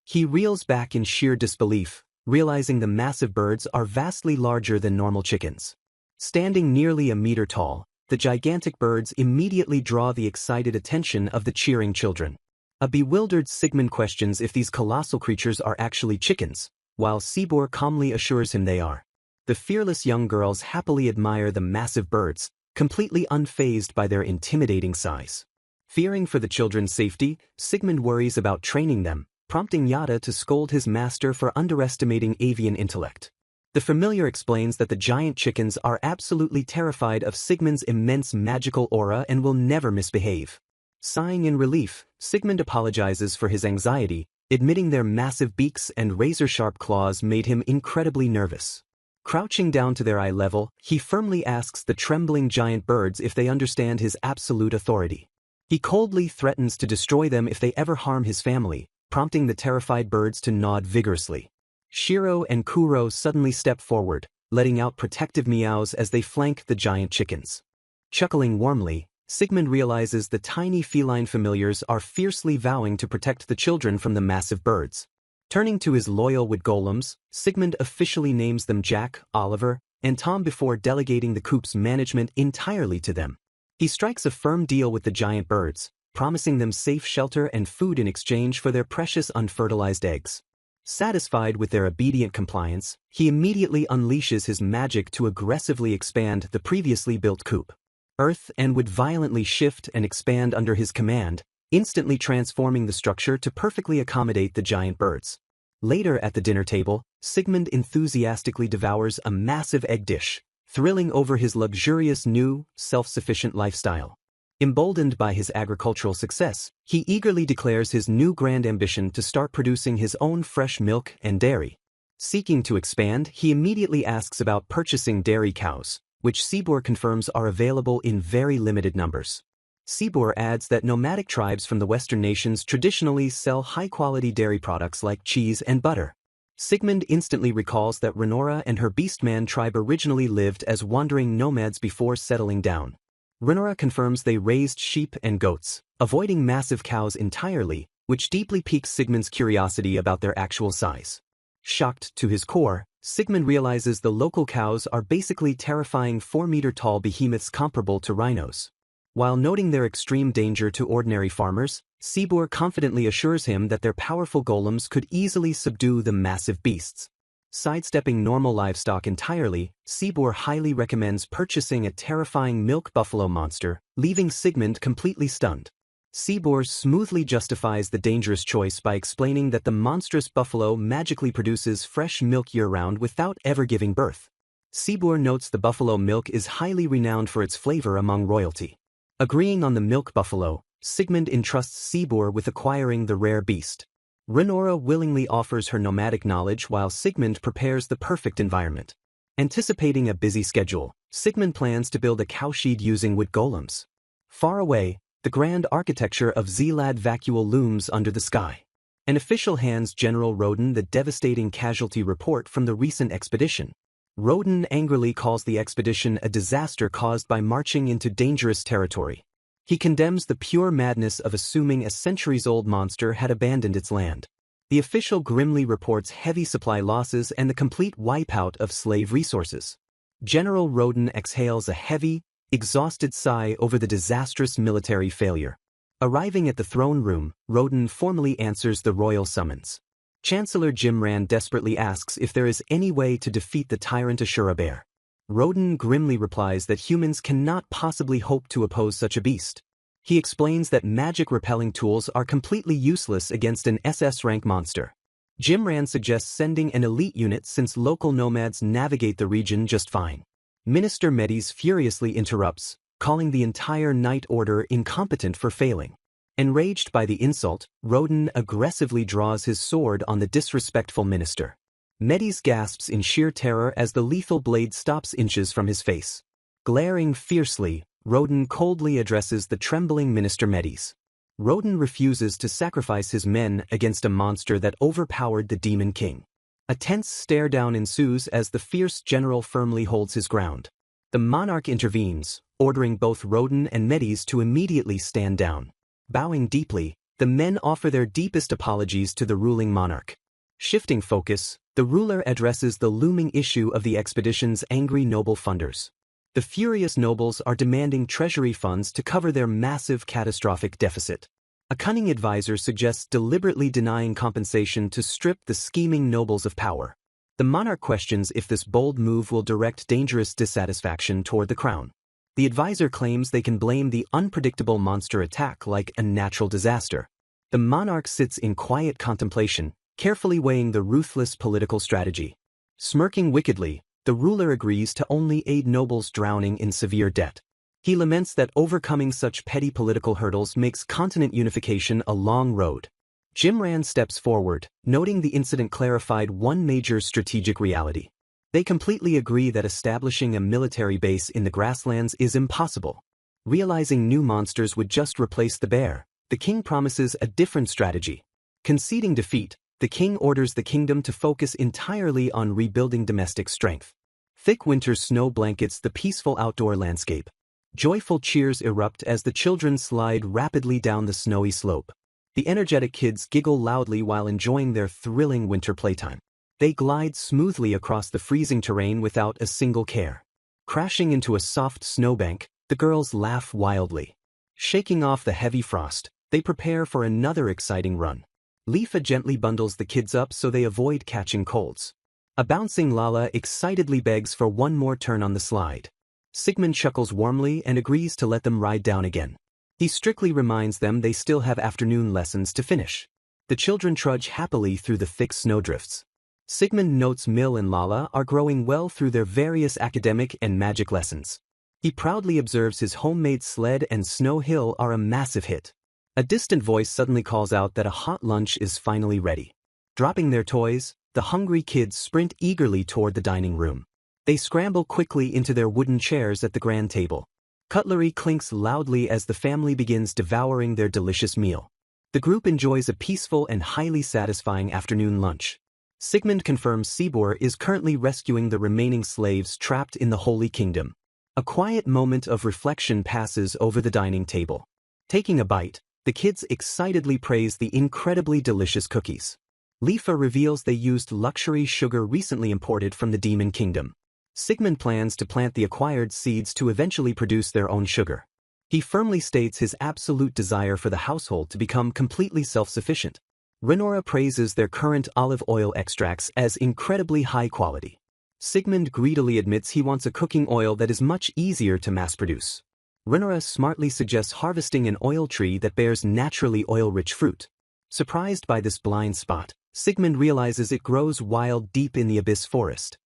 He reels back in sheer disbelief, realizing the massive birds are vastly larger than normal chickens. Standing nearly a meter tall, the gigantic birds immediately draw the excited attention of the cheering children. A bewildered Sigmund questions if these colossal creatures are actually chickens, while Sibur calmly assures him they are. The fearless young girls happily admire the massive birds, completely unfazed by their intimidating size. Fearing for the children's safety, Sigmund worries about training them, prompting Yata to scold his master for underestimating avian intellect. The familiar explains that the giant chickens are absolutely terrified of Sigmund's immense magical aura and will never misbehave. Sighing in relief, Sigmund apologizes for his anxiety, admitting their massive beaks and razor-sharp claws made him incredibly nervous. Crouching down to their eye level, he firmly asks the trembling giant birds if they understand his absolute authority. He coldly threatens to destroy them if they ever harm his family, prompting the terrified birds to nod vigorously. Shiro and Kuro suddenly step forward, letting out protective meows as they flank the giant chickens. Chuckling warmly, Sigmund realizes the tiny feline familiars are fiercely vowing to protect the children from the massive birds. Turning to his loyal wood golems, Sigmund officially names them Jack, Oliver, and Tom before delegating the coop's management entirely to them. He strikes a firm deal with the giant birds, promising them safe shelter and food in exchange for their precious unfertilized eggs. Satisfied with their obedient compliance, he immediately unleashes his magic to aggressively expand the previously built coop. Earth and would violently shift and expand under his command, instantly transforming the structure to perfectly accommodate the giant birds. Later at the dinner table, Sigmund enthusiastically devours a massive egg dish, thrilling over his luxurious new, self-sufficient lifestyle. Emboldened by his agricultural success, he eagerly declares his new grand ambition to start producing his own fresh milk and dairy. Seeking to expand, he immediately asks about purchasing dairy cows, which Sibor confirms are available in very limited numbers. Sibor adds that nomadic tribes from the Western nations traditionally sell high-quality dairy products like cheese and butter. Sigmund instantly recalls that Renora and her Beastman tribe originally lived as wandering nomads before settling down. Renora confirms they raised sheep and goats, avoiding massive cows entirely, which deeply piques Sigmund's curiosity about their actual size. Shocked to his core, Sigmund realizes the local cows are basically terrifying 4-meter-tall behemoths comparable to rhinos. While noting their extreme danger to ordinary farmers, Sibor confidently assures him that their powerful golems could easily subdue the massive beasts. Sidestepping normal livestock entirely, Sibor highly recommends purchasing a terrifying milk buffalo monster, leaving Sigmund completely stunned. Sibor smoothly justifies the dangerous choice by explaining that the monstrous buffalo magically produces fresh milk year-round without ever giving birth. Sibor notes the buffalo milk is highly renowned for its flavor among royalty. Agreeing on the milk buffalo, Sigmund entrusts Sibor with acquiring the rare beast. Renora willingly offers her nomadic knowledge while Sigmund prepares the perfect environment. Anticipating a busy schedule, Sigmund plans to build a cowshed using wood golems. Far away, the grand architecture of Zelad Vacuole looms under the sky. An official hands General Roden the devastating casualty report from the recent expedition. Roden angrily calls the expedition a disaster caused by marching into dangerous territory. He condemns the pure madness of assuming a centuries-old monster had abandoned its land. The official grimly reports heavy supply losses and the complete wipeout of slave resources. General Roden exhales a heavy, exhausted sigh over the disastrous military failure. Arriving at the throne room, Roden formally answers the royal summons. Chancellor Jimran desperately asks if there is any way to defeat the tyrant Asura bear. Roden grimly replies that humans cannot possibly hope to oppose such a beast. He explains that magic-repelling tools are completely useless against an SS-rank monster. Jimran suggests sending an elite unit since local nomads navigate the region just fine. Minister Medes furiously interrupts, calling the entire Night Order incompetent for failing. Enraged by the insult, Roden aggressively draws his sword on the disrespectful minister. Medes gasps in sheer terror as the lethal blade stops inches from his face. Glaring fiercely, Roden coldly addresses the trembling Minister Medes. Roden refuses to sacrifice his men against a monster that overpowered the Demon King. A tense stare-down ensues as the fierce general firmly holds his ground. The monarch intervenes, ordering both Roden and Medes to immediately stand down. Bowing deeply, the men offer their deepest apologies to the ruling monarch. Shifting focus, the ruler addresses the looming issue of the expedition's angry noble funders. The furious nobles are demanding treasury funds to cover their massive catastrophic deficit. A cunning advisor suggests deliberately denying compensation to strip the scheming nobles of power. The monarch questions if this bold move will direct dangerous dissatisfaction toward the crown. The advisor claims they can blame the unpredictable monster attack like a natural disaster. The monarch sits in quiet contemplation, carefully weighing the ruthless political strategy. Smirking wickedly, the ruler agrees to only aid nobles drowning in severe debt. He laments that overcoming such petty political hurdles makes continent unification a long road. Jimran steps forward, noting the incident clarified one major strategic reality. They completely agree that establishing a military base in the grasslands is impossible. Realizing new monsters would just replace the bear, the king promises a different strategy. Conceding defeat, the king orders the kingdom to focus entirely on rebuilding domestic strength. Thick winter snow blankets the peaceful outdoor landscape. Joyful cheers erupt as the children slide rapidly down the snowy slope. The energetic kids giggle loudly while enjoying their thrilling winter playtime. They glide smoothly across the freezing terrain without a single care. Crashing into a soft snowbank, the girls laugh wildly. Shaking off the heavy frost, they prepare for another exciting run. Lifa gently bundles the kids up so they avoid catching colds. A bouncing Lala excitedly begs for one more turn on the slide. Sigmund chuckles warmly and agrees to let them ride down again. He strictly reminds them they still have afternoon lessons to finish. The children trudge happily through the thick snowdrifts. Sigmund notes Mill and Lala are growing well through their various academic and magic lessons. He proudly observes his homemade sled and snow hill are a massive hit. A distant voice suddenly calls out that a hot lunch is finally ready. Dropping their toys, the hungry kids sprint eagerly toward the dining room. They scramble quickly into their wooden chairs at the grand table. Cutlery clinks loudly as the family begins devouring their delicious meal. The group enjoys a peaceful and highly satisfying afternoon lunch. Sigmund confirms Sibor is currently rescuing the remaining slaves trapped in the Holy Kingdom. A quiet moment of reflection passes over the dining table. Taking a bite, the kids excitedly praise the incredibly delicious cookies. Lifa reveals they used luxury sugar recently imported from the Demon Kingdom. Sigmund plans to plant the acquired seeds to eventually produce their own sugar. He firmly states his absolute desire for the household to become completely self-sufficient. Renora praises their current olive oil extracts as incredibly high quality. Sigmund greedily admits he wants a cooking oil that is much easier to mass-produce. Renora smartly suggests harvesting an oil tree that bears naturally oil-rich fruit. Surprised by this blind spot, Sigmund realizes it grows wild deep in the Abyss Forest.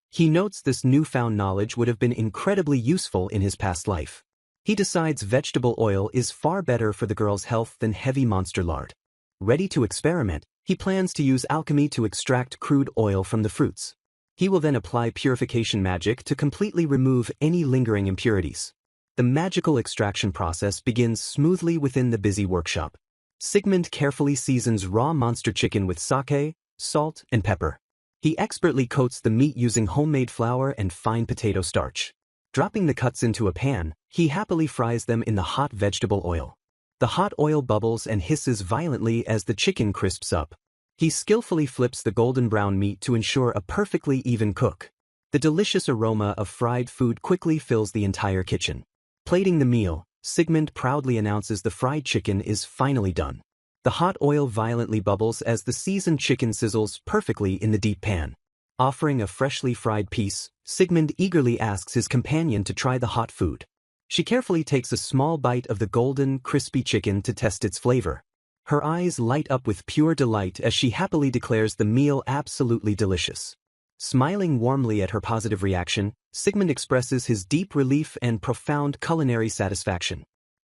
He notes this newfound knowledge would have been incredibly useful in his past life. He decides vegetable oil is far better for the girl's health than heavy monster lard. Ready to experiment, he plans to use alchemy to extract crude oil from the fruits. He will then apply purification magic to completely remove any lingering impurities. The magical extraction process begins smoothly within the busy workshop. Sigmund carefully seasons raw monster chicken with sake, salt, and pepper. He expertly coats the meat using homemade flour and fine potato starch. Dropping the cuts into a pan, he happily fries them in the hot vegetable oil. The hot oil bubbles and hisses violently as the chicken crisps up. He skillfully flips the golden brown meat to ensure a perfectly even cook. The delicious aroma of fried food quickly fills the entire kitchen. Plating the meal, Sigmund proudly announces the fried chicken is finally done. The hot oil violently bubbles as the seasoned chicken sizzles perfectly in the deep pan. Offering a freshly fried piece, Sigmund eagerly asks his companion to try the hot food. She carefully takes a small bite of the golden, crispy chicken to test its flavor. Her eyes light up with pure delight as she happily declares the meal absolutely delicious. Smiling warmly at her positive reaction, Sigmund expresses his deep relief and profound culinary satisfaction.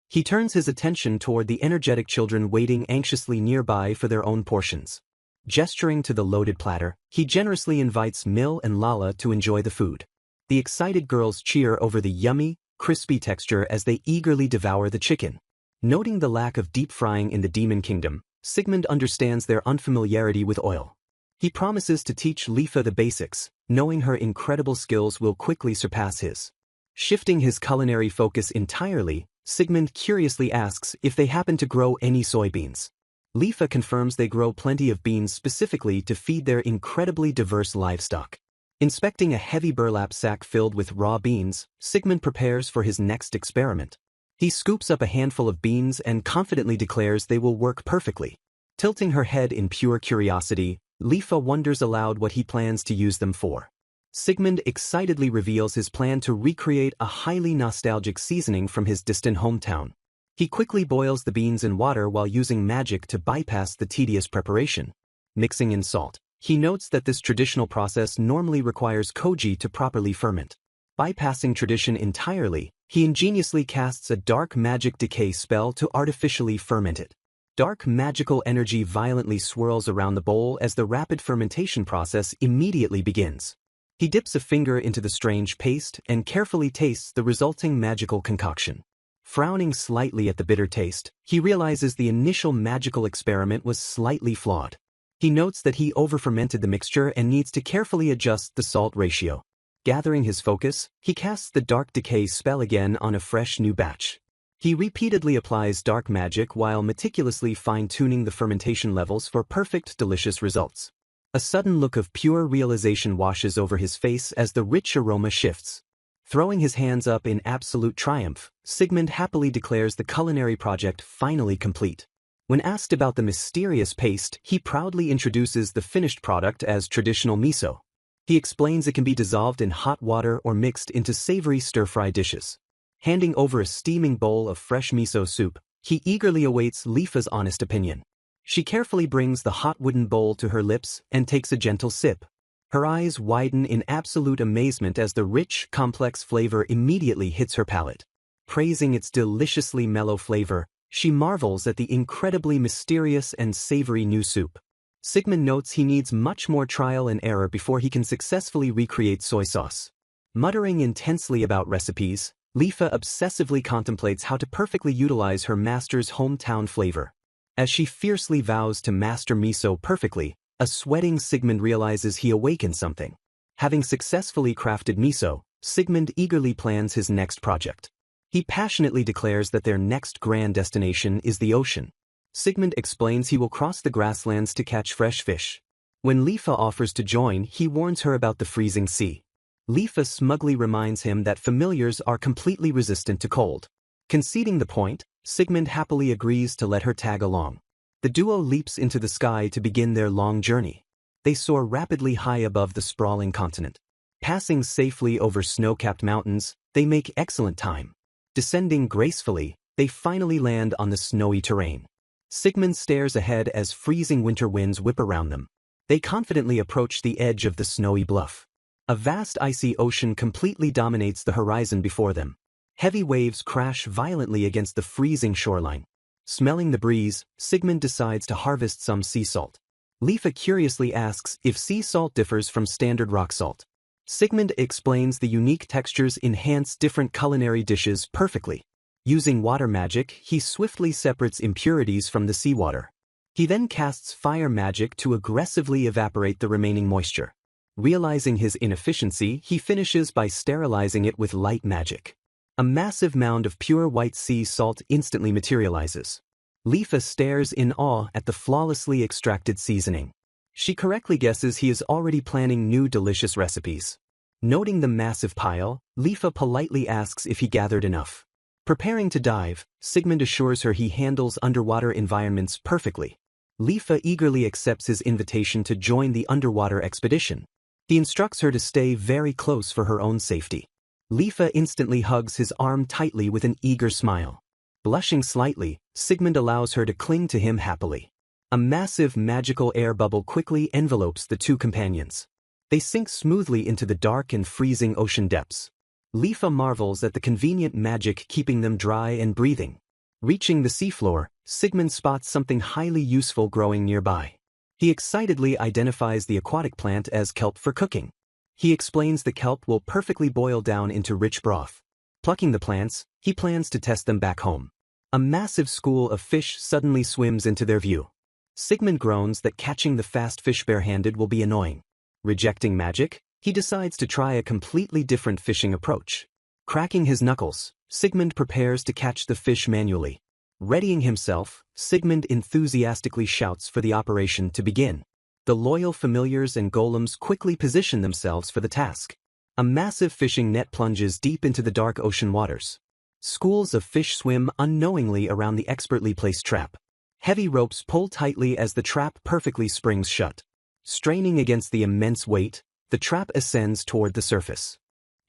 He turns his attention toward the energetic children waiting anxiously nearby for their own portions. Gesturing to the loaded platter, he generously invites Mill and Lala to enjoy the food. The excited girls cheer over the yummy, crispy texture as they eagerly devour the chicken. Noting the lack of deep frying in the Demon Kingdom, Sigmund understands their unfamiliarity with oil. He promises to teach Lifa the basics, knowing her incredible skills will quickly surpass his. Shifting his culinary focus entirely, Sigmund curiously asks if they happen to grow any soybeans. Lifa confirms they grow plenty of beans specifically to feed their incredibly diverse livestock. Inspecting a heavy burlap sack filled with raw beans, Sigmund prepares for his next experiment. He scoops up a handful of beans and confidently declares they will work perfectly. Tilting her head in pure curiosity, Lifa wonders aloud what he plans to use them for. Sigmund excitedly reveals his plan to recreate a highly nostalgic seasoning from his distant hometown. He quickly boils the beans in water while using magic to bypass the tedious preparation. Mixing in salt, he notes that this traditional process normally requires koji to properly ferment. Bypassing tradition entirely, he ingeniously casts a dark magic decay spell to artificially ferment it. Dark magical energy violently swirls around the bowl as the rapid fermentation process immediately begins. He dips a finger into the strange paste and carefully tastes the resulting magical concoction. Frowning slightly at the bitter taste, he realizes the initial magical experiment was slightly flawed. He notes that he over-fermented the mixture and needs to carefully adjust the salt ratio. Gathering his focus, he casts the Dark Decay spell again on a fresh new batch. He repeatedly applies dark magic while meticulously fine-tuning the fermentation levels for perfect, delicious results. A sudden look of pure realization washes over his face as the rich aroma shifts. Throwing his hands up in absolute triumph, Sigmund happily declares the culinary project finally complete. When asked about the mysterious paste, he proudly introduces the finished product as traditional miso. He explains it can be dissolved in hot water or mixed into savory stir-fry dishes. Handing over a steaming bowl of fresh miso soup, he eagerly awaits Lifa's honest opinion. She carefully brings the hot wooden bowl to her lips and takes a gentle sip. Her eyes widen in absolute amazement as the rich, complex flavor immediately hits her palate. Praising its deliciously mellow flavor, she marvels at the incredibly mysterious and savory new soup. Sigmund notes he needs much more trial and error before he can successfully recreate soy sauce. Muttering intensely about recipes, Lifa obsessively contemplates how to perfectly utilize her master's hometown flavor. As she fiercely vows to master miso perfectly, a sweating Sigmund realizes he awakened something. Having successfully crafted miso, Sigmund eagerly plans his next project. He passionately declares that their next grand destination is the ocean. Sigmund explains he will cross the grasslands to catch fresh fish. When Lifa offers to join, he warns her about the freezing sea. Lifa smugly reminds him that familiars are completely resistant to cold. Conceding the point, Sigmund happily agrees to let her tag along. The duo leaps into the sky to begin their long journey. They soar rapidly high above the sprawling continent. Passing safely over snow-capped mountains, they make excellent time. Descending gracefully, they finally land on the snowy terrain. Sigmund stares ahead as freezing winter winds whip around them. They confidently approach the edge of the snowy bluff. A vast icy ocean completely dominates the horizon before them. Heavy waves crash violently against the freezing shoreline. Smelling the breeze, Sigmund decides to harvest some sea salt. Lifa curiously asks if sea salt differs from standard rock salt. Sigmund explains the unique textures enhance different culinary dishes perfectly. Using water magic, he swiftly separates impurities from the seawater. He then casts fire magic to aggressively evaporate the remaining moisture. Realizing his inefficiency, he finishes by sterilizing it with light magic. A massive mound of pure white sea salt instantly materializes. Lifa stares in awe at the flawlessly extracted seasoning. She correctly guesses he is already planning new delicious recipes. Noting the massive pile, Lifa politely asks if he gathered enough. Preparing to dive, Sigmund assures her he handles underwater environments perfectly. Lifa eagerly accepts his invitation to join the underwater expedition. He instructs her to stay very close for her own safety. Lifa instantly hugs his arm tightly with an eager smile. Blushing slightly, Sigmund allows her to cling to him happily. A massive magical air bubble quickly envelopes the two companions. They sink smoothly into the dark and freezing ocean depths. Lifa marvels at the convenient magic keeping them dry and breathing. Reaching the seafloor, Sigmund spots something highly useful growing nearby. He excitedly identifies the aquatic plant as kelp for cooking. He explains the kelp will perfectly boil down into rich broth. Plucking the plants, he plans to test them back home. A massive school of fish suddenly swims into their view. Sigmund groans that catching the fast fish barehanded will be annoying. Rejecting magic, he decides to try a completely different fishing approach. Cracking his knuckles, Sigmund prepares to catch the fish manually. Readying himself, Sigmund enthusiastically shouts for the operation to begin. The loyal familiars and golems quickly position themselves for the task. A massive fishing net plunges deep into the dark ocean waters. Schools of fish swim unknowingly around the expertly placed trap. Heavy ropes pull tightly as the trap perfectly springs shut. Straining against the immense weight, the trap ascends toward the surface.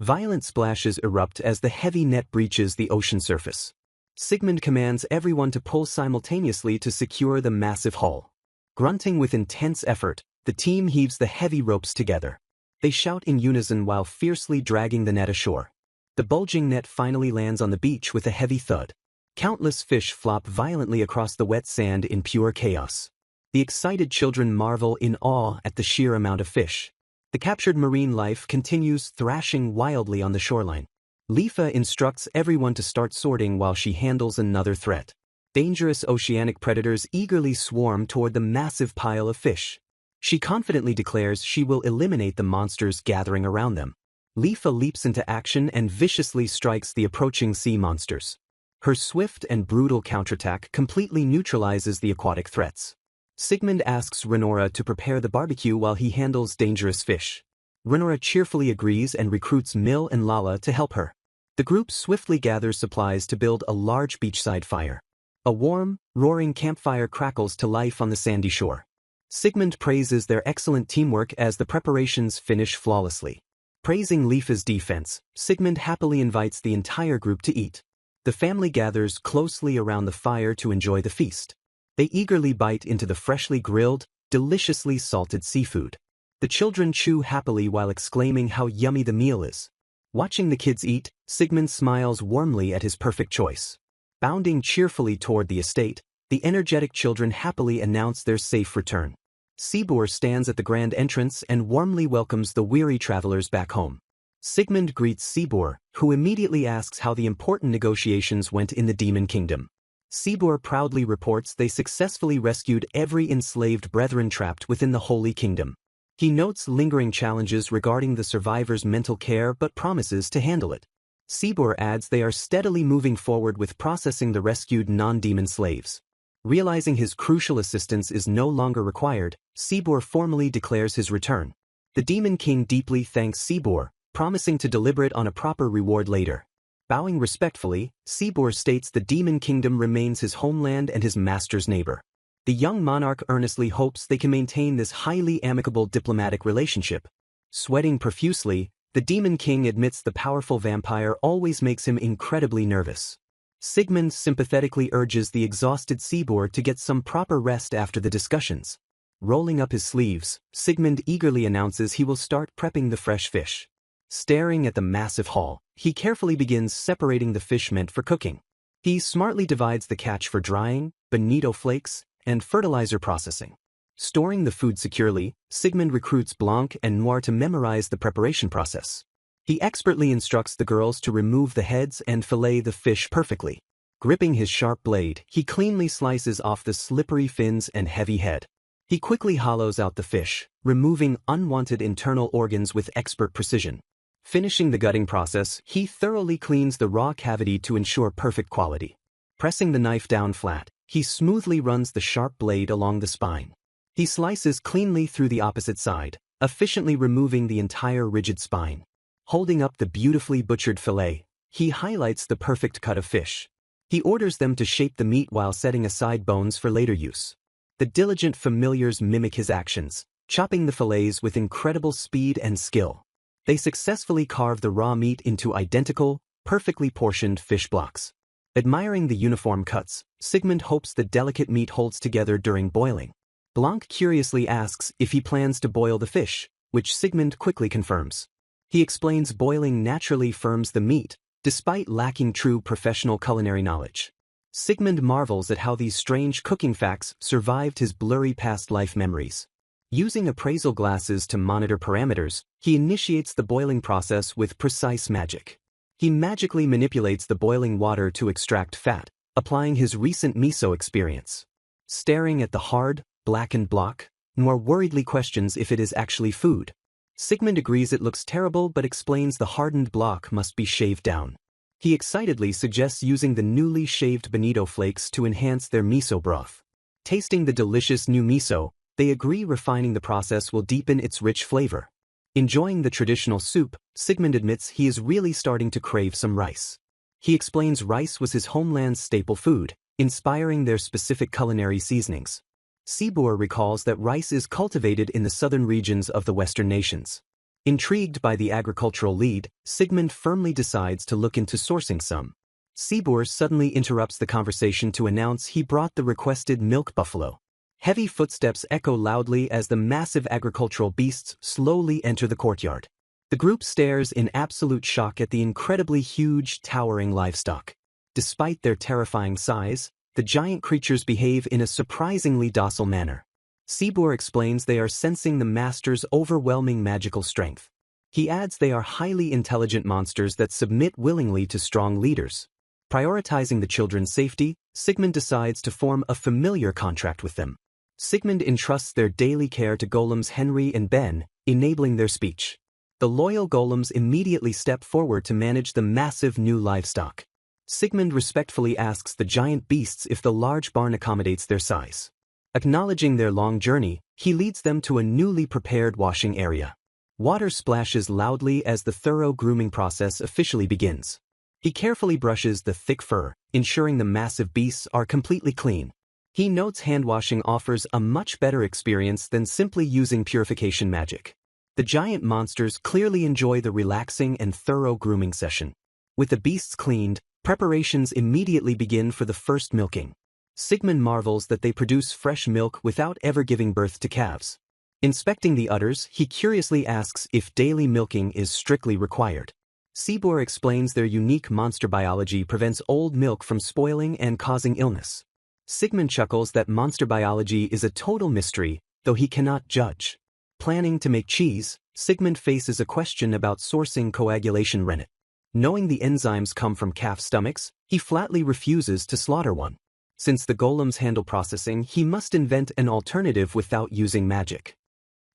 Violent splashes erupt as the heavy net breaches the ocean surface. Sigmund commands everyone to pull simultaneously to secure the massive hull. Grunting with intense effort, the team heaves the heavy ropes together. They shout in unison while fiercely dragging the net ashore. The bulging net finally lands on the beach with a heavy thud. Countless fish flop violently across the wet sand in pure chaos. The excited children marvel in awe at the sheer amount of fish. The captured marine life continues thrashing wildly on the shoreline. Lifa instructs everyone to start sorting while she handles another threat. Dangerous oceanic predators eagerly swarm toward the massive pile of fish. She confidently declares she will eliminate the monsters gathering around them. Lifa leaps into action and viciously strikes the approaching sea monsters. Her swift and brutal counterattack completely neutralizes the aquatic threats. Sigmund asks Renora to prepare the barbecue while he handles dangerous fish. Renora cheerfully agrees and recruits Mill and Lala to help her. The group swiftly gathers supplies to build a large beachside fire. A warm, roaring campfire crackles to life on the sandy shore. Sigmund praises their excellent teamwork as the preparations finish flawlessly. Praising Lifa's defense, Sigmund happily invites the entire group to eat. The family gathers closely around the fire to enjoy the feast. They eagerly bite into the freshly grilled, deliciously salted seafood. The children chew happily while exclaiming how yummy the meal is. Watching the kids eat, Sigmund smiles warmly at his perfect choice. Bounding cheerfully toward the estate, the energetic children happily announce their safe return. Sibor stands at the grand entrance and warmly welcomes the weary travelers back home. Sigmund greets Sibor, who immediately asks how the important negotiations went in the Demon Kingdom. Sibor proudly reports they successfully rescued every enslaved brethren trapped within the Holy Kingdom. He notes lingering challenges regarding the survivors' mental care but promises to handle it. Sibor adds they are steadily moving forward with processing the rescued non-demon slaves. Realizing his crucial assistance is no longer required, Sibor formally declares his return. The Demon King deeply thanks Sibor, promising to deliberate on a proper reward later. Bowing respectfully, Sibor states the Demon Kingdom remains his homeland and his master's neighbor. The young monarch earnestly hopes they can maintain this highly amicable diplomatic relationship. Sweating profusely, the Demon King admits the powerful vampire always makes him incredibly nervous. Sigmund sympathetically urges the exhausted Sibor to get some proper rest after the discussions. Rolling up his sleeves, Sigmund eagerly announces he will start prepping the fresh fish. Staring at the massive haul, he carefully begins separating the fish meant for cooking. He smartly divides the catch for drying, bonito flakes, and fertilizer processing. Storing the food securely, Sigmund recruits Blanc and Noir to memorize the preparation process. He expertly instructs the girls to remove the heads and fillet the fish perfectly. Gripping his sharp blade, he cleanly slices off the slippery fins and heavy head. He quickly hollows out the fish, removing unwanted internal organs with expert precision. Finishing the gutting process, he thoroughly cleans the raw cavity to ensure perfect quality. Pressing the knife down flat, he smoothly runs the sharp blade along the spine. He slices cleanly through the opposite side, efficiently removing the entire rigid spine. Holding up the beautifully butchered fillet, he highlights the perfect cut of fish. He orders them to shape the meat while setting aside bones for later use. The diligent familiars mimic his actions, chopping the fillets with incredible speed and skill. They successfully carve the raw meat into identical, perfectly portioned fish blocks. Admiring the uniform cuts, Sigmund hopes the delicate meat holds together during boiling. Blanc curiously asks if he plans to boil the fish, which Sigmund quickly confirms. He explains boiling naturally firms the meat, despite lacking true professional culinary knowledge. Sigmund marvels at how these strange cooking facts survived his blurry past life memories. Using appraisal glasses to monitor parameters, he initiates the boiling process with precise magic. He magically manipulates the boiling water to extract fat, applying his recent miso experience. Staring at the hard, blackened block, Noir worriedly questions if it is actually food. Sigmund agrees it looks terrible but explains the hardened block must be shaved down. He excitedly suggests using the newly shaved bonito flakes to enhance their miso broth. Tasting the delicious new miso, they agree refining the process will deepen its rich flavor. Enjoying the traditional soup, Sigmund admits he is really starting to crave some rice. He explains rice was his homeland's staple food, inspiring their specific culinary seasonings. Sibor recalls that rice is cultivated in the southern regions of the Western nations. Intrigued by the agricultural lead, Sigmund firmly decides to look into sourcing some. Sibor suddenly interrupts the conversation to announce he brought the requested milk buffalo. Heavy footsteps echo loudly as the massive agricultural beasts slowly enter the courtyard. The group stares in absolute shock at the incredibly huge, towering livestock. Despite their terrifying size, the giant creatures behave in a surprisingly docile manner. Sibor explains they are sensing the master's overwhelming magical strength. He adds they are highly intelligent monsters that submit willingly to strong leaders. Prioritizing the children's safety, Sigmund decides to form a familiar contract with them. Sigmund entrusts their daily care to golems Henry and Ben, enabling their speech. The loyal golems immediately step forward to manage the massive new livestock. Sigmund respectfully asks the giant beasts if the large barn accommodates their size. Acknowledging their long journey, he leads them to a newly prepared washing area. Water splashes loudly as the thorough grooming process officially begins. He carefully brushes the thick fur, ensuring the massive beasts are completely clean. He notes hand-washing offers a much better experience than simply using purification magic. The giant monsters clearly enjoy the relaxing and thorough grooming session. With the beasts cleaned, preparations immediately begin for the first milking. Sigmund marvels that they produce fresh milk without ever giving birth to calves. Inspecting the udders, he curiously asks if daily milking is strictly required. Sibor explains their unique monster biology prevents old milk from spoiling and causing illness. Sigmund chuckles that monster biology is a total mystery, though he cannot judge. Planning to make cheese, Sigmund faces a question about sourcing coagulation rennet. Knowing the enzymes come from calf stomachs, he flatly refuses to slaughter one. Since the golems handle processing, he must invent an alternative without using magic.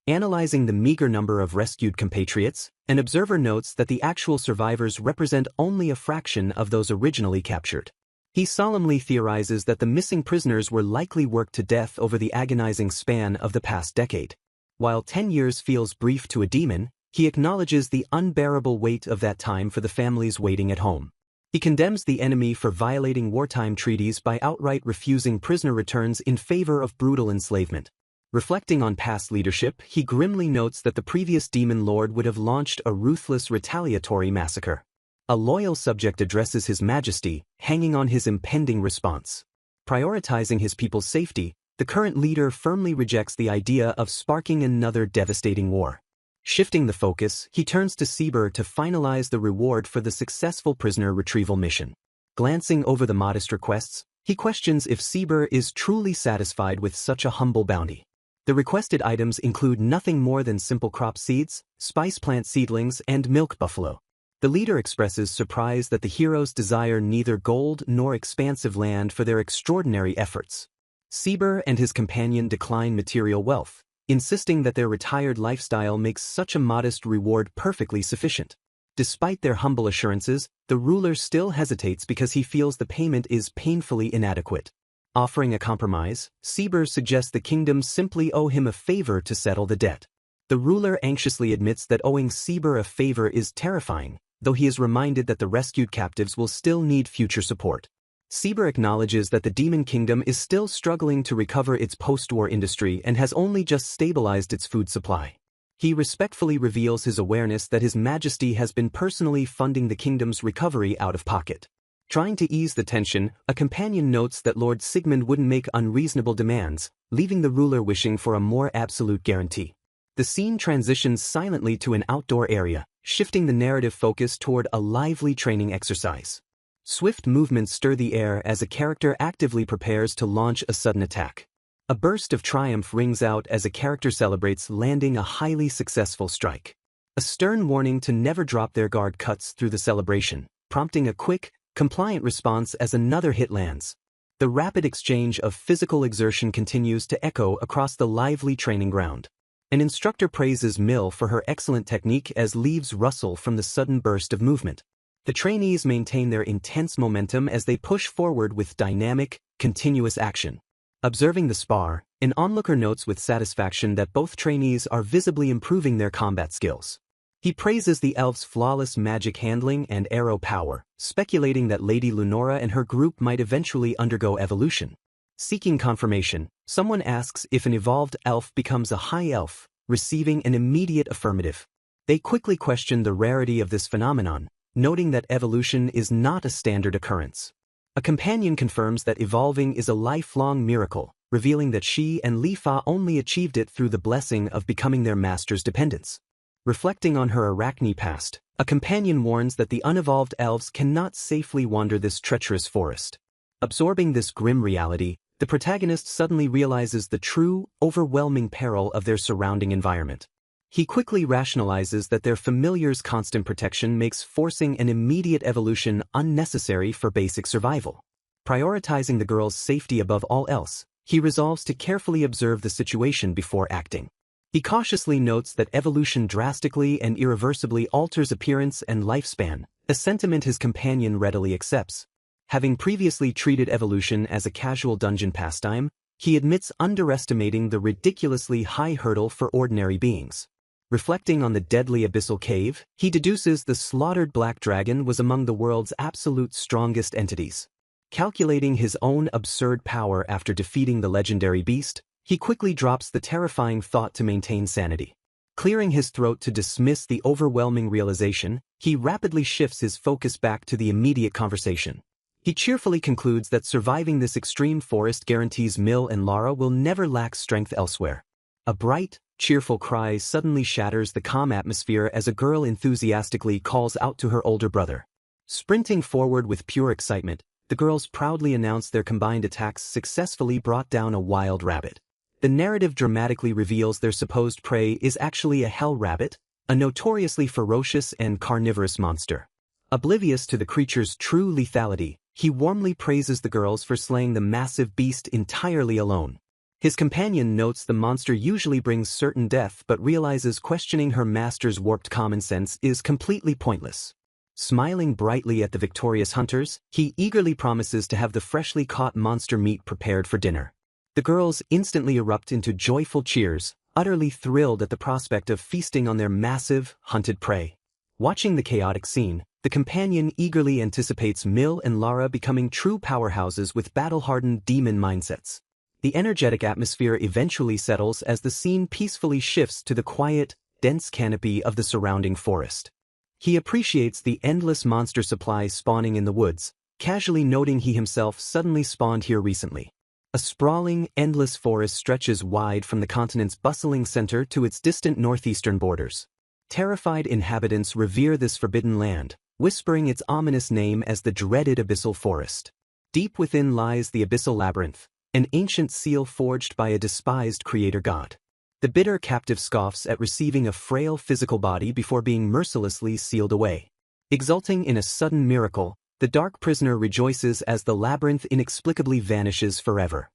Analyzing the meager number of rescued compatriots, an observer notes that the actual survivors represent only a fraction of those originally captured. He solemnly theorizes that the missing prisoners were likely worked to death over the agonizing span of the past decade. While 10 years feels brief to a demon, he acknowledges the unbearable weight of that time for the families waiting at home. He condemns the enemy for violating wartime treaties by outright refusing prisoner returns in favor of brutal enslavement. Reflecting on past leadership, he grimly notes that the previous demon lord would have launched a ruthless retaliatory massacre. A loyal subject addresses his majesty, hanging on his impending response. Prioritizing his people's safety, the current leader firmly rejects the idea of sparking another devastating war. Shifting the focus, he turns to Sibor to finalize the reward for the successful prisoner retrieval mission. Glancing over the modest requests, he questions if Sibor is truly satisfied with such a humble bounty. The requested items include nothing more than simple crop seeds, spice plant seedlings, and milk buffalo. The leader expresses surprise that the heroes desire neither gold nor expansive land for their extraordinary efforts. Sibor and his companion decline material wealth, insisting that their retired lifestyle makes such a modest reward perfectly sufficient. Despite their humble assurances, the ruler still hesitates because he feels the payment is painfully inadequate. Offering a compromise, Sibor suggests the kingdom simply owe him a favor to settle the debt. The ruler anxiously admits that owing Sibor a favor is terrifying, though he is reminded that the rescued captives will still need future support. Sibor acknowledges that the demon kingdom is still struggling to recover its post-war industry and has only just stabilized its food supply. He respectfully reveals his awareness that His Majesty has been personally funding the kingdom's recovery out of pocket. Trying to ease the tension, a companion notes that Lord Sigmund wouldn't make unreasonable demands, leaving the ruler wishing for a more absolute guarantee. The scene transitions silently to an outdoor area, shifting the narrative focus toward a lively training exercise. Swift movements stir the air as a character actively prepares to launch a sudden attack. A burst of triumph rings out as a character celebrates landing a highly successful strike. A stern warning to never drop their guard cuts through the celebration, prompting a quick, compliant response as another hit lands. The rapid exchange of physical exertion continues to echo across the lively training ground. An instructor praises Mill for her excellent technique as leaves rustle from the sudden burst of movement. The trainees maintain their intense momentum as they push forward with dynamic, continuous action. Observing the spar, an onlooker notes with satisfaction that both trainees are visibly improving their combat skills. He praises the elves' flawless magic handling and arrow power, speculating that Lady Lunora and her group might eventually undergo evolution. Seeking confirmation, someone asks if an evolved elf becomes a high elf, receiving an immediate affirmative. They quickly question the rarity of this phenomenon, noting that evolution is not a standard occurrence. A companion confirms that evolving is a lifelong miracle, revealing that she and Lifa only achieved it through the blessing of becoming their master's dependents. Reflecting on her Arachne past, a companion warns that the unevolved elves cannot safely wander this treacherous forest. Absorbing this grim reality, the protagonist suddenly realizes the true, overwhelming peril of their surrounding environment. He quickly rationalizes that their familiar's constant protection makes forcing an immediate evolution unnecessary for basic survival. Prioritizing the girl's safety above all else, he resolves to carefully observe the situation before acting. He cautiously notes that evolution drastically and irreversibly alters appearance and lifespan, a sentiment his companion readily accepts. Having previously treated evolution as a casual dungeon pastime, he admits underestimating the ridiculously high hurdle for ordinary beings. Reflecting on the deadly abyssal cave, he deduces the slaughtered black dragon was among the world's absolute strongest entities. Calculating his own absurd power after defeating the legendary beast, he quickly drops the terrifying thought to maintain sanity. Clearing his throat to dismiss the overwhelming realization, he rapidly shifts his focus back to the immediate conversation. He cheerfully concludes that surviving this extreme forest guarantees Mill and Lara will never lack strength elsewhere. A bright, cheerful cry suddenly shatters the calm atmosphere as a girl enthusiastically calls out to her older brother. Sprinting forward with pure excitement, the girls proudly announce their combined attacks successfully brought down a wild rabbit. The narrative dramatically reveals their supposed prey is actually a hell rabbit, a notoriously ferocious and carnivorous monster. Oblivious to the creature's true lethality, he warmly praises the girls for slaying the massive beast entirely alone. His companion notes the monster usually brings certain death but realizes questioning her master's warped common sense is completely pointless. Smiling brightly at the victorious hunters, he eagerly promises to have the freshly caught monster meat prepared for dinner. The girls instantly erupt into joyful cheers, utterly thrilled at the prospect of feasting on their massive, hunted prey. Watching the chaotic scene, the companion eagerly anticipates Mill and Lara becoming true powerhouses with battle-hardened demon mindsets. The energetic atmosphere eventually settles as the scene peacefully shifts to the quiet, dense canopy of the surrounding forest. He appreciates the endless monster supply spawning in the woods, casually noting he himself suddenly spawned here recently. A sprawling, endless forest stretches wide from the continent's bustling center to its distant northeastern borders. Terrified inhabitants revere this forbidden land, whispering its ominous name as the dreaded Abyssal Forest. Deep within lies the Abyssal Labyrinth, an ancient seal forged by a despised creator god. The bitter captive scoffs at receiving a frail physical body before being mercilessly sealed away. Exulting in a sudden miracle, the dark prisoner rejoices as the labyrinth inexplicably vanishes forever.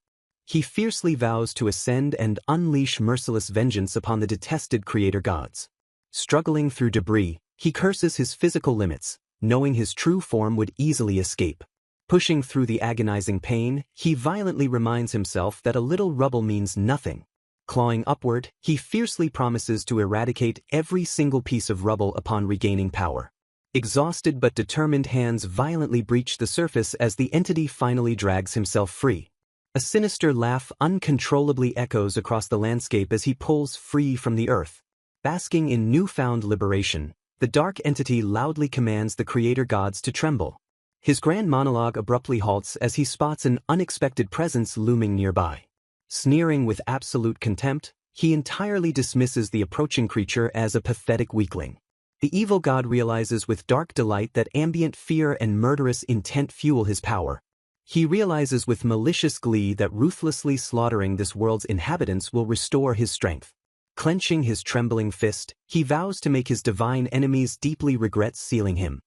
He fiercely vows to ascend and unleash merciless vengeance upon the detested creator gods. Struggling through debris, he curses his physical limits, knowing his true form would easily escape. Pushing through the agonizing pain, he violently reminds himself that a little rubble means nothing. Clawing upward, he fiercely promises to eradicate every single piece of rubble upon regaining power. Exhausted but determined hands violently breach the surface as the entity finally drags himself free. A sinister laugh uncontrollably echoes across the landscape as he pulls free from the earth. Basking in newfound liberation, the dark entity loudly commands the creator gods to tremble. His grand monologue abruptly halts as he spots an unexpected presence looming nearby. Sneering with absolute contempt, he entirely dismisses the approaching creature as a pathetic weakling. The evil god realizes with dark delight that ambient fear and murderous intent fuel his power. He realizes with malicious glee that ruthlessly slaughtering this world's inhabitants will restore his strength. Clenching his trembling fist, he vows to make his divine enemies deeply regret sealing him.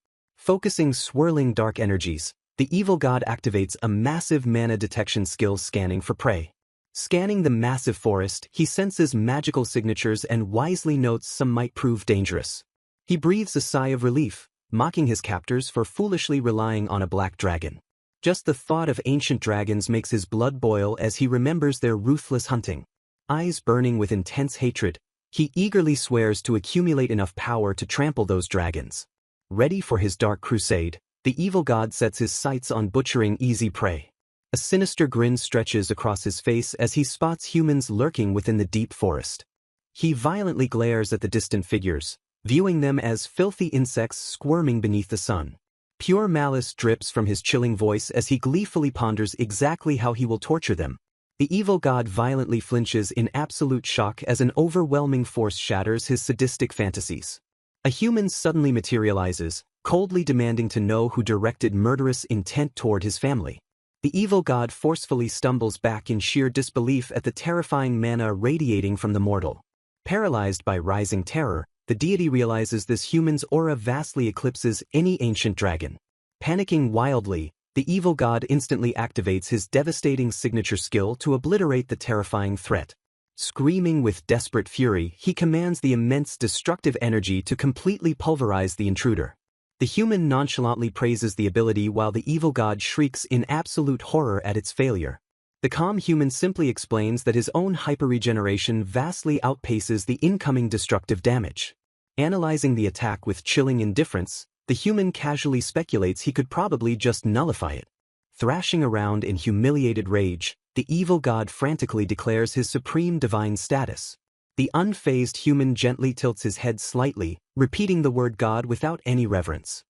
Focusing swirling dark energies, the evil god activates a massive mana detection skill scanning for prey. Scanning the massive forest, he senses magical signatures and wisely notes some might prove dangerous. He breathes a sigh of relief, mocking his captors for foolishly relying on a black dragon. Just the thought of ancient dragons makes his blood boil as he remembers their ruthless hunting. Eyes burning with intense hatred, he eagerly swears to accumulate enough power to trample those dragons. Ready for his dark crusade, the evil god sets his sights on butchering easy prey. A sinister grin stretches across his face as he spots humans lurking within the deep forest. He violently glares at the distant figures, viewing them as filthy insects squirming beneath the sun. Pure malice drips from his chilling voice as he gleefully ponders exactly how he will torture them. The evil god violently flinches in absolute shock as an overwhelming force shatters his sadistic fantasies. A human suddenly materializes, coldly demanding to know who directed murderous intent toward his family. The evil god forcefully stumbles back in sheer disbelief at the terrifying mana radiating from the mortal. Paralyzed by rising terror, the deity realizes this human's aura vastly eclipses any ancient dragon. Panicking wildly, the evil god instantly activates his devastating signature skill to obliterate the terrifying threat. Screaming with desperate fury, he commands the immense destructive energy to completely pulverize the intruder. The human nonchalantly praises the ability while the evil god shrieks in absolute horror at its failure. The calm human simply explains that his own hyperregeneration vastly outpaces the incoming destructive damage. Analyzing the attack with chilling indifference, the human casually speculates he could probably just nullify it. Thrashing around in humiliated rage, the evil god frantically declares his supreme divine status. The unfazed human gently tilts his head slightly, repeating the word God without any reverence.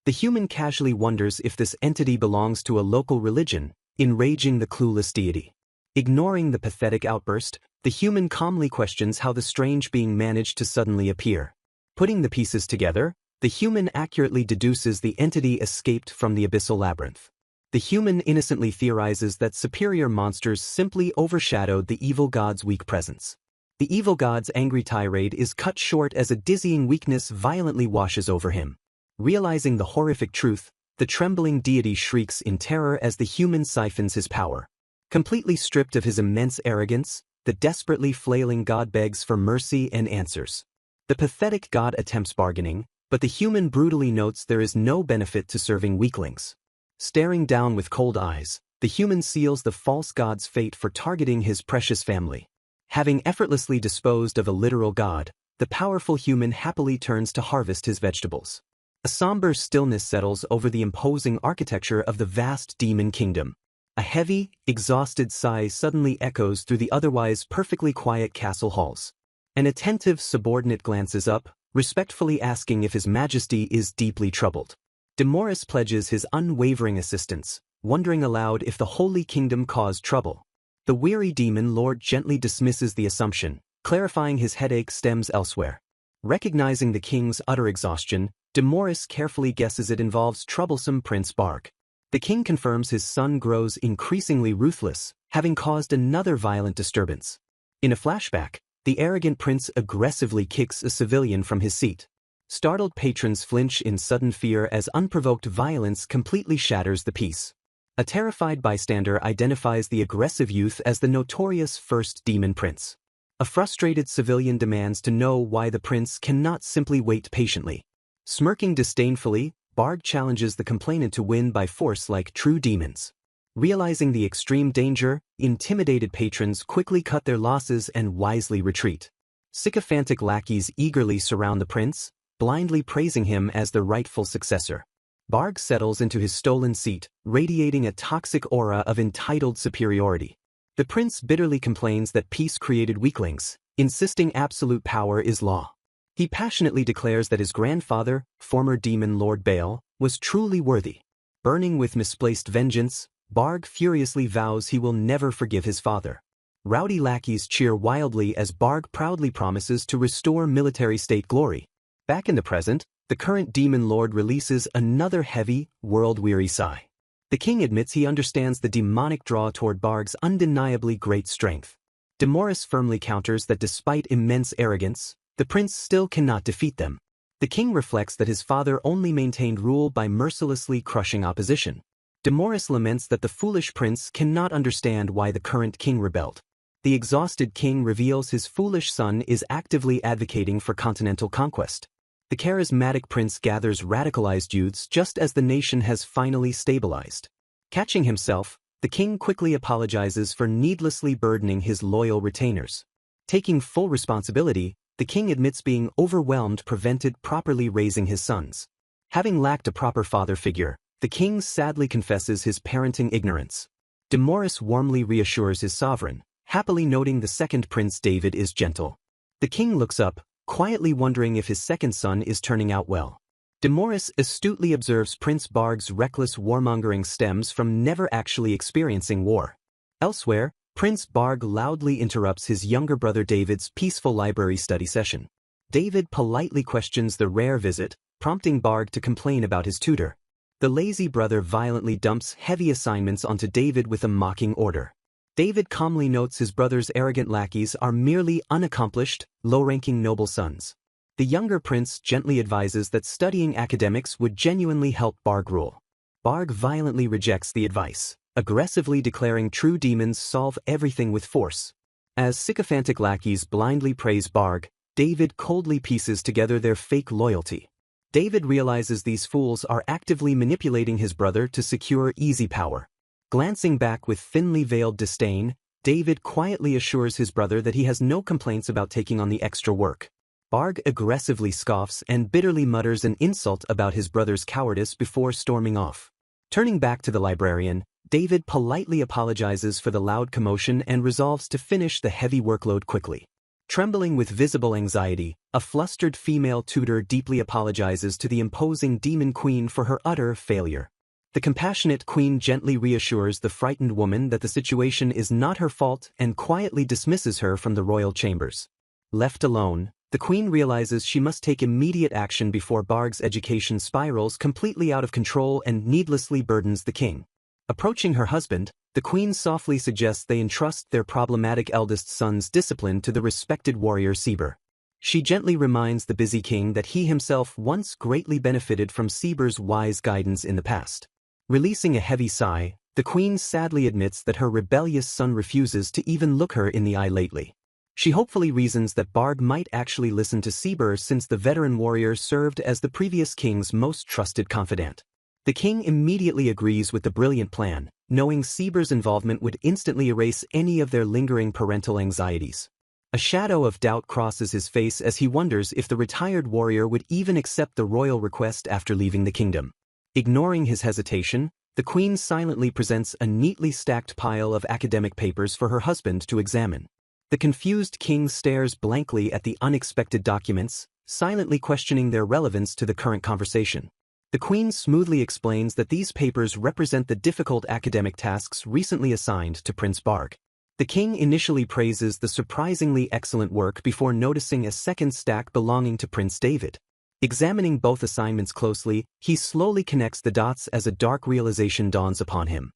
The human casually wonders if this entity belongs to a local religion, enraging the clueless deity. Ignoring the pathetic outburst, the human calmly questions how the strange being managed to suddenly appear. Putting the pieces together, the human accurately deduces the entity escaped from the abyssal labyrinth. The human innocently theorizes that superior monsters simply overshadowed the evil god's weak presence. The evil god's angry tirade is cut short as a dizzying weakness violently washes over him. Realizing the horrific truth, the trembling deity shrieks in terror as the human siphons his power. Completely stripped of his immense arrogance, the desperately flailing god begs for mercy and answers. The pathetic god attempts bargaining, but the human brutally notes there is no benefit to serving weaklings. Staring down with cold eyes, the human seals the false god's fate for targeting his precious family. Having effortlessly disposed of a literal god, the powerful human happily turns to harvest his vegetables. A somber stillness settles over the imposing architecture of the vast demon kingdom. A heavy, exhausted sigh suddenly echoes through the otherwise perfectly quiet castle halls. An attentive subordinate glances up, respectfully asking if His Majesty is deeply troubled. Demoris pledges his unwavering assistance, wondering aloud if the Holy Kingdom caused trouble. The weary demon lord gently dismisses the assumption, clarifying his headache stems elsewhere. Recognizing the king's utter exhaustion, Demoris carefully guesses it involves troublesome Prince Barg. The king confirms his son grows increasingly ruthless, having caused another violent disturbance. In a flashback, the arrogant prince aggressively kicks a civilian from his seat. Startled patrons flinch in sudden fear as unprovoked violence completely shatters the peace. A terrified bystander identifies the aggressive youth as the notorious first demon prince. A frustrated civilian demands to know why the prince cannot simply wait patiently. Smirking disdainfully, Barg challenges the complainant to win by force like true demons. Realizing the extreme danger, intimidated patrons quickly cut their losses and wisely retreat. Sycophantic lackeys eagerly surround the prince, blindly praising him as the rightful successor. Barg settles into his stolen seat, radiating a toxic aura of entitled superiority. The prince bitterly complains that peace created weaklings, insisting absolute power is law. He passionately declares that his grandfather, former demon Lord Baal, was truly worthy. Burning with misplaced vengeance, Barg furiously vows he will never forgive his father. Rowdy lackeys cheer wildly as Barg proudly promises to restore military state glory. Back in the present, the current demon lord releases another heavy, world-weary sigh. The king admits he understands the demonic draw toward Barg's undeniably great strength. Demoris firmly counters that despite immense arrogance, the prince still cannot defeat them. The king reflects that his father only maintained rule by mercilessly crushing opposition. Demoris laments that the foolish prince cannot understand why the current king rebelled. The exhausted king reveals his foolish son is actively advocating for continental conquest. The charismatic prince gathers radicalized youths just as the nation has finally stabilized. Catching himself, the king quickly apologizes for needlessly burdening his loyal retainers. Taking full responsibility, the king admits being overwhelmed prevented properly raising his sons. Having lacked a proper father figure, the king sadly confesses his parenting ignorance. Demoris warmly reassures his sovereign, happily noting the second prince David is gentle. The king looks up, quietly wondering if his second son is turning out well. Demoris astutely observes Prince Barg's reckless warmongering stems from never actually experiencing war. Elsewhere, Prince Barg loudly interrupts his younger brother David's peaceful library study session. David politely questions the rare visit, prompting Barg to complain about his tutor. The lazy brother violently dumps heavy assignments onto David with a mocking order. David calmly notes his brother's arrogant lackeys are merely unaccomplished, low-ranking noble sons. The younger prince gently advises that studying academics would genuinely help Barg rule. Barg violently rejects the advice, aggressively declaring true demons solve everything with force. As sycophantic lackeys blindly praise Barg, David coldly pieces together their fake loyalty. David realizes these fools are actively manipulating his brother to secure easy power. Glancing back with thinly veiled disdain, David quietly assures his brother that he has no complaints about taking on the extra work. Barg aggressively scoffs and bitterly mutters an insult about his brother's cowardice before storming off. Turning back to the librarian, David politely apologizes for the loud commotion and resolves to finish the heavy workload quickly. Trembling with visible anxiety, a flustered female tutor deeply apologizes to the imposing demon queen for her utter failure. The compassionate queen gently reassures the frightened woman that the situation is not her fault and quietly dismisses her from the royal chambers. Left alone, the queen realizes she must take immediate action before Barg's education spirals completely out of control and needlessly burdens the king. Approaching her husband, the queen softly suggests they entrust their problematic eldest son's discipline to the respected warrior Seber. She gently reminds the busy king that he himself once greatly benefited from Seber's wise guidance in the past. Releasing a heavy sigh, the queen sadly admits that her rebellious son refuses to even look her in the eye lately. She hopefully reasons that Barg might actually listen to Seber since the veteran warrior served as the previous king's most trusted confidant. The king immediately agrees with the brilliant plan, knowing Seber's involvement would instantly erase any of their lingering parental anxieties. A shadow of doubt crosses his face as he wonders if the retired warrior would even accept the royal request after leaving the kingdom. Ignoring his hesitation, the queen silently presents a neatly stacked pile of academic papers for her husband to examine. The confused king stares blankly at the unexpected documents, silently questioning their relevance to the current conversation. The queen smoothly explains that these papers represent the difficult academic tasks recently assigned to Prince Barg. The king initially praises the surprisingly excellent work before noticing a second stack belonging to Prince David. Examining both assignments closely, he slowly connects the dots as a dark realization dawns upon him.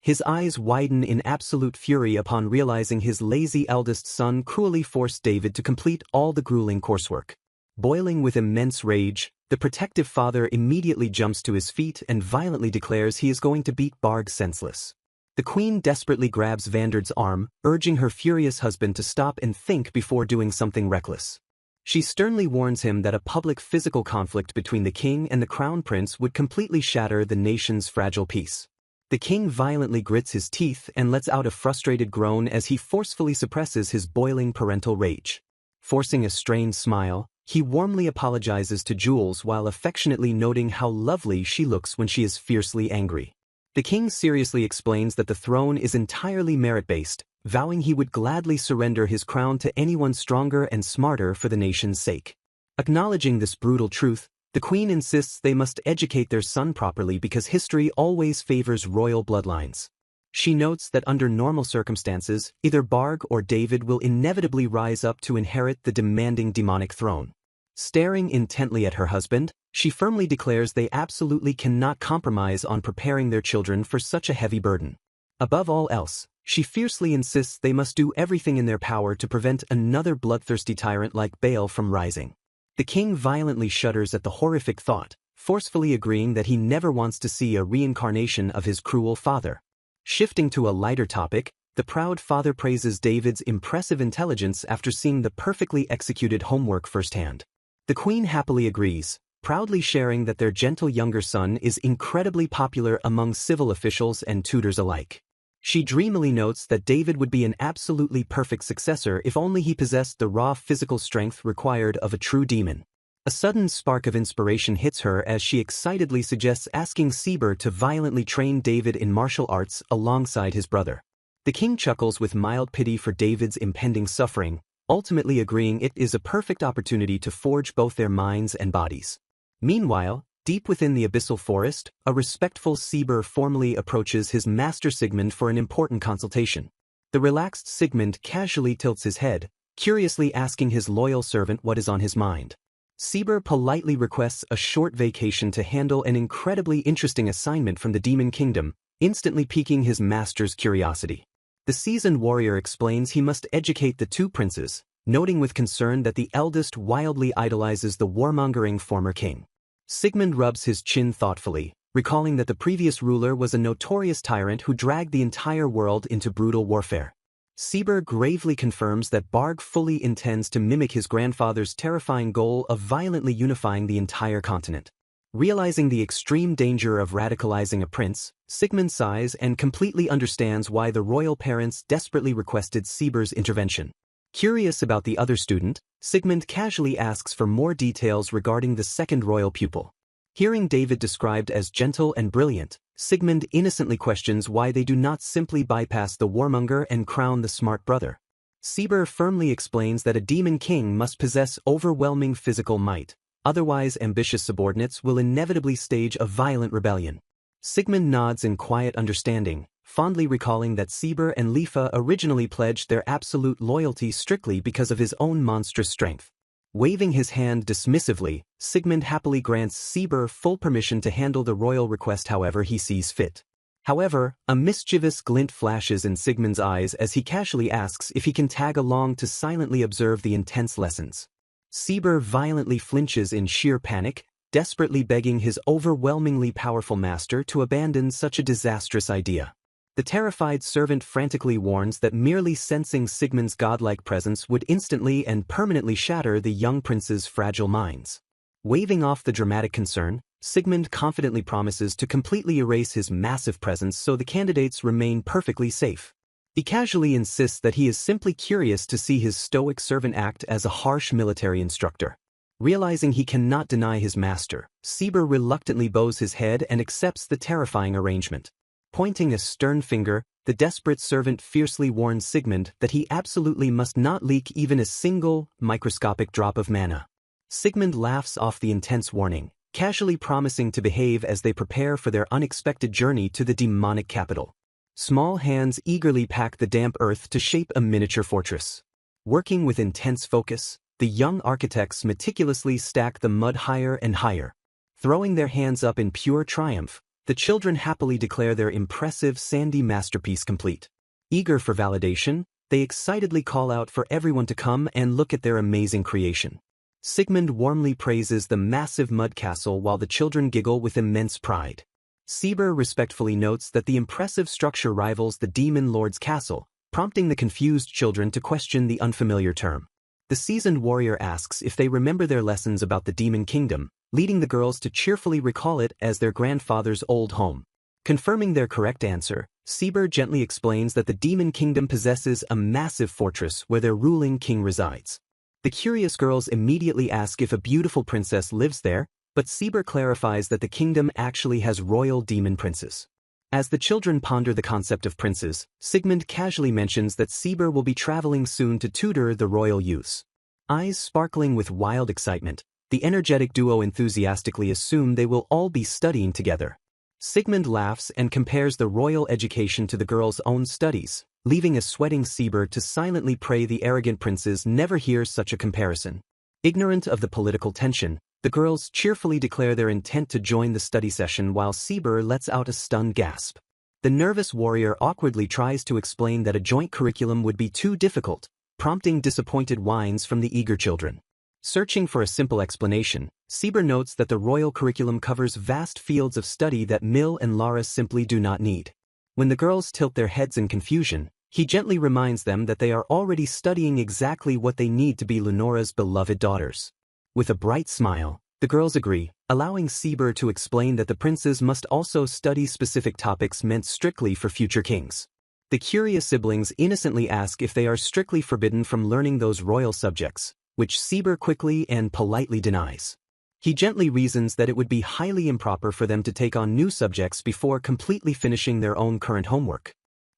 His eyes widen in absolute fury upon realizing his lazy eldest son cruelly forced David to complete all the grueling coursework. Boiling with immense rage, the protective father immediately jumps to his feet and violently declares he is going to beat Barg senseless. The queen desperately grabs Vanderd's arm, urging her furious husband to stop and think before doing something reckless. She sternly warns him that a public physical conflict between the king and the crown prince would completely shatter the nation's fragile peace. The king violently grits his teeth and lets out a frustrated groan as he forcefully suppresses his boiling parental rage. Forcing a strained smile, he warmly apologizes to Jules while affectionately noting how lovely she looks when she is fiercely angry. The king seriously explains that the throne is entirely merit-based, vowing he would gladly surrender his crown to anyone stronger and smarter for the nation's sake. Acknowledging this brutal truth, the queen insists they must educate their son properly because history always favors royal bloodlines. She notes that under normal circumstances, either Barg or David will inevitably rise up to inherit the demanding demonic throne. Staring intently at her husband, she firmly declares they absolutely cannot compromise on preparing their children for such a heavy burden. Above all else, she fiercely insists they must do everything in their power to prevent another bloodthirsty tyrant like Baal from rising. The king violently shudders at the horrific thought, forcefully agreeing that he never wants to see a reincarnation of his cruel father. Shifting to a lighter topic, the proud father praises David's impressive intelligence after seeing the perfectly executed homework firsthand. The queen happily agrees, proudly sharing that their gentle younger son is incredibly popular among civil officials and tutors alike. She dreamily notes that David would be an absolutely perfect successor if only he possessed the raw physical strength required of a true demon. A sudden spark of inspiration hits her as she excitedly suggests asking Seber to violently train David in martial arts alongside his brother. The king chuckles with mild pity for David's impending suffering, ultimately agreeing it is a perfect opportunity to forge both their minds and bodies. Meanwhile, deep within the abyssal forest, a respectful Seber formally approaches his master Sigmund for an important consultation. The relaxed Sigmund casually tilts his head, curiously asking his loyal servant what is on his mind. Seber politely requests a short vacation to handle an incredibly interesting assignment from the Demon Kingdom, instantly piquing his master's curiosity. The seasoned warrior explains he must educate the two princes, noting with concern that the eldest wildly idolizes the warmongering former king. Sigmund rubs his chin thoughtfully, recalling that the previous ruler was a notorious tyrant who dragged the entire world into brutal warfare. Sieber gravely confirms that Barg fully intends to mimic his grandfather's terrifying goal of violently unifying the entire continent. Realizing the extreme danger of radicalizing a prince, Sigmund sighs and completely understands why the royal parents desperately requested Sieber's intervention. Curious about the other student, Sigmund casually asks for more details regarding the second royal pupil. Hearing David described as gentle and brilliant, Sigmund innocently questions why they do not simply bypass the warmonger and crown the smart brother. Sieber firmly explains that a demon king must possess overwhelming physical might, otherwise ambitious subordinates will inevitably stage a violent rebellion. Sigmund nods in quiet understanding, fondly recalling that Sieber and Lifa originally pledged their absolute loyalty strictly because of his own monstrous strength. Waving his hand dismissively, Sigmund happily grants Sieber full permission to handle the royal request however he sees fit. However, a mischievous glint flashes in Sigmund's eyes as he casually asks if he can tag along to silently observe the intense lessons. Sieber violently flinches in sheer panic, desperately begging his overwhelmingly powerful master to abandon such a disastrous idea. The terrified servant frantically warns that merely sensing Sigmund's godlike presence would instantly and permanently shatter the young prince's fragile minds. Waving off the dramatic concern, Sigmund confidently promises to completely erase his massive presence so the candidates remain perfectly safe. He casually insists that he is simply curious to see his stoic servant act as a harsh military instructor. Realizing he cannot deny his master, Sieber reluctantly bows his head and accepts the terrifying arrangement. Pointing a stern finger, the desperate servant fiercely warns Sigmund that he absolutely must not leak even a single, microscopic drop of mana. Sigmund laughs off the intense warning, casually promising to behave as they prepare for their unexpected journey to the demonic capital. Small hands eagerly pack the damp earth to shape a miniature fortress. Working with intense focus, the young architects meticulously stack the mud higher and higher. Throwing their hands up in pure triumph, the children happily declare their impressive sandy masterpiece complete. Eager for validation, they excitedly call out for everyone to come and look at their amazing creation. Sigmund warmly praises the massive mud castle while the children giggle with immense pride. Sieber respectfully notes that the impressive structure rivals the demon lord's castle, prompting the confused children to question the unfamiliar term. The seasoned warrior asks if they remember their lessons about the demon kingdom, leading the girls to cheerfully recall it as their grandfather's old home. Confirming their correct answer, Sieber gently explains that the demon kingdom possesses a massive fortress where their ruling king resides. The curious girls immediately ask if a beautiful princess lives there, but Sieber clarifies that the kingdom actually has royal demon princes. As the children ponder the concept of princes, Sigmund casually mentions that Sieber will be traveling soon to tutor the royal youths. Eyes sparkling with wild excitement, the energetic duo enthusiastically assume they will all be studying together. Sigmund laughs and compares the royal education to the girls' own studies, leaving a sweating Sieber to silently pray the arrogant princes never hear such a comparison. Ignorant of the political tension, the girls cheerfully declare their intent to join the study session while Sieber lets out a stunned gasp. The nervous warrior awkwardly tries to explain that a joint curriculum would be too difficult, prompting disappointed whines from the eager children. Searching for a simple explanation, Sieber notes that the royal curriculum covers vast fields of study that Mill and Lara simply do not need. When the girls tilt their heads in confusion, he gently reminds them that they are already studying exactly what they need to be Lenora's beloved daughters. With a bright smile, the girls agree, allowing Sieber to explain that the princes must also study specific topics meant strictly for future kings. The curious siblings innocently ask if they are strictly forbidden from learning those royal subjects, which Sieber quickly and politely denies. He gently reasons that it would be highly improper for them to take on new subjects before completely finishing their own current homework.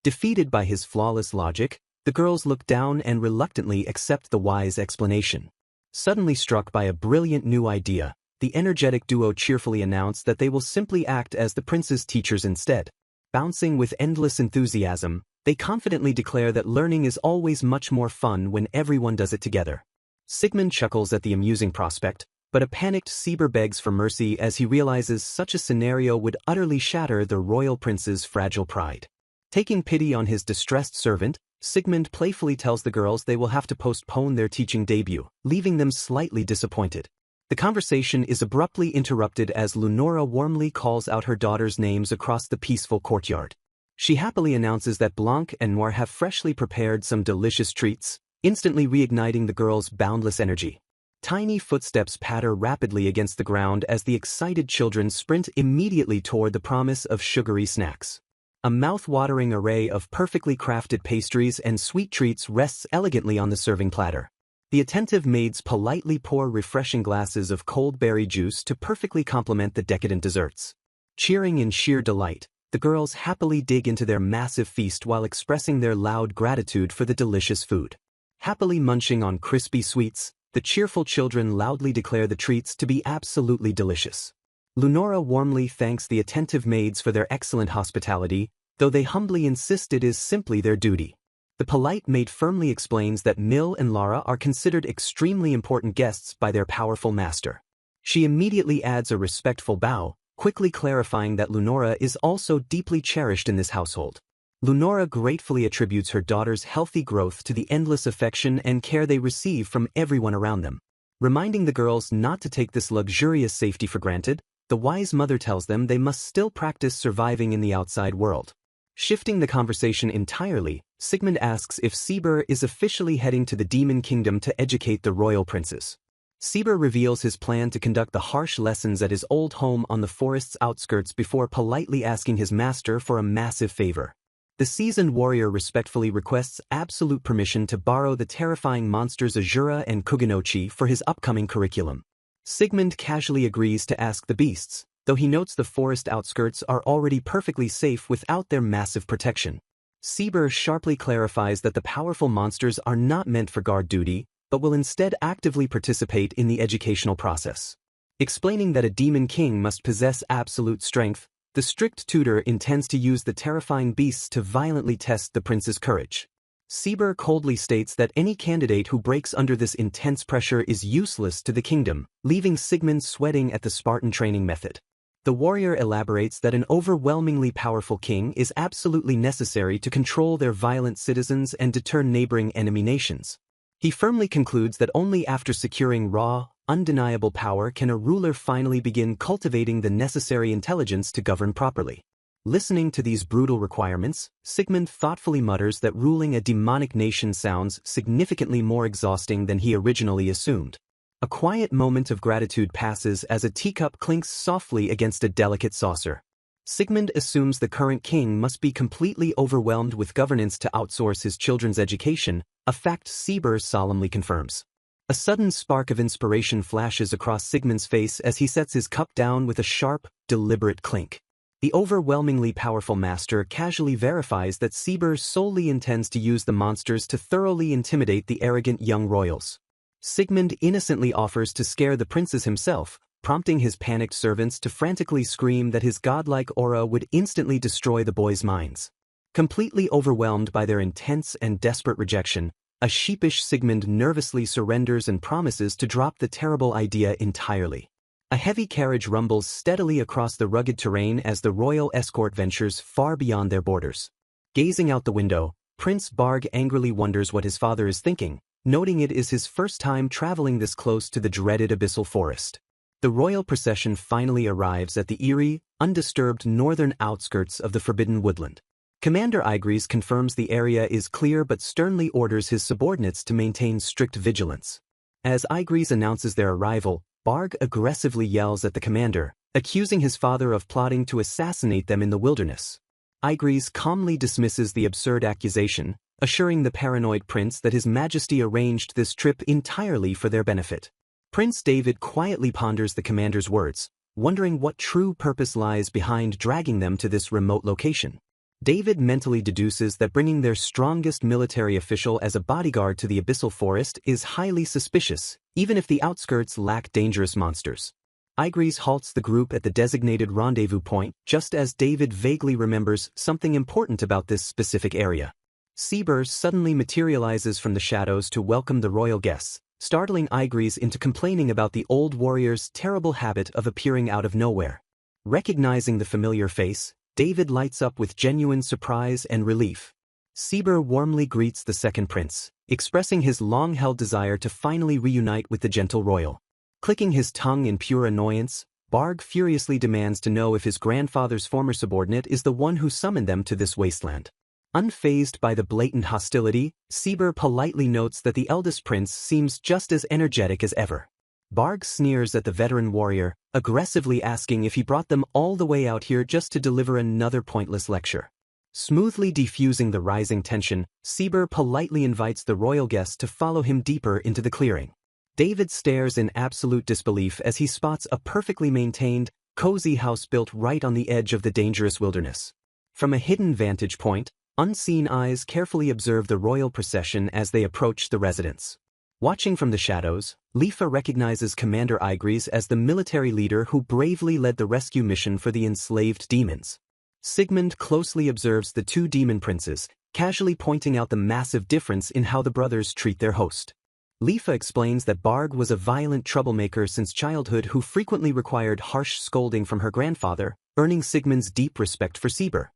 Defeated by his flawless logic, the girls look down and reluctantly accept the wise explanation. Suddenly struck by a brilliant new idea, the energetic duo cheerfully announce that they will simply act as the prince's teachers instead. Bouncing with endless enthusiasm, they confidently declare that learning is always much more fun when everyone does it together. Sigmund chuckles at the amusing prospect, but a panicked Sieber begs for mercy as he realizes such a scenario would utterly shatter the royal prince's fragile pride. Taking pity on his distressed servant, Sigmund playfully tells the girls they will have to postpone their teaching debut, leaving them slightly disappointed. The conversation is abruptly interrupted as Leonora warmly calls out her daughter's names across the peaceful courtyard. She happily announces that Blanc and Noir have freshly prepared some delicious treats, instantly reigniting the girls' boundless energy. Tiny footsteps patter rapidly against the ground as the excited children sprint immediately toward the promise of sugary snacks. A mouth-watering array of perfectly crafted pastries and sweet treats rests elegantly on the serving platter. The attentive maids politely pour refreshing glasses of cold berry juice to perfectly complement the decadent desserts. Cheering in sheer delight, the girls happily dig into their massive feast while expressing their loud gratitude for the delicious food. Happily munching on crispy sweets, the cheerful children loudly declare the treats to be absolutely delicious. Leonora warmly thanks the attentive maids for their excellent hospitality, though they humbly insist it is simply their duty. The polite maid firmly explains that Mill and Lara are considered extremely important guests by their powerful master. She immediately adds a respectful bow, quickly clarifying that Leonora is also deeply cherished in this household. Leonora gratefully attributes her daughter's healthy growth to the endless affection and care they receive from everyone around them. Reminding the girls not to take this luxurious safety for granted, the wise mother tells them they must still practice surviving in the outside world. Shifting the conversation entirely, Sigmund asks if Sieber is officially heading to the Demon Kingdom to educate the royal princes. Sieber reveals his plan to conduct the harsh lessons at his old home on the forest's outskirts before politely asking his master for a massive favor. The seasoned warrior respectfully requests absolute permission to borrow the terrifying monsters Asura and Kuganochi for his upcoming curriculum. Sigmund casually agrees to ask the beasts, though he notes the forest outskirts are already perfectly safe without their massive protection. Sieber sharply clarifies that the powerful monsters are not meant for guard duty, but will instead actively participate in the educational process. Explaining that a demon king must possess absolute strength, the strict tutor intends to use the terrifying beasts to violently test the prince's courage. Sieber coldly states that any candidate who breaks under this intense pressure is useless to the kingdom, leaving Sigmund sweating at the Spartan training method. The warrior elaborates that an overwhelmingly powerful king is absolutely necessary to control their violent citizens and deter neighboring enemy nations. He firmly concludes that only after securing raw, undeniable power can a ruler finally begin cultivating the necessary intelligence to govern properly. Listening to these brutal requirements, Sigmund thoughtfully mutters that ruling a demonic nation sounds significantly more exhausting than he originally assumed. A quiet moment of gratitude passes as a teacup clinks softly against a delicate saucer. Sigmund assumes the current king must be completely overwhelmed with governance to outsource his children's education, a fact Sieber solemnly confirms. A sudden spark of inspiration flashes across Sigmund's face as he sets his cup down with a sharp, deliberate clink. The overwhelmingly powerful master casually verifies that Sieber solely intends to use the monsters to thoroughly intimidate the arrogant young royals. Sigmund innocently offers to scare the princes himself, prompting his panicked servants to frantically scream that his godlike aura would instantly destroy the boys' minds. Completely overwhelmed by their intense and desperate rejection, a sheepish Sigmund nervously surrenders and promises to drop the terrible idea entirely. A heavy carriage rumbles steadily across the rugged terrain as the royal escort ventures far beyond their borders. Gazing out the window, Prince Barg angrily wonders what his father is thinking, noting it is his first time traveling this close to the dreaded abyssal forest. The royal procession finally arrives at the eerie, undisturbed northern outskirts of the forbidden woodland. Commander Igris confirms the area is clear but sternly orders his subordinates to maintain strict vigilance. As Igris announces their arrival, Barg aggressively yells at the commander, accusing his father of plotting to assassinate them in the wilderness. Igris calmly dismisses the absurd accusation, assuring the paranoid prince that His Majesty arranged this trip entirely for their benefit. Prince David quietly ponders the commander's words, wondering what true purpose lies behind dragging them to this remote location. David mentally deduces that bringing their strongest military official as a bodyguard to the abyssal forest is highly suspicious, even if the outskirts lack dangerous monsters. Igris halts the group at the designated rendezvous point just as David vaguely remembers something important about this specific area. Sieber suddenly materializes from the shadows to welcome the royal guests, startling Igris into complaining about the old warrior's terrible habit of appearing out of nowhere. Recognizing the familiar face, David lights up with genuine surprise and relief. Sieber warmly greets the second prince, expressing his long-held desire to finally reunite with the gentle royal. Clicking his tongue in pure annoyance, Barg furiously demands to know if his grandfather's former subordinate is the one who summoned them to this wasteland. Unfazed by the blatant hostility, Sieber politely notes that the eldest prince seems just as energetic as ever. Barg sneers at the veteran warrior, aggressively asking if he brought them all the way out here just to deliver another pointless lecture. Smoothly defusing the rising tension, Sieber politely invites the royal guest to follow him deeper into the clearing. David stares in absolute disbelief as he spots a perfectly maintained, cozy house built right on the edge of the dangerous wilderness. From a hidden vantage point, unseen eyes carefully observe the royal procession as they approach the residence. Watching from the shadows, Lifa recognizes Commander Igris as the military leader who bravely led the rescue mission for the enslaved demons. Sigmund closely observes the two demon princes, casually pointing out the massive difference in how the brothers treat their host. Lifa explains that Barg was a violent troublemaker since childhood who frequently required harsh scolding from her grandfather, earning Sigmund's deep respect for Sieber.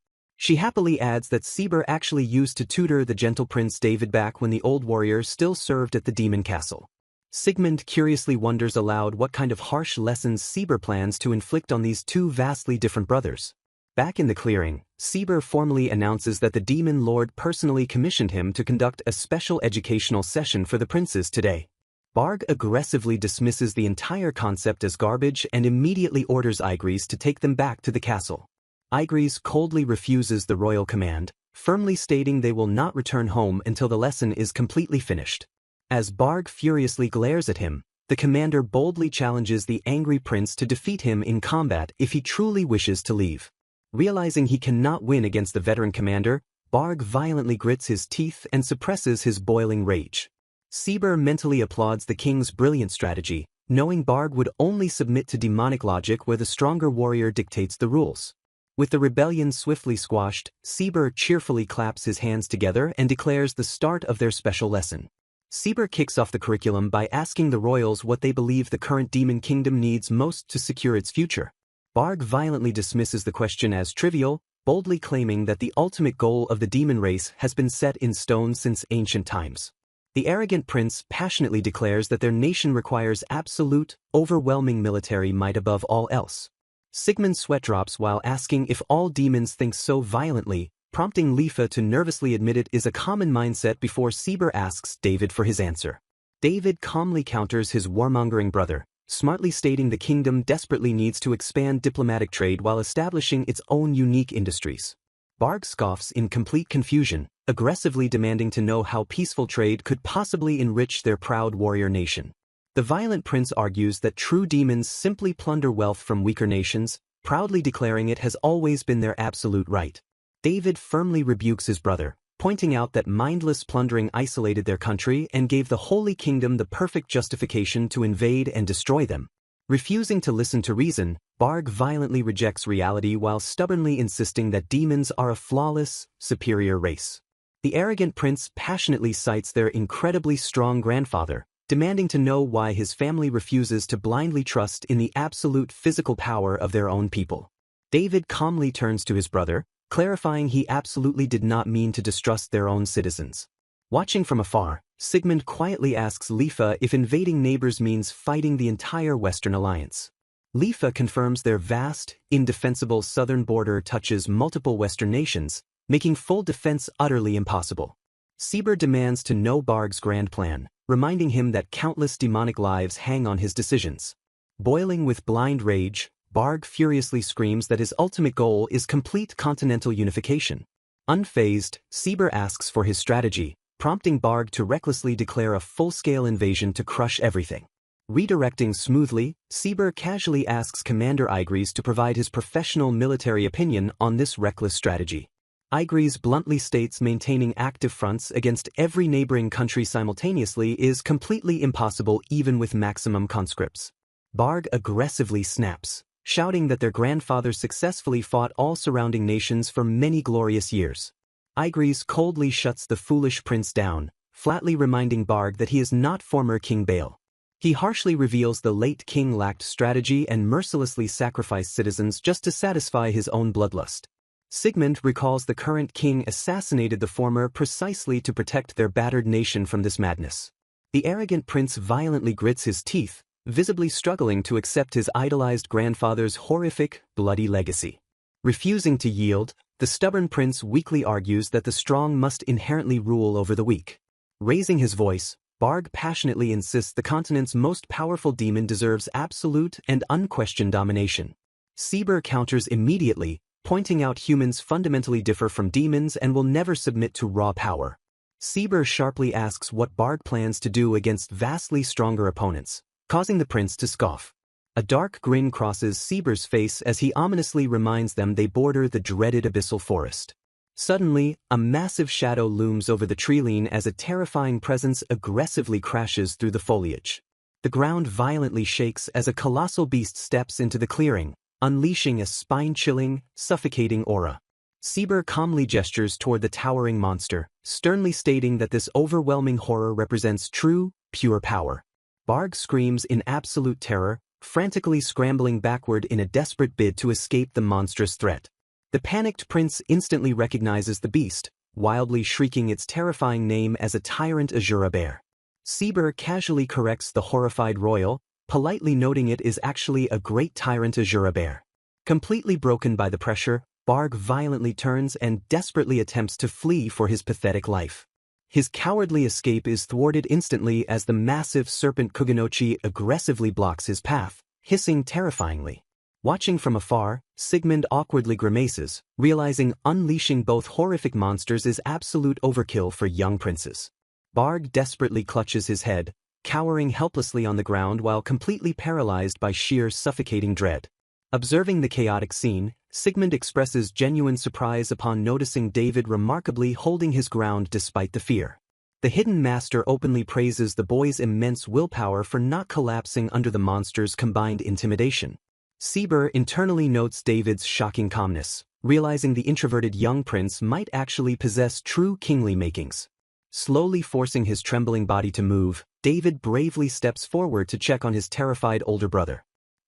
She happily adds that Sieber actually used to tutor the gentle Prince David back when the old warrior still served at the demon castle. Sigmund curiously wonders aloud what kind of harsh lessons Sieber plans to inflict on these two vastly different brothers. Back in the clearing, Sieber formally announces that the demon lord personally commissioned him to conduct a special educational session for the princes today. Barg aggressively dismisses the entire concept as garbage and immediately orders Igris to take them back to the castle. Igris coldly refuses the royal command, firmly stating they will not return home until the lesson is completely finished. As Barg furiously glares at him, the commander boldly challenges the angry prince to defeat him in combat if he truly wishes to leave. Realizing he cannot win against the veteran commander, Barg violently grits his teeth and suppresses his boiling rage. Sieber mentally applauds the king's brilliant strategy, knowing Barg would only submit to demonic logic where the stronger warrior dictates the rules. With the rebellion swiftly squashed, Sieber cheerfully claps his hands together and declares the start of their special lesson. Sieber kicks off the curriculum by asking the royals what they believe the current demon kingdom needs most to secure its future. Barg violently dismisses the question as trivial, boldly claiming that the ultimate goal of the demon race has been set in stone since ancient times. The arrogant prince passionately declares that their nation requires absolute, overwhelming military might above all else. Sigmund sweat drops while asking if all demons think so violently, prompting Lifa to nervously admit it is a common mindset before Sieber asks David for his answer. David calmly counters his warmongering brother, smartly stating the kingdom desperately needs to expand diplomatic trade while establishing its own unique industries. Barg scoffs in complete confusion, aggressively demanding to know how peaceful trade could possibly enrich their proud warrior nation. The violent prince argues that true demons simply plunder wealth from weaker nations, proudly declaring it has always been their absolute right. David firmly rebukes his brother, pointing out that mindless plundering isolated their country and gave the Holy Kingdom the perfect justification to invade and destroy them. Refusing to listen to reason, Barg violently rejects reality while stubbornly insisting that demons are a flawless, superior race. The arrogant prince passionately cites their incredibly strong grandfather, demanding to know why his family refuses to blindly trust in the absolute physical power of their own people. David calmly turns to his brother, clarifying he absolutely did not mean to distrust their own citizens. Watching from afar, Sigmund quietly asks Lifa if invading neighbors means fighting the entire Western Alliance. Lifa confirms their vast, indefensible southern border touches multiple Western nations, making full defense utterly impossible. Sieber demands to know Barg's grand plan, reminding him that countless demonic lives hang on his decisions. Boiling with blind rage, Barg furiously screams that his ultimate goal is complete continental unification. Unfazed, Sieber asks for his strategy, prompting Barg to recklessly declare a full-scale invasion to crush everything. Redirecting smoothly, Sieber casually asks Commander Igris to provide his professional military opinion on this reckless strategy. Igris bluntly states maintaining active fronts against every neighboring country simultaneously is completely impossible even with maximum conscripts. Barg aggressively snaps, shouting that their grandfathers successfully fought all surrounding nations for many glorious years. Igris coldly shuts the foolish prince down, flatly reminding Barg that he is not former King Baal. He harshly reveals the late king lacked strategy and mercilessly sacrificed citizens just to satisfy his own bloodlust. Sigmund recalls the current king assassinated the former precisely to protect their battered nation from this madness. The arrogant prince violently grits his teeth, visibly struggling to accept his idolized grandfather's horrific, bloody legacy. Refusing to yield, the stubborn prince weakly argues that the strong must inherently rule over the weak. Raising his voice, Barg passionately insists the continent's most powerful demon deserves absolute and unquestioned domination. Sieber counters immediately, pointing out humans fundamentally differ from demons and will never submit to raw power. Sieber sharply asks what Barg plans to do against vastly stronger opponents, causing the prince to scoff. A dark grin crosses Sieber's face as he ominously reminds them they border the dreaded abyssal forest. Suddenly, a massive shadow looms over the treeline as a terrifying presence aggressively crashes through the foliage. The ground violently shakes as a colossal beast steps into the clearing, unleashing a spine-chilling, suffocating aura. Sieber calmly gestures toward the towering monster, sternly stating that this overwhelming horror represents true, pure power. Barg screams in absolute terror, frantically scrambling backward in a desperate bid to escape the monstrous threat. The panicked prince instantly recognizes the beast, wildly shrieking its terrifying name as a tyrant Asura bear. Sieber casually corrects the horrified royal, politely noting it is actually a great tyrant Asura bear. Completely broken by the pressure, Barg violently turns and desperately attempts to flee for his pathetic life. His cowardly escape is thwarted instantly as the massive serpent Kuganochi aggressively blocks his path, hissing terrifyingly. Watching from afar, Sigmund awkwardly grimaces, realizing unleashing both horrific monsters is absolute overkill for young princes. Barg desperately clutches his head, cowering helplessly on the ground while completely paralyzed by sheer suffocating dread. Observing the chaotic scene, Sigmund expresses genuine surprise upon noticing David remarkably holding his ground despite the fear. The hidden master openly praises the boy's immense willpower for not collapsing under the monster's combined intimidation. Sieber internally notes David's shocking calmness, realizing the introverted young prince might actually possess true kingly makings. Slowly forcing his trembling body to move, David bravely steps forward to check on his terrified older brother.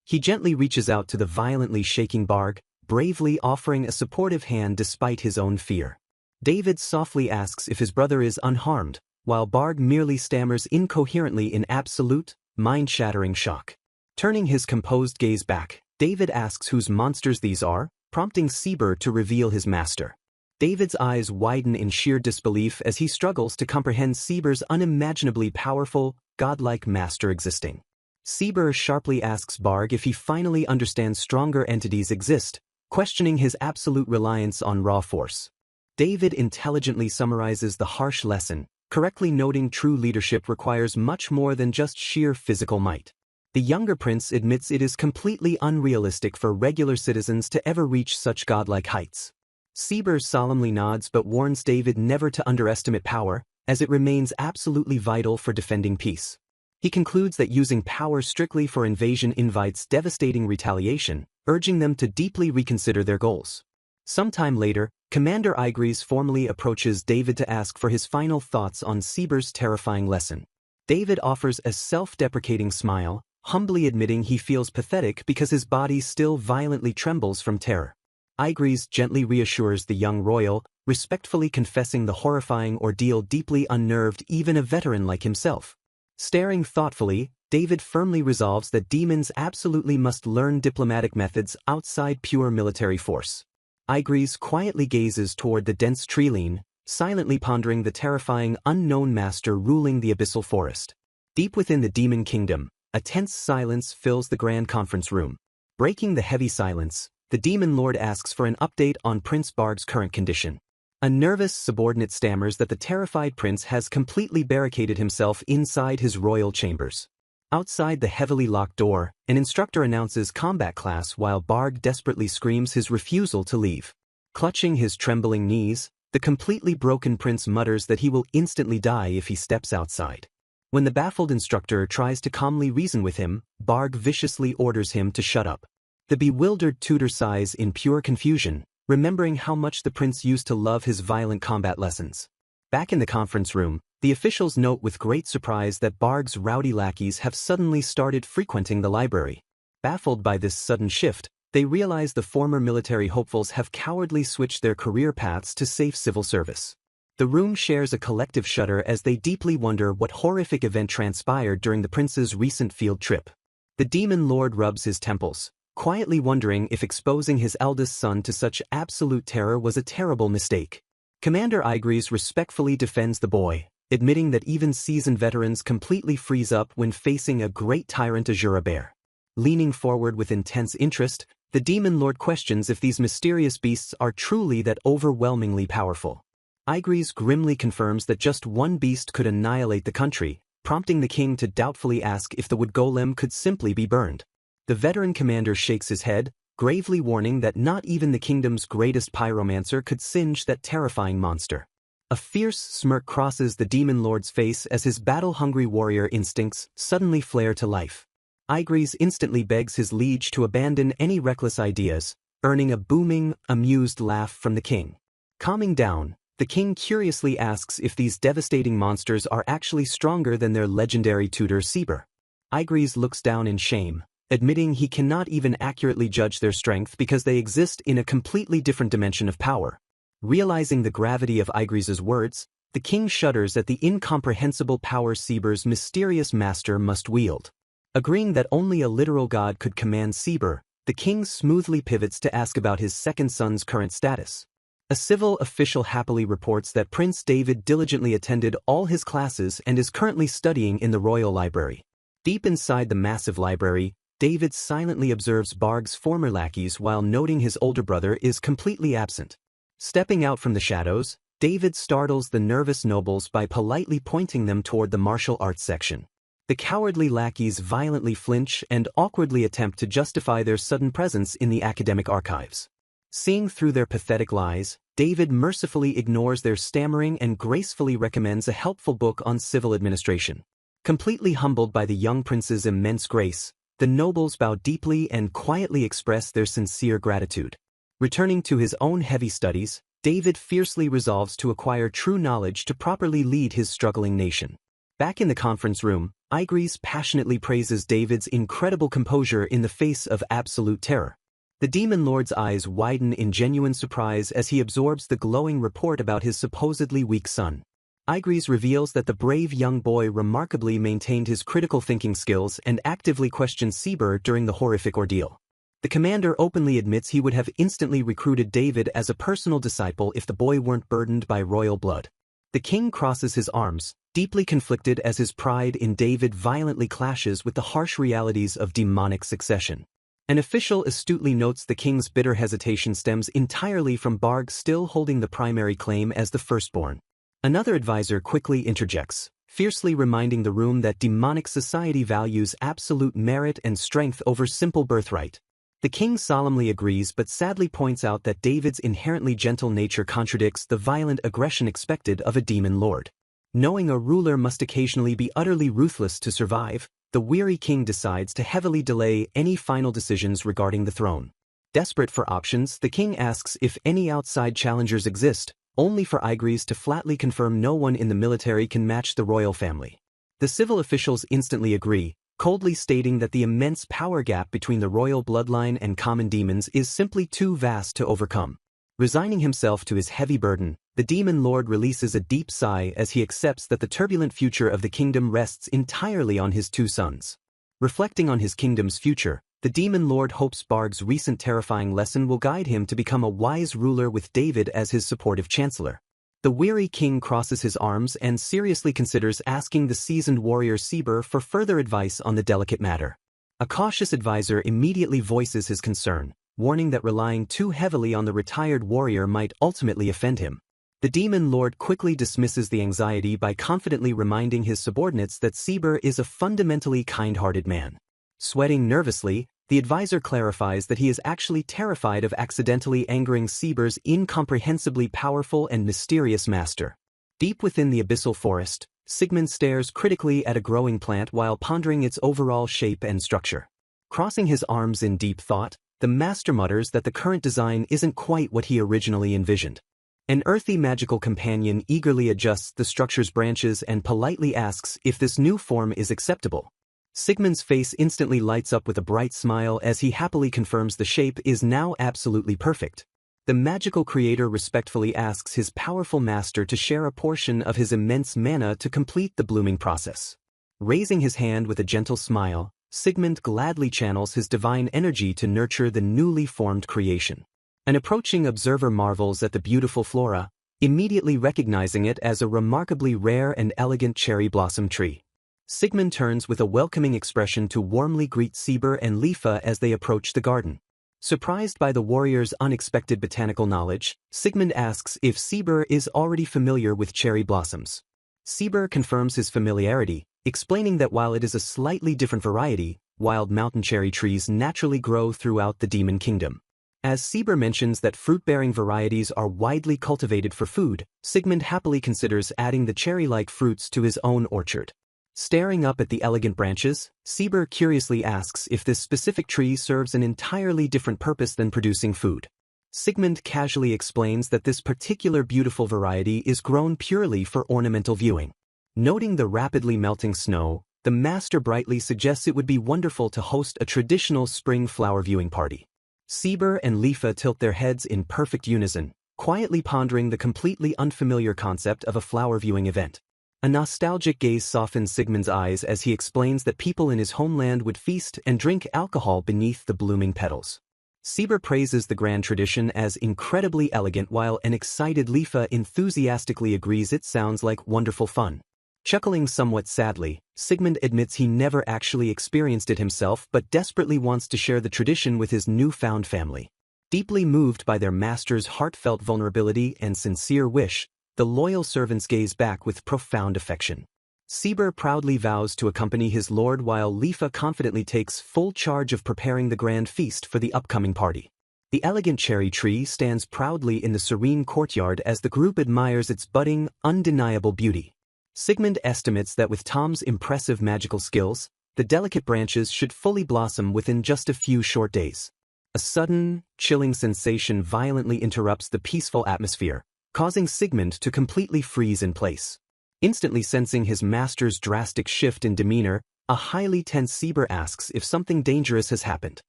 He gently reaches out to the violently shaking Barg, bravely offering a supportive hand despite his own fear. David softly asks if his brother is unharmed, while Barg merely stammers incoherently in absolute, mind-shattering shock. Turning his composed gaze back, David asks whose monsters these are, prompting Sieber to reveal his master. David's eyes widen in sheer disbelief as he struggles to comprehend Sieber's unimaginably powerful, godlike master existing. Sieber sharply asks Barg if he finally understands stronger entities exist, questioning his absolute reliance on raw force. David intelligently summarizes the harsh lesson, correctly noting true leadership requires much more than just sheer physical might. The younger prince admits it is completely unrealistic for regular citizens to ever reach such godlike heights. Sieber solemnly nods but warns David never to underestimate power, as it remains absolutely vital for defending peace. He concludes that using power strictly for invasion invites devastating retaliation, urging them to deeply reconsider their goals. Sometime later, Commander Igris formally approaches David to ask for his final thoughts on Sieber's terrifying lesson. David offers a self-deprecating smile, humbly admitting he feels pathetic because his body still violently trembles from terror. Igris gently reassures the young royal, respectfully confessing the horrifying ordeal deeply unnerved even a veteran like himself. Staring thoughtfully, David firmly resolves that demons absolutely must learn diplomatic methods outside pure military force. Igris quietly gazes toward the dense treeline, silently pondering the terrifying unknown master ruling the abyssal forest. Deep within the demon kingdom, a tense silence fills the grand conference room. Breaking the heavy silence, the demon lord asks for an update on Prince Barg's current condition. A nervous subordinate stammers that the terrified prince has completely barricaded himself inside his royal chambers. Outside the heavily locked door, an instructor announces combat class while Barg desperately screams his refusal to leave. Clutching his trembling knees, the completely broken prince mutters that he will instantly die if he steps outside. When the baffled instructor tries to calmly reason with him, Barg viciously orders him to shut up. The bewildered tutor sighs in pure confusion, remembering how much the prince used to love his violent combat lessons. Back in the conference room, the officials note with great surprise that Barg's rowdy lackeys have suddenly started frequenting the library. Baffled by this sudden shift, They realize the former military hopefuls have cowardly switched their career paths to safe civil service. The room shares a collective shudder as they deeply wonder what horrific event transpired during the prince's recent field trip. The demon lord rubs his temples, quietly wondering if exposing his eldest son to such absolute terror was a terrible mistake. Commander Igris respectfully defends the boy, admitting that even seasoned veterans completely freeze up when facing a great tyrant Asura bear. Leaning forward with intense interest, the demon lord questions if these mysterious beasts are truly that overwhelmingly powerful. Igris grimly confirms that just one beast could annihilate the country, prompting the king to doubtfully ask if the wood golem could simply be burned. The veteran commander shakes his head, gravely warning that not even the kingdom's greatest pyromancer could singe that terrifying monster. A fierce smirk crosses the demon lord's face as his battle-hungry warrior instincts suddenly flare to life. Igris instantly begs his liege to abandon any reckless ideas, earning a booming, amused laugh from the king. Calming down, the king curiously asks if these devastating monsters are actually stronger than their legendary tutor Seber. Igris looks down in shame, admitting he cannot even accurately judge their strength because they exist in a completely different dimension of power. Realizing the gravity of Igris's words, the king shudders at the incomprehensible power Seber's mysterious master must wield. Agreeing that only a literal god could command Seber, the king smoothly pivots to ask about his second son's current status. A civil official happily reports that Prince David diligently attended all his classes and is currently studying in the royal library. Deep inside the massive library, David silently observes Barg's former lackeys while noting his older brother is completely absent. Stepping out from the shadows, David startles the nervous nobles by politely pointing them toward the martial arts section. The cowardly lackeys violently flinch and awkwardly attempt to justify their sudden presence in the academic archives. Seeing through their pathetic lies, David mercifully ignores their stammering and gracefully recommends a helpful book on civil administration. Completely humbled by the young prince's immense grace, the nobles bow deeply and quietly express their sincere gratitude. Returning to his own heavy studies, David fiercely resolves to acquire true knowledge to properly lead his struggling nation. Back in the conference room, Igris passionately praises David's incredible composure in the face of absolute terror. The demon lord's eyes widen in genuine surprise as he absorbs the glowing report about his supposedly weak son. Igris reveals that the brave young boy remarkably maintained his critical thinking skills and actively questioned Seber during the horrific ordeal. The commander openly admits he would have instantly recruited David as a personal disciple if the boy weren't burdened by royal blood. The king crosses his arms, deeply conflicted as his pride in David violently clashes with the harsh realities of demonic succession. An official astutely notes the king's bitter hesitation stems entirely from Barg still holding the primary claim as the firstborn. Another advisor quickly interjects, fiercely reminding the room that demonic society values absolute merit and strength over simple birthright. The king solemnly agrees but sadly points out that David's inherently gentle nature contradicts the violent aggression expected of a demon lord. Knowing a ruler must occasionally be utterly ruthless to survive, the weary king decides to heavily delay any final decisions regarding the throne. Desperate for options, the king asks if any outside challengers exist, only for Igris to flatly confirm no one in the military can match the royal family. The civil officials instantly agree, coldly stating that the immense power gap between the royal bloodline and common demons is simply too vast to overcome. Resigning himself to his heavy burden, the demon lord releases a deep sigh as he accepts that the turbulent future of the kingdom rests entirely on his two sons. Reflecting on his kingdom's future, the demon lord hopes Barg's recent terrifying lesson will guide him to become a wise ruler with David as his supportive chancellor. The weary king crosses his arms and seriously considers asking the seasoned warrior Seber for further advice on the delicate matter. A cautious advisor immediately voices his concern, warning that relying too heavily on the retired warrior might ultimately offend him. The demon lord quickly dismisses the anxiety by confidently reminding his subordinates that Seber is a fundamentally kind-hearted man. Sweating nervously, the advisor clarifies that he is actually terrified of accidentally angering Seber's incomprehensibly powerful and mysterious master. Deep within the abyssal forest, Sigmund stares critically at a growing plant while pondering its overall shape and structure. Crossing his arms in deep thought, the master mutters that the current design isn't quite what he originally envisioned. An earthy magical companion eagerly adjusts the structure's branches and politely asks if this new form is acceptable. Sigmund's face instantly lights up with a bright smile as he happily confirms the shape is now absolutely perfect. The magical creator respectfully asks his powerful master to share a portion of his immense mana to complete the blooming process. Raising his hand with a gentle smile, Sigmund gladly channels his divine energy to nurture the newly formed creation. An approaching observer marvels at the beautiful flora, immediately recognizing it as a remarkably rare and elegant cherry blossom tree. Sigmund turns with a welcoming expression to warmly greet Sieber and Lifa as they approach the garden. Surprised by the warrior's unexpected botanical knowledge, Sigmund asks if Sieber is already familiar with cherry blossoms. Sieber confirms his familiarity, explaining that while it is a slightly different variety, wild mountain cherry trees naturally grow throughout the Demon Kingdom. As Sieber mentions that fruit-bearing varieties are widely cultivated for food, Sigmund happily considers adding the cherry-like fruits to his own orchard. Staring up at the elegant branches, Sieber curiously asks if this specific tree serves an entirely different purpose than producing food. Sigmund casually explains that this particular beautiful variety is grown purely for ornamental viewing. Noting the rapidly melting snow, the master brightly suggests it would be wonderful to host a traditional spring flower viewing party. Sieber and Lifa tilt their heads in perfect unison, quietly pondering the completely unfamiliar concept of a flower viewing event. A nostalgic gaze softens Sigmund's eyes as he explains that people in his homeland would feast and drink alcohol beneath the blooming petals. Sieber praises the grand tradition as incredibly elegant while an excited Lifa enthusiastically agrees it sounds like wonderful fun. Chuckling somewhat sadly, Sigmund admits he never actually experienced it himself but desperately wants to share the tradition with his newfound family. Deeply moved by their master's heartfelt vulnerability and sincere wish, the loyal servants gaze back with profound affection. Sieber proudly vows to accompany his lord while Lifa confidently takes full charge of preparing the grand feast for the upcoming party. The elegant cherry tree stands proudly in the serene courtyard as the group admires its budding, undeniable beauty. Sigmund estimates that with Tom's impressive magical skills, the delicate branches should fully blossom within just a few short days. A sudden, chilling sensation violently interrupts the peaceful atmosphere, causing Sigmund to completely freeze in place. Instantly sensing his master's drastic shift in demeanor, a highly tense Sieber asks if something dangerous has happened.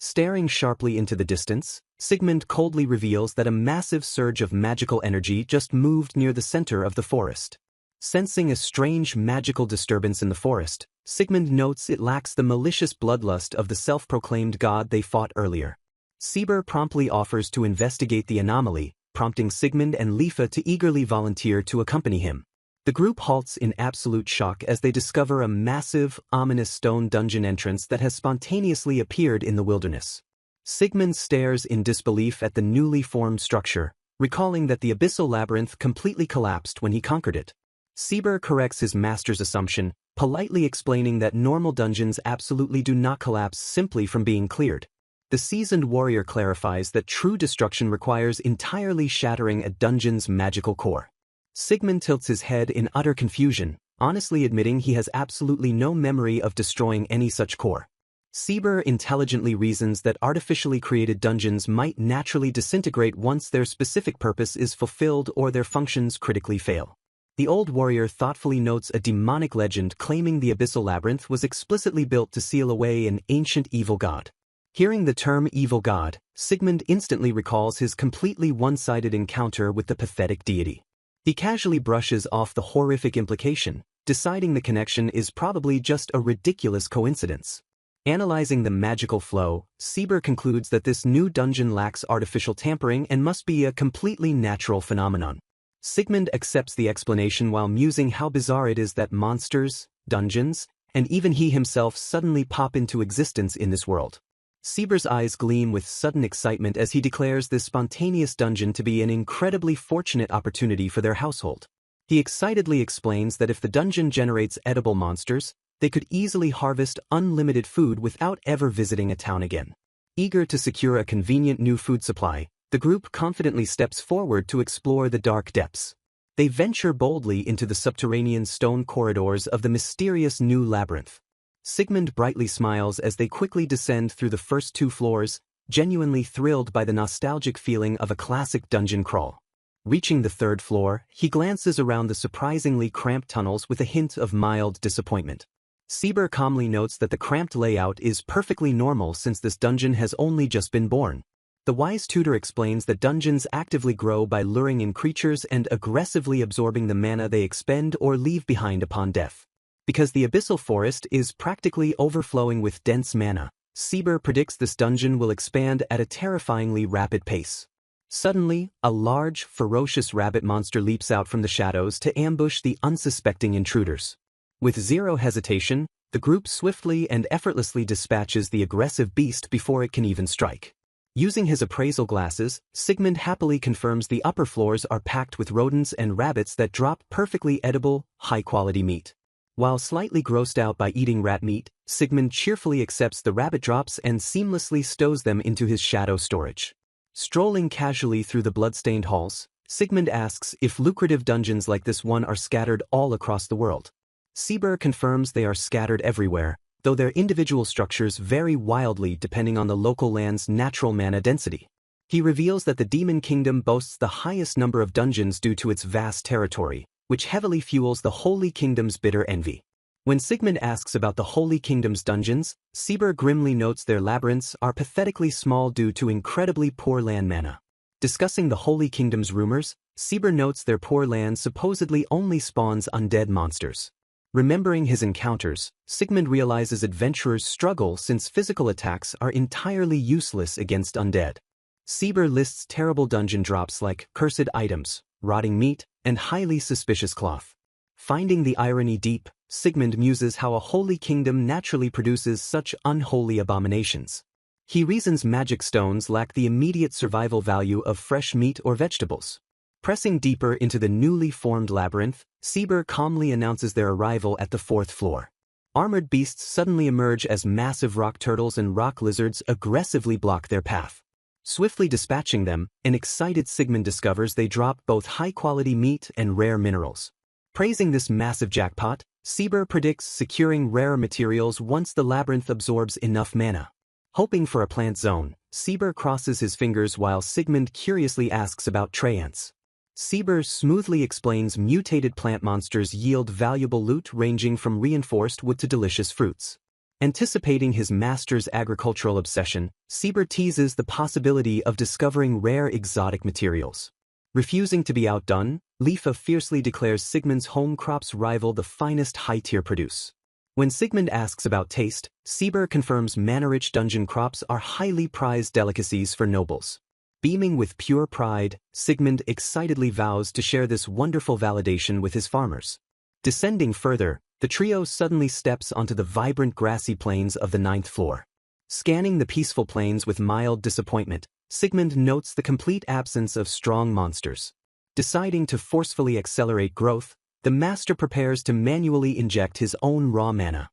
Staring sharply into the distance, Sigmund coldly reveals that a massive surge of magical energy just moved near the center of the forest. Sensing a strange magical disturbance in the forest, Sigmund notes it lacks the malicious bloodlust of the self-proclaimed god they fought earlier. Sieber promptly offers to investigate the anomaly, prompting Sigmund and Lifa to eagerly volunteer to accompany him. The group halts in absolute shock as they discover a massive, ominous stone dungeon entrance that has spontaneously appeared in the wilderness. Sigmund stares in disbelief at the newly formed structure, recalling that the abyssal labyrinth completely collapsed when he conquered it. Sieber corrects his master's assumption, politely explaining that normal dungeons absolutely do not collapse simply from being cleared. The seasoned warrior clarifies that true destruction requires entirely shattering a dungeon's magical core. Sigmund tilts his head in utter confusion, honestly admitting he has absolutely no memory of destroying any such core. Sieber intelligently reasons that artificially created dungeons might naturally disintegrate once their specific purpose is fulfilled or their functions critically fail. The old warrior thoughtfully notes a demonic legend claiming the abyssal labyrinth was explicitly built to seal away an ancient evil god. Hearing the term evil god, Sigmund instantly recalls his completely one-sided encounter with the pathetic deity. He casually brushes off the horrific implication, deciding the connection is probably just a ridiculous coincidence. Analyzing the magical flow, Sieber concludes that this new dungeon lacks artificial tampering and must be a completely natural phenomenon. Sigmund accepts the explanation while musing how bizarre it is that monsters, dungeons, and even he himself suddenly pop into existence in this world. Sieber's eyes gleam with sudden excitement as he declares this spontaneous dungeon to be an incredibly fortunate opportunity for their household. He excitedly explains that if the dungeon generates edible monsters, they could easily harvest unlimited food without ever visiting a town again. Eager to secure a convenient new food supply, the group confidently steps forward to explore the dark depths. They venture boldly into the subterranean stone corridors of the mysterious new labyrinth. Sigmund brightly smiles as they quickly descend through the first 2 floors, genuinely thrilled by the nostalgic feeling of a classic dungeon crawl. Reaching the 3rd floor, he glances around the surprisingly cramped tunnels with a hint of mild disappointment. Sieber calmly notes that the cramped layout is perfectly normal since this dungeon has only just been born. The wise tutor explains that dungeons actively grow by luring in creatures and aggressively absorbing the mana they expend or leave behind upon death. Because the abyssal forest is practically overflowing with dense mana, Sieber predicts this dungeon will expand at a terrifyingly rapid pace. Suddenly, a large, ferocious rabbit monster leaps out from the shadows to ambush the unsuspecting intruders. With zero hesitation, the group swiftly and effortlessly dispatches the aggressive beast before it can even strike. Using his appraisal glasses, Sigmund happily confirms the upper floors are packed with rodents and rabbits that drop perfectly edible, high-quality meat. While slightly grossed out by eating rat meat, Sigmund cheerfully accepts the rabbit drops and seamlessly stows them into his shadow storage. Strolling casually through the blood-stained halls, Sigmund asks if lucrative dungeons like this one are scattered all across the world. Sieber confirms they are scattered everywhere, though their individual structures vary wildly depending on the local land's natural mana density. He reveals that the Demon Kingdom boasts the highest number of dungeons due to its vast territory, which heavily fuels the Holy Kingdom's bitter envy. When Sigmund asks about the Holy Kingdom's dungeons, Sieber grimly notes their labyrinths are pathetically small due to incredibly poor land mana. Discussing the Holy Kingdom's rumors, Sieber notes their poor land supposedly only spawns undead monsters. Remembering his encounters, Sigmund realizes adventurers struggle since physical attacks are entirely useless against undead. Sieber lists terrible dungeon drops like cursed items, rotting meat, and highly suspicious cloth. Finding the irony deep, Sigmund muses how a holy kingdom naturally produces such unholy abominations. He reasons magic stones lack the immediate survival value of fresh meat or vegetables. Pressing deeper into the newly formed labyrinth, Sieber calmly announces their arrival at the 4th floor. Armored beasts suddenly emerge as massive rock turtles and rock lizards aggressively block their path. Swiftly dispatching them, an excited Sigmund discovers they drop both high-quality meat and rare minerals. Praising this massive jackpot, Sieber predicts securing rarer materials once the labyrinth absorbs enough mana. Hoping for a plant zone, Sieber crosses his fingers while Sigmund curiously asks about tree ants. Sieber smoothly explains mutated plant monsters yield valuable loot ranging from reinforced wood to delicious fruits. Anticipating his master's agricultural obsession, Sieber teases the possibility of discovering rare exotic materials. Refusing to be outdone, Lifa fiercely declares Sigmund's home crops rival the finest high-tier produce. When Sigmund asks about taste, Sieber confirms mana-rich dungeon crops are highly prized delicacies for nobles. Beaming with pure pride, Sigmund excitedly vows to share this wonderful validation with his farmers. Descending further, the trio suddenly steps onto the vibrant grassy plains of the 9th floor. Scanning the peaceful plains with mild disappointment, Sigmund notes the complete absence of strong monsters. Deciding to forcefully accelerate growth, the master prepares to manually inject his own raw mana.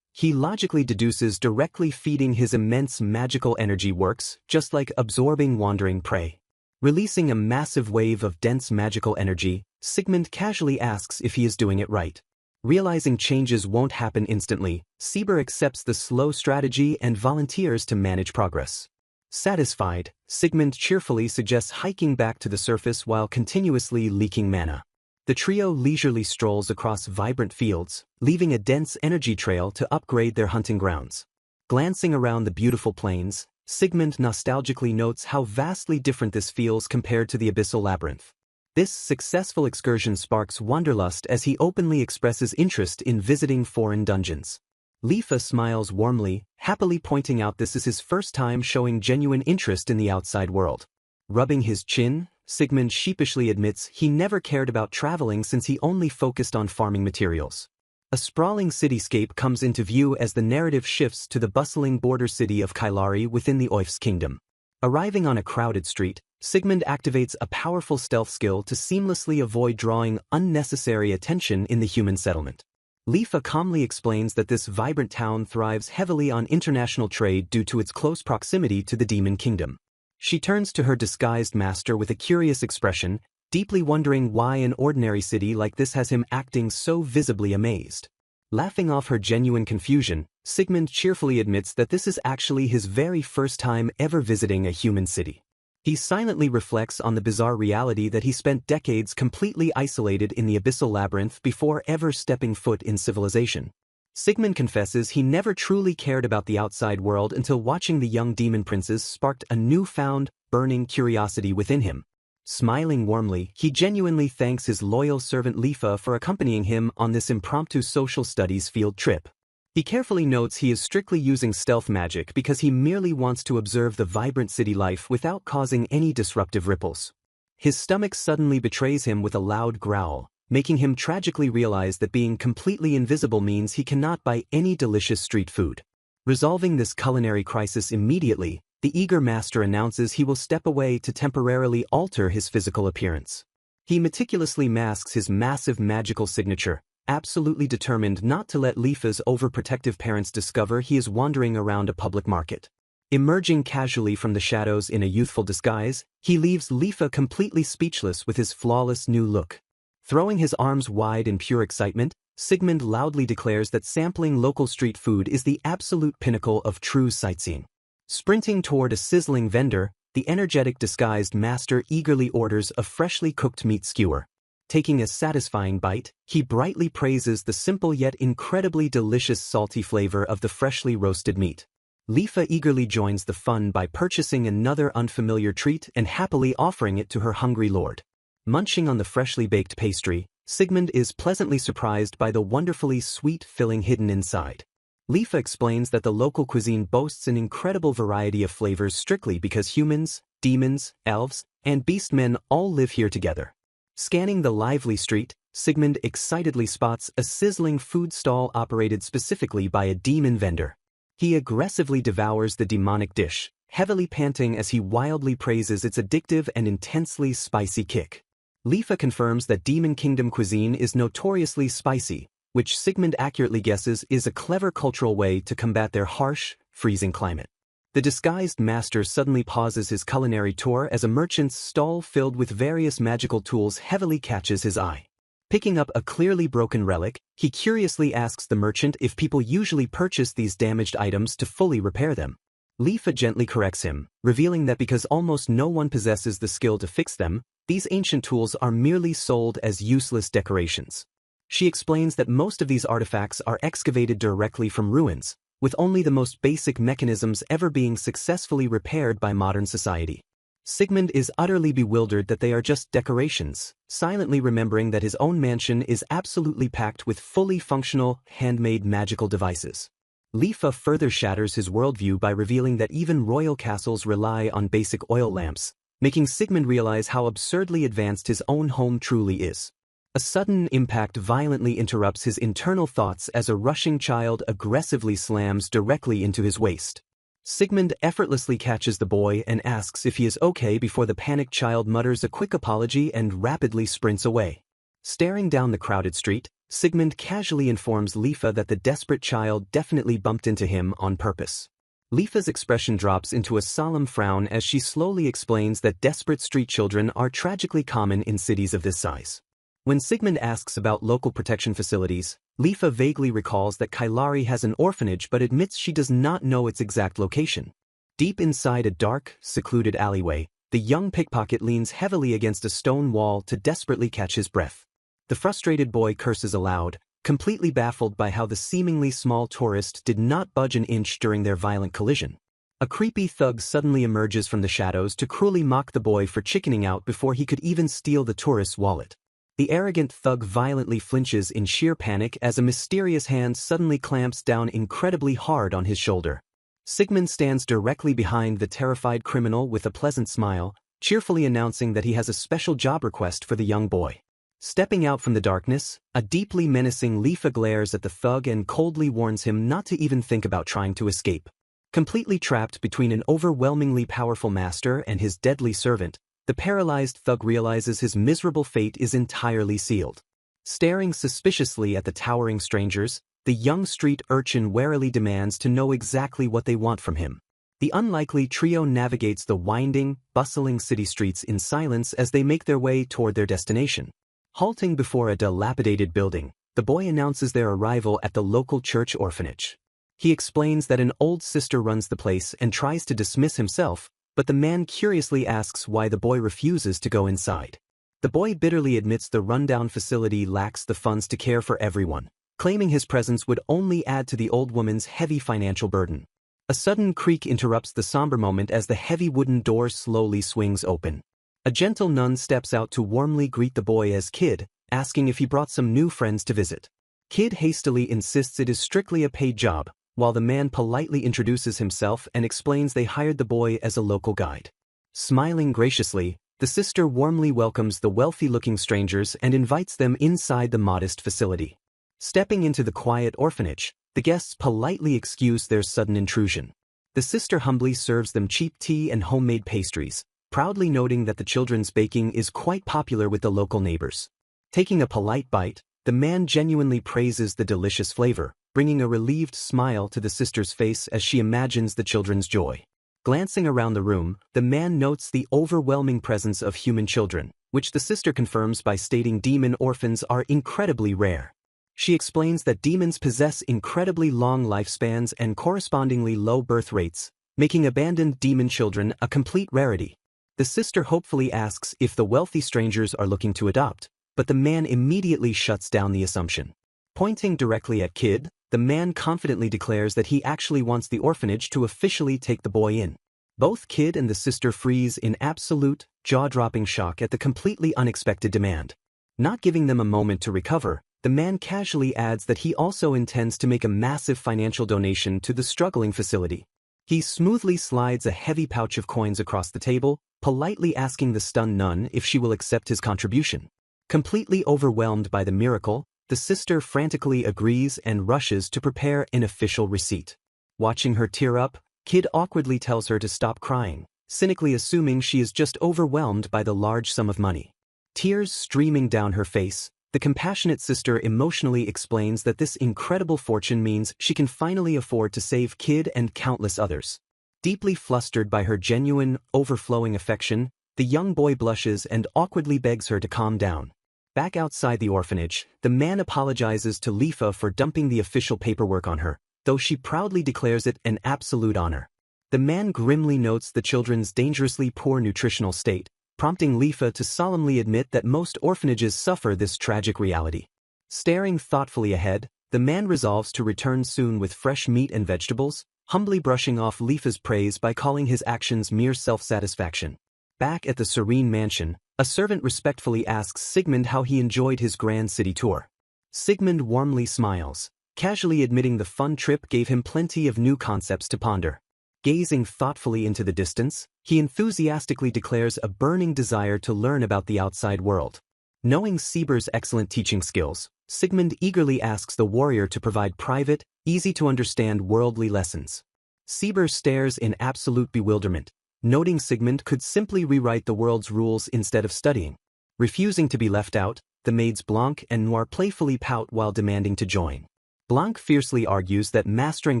He logically deduces directly feeding his immense magical energy works, just like absorbing wandering prey. Releasing a massive wave of dense magical energy, Sigmund casually asks if he is doing it right. Realizing changes won't happen instantly, Sieber accepts the slow strategy and volunteers to manage progress. Satisfied, Sigmund cheerfully suggests hiking back to the surface while continuously leaking mana. The trio leisurely strolls across vibrant fields, leaving a dense energy trail to upgrade their hunting grounds. Glancing around the beautiful plains, Sigmund nostalgically notes how vastly different this feels compared to the abyssal labyrinth. This successful excursion sparks wanderlust as he openly expresses interest in visiting foreign dungeons. Lifa smiles warmly, happily pointing out this is his first time showing genuine interest in the outside world. Rubbing his chin, Sigmund sheepishly admits he never cared about traveling since he only focused on farming materials. A sprawling cityscape comes into view as the narrative shifts to the bustling border city of Kailari within the Oif's kingdom. Arriving on a crowded street, Sigmund activates a powerful stealth skill to seamlessly avoid drawing unnecessary attention in the human settlement. Lifa calmly explains that this vibrant town thrives heavily on international trade due to its close proximity to the Demon Kingdom. She turns to her disguised master with a curious expression, deeply wondering why an ordinary city like this has him acting so visibly amazed. Laughing off her genuine confusion, Sigmund cheerfully admits that this is actually his very first time ever visiting a human city. He silently reflects on the bizarre reality that he spent decades completely isolated in the abyssal labyrinth before ever stepping foot in civilization. Sigmund confesses he never truly cared about the outside world until watching the young demon princes sparked a newfound, burning curiosity within him. Smiling warmly, he genuinely thanks his loyal servant Lifa for accompanying him on this impromptu social studies field trip. He carefully notes he is strictly using stealth magic because he merely wants to observe the vibrant city life without causing any disruptive ripples. His stomach suddenly betrays him with a loud growl, making him tragically realize that being completely invisible means he cannot buy any delicious street food. Resolving this culinary crisis immediately, the eager master announces he will step away to temporarily alter his physical appearance. He meticulously masks his massive magical signature, absolutely determined not to let Lifa's overprotective parents discover he is wandering around a public market. Emerging casually from the shadows in a youthful disguise, he leaves Lifa completely speechless with his flawless new look. Throwing his arms wide in pure excitement, Sigmund loudly declares that sampling local street food is the absolute pinnacle of true sightseeing. Sprinting toward a sizzling vendor, the energetic disguised master eagerly orders a freshly cooked meat skewer. Taking a satisfying bite, he brightly praises the simple yet incredibly delicious salty flavor of the freshly roasted meat. Lifa eagerly joins the fun by purchasing another unfamiliar treat and happily offering it to her hungry lord. Munching on the freshly baked pastry, Sigmund is pleasantly surprised by the wonderfully sweet filling hidden inside. Lifa explains that the local cuisine boasts an incredible variety of flavors strictly because humans, demons, elves, and beastmen all live here together. Scanning the lively street, Sigmund excitedly spots a sizzling food stall operated specifically by a demon vendor. He aggressively devours the demonic dish, heavily panting as he wildly praises its addictive and intensely spicy kick. Lifa confirms that Demon Kingdom cuisine is notoriously spicy, which Sigmund accurately guesses is a clever cultural way to combat their harsh, freezing climate. The disguised master suddenly pauses his culinary tour as a merchant's stall filled with various magical tools heavily catches his eye. Picking up a clearly broken relic, he curiously asks the merchant if people usually purchase these damaged items to fully repair them. Lifa gently corrects him, revealing that because almost no one possesses the skill to fix them, these ancient tools are merely sold as useless decorations. She explains that most of these artifacts are excavated directly from ruins, with only the most basic mechanisms ever being successfully repaired by modern society. Sigmund is utterly bewildered that they are just decorations, silently remembering that his own mansion is absolutely packed with fully functional, handmade magical devices. Lifa further shatters his worldview by revealing that even royal castles rely on basic oil lamps, making Sigmund realize how absurdly advanced his own home truly is. A sudden impact violently interrupts his internal thoughts as a rushing child aggressively slams directly into his waist. Sigmund effortlessly catches the boy and asks if he is okay before the panicked child mutters a quick apology and rapidly sprints away. Staring down the crowded street, Sigmund casually informs Lifa that the desperate child definitely bumped into him on purpose. Lifa's expression drops into a solemn frown as she slowly explains that desperate street children are tragically common in cities of this size. When Sigmund asks about local protection facilities, Lifa vaguely recalls that Kailari has an orphanage but admits she does not know its exact location. Deep inside a dark, secluded alleyway, the young pickpocket leans heavily against a stone wall to desperately catch his breath. The frustrated boy curses aloud, completely baffled by how the seemingly small tourist did not budge an inch during their violent collision. A creepy thug suddenly emerges from the shadows to cruelly mock the boy for chickening out before he could even steal the tourist's wallet. The arrogant thug violently flinches in sheer panic as a mysterious hand suddenly clamps down incredibly hard on his shoulder. Sigmund stands directly behind the terrified criminal with a pleasant smile, cheerfully announcing that he has a special job request for the young boy. Stepping out from the darkness, a deeply menacing Lifa glares at the thug and coldly warns him not to even think about trying to escape. Completely trapped between an overwhelmingly powerful master and his deadly servant, the paralyzed thug realizes his miserable fate is entirely sealed. Staring suspiciously at the towering strangers, the young street urchin warily demands to know exactly what they want from him. The unlikely trio navigates the winding, bustling city streets in silence as they make their way toward their destination. Halting before a dilapidated building, the boy announces their arrival at the local church orphanage. He explains that an old sister runs the place and tries to dismiss himself, but the man curiously asks why the boy refuses to go inside. The boy bitterly admits the rundown facility lacks the funds to care for everyone, claiming his presence would only add to the old woman's heavy financial burden. A sudden creak interrupts the somber moment as the heavy wooden door slowly swings open. A gentle nun steps out to warmly greet the boy as Kid, asking if he brought some new friends to visit. Kid hastily insists it is strictly a paid job, while the man politely introduces himself and explains they hired the boy as a local guide. Smiling graciously, the sister warmly welcomes the wealthy-looking strangers and invites them inside the modest facility. Stepping into the quiet orphanage, the guests politely excuse their sudden intrusion. The sister humbly serves them cheap tea and homemade pastries, proudly noting that the children's baking is quite popular with the local neighbors. Taking a polite bite, the man genuinely praises the delicious flavor, bringing a relieved smile to the sister's face as she imagines the children's joy. Glancing around the room, the man notes the overwhelming presence of human children, which the sister confirms by stating demon orphans are incredibly rare. She explains that demons possess incredibly long lifespans and correspondingly low birth rates, making abandoned demon children a complete rarity. The sister hopefully asks if the wealthy strangers are looking to adopt, but the man immediately shuts down the assumption. Pointing directly at Kid, the man confidently declares that he actually wants the orphanage to officially take the boy in. Both Kid and the sister freeze in absolute, jaw-dropping shock at the completely unexpected demand. Not giving them a moment to recover, the man casually adds that he also intends to make a massive financial donation to the struggling facility. He smoothly slides a heavy pouch of coins across the table, politely asking the stunned nun if she will accept his contribution. Completely overwhelmed by the miracle, the sister frantically agrees and rushes to prepare an official receipt. Watching her tear up, Kid awkwardly tells her to stop crying, cynically assuming she is just overwhelmed by the large sum of money. Tears streaming down her face, the compassionate sister emotionally explains that this incredible fortune means she can finally afford to save Kid and countless others. Deeply flustered by her genuine, overflowing affection, the young boy blushes and awkwardly begs her to calm down. Back outside the orphanage, the man apologizes to Lifa for dumping the official paperwork on her, though she proudly declares it an absolute honor. The man grimly notes the children's dangerously poor nutritional state, prompting Lifa to solemnly admit that most orphanages suffer this tragic reality. Staring thoughtfully ahead, the man resolves to return soon with fresh meat and vegetables, humbly brushing off Lifa's praise by calling his actions mere self-satisfaction. Back at the serene mansion, a servant respectfully asks Sigmund how he enjoyed his grand city tour. Sigmund warmly smiles, casually admitting the fun trip gave him plenty of new concepts to ponder. Gazing thoughtfully into the distance, he enthusiastically declares a burning desire to learn about the outside world. Knowing Sieber's excellent teaching skills, Sigmund eagerly asks the warrior to provide private, easy-to-understand worldly lessons. Sieber stares in absolute bewilderment, noting Sigmund could simply rewrite the world's rules instead of studying. Refusing to be left out, the maids Blanc and Noir playfully pout while demanding to join. Blanc fiercely argues that mastering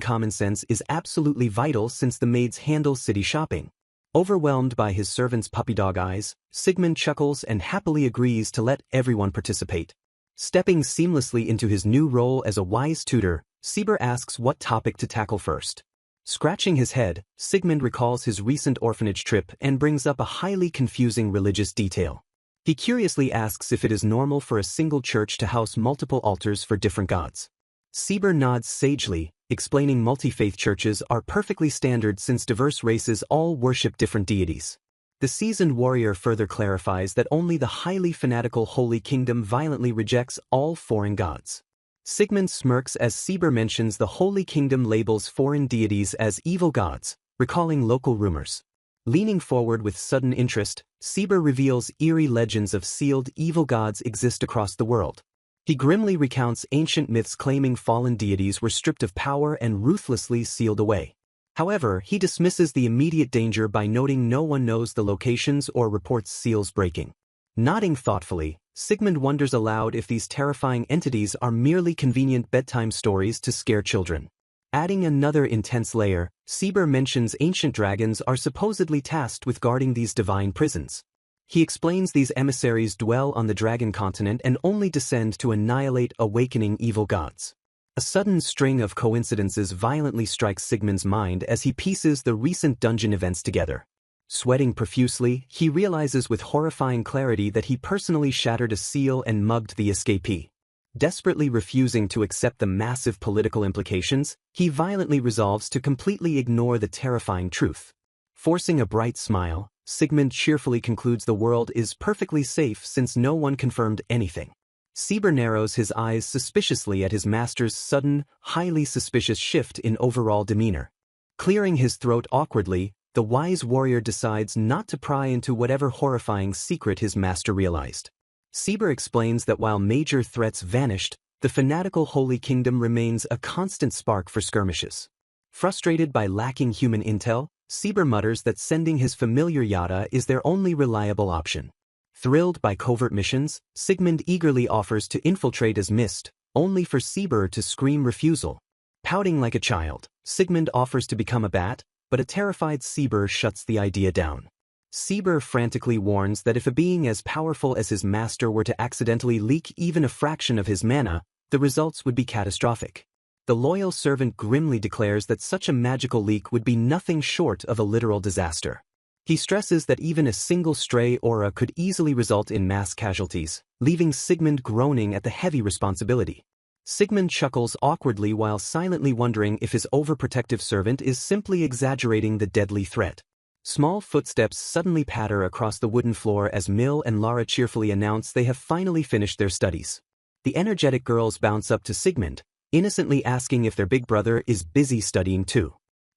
common sense is absolutely vital since the maids handle city shopping. Overwhelmed by his servant's puppy dog eyes, Sigmund chuckles and happily agrees to let everyone participate. Stepping seamlessly into his new role as a wise tutor, Sieber asks what topic to tackle first. Scratching his head, Sigmund recalls his recent orphanage trip and brings up a highly confusing religious detail. He curiously asks if it is normal for a single church to house multiple altars for different gods. Sieber nods sagely, explaining multi-faith churches are perfectly standard since diverse races all worship different deities. The seasoned warrior further clarifies that only the highly fanatical Holy Kingdom violently rejects all foreign gods. Sigmund smirks as Sieber mentions the Holy Kingdom labels foreign deities as evil gods, recalling local rumors. Leaning forward with sudden interest, Sieber reveals eerie legends of sealed evil gods exist across the world. He grimly recounts ancient myths claiming fallen deities were stripped of power and ruthlessly sealed away. However, he dismisses the immediate danger by noting no one knows the locations or reports seals breaking. Nodding thoughtfully, Sigmund wonders aloud if these terrifying entities are merely convenient bedtime stories to scare children. Adding another intense layer, Sieber mentions ancient dragons are supposedly tasked with guarding these divine prisons. He explains these emissaries dwell on the dragon continent and only descend to annihilate awakening evil gods. A sudden string of coincidences violently strikes Sigmund's mind as he pieces the recent dungeon events together. Sweating profusely, he realizes with horrifying clarity that he personally shattered a seal and mugged the escapee. Desperately refusing to accept the massive political implications, he violently resolves to completely ignore the terrifying truth. Forcing a bright smile, Sigmund cheerfully concludes the world is perfectly safe since no one confirmed anything. Sieber narrows his eyes suspiciously at his master's sudden, highly suspicious shift in overall demeanor. Clearing his throat awkwardly, the wise warrior decides not to pry into whatever horrifying secret his master realized. Sieber explains that while major threats vanished, the fanatical Holy Kingdom remains a constant spark for skirmishes. Frustrated by lacking human intel, Sieber mutters that sending his familiar Yada is their only reliable option. Thrilled by covert missions, Sigmund eagerly offers to infiltrate as Mist, only for Sieber to scream refusal. Pouting like a child, Sigmund offers to become a bat, but a terrified Sieber shuts the idea down. Sieber frantically warns that if a being as powerful as his master were to accidentally leak even a fraction of his mana, the results would be catastrophic. The loyal servant grimly declares that such a magical leak would be nothing short of a literal disaster. He stresses that even a single stray aura could easily result in mass casualties, leaving Sigmund groaning at the heavy responsibility. Sigmund chuckles awkwardly while silently wondering if his overprotective servant is simply exaggerating the deadly threat. Small footsteps suddenly patter across the wooden floor as Mill and Lara cheerfully announce they have finally finished their studies. The energetic girls bounce up to Sigmund, innocently asking if their big brother is busy studying too.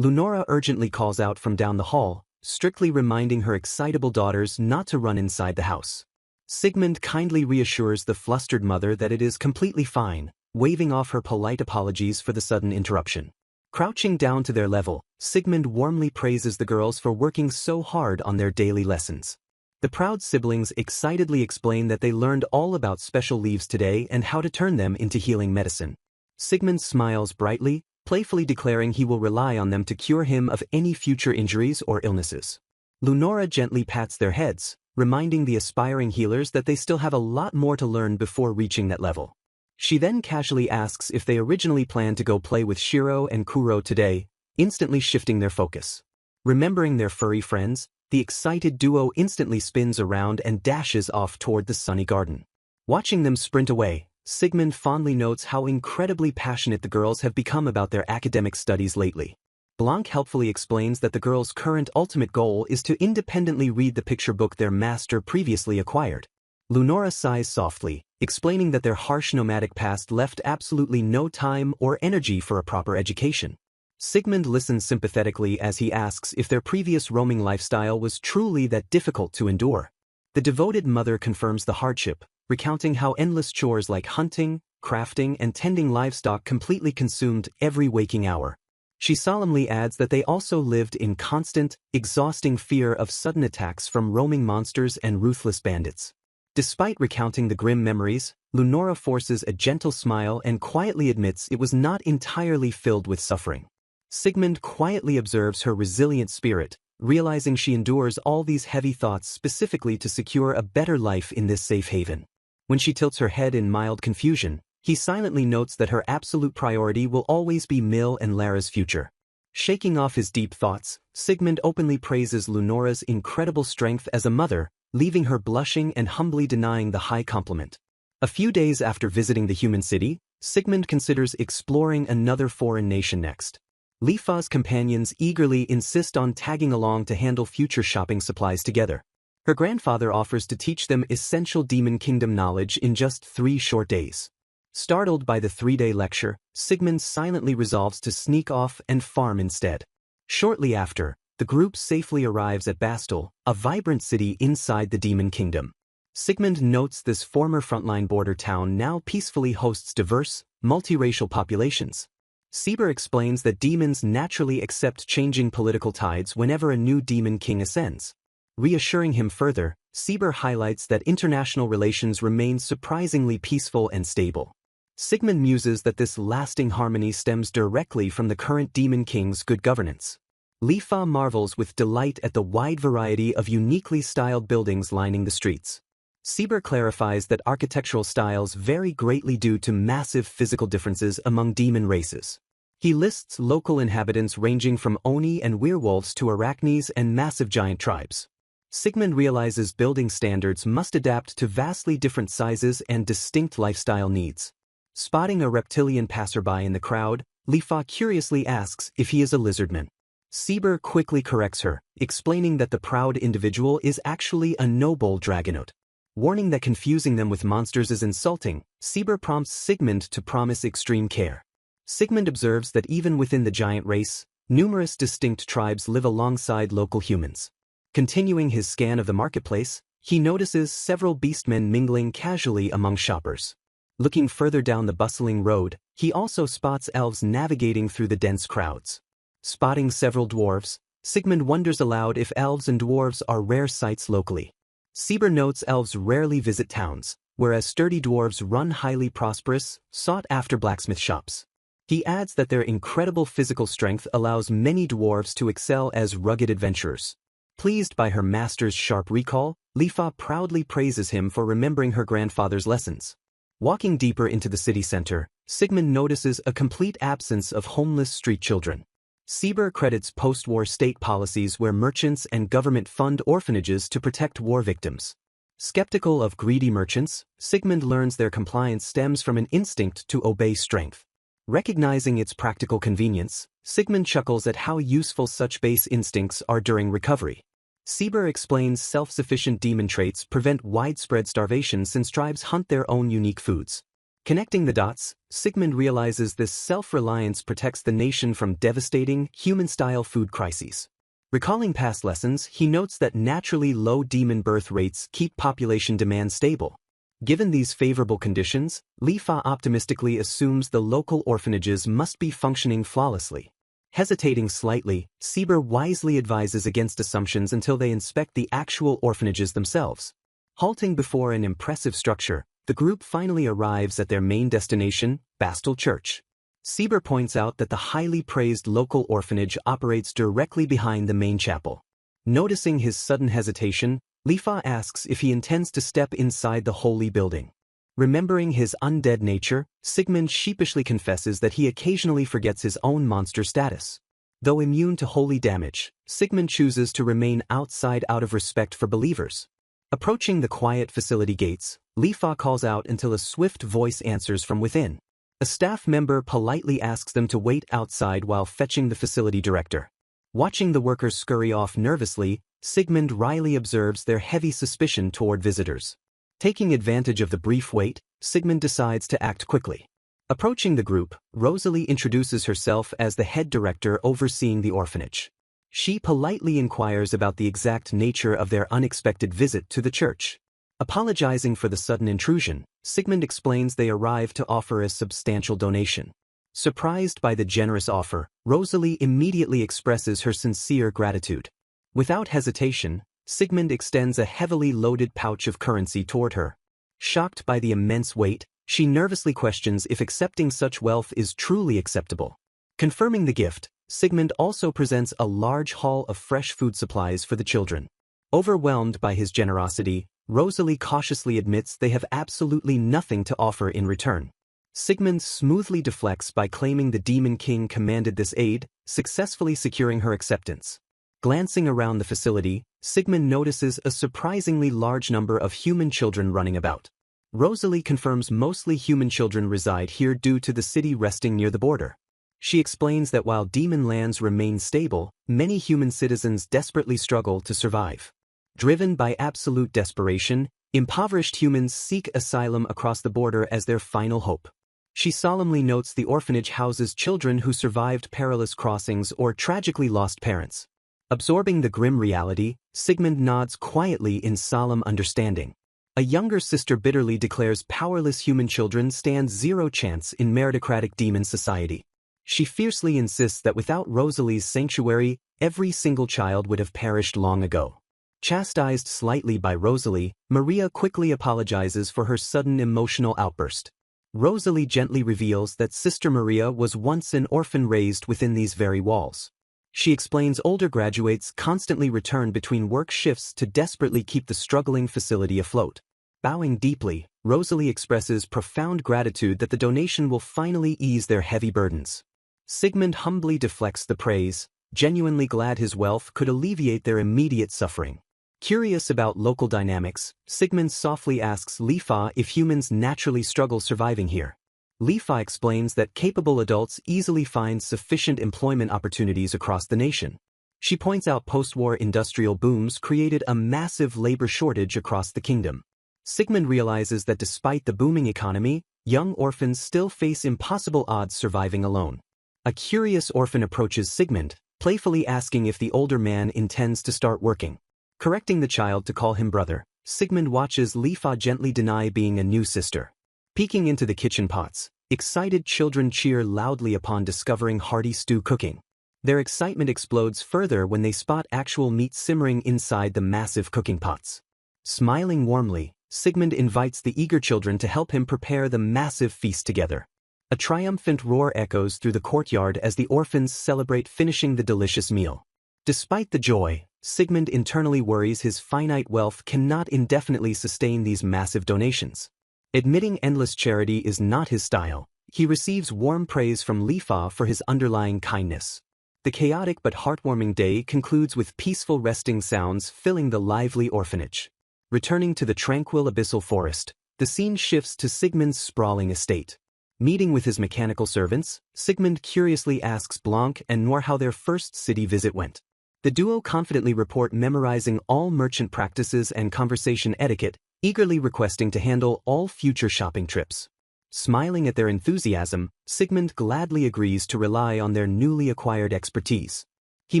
Lunora urgently calls out from down the hall, strictly reminding her excitable daughters not to run inside the house. Sigmund kindly reassures the flustered mother that it is completely fine, waving off her polite apologies for the sudden interruption. Crouching down to their level, Sigmund warmly praises the girls for working so hard on their daily lessons. The proud siblings excitedly explain that they learned all about special leaves today and how to turn them into healing medicine. Sigmund smiles brightly, playfully declaring he will rely on them to cure him of any future injuries or illnesses. Lunora gently pats their heads, reminding the aspiring healers that they still have a lot more to learn before reaching that level. She then casually asks if they originally planned to go play with Shiro and Kuro today, instantly shifting their focus. Remembering their furry friends, the excited duo instantly spins around and dashes off toward the sunny garden. Watching them sprint away, Sigmund fondly notes how incredibly passionate the girls have become about their academic studies lately. Blanc helpfully explains that the girls' current ultimate goal is to independently read the picture book their master previously acquired. Lunora sighs softly, explaining that their harsh nomadic past left absolutely no time or energy for a proper education. Sigmund listens sympathetically as he asks if their previous roaming lifestyle was truly that difficult to endure. The devoted mother confirms the hardship, recounting how endless chores like hunting, crafting, and tending livestock completely consumed every waking hour. She solemnly adds that they also lived in constant, exhausting fear of sudden attacks from roaming monsters and ruthless bandits. Despite recounting the grim memories, Lunora forces a gentle smile and quietly admits it was not entirely filled with suffering. Sigmund quietly observes her resilient spirit, realizing she endures all these heavy thoughts specifically to secure a better life in this safe haven. When she tilts her head in mild confusion, he silently notes that her absolute priority will always be Mill and Lara's future. Shaking off his deep thoughts, Sigmund openly praises Lunora's incredible strength as a mother, leaving her blushing and humbly denying the high compliment. A few days after visiting the human city, Sigmund considers exploring another foreign nation next. Lifa's companions eagerly insist on tagging along to handle future shopping supplies together. Her grandfather offers to teach them essential Demon Kingdom knowledge in just 3 short days. Startled by the 3-day lecture, Sigmund silently resolves to sneak off and farm instead. Shortly after, the group safely arrives at Bastel, a vibrant city inside the Demon Kingdom. Sigmund notes this former frontline border town now peacefully hosts diverse, multiracial populations. Sieber explains that demons naturally accept changing political tides whenever a new demon king ascends. Reassuring him further, Sieber highlights that international relations remain surprisingly peaceful and stable. Sigmund muses that this lasting harmony stems directly from the current demon king's good governance. Lifa marvels with delight at the wide variety of uniquely styled buildings lining the streets. Sieber clarifies that architectural styles vary greatly due to massive physical differences among demon races. He lists local inhabitants ranging from Oni and werewolves to arachnes and massive giant tribes. Sigmund realizes building standards must adapt to vastly different sizes and distinct lifestyle needs. Spotting a reptilian passerby in the crowd, Lifa curiously asks if he is a lizardman. Sieber quickly corrects her, explaining that the proud individual is actually a noble dragonote. Warning that confusing them with monsters is insulting, Sieber prompts Sigmund to promise extreme care. Sigmund observes that even within the giant race, numerous distinct tribes live alongside local humans. Continuing his scan of the marketplace, he notices several beastmen mingling casually among shoppers. Looking further down the bustling road, he also spots elves navigating through the dense crowds. Spotting several dwarves, Sigmund wonders aloud if elves and dwarves are rare sights locally. Sieber notes elves rarely visit towns, whereas sturdy dwarves run highly prosperous, sought-after blacksmith shops. He adds that their incredible physical strength allows many dwarves to excel as rugged adventurers. Pleased by her master's sharp recall, Lifa proudly praises him for remembering her grandfather's lessons. Walking deeper into the city center, Sigmund notices a complete absence of homeless street children. Sieber credits post-war state policies where merchants and government fund orphanages to protect war victims. Skeptical of greedy merchants, Sigmund learns their compliance stems from an instinct to obey strength. Recognizing its practical convenience, Sigmund chuckles at how useful such base instincts are during recovery. Sieber explains self-sufficient demon traits prevent widespread starvation since tribes hunt their own unique foods. Connecting the dots, Sigmund realizes this self-reliance protects the nation from devastating, human-style food crises. Recalling past lessons, he notes that naturally low demon birth rates keep population demand stable. Given these favorable conditions, Lifa optimistically assumes the local orphanages must be functioning flawlessly. Hesitating slightly, Sieber wisely advises against assumptions until they inspect the actual orphanages themselves. Halting before an impressive structure, the group finally arrives at their main destination, Bastel Church. Sieber points out that the highly praised local orphanage operates directly behind the main chapel. Noticing his sudden hesitation, Lifa asks if he intends to step inside the holy building. Remembering his undead nature, Sigmund sheepishly confesses that he occasionally forgets his own monster status. Though immune to holy damage, Sigmund chooses to remain outside out of respect for believers. Approaching the quiet facility gates, Lifa calls out until a swift voice answers from within. A staff member politely asks them to wait outside while fetching the facility director. Watching the workers scurry off nervously, Sigmund wryly observes their heavy suspicion toward visitors. Taking advantage of the brief wait, Sigmund decides to act quickly. Approaching the group, Rosalie introduces herself as the head director overseeing the orphanage. She politely inquires about the exact nature of their unexpected visit to the church. Apologizing for the sudden intrusion, Sigmund explains they arrived to offer a substantial donation. Surprised by the generous offer, Rosalie immediately expresses her sincere gratitude. Without hesitation, Sigmund extends a heavily loaded pouch of currency toward her. Shocked by the immense weight, she nervously questions if accepting such wealth is truly acceptable. Confirming the gift, Sigmund also presents a large haul of fresh food supplies for the children. Overwhelmed by his generosity, Rosalie cautiously admits they have absolutely nothing to offer in return. Sigmund smoothly deflects by claiming the Demon King commanded this aid, successfully securing her acceptance. Glancing around the facility, Sigmund notices a surprisingly large number of human children running about. Rosalie confirms mostly human children reside here due to the city resting near the border. She explains that while demon lands remain stable, many human citizens desperately struggle to survive. Driven by absolute desperation, impoverished humans seek asylum across the border as their final hope. She solemnly notes the orphanage houses children who survived perilous crossings or tragically lost parents. Absorbing the grim reality, Sigmund nods quietly in solemn understanding. A younger sister bitterly declares powerless human children stand zero chance in meritocratic demon society. She fiercely insists that without Rosalie's sanctuary, every single child would have perished long ago. Chastised slightly by Rosalie, Maria quickly apologizes for her sudden emotional outburst. Rosalie gently reveals that Sister Maria was once an orphan raised within these very walls. She explains older graduates constantly return between work shifts to desperately keep the struggling facility afloat. Bowing deeply, Rosalie expresses profound gratitude that the donation will finally ease their heavy burdens. Sigmund humbly deflects the praise, genuinely glad his wealth could alleviate their immediate suffering. Curious about local dynamics, Sigmund softly asks Lifa if humans naturally struggle surviving here. Lifa explains that capable adults easily find sufficient employment opportunities across the nation. She points out post-war industrial booms created a massive labor shortage across the kingdom. Sigmund realizes that despite the booming economy, young orphans still face impossible odds surviving alone. A curious orphan approaches Sigmund, playfully asking if the older man intends to start working. Correcting the child to call him brother, Sigmund watches Lifa gently deny being a new sister. Peeking into the kitchen pots, excited children cheer loudly upon discovering hearty stew cooking. Their excitement explodes further when they spot actual meat simmering inside the massive cooking pots. Smiling warmly, Sigmund invites the eager children to help him prepare the massive feast together. A triumphant roar echoes through the courtyard as the orphans celebrate finishing the delicious meal. Despite the joy, Sigmund internally worries his finite wealth cannot indefinitely sustain these massive donations. Admitting endless charity is not his style, he receives warm praise from Lifa for his underlying kindness. The chaotic but heartwarming day concludes with peaceful resting sounds filling the lively orphanage. Returning to the tranquil abyssal forest, the scene shifts to Sigmund's sprawling estate. Meeting with his mechanical servants, Sigmund curiously asks Blanc and Noir how their first city visit went. The duo confidently report memorizing all merchant practices and conversation etiquette, eagerly requesting to handle all future shopping trips. Smiling at their enthusiasm, Sigmund gladly agrees to rely on their newly acquired expertise. He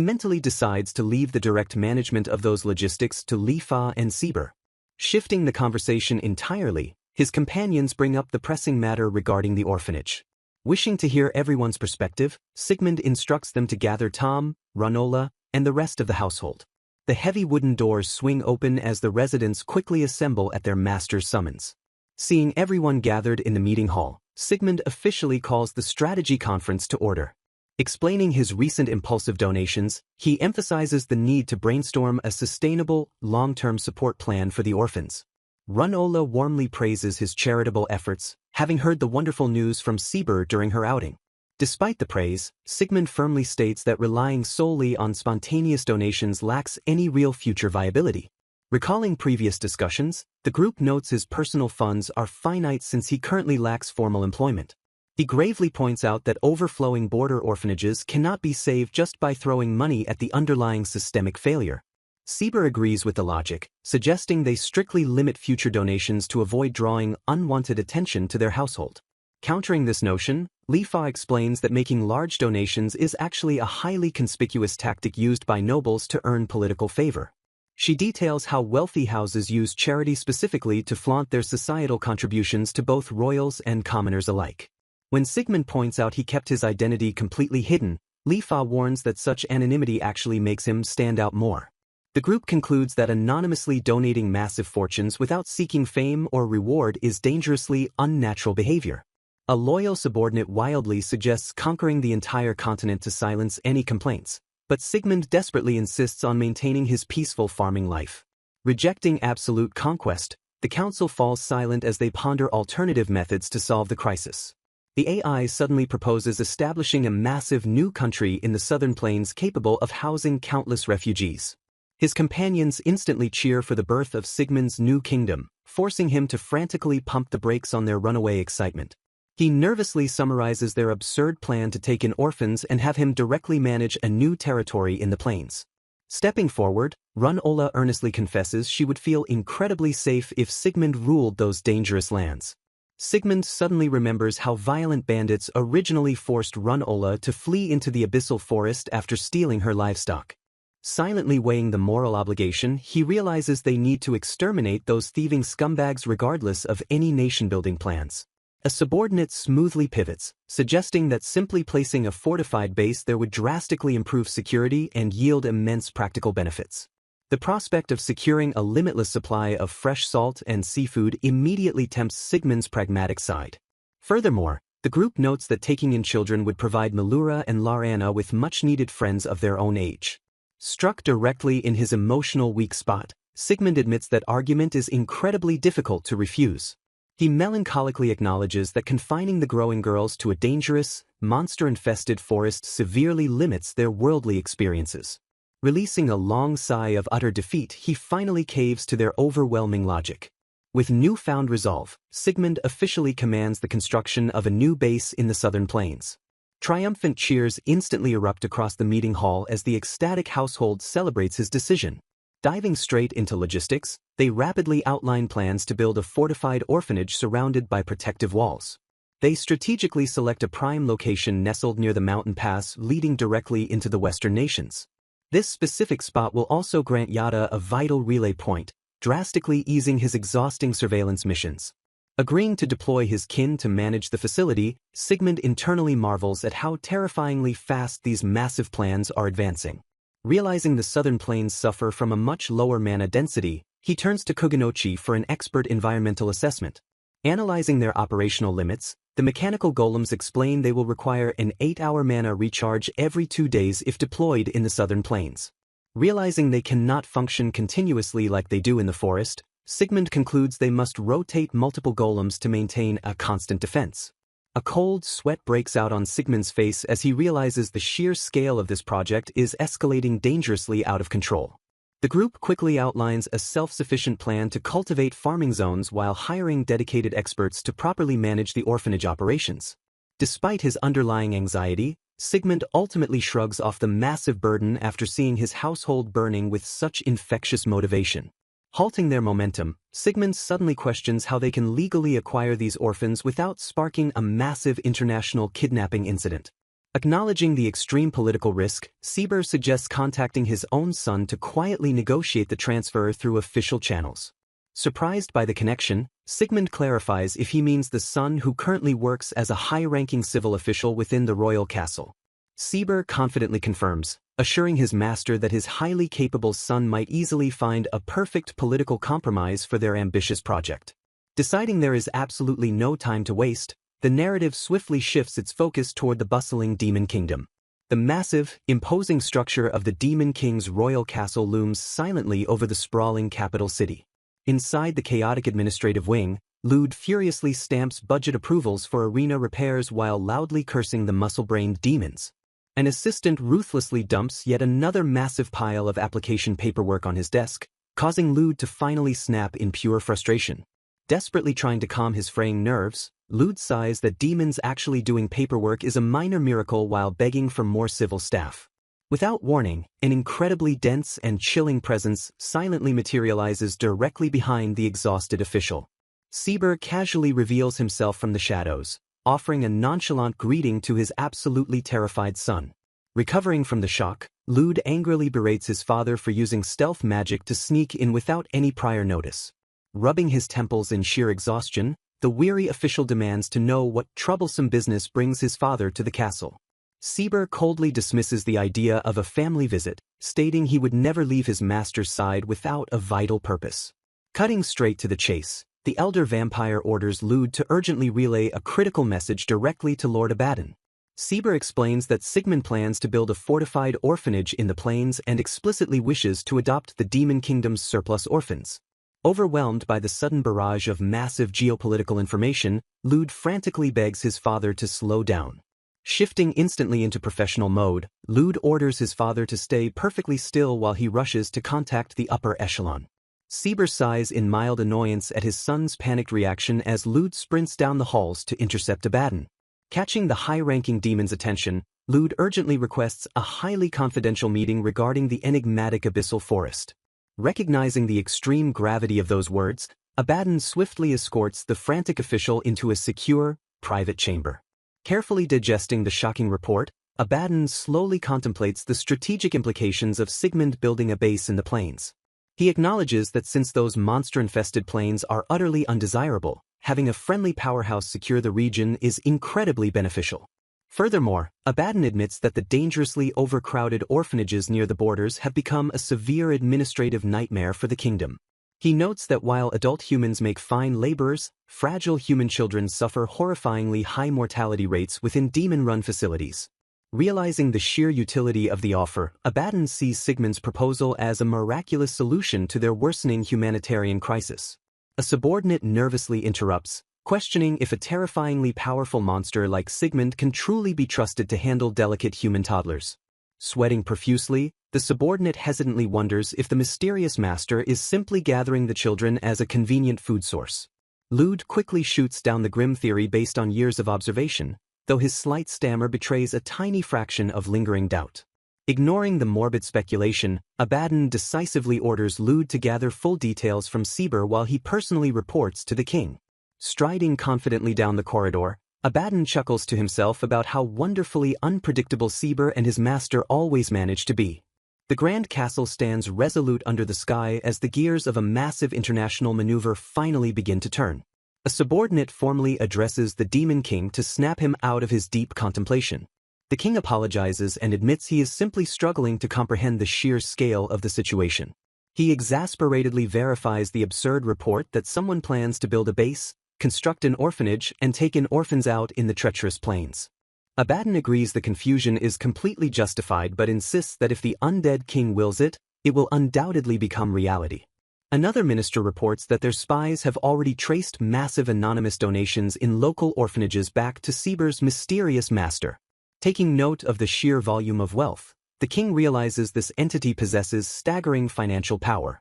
mentally decides to leave the direct management of those logistics to Lifa and Sieber. Shifting the conversation entirely, his companions bring up the pressing matter regarding the orphanage. Wishing to hear everyone's perspective, Sigmund instructs them to gather Tom, Runola, and the rest of the household. The heavy wooden doors swing open as the residents quickly assemble at their master's summons. Seeing everyone gathered in the meeting hall, Sigmund officially calls the strategy conference to order. Explaining his recent impulsive donations, he emphasizes the need to brainstorm a sustainable, long-term support plan for the orphans. Runola warmly praises his charitable efforts, having heard the wonderful news from Sieber during her outing. Despite the praise, Sigmund firmly states that relying solely on spontaneous donations lacks any real future viability. Recalling previous discussions, the group notes his personal funds are finite since he currently lacks formal employment. He gravely points out that overflowing border orphanages cannot be saved just by throwing money at the underlying systemic failure. Sieber agrees with the logic, suggesting they strictly limit future donations to avoid drawing unwanted attention to their household. Countering this notion, Lifa explains that making large donations is actually a highly conspicuous tactic used by nobles to earn political favor. She details how wealthy houses use charity specifically to flaunt their societal contributions to both royals and commoners alike. When Sigmund points out he kept his identity completely hidden, Lifa warns that such anonymity actually makes him stand out more. The group concludes that anonymously donating massive fortunes without seeking fame or reward is dangerously unnatural behavior. A loyal subordinate wildly suggests conquering the entire continent to silence any complaints, but Sigmund desperately insists on maintaining his peaceful farming life. Rejecting absolute conquest, the council falls silent as they ponder alternative methods to solve the crisis. The AI suddenly proposes establishing a massive new country in the southern plains capable of housing countless refugees. His companions instantly cheer for the birth of Sigmund's new kingdom, forcing him to frantically pump the brakes on their runaway excitement. He nervously summarizes their absurd plan to take in orphans and have him directly manage a new territory in the plains. Stepping forward, Runola earnestly confesses she would feel incredibly safe if Sigmund ruled those dangerous lands. Sigmund suddenly remembers how violent bandits originally forced Runola to flee into the abyssal forest after stealing her livestock. Silently weighing the moral obligation, he realizes they need to exterminate those thieving scumbags regardless of any nation-building plans. A subordinate smoothly pivots, suggesting that simply placing a fortified base there would drastically improve security and yield immense practical benefits. The prospect of securing a limitless supply of fresh salt and seafood immediately tempts Sigmund's pragmatic side. Furthermore, the group notes that taking in children would provide Melura and Laranna with much-needed friends of their own age. Struck directly in his emotional weak spot, Sigmund admits that argument is incredibly difficult to refuse. He melancholically acknowledges that confining the growing girls to a dangerous, monster-infested forest severely limits their worldly experiences. Releasing a long sigh of utter defeat, he finally caves to their overwhelming logic. With newfound resolve, Sigmund officially commands the construction of a new base in the southern plains. Triumphant cheers instantly erupt across the meeting hall as the ecstatic household celebrates his decision. Diving straight into logistics, they rapidly outline plans to build a fortified orphanage surrounded by protective walls. They strategically select a prime location nestled near the mountain pass leading directly into the western nations. This specific spot will also grant Yada a vital relay point, drastically easing his exhausting surveillance missions. Agreeing to deploy his kin to manage the facility, Sigmund internally marvels at how terrifyingly fast these massive plans are advancing. Realizing the southern plains suffer from a much lower mana density, he turns to Kuganochi for an expert environmental assessment. Analyzing their operational limits, the mechanical golems explain they will require an 8-hour mana recharge every 2 days if deployed in the southern plains. Realizing they cannot function continuously like they do in the forest, Sigmund concludes they must rotate multiple golems to maintain a constant defense. A cold sweat breaks out on Sigmund's face as he realizes the sheer scale of this project is escalating dangerously out of control. The group quickly outlines a self-sufficient plan to cultivate farming zones while hiring dedicated experts to properly manage the orphanage operations. Despite his underlying anxiety, Sigmund ultimately shrugs off the massive burden after seeing his household burning with such infectious motivation. Halting their momentum, Sigmund suddenly questions how they can legally acquire these orphans without sparking a massive international kidnapping incident. Acknowledging the extreme political risk, Sieber suggests contacting his own son to quietly negotiate the transfer through official channels. Surprised by the connection, Sigmund clarifies if he means the son who currently works as a high-ranking civil official within the royal castle. Sieber confidently confirms, assuring his master that his highly capable son might easily find a perfect political compromise for their ambitious project. Deciding there is absolutely no time to waste, the narrative swiftly shifts its focus toward the bustling Demon Kingdom. The massive, imposing structure of the Demon King's royal castle looms silently over the sprawling capital city. Inside the chaotic administrative wing, Lude furiously stamps budget approvals for arena repairs while loudly cursing the muscle-brained demons. An assistant ruthlessly dumps yet another massive pile of application paperwork on his desk, causing Lude to finally snap in pure frustration. Desperately trying to calm his fraying nerves, Lude sighs that demons actually doing paperwork is a minor miracle while begging for more civil staff. Without warning, an incredibly dense and chilling presence silently materializes directly behind the exhausted official. Sieber casually reveals himself from the shadows, offering a nonchalant greeting to his absolutely terrified son. Recovering from the shock, Lude angrily berates his father for using stealth magic to sneak in without any prior notice. Rubbing his temples in sheer exhaustion, the weary official demands to know what troublesome business brings his father to the castle. Sieber coldly dismisses the idea of a family visit, stating he would never leave his master's side without a vital purpose. Cutting straight to the chase, the elder vampire orders Lude to urgently relay a critical message directly to Lord Abaddon. Sieber explains that Sigmund plans to build a fortified orphanage in the plains and explicitly wishes to adopt the Demon Kingdom's surplus orphans. Overwhelmed by the sudden barrage of massive geopolitical information, Lude frantically begs his father to slow down. Shifting instantly into professional mode, Lude orders his father to stay perfectly still while he rushes to contact the upper echelon. Sieber sighs in mild annoyance at his son's panicked reaction as Lude sprints down the halls to intercept Abaddon. Catching the high-ranking demon's attention, Lude urgently requests a highly confidential meeting regarding the enigmatic abyssal forest. Recognizing the extreme gravity of those words, Abaddon swiftly escorts the frantic official into a secure, private chamber. Carefully digesting the shocking report, Abaddon slowly contemplates the strategic implications of Sigmund building a base in the plains. He acknowledges that since those monster-infested plains are utterly undesirable, having a friendly powerhouse secure the region is incredibly beneficial. Furthermore, Abaddon admits that the dangerously overcrowded orphanages near the borders have become a severe administrative nightmare for the kingdom. He notes that while adult humans make fine laborers, fragile human children suffer horrifyingly high mortality rates within demon-run facilities. Realizing the sheer utility of the offer, Abaddon sees Sigmund's proposal as a miraculous solution to their worsening humanitarian crisis. A subordinate nervously interrupts, questioning if a terrifyingly powerful monster like Sigmund can truly be trusted to handle delicate human toddlers. Sweating profusely, the subordinate hesitantly wonders if the mysterious master is simply gathering the children as a convenient food source. Lude quickly shoots down the grim theory based on years of observation, though his slight stammer betrays a tiny fraction of lingering doubt. Ignoring the morbid speculation, Abaddon decisively orders Lude to gather full details from Sieber while he personally reports to the king. Striding confidently down the corridor, Abaddon chuckles to himself about how wonderfully unpredictable Sieber and his master always manage to be. The Grand Castle stands resolute under the sky as the gears of a massive international maneuver finally begin to turn. A subordinate formally addresses the Demon King to snap him out of his deep contemplation. The king apologizes and admits he is simply struggling to comprehend the sheer scale of the situation. He exasperatedly verifies the absurd report that someone plans to build a base, construct an orphanage, and take in orphans out in the treacherous plains. Abaddon agrees the confusion is completely justified but insists that if the undead king wills it, it will undoubtedly become reality. Another minister reports that their spies have already traced massive anonymous donations in local orphanages back to Sieber's mysterious master. Taking note of the sheer volume of wealth, the king realizes this entity possesses staggering financial power.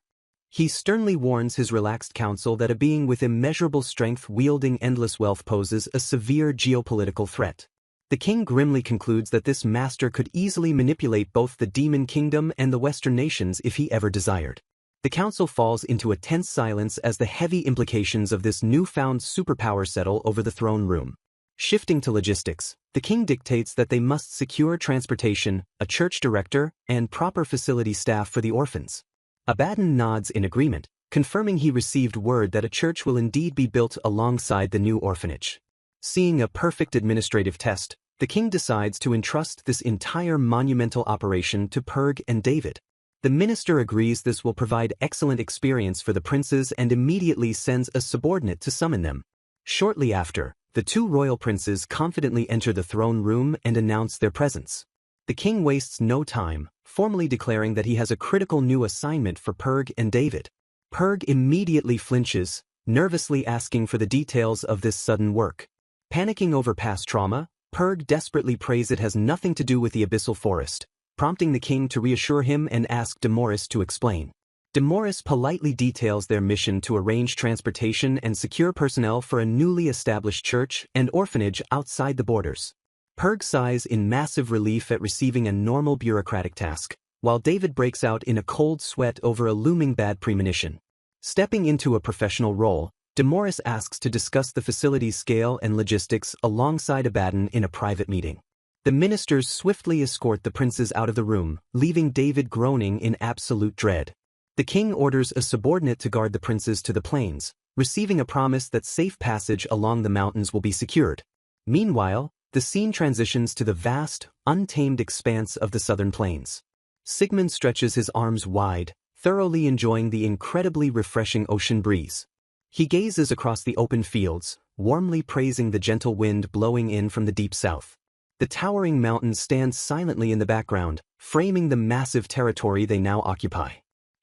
He sternly warns his relaxed council that a being with immeasurable strength wielding endless wealth poses a severe geopolitical threat. The king grimly concludes that this master could easily manipulate both the Demon Kingdom and the Western nations if he ever desired. The council falls into a tense silence as the heavy implications of this newfound superpower settle over the throne room. Shifting to logistics, the king dictates that they must secure transportation, a church director, and proper facility staff for the orphans. Abaddon nods in agreement, confirming he received word that a church will indeed be built alongside the new orphanage. Seeing a perfect administrative test, the king decides to entrust this entire monumental operation to Purg and David. The minister agrees this will provide excellent experience for the princes and immediately sends a subordinate to summon them. Shortly after, the two royal princes confidently enter the throne room and announce their presence. The king wastes no time, formally declaring that he has a critical new assignment for Purg and David. Purg immediately flinches, nervously asking for the details of this sudden work. Panicking over past trauma, Purg desperately prays it has nothing to do with the abyssal forest, prompting the king to reassure him and ask Demoris to explain. Demoris politely details their mission to arrange transportation and secure personnel for a newly established church and orphanage outside the borders. Purg sighs in massive relief at receiving a normal bureaucratic task, while David breaks out in a cold sweat over a looming bad premonition. Stepping into a professional role, Demoris asks to discuss the facility's scale and logistics alongside Abaddon in a private meeting. The ministers swiftly escort the princes out of the room, leaving David groaning in absolute dread. The king orders a subordinate to guard the princes to the plains, receiving a promise that safe passage along the mountains will be secured. Meanwhile, the scene transitions to the vast, untamed expanse of the southern plains. Sigmund stretches his arms wide, thoroughly enjoying the incredibly refreshing ocean breeze. He gazes across the open fields, warmly praising the gentle wind blowing in from the deep south. The towering mountains stand silently in the background, framing the massive territory they now occupy.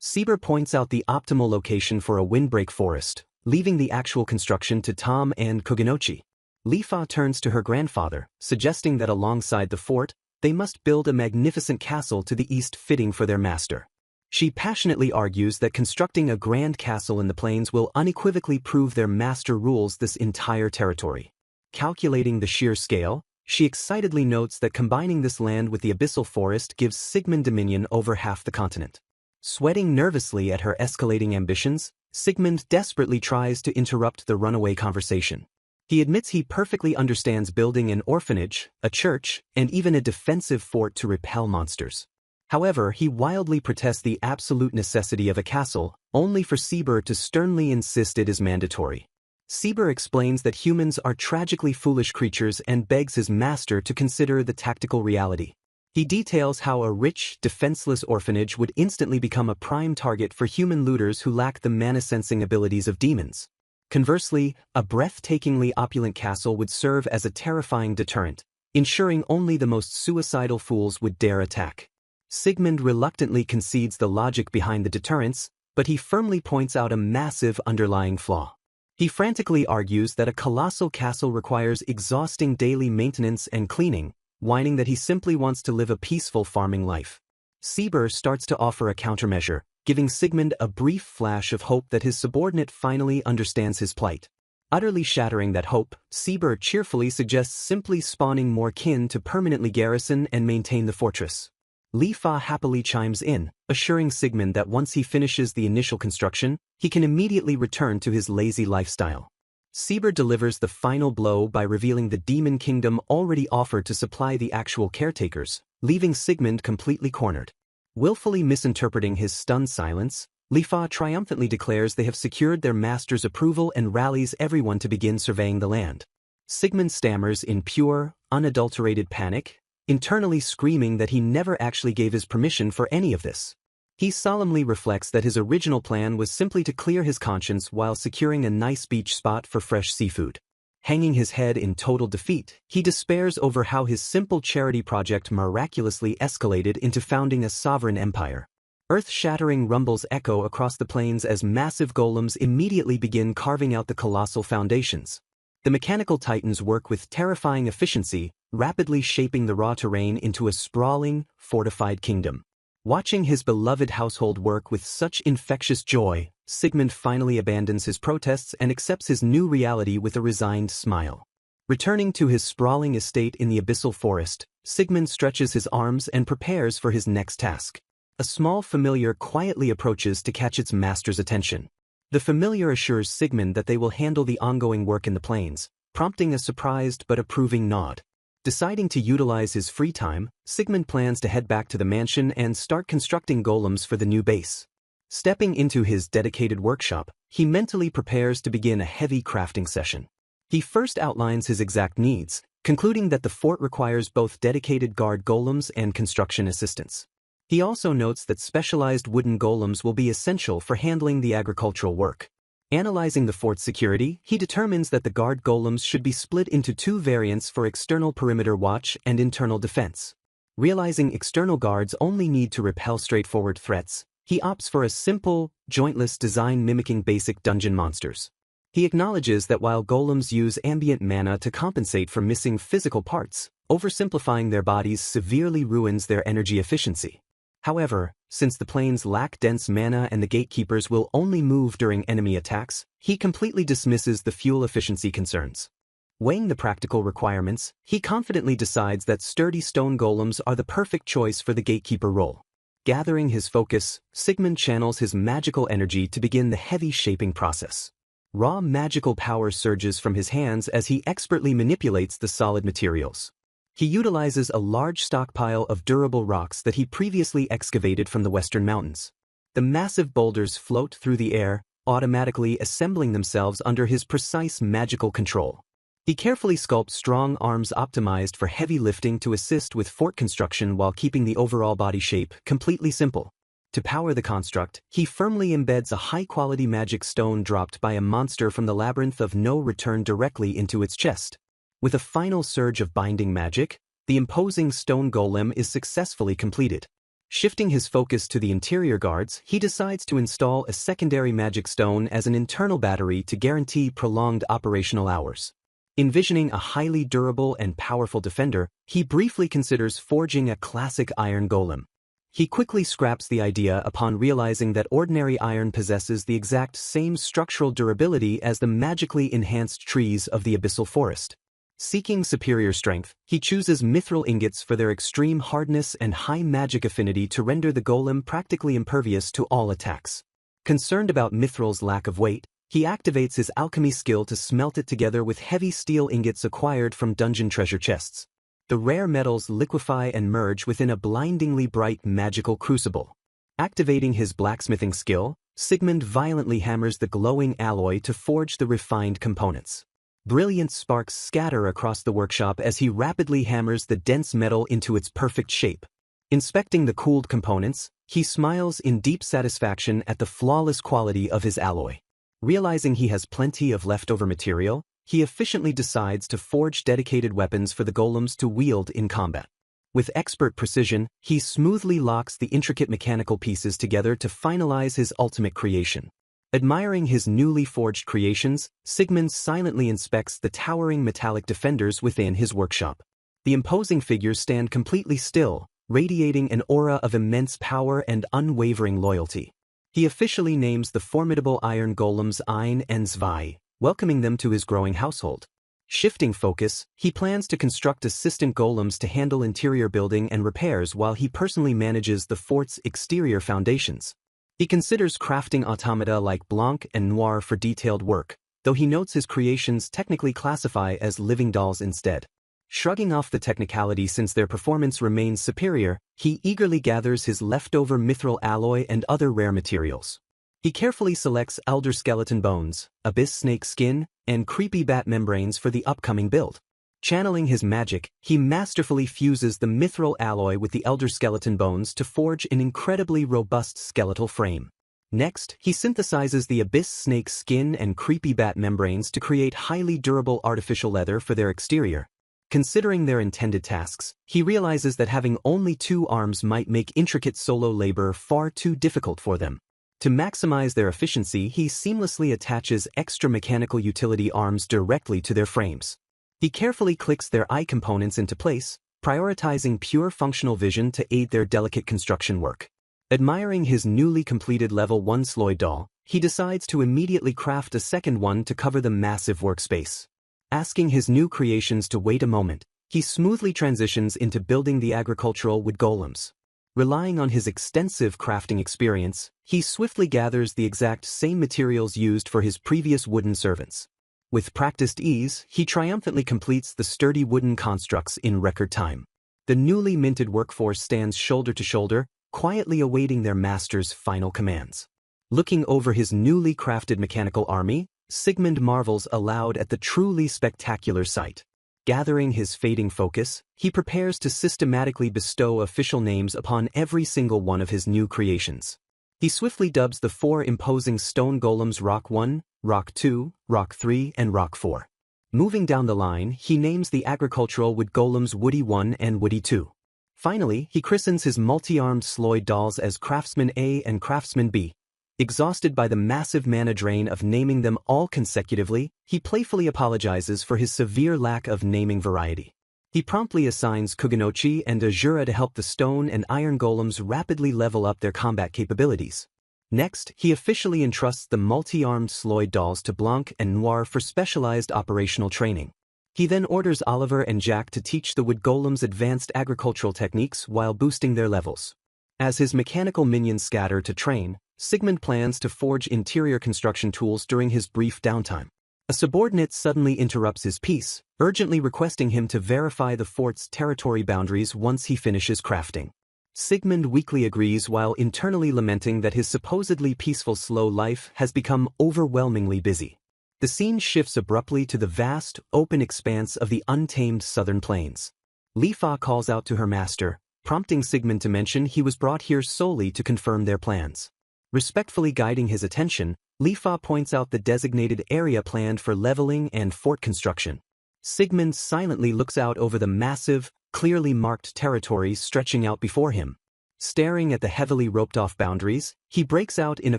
Sieber points out the optimal location for a windbreak forest, leaving the actual construction to Tom and Kogenochi. Lifa turns to her grandfather, suggesting that alongside the fort, they must build a magnificent castle to the east fitting for their master. She passionately argues that constructing a grand castle in the plains will unequivocally prove their master rules this entire territory. Calculating the sheer scale, she excitedly notes that combining this land with the abyssal forest gives Sigmund dominion over half the continent. Sweating nervously at her escalating ambitions, Sigmund desperately tries to interrupt the runaway conversation. He admits he perfectly understands building an orphanage, a church, and even a defensive fort to repel monsters. However, he wildly protests the absolute necessity of a castle, only for Sieber to sternly insist it is mandatory. Sieber explains that humans are tragically foolish creatures and begs his master to consider the tactical reality. He details how a rich, defenseless orphanage would instantly become a prime target for human looters who lack the mana-sensing abilities of demons. Conversely, a breathtakingly opulent castle would serve as a terrifying deterrent, ensuring only the most suicidal fools would dare attack. Sigmund reluctantly concedes the logic behind the deterrence, but he firmly points out a massive underlying flaw. He frantically argues that a colossal castle requires exhausting daily maintenance and cleaning, whining that he simply wants to live a peaceful farming life. Sieber starts to offer a countermeasure, giving Sigmund a brief flash of hope that his subordinate finally understands his plight. Utterly shattering that hope, Sieber cheerfully suggests simply spawning more kin to permanently garrison and maintain the fortress. Li Fa happily chimes in, assuring Sigmund that once he finishes the initial construction, he can immediately return to his lazy lifestyle. Sieber delivers the final blow by revealing the Demon Kingdom already offered to supply the actual caretakers, leaving Sigmund completely cornered. Willfully misinterpreting his stunned silence, Li Fa triumphantly declares they have secured their master's approval and rallies everyone to begin surveying the land. Sigmund stammers in pure, unadulterated panic, internally screaming that he never actually gave his permission for any of this. He solemnly reflects that his original plan was simply to clear his conscience while securing a nice beach spot for fresh seafood. Hanging his head in total defeat, he despairs over how his simple charity project miraculously escalated into founding a sovereign empire. Earth-shattering rumbles echo across the plains as massive golems immediately begin carving out the colossal foundations. The mechanical titans work with terrifying efficiency, rapidly shaping the raw terrain into a sprawling, fortified kingdom. Watching his beloved household work with such infectious joy, Sigmund finally abandons his protests and accepts his new reality with a resigned smile. Returning to his sprawling estate in the abyssal forest, Sigmund stretches his arms and prepares for his next task. A small familiar quietly approaches to catch its master's attention. The familiar assures Sigmund that they will handle the ongoing work in the plains, prompting a surprised but approving nod. Deciding to utilize his free time, Sigmund plans to head back to the mansion and start constructing golems for the new base. Stepping into his dedicated workshop, he mentally prepares to begin a heavy crafting session. He first outlines his exact needs, concluding that the fort requires both dedicated guard golems and construction assistants. He also notes that specialized wooden golems will be essential for handling the agricultural work. Analyzing the fort's security, he determines that the guard golems should be split into two variants for external perimeter watch and internal defense. Realizing external guards only need to repel straightforward threats, he opts for a simple, jointless design mimicking basic dungeon monsters. He acknowledges that while golems use ambient mana to compensate for missing physical parts, oversimplifying their bodies severely ruins their energy efficiency. However, since the plains lack dense mana and the gatekeepers will only move during enemy attacks, he completely dismisses the fuel efficiency concerns. Weighing the practical requirements, he confidently decides that sturdy stone golems are the perfect choice for the gatekeeper role. Gathering his focus, Sigmund channels his magical energy to begin the heavy shaping process. Raw magical power surges from his hands as he expertly manipulates the solid materials. He utilizes a large stockpile of durable rocks that he previously excavated from the western mountains. The massive boulders float through the air, automatically assembling themselves under his precise magical control. He carefully sculpts strong arms optimized for heavy lifting to assist with fort construction while keeping the overall body shape completely simple. To power the construct, he firmly embeds a high-quality magic stone dropped by a monster from the labyrinth of no return directly into its chest. With a final surge of binding magic, the imposing stone golem is successfully completed. Shifting his focus to the interior guards, he decides to install a secondary magic stone as an internal battery to guarantee prolonged operational hours. Envisioning a highly durable and powerful defender, he briefly considers forging a classic iron golem. He quickly scraps the idea upon realizing that ordinary iron possesses the exact same structural durability as the magically enhanced trees of the abyssal forest. Seeking superior strength, he chooses mithril ingots for their extreme hardness and high magic affinity to render the golem practically impervious to all attacks. Concerned about mithril's lack of weight, he activates his alchemy skill to smelt it together with heavy steel ingots acquired from dungeon treasure chests. The rare metals liquefy and merge within a blindingly bright magical crucible. Activating his blacksmithing skill, Sigmund violently hammers the glowing alloy to forge the refined components. Brilliant sparks scatter across the workshop as he rapidly hammers the dense metal into its perfect shape. Inspecting the cooled components, he smiles in deep satisfaction at the flawless quality of his alloy. Realizing he has plenty of leftover material, he efficiently decides to forge dedicated weapons for the golems to wield in combat. With expert precision, he smoothly locks the intricate mechanical pieces together to finalize his ultimate creation. Admiring his newly forged creations, Sigmund silently inspects the towering metallic defenders within his workshop. The imposing figures stand completely still, radiating an aura of immense power and unwavering loyalty. He officially names the formidable iron golems Ein and Zwei, welcoming them to his growing household. Shifting focus, he plans to construct assistant golems to handle interior building and repairs while he personally manages the fort's exterior foundations. He considers crafting automata like Blanc and Noir for detailed work, though he notes his creations technically classify as living dolls instead. Shrugging off the technicality since their performance remains superior, he eagerly gathers his leftover mithril alloy and other rare materials. He carefully selects elder skeleton bones, abyss snake skin, and creepy bat membranes for the upcoming build. Channeling his magic, he masterfully fuses the mithril alloy with the elder skeleton bones to forge an incredibly robust skeletal frame. Next, he synthesizes the abyss snake skin and creepy bat membranes to create highly durable artificial leather for their exterior. Considering their intended tasks, he realizes that having only 2 arms might make intricate solo labor far too difficult for them. To maximize their efficiency, he seamlessly attaches extra mechanical utility arms directly to their frames. He carefully clicks their eye components into place, prioritizing pure functional vision to aid their delicate construction work. Admiring his newly completed level 1 Sloyd doll, he decides to immediately craft a second one to cover the massive workspace. Asking his new creations to wait a moment, he smoothly transitions into building the agricultural wood golems. Relying on his extensive crafting experience, he swiftly gathers the exact same materials used for his previous wooden servants. With practiced ease, he triumphantly completes the sturdy wooden constructs in record time. The newly minted workforce stands shoulder to shoulder, quietly awaiting their master's final commands. Looking over his newly crafted mechanical army, Sigmund marvels aloud at the truly spectacular sight. Gathering his fading focus, he prepares to systematically bestow official names upon every single one of his new creations. He swiftly dubs the 4 imposing stone golems Rock 1, Rock 2, Rock 3, and Rock 4. Moving down the line, he names the agricultural wood golems Woody 1 and Woody 2. Finally, he christens his multi-armed Sloyd dolls as Craftsman A and Craftsman B. Exhausted by the massive mana drain of naming them all consecutively, he playfully apologizes for his severe lack of naming variety. He promptly assigns Kuganochi and Asura to help the stone and iron golems rapidly level up their combat capabilities. Next, he officially entrusts the multi-armed Sloyd dolls to Blanc and Noir for specialized operational training. He then orders Oliver and Jack to teach the wood golems advanced agricultural techniques while boosting their levels. As his mechanical minions scatter to train, Sigmund plans to forge interior construction tools during his brief downtime. A subordinate suddenly interrupts his peace, urgently requesting him to verify the fort's territory boundaries once he finishes crafting. Sigmund weakly agrees while internally lamenting that his supposedly peaceful slow life has become overwhelmingly busy. The scene shifts abruptly to the vast, open expanse of the untamed southern plains. Lifa calls out to her master, prompting Sigmund to mention he was brought here solely to confirm their plans. Respectfully guiding his attention, Lifa points out the designated area planned for leveling and fort construction. Sigmund silently looks out over the massive, clearly marked territories stretching out before him. Staring at the heavily roped-off boundaries, he breaks out in a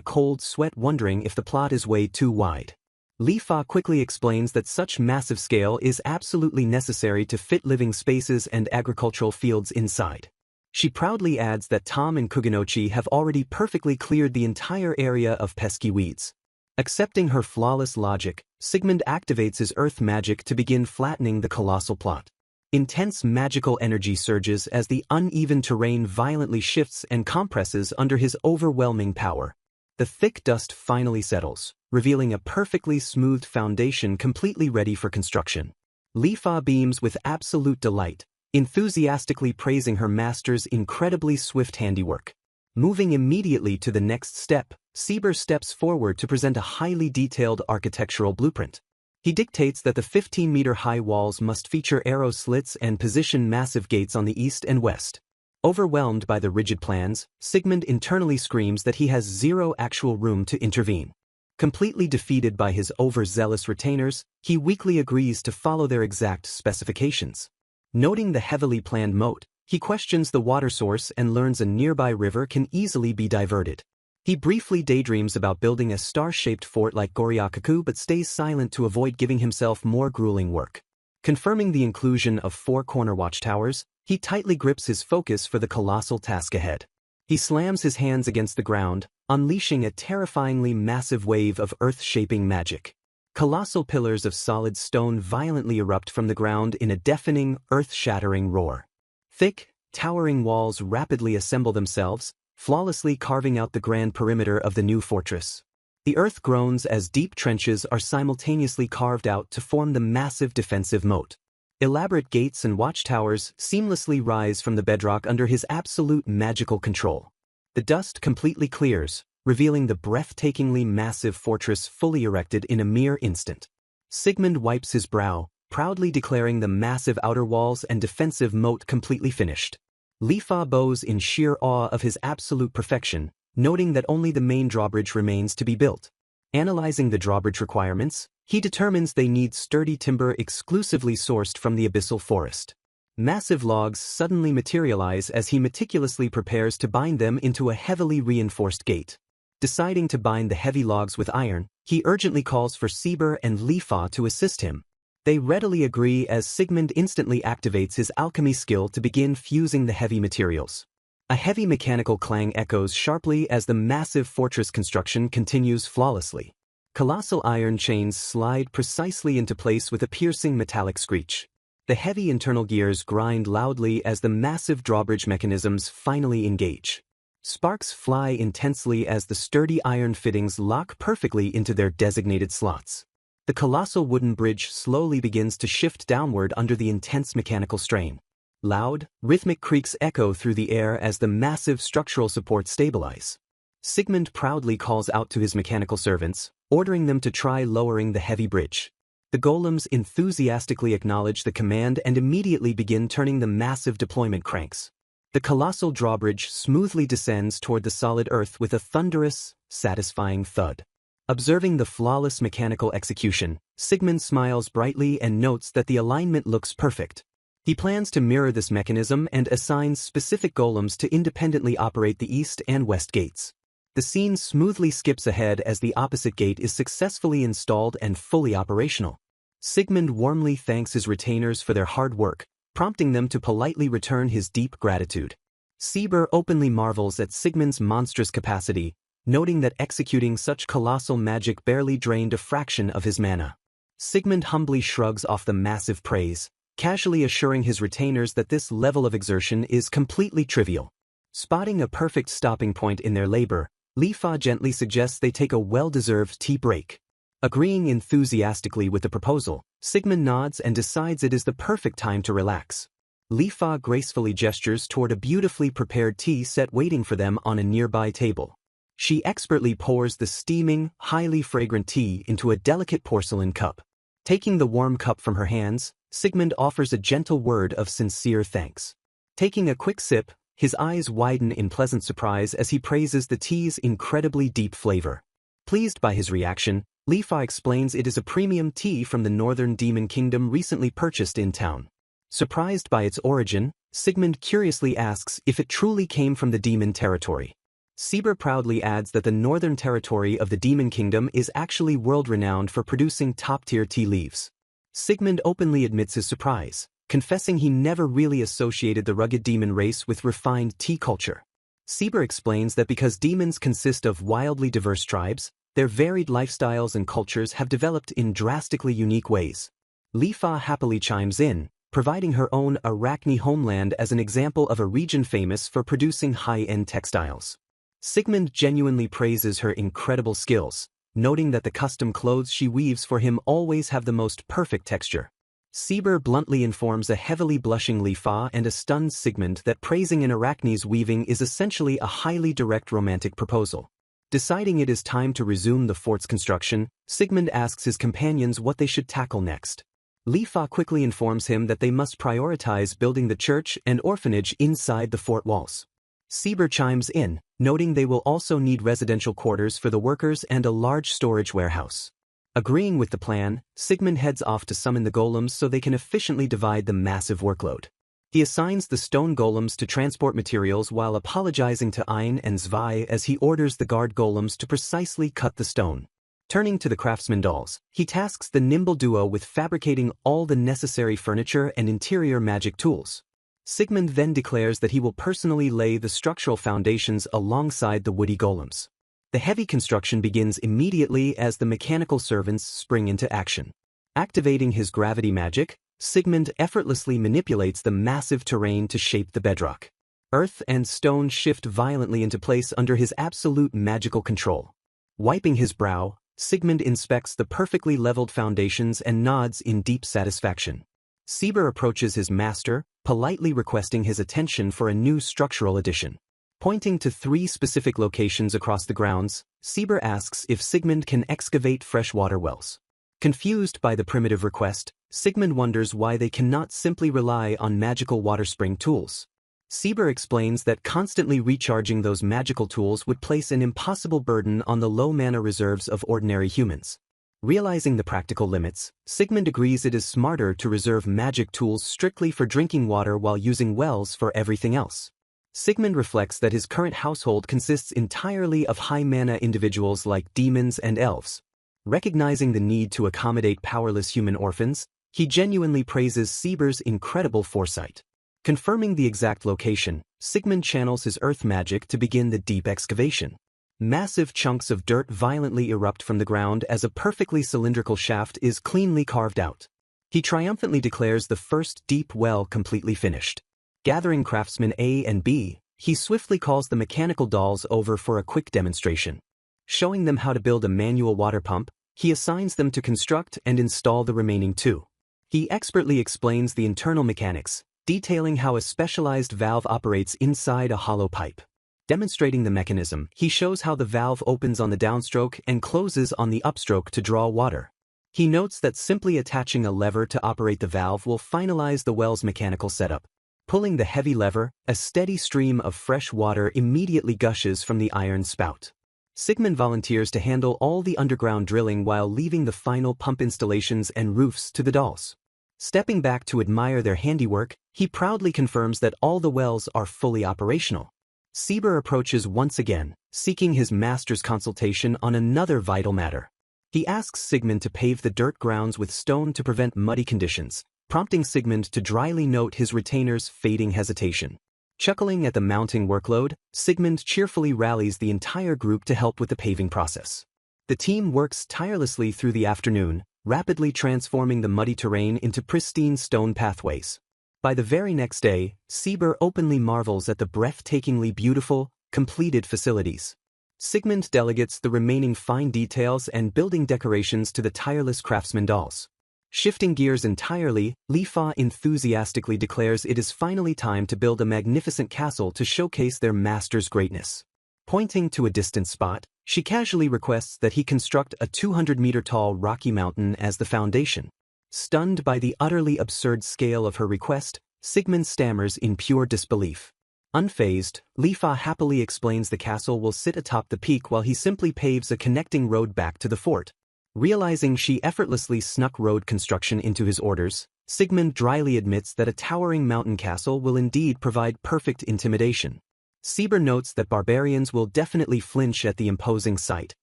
cold sweat wondering if the plot is way too wide. Lifa quickly explains that such massive scale is absolutely necessary to fit living spaces and agricultural fields inside. She proudly adds that Tom and Kuganochi have already perfectly cleared the entire area of pesky weeds. Accepting her flawless logic, Sigmund activates his earth magic to begin flattening the colossal plot. Intense magical energy surges as the uneven terrain violently shifts and compresses under his overwhelming power. The thick dust finally settles, revealing a perfectly smoothed foundation completely ready for construction. Lifa beams with absolute delight, enthusiastically praising her master's incredibly swift handiwork. Moving immediately to the next step, Sieber steps forward to present a highly detailed architectural blueprint. He dictates that the 15-meter-high walls must feature arrow slits and position massive gates on the east and west. Overwhelmed by the rigid plans, Sigmund internally screams that he has zero actual room to intervene. Completely defeated by his overzealous retainers, he weakly agrees to follow their exact specifications. Noting the heavily planned moat, he questions the water source and learns a nearby river can easily be diverted. He briefly daydreams about building a star-shaped fort like Goryakaku but stays silent to avoid giving himself more grueling work. Confirming the inclusion of 4 corner watchtowers, he tightly grips his focus for the colossal task ahead. He slams his hands against the ground, unleashing a terrifyingly massive wave of earth-shaping magic. Colossal pillars of solid stone violently erupt from the ground in a deafening, earth-shattering roar. Thick, towering walls rapidly assemble themselves, flawlessly carving out the grand perimeter of the new fortress. The earth groans as deep trenches are simultaneously carved out to form the massive defensive moat. Elaborate gates and watchtowers seamlessly rise from the bedrock under his absolute magical control. The dust completely clears, revealing the breathtakingly massive fortress fully erected in a mere instant. Sigmund wipes his brow, proudly declaring the massive outer walls and defensive moat completely finished. Lifa bows in sheer awe of his absolute perfection, noting that only the main drawbridge remains to be built. Analyzing the drawbridge requirements, he determines they need sturdy timber exclusively sourced from the abyssal forest. Massive logs suddenly materialize as he meticulously prepares to bind them into a heavily reinforced gate. Deciding to bind the heavy logs with iron, he urgently calls for Sieber and Lifa to assist him. They readily agree as Sigmund instantly activates his alchemy skill to begin fusing the heavy materials. A heavy mechanical clang echoes sharply as the massive fortress construction continues flawlessly. Colossal iron chains slide precisely into place with a piercing metallic screech. The heavy internal gears grind loudly as the massive drawbridge mechanisms finally engage. Sparks fly intensely as the sturdy iron fittings lock perfectly into their designated slots. The colossal wooden bridge slowly begins to shift downward under the intense mechanical strain. Loud, rhythmic creaks echo through the air as the massive structural supports stabilize. Sigmund proudly calls out to his mechanical servants, ordering them to try lowering the heavy bridge. The golems enthusiastically acknowledge the command and immediately begin turning the massive deployment cranks. The colossal drawbridge smoothly descends toward the solid earth with a thunderous, satisfying thud. Observing the flawless mechanical execution, Sigmund smiles brightly and notes that the alignment looks perfect. He plans to mirror this mechanism and assigns specific golems to independently operate the east and west gates. The scene smoothly skips ahead as the opposite gate is successfully installed and fully operational. Sigmund warmly thanks his retainers for their hard work, prompting them to politely return his deep gratitude. Sieber openly marvels at Sigmund's monstrous capacity, noting that executing such colossal magic barely drained a fraction of his mana. Sigmund humbly shrugs off the massive praise, casually assuring his retainers that this level of exertion is completely trivial. Spotting a perfect stopping point in their labor, Lifa gently suggests they take a well-deserved tea break. Agreeing enthusiastically with the proposal, Sigmund nods and decides it is the perfect time to relax. Lifa gracefully gestures toward a beautifully prepared tea set waiting for them on a nearby table. She expertly pours the steaming, highly fragrant tea into a delicate porcelain cup. Taking the warm cup from her hands, Sigmund offers a gentle word of sincere thanks. Taking a quick sip, his eyes widen in pleasant surprise as he praises the tea's incredibly deep flavor. Pleased by his reaction, Lifa explains it is a premium tea from the northern demon kingdom recently purchased in town. Surprised by its origin, Sigmund curiously asks if it truly came from the demon territory. Sieber proudly adds that the northern territory of the demon kingdom is actually world-renowned for producing top-tier tea leaves. Sigmund openly admits his surprise, confessing he never really associated the rugged demon race with refined tea culture. Sieber explains that because demons consist of wildly diverse tribes, their varied lifestyles and cultures have developed in drastically unique ways. Lifa happily chimes in, providing her own Arachne homeland as an example of a region famous for producing high-end textiles. Sigmund genuinely praises her incredible skills, noting that the custom clothes she weaves for him always have the most perfect texture. Sieber bluntly informs a heavily blushing Lifa and a stunned Sigmund that praising an Arachne's weaving is essentially a highly direct romantic proposal. Deciding it is time to resume the fort's construction, Sigmund asks his companions what they should tackle next. Lifa quickly informs him that they must prioritize building the church and orphanage inside the fort walls. Sieber chimes in, noting they will also need residential quarters for the workers and a large storage warehouse. Agreeing with the plan, Sigmund heads off to summon the golems so they can efficiently divide the massive workload. He assigns the stone golems to transport materials while apologizing to Ein and Zwei as he orders the guard golems to precisely cut the stone. Turning to the craftsman dolls, he tasks the nimble duo with fabricating all the necessary furniture and interior magic tools. Sigmund then declares that he will personally lay the structural foundations alongside the woody golems. The heavy construction begins immediately as the mechanical servants spring into action. Activating his gravity magic, Sigmund effortlessly manipulates the massive terrain to shape the bedrock. Earth and stone shift violently into place under his absolute magical control. Wiping his brow, Sigmund inspects the perfectly leveled foundations and nods in deep satisfaction. Sieber approaches his master, politely requesting his attention for a new structural addition. Pointing to 3 specific locations across the grounds, Sieber asks if Sigmund can excavate freshwater wells. Confused by the primitive request, Sigmund wonders why they cannot simply rely on magical water spring tools. Sieber explains that constantly recharging those magical tools would place an impossible burden on the low mana reserves of ordinary humans. Realizing the practical limits, Sigmund agrees it is smarter to reserve magic tools strictly for drinking water while using wells for everything else. Sigmund reflects that his current household consists entirely of high mana individuals like demons and elves. Recognizing the need to accommodate powerless human orphans, he genuinely praises Sieber's incredible foresight. Confirming the exact location, Sigmund channels his earth magic to begin the deep excavation. Massive chunks of dirt violently erupt from the ground as a perfectly cylindrical shaft is cleanly carved out. He triumphantly declares the first deep well completely finished. Gathering craftsmen A and B, he swiftly calls the mechanical dolls over for a quick demonstration. Showing them how to build a manual water pump, he assigns them to construct and install the remaining 2. He expertly explains the internal mechanics, detailing how a specialized valve operates inside a hollow pipe. Demonstrating the mechanism, he shows how the valve opens on the downstroke and closes on the upstroke to draw water. He notes that simply attaching a lever to operate the valve will finalize the well's mechanical setup. Pulling the heavy lever, a steady stream of fresh water immediately gushes from the iron spout. Sigmund volunteers to handle all the underground drilling while leaving the final pump installations and roofs to the dolls. Stepping back to admire their handiwork, he proudly confirms that all the wells are fully operational. Sieber approaches once again, seeking his master's consultation on another vital matter. He asks Sigmund to pave the dirt grounds with stone to prevent muddy conditions, prompting Sigmund to dryly note his retainer's fading hesitation. Chuckling at the mounting workload, Sigmund cheerfully rallies the entire group to help with the paving process. The team works tirelessly through the afternoon, rapidly transforming the muddy terrain into pristine stone pathways. By the very next day, Sieber openly marvels at the breathtakingly beautiful, completed facilities. Sigmund delegates the remaining fine details and building decorations to the tireless craftsman dolls. Shifting gears entirely, Lifa enthusiastically declares it is finally time to build a magnificent castle to showcase their master's greatness. Pointing to a distant spot, she casually requests that he construct a 200-meter-tall rocky mountain as the foundation. Stunned by the utterly absurd scale of her request, Sigmund stammers in pure disbelief. Unfazed, Lifa happily explains the castle will sit atop the peak while he simply paves a connecting road back to the fort. Realizing she effortlessly snuck road construction into his orders, Sigmund dryly admits that a towering mountain castle will indeed provide perfect intimidation. Sieber notes that barbarians will definitely flinch at the imposing sight,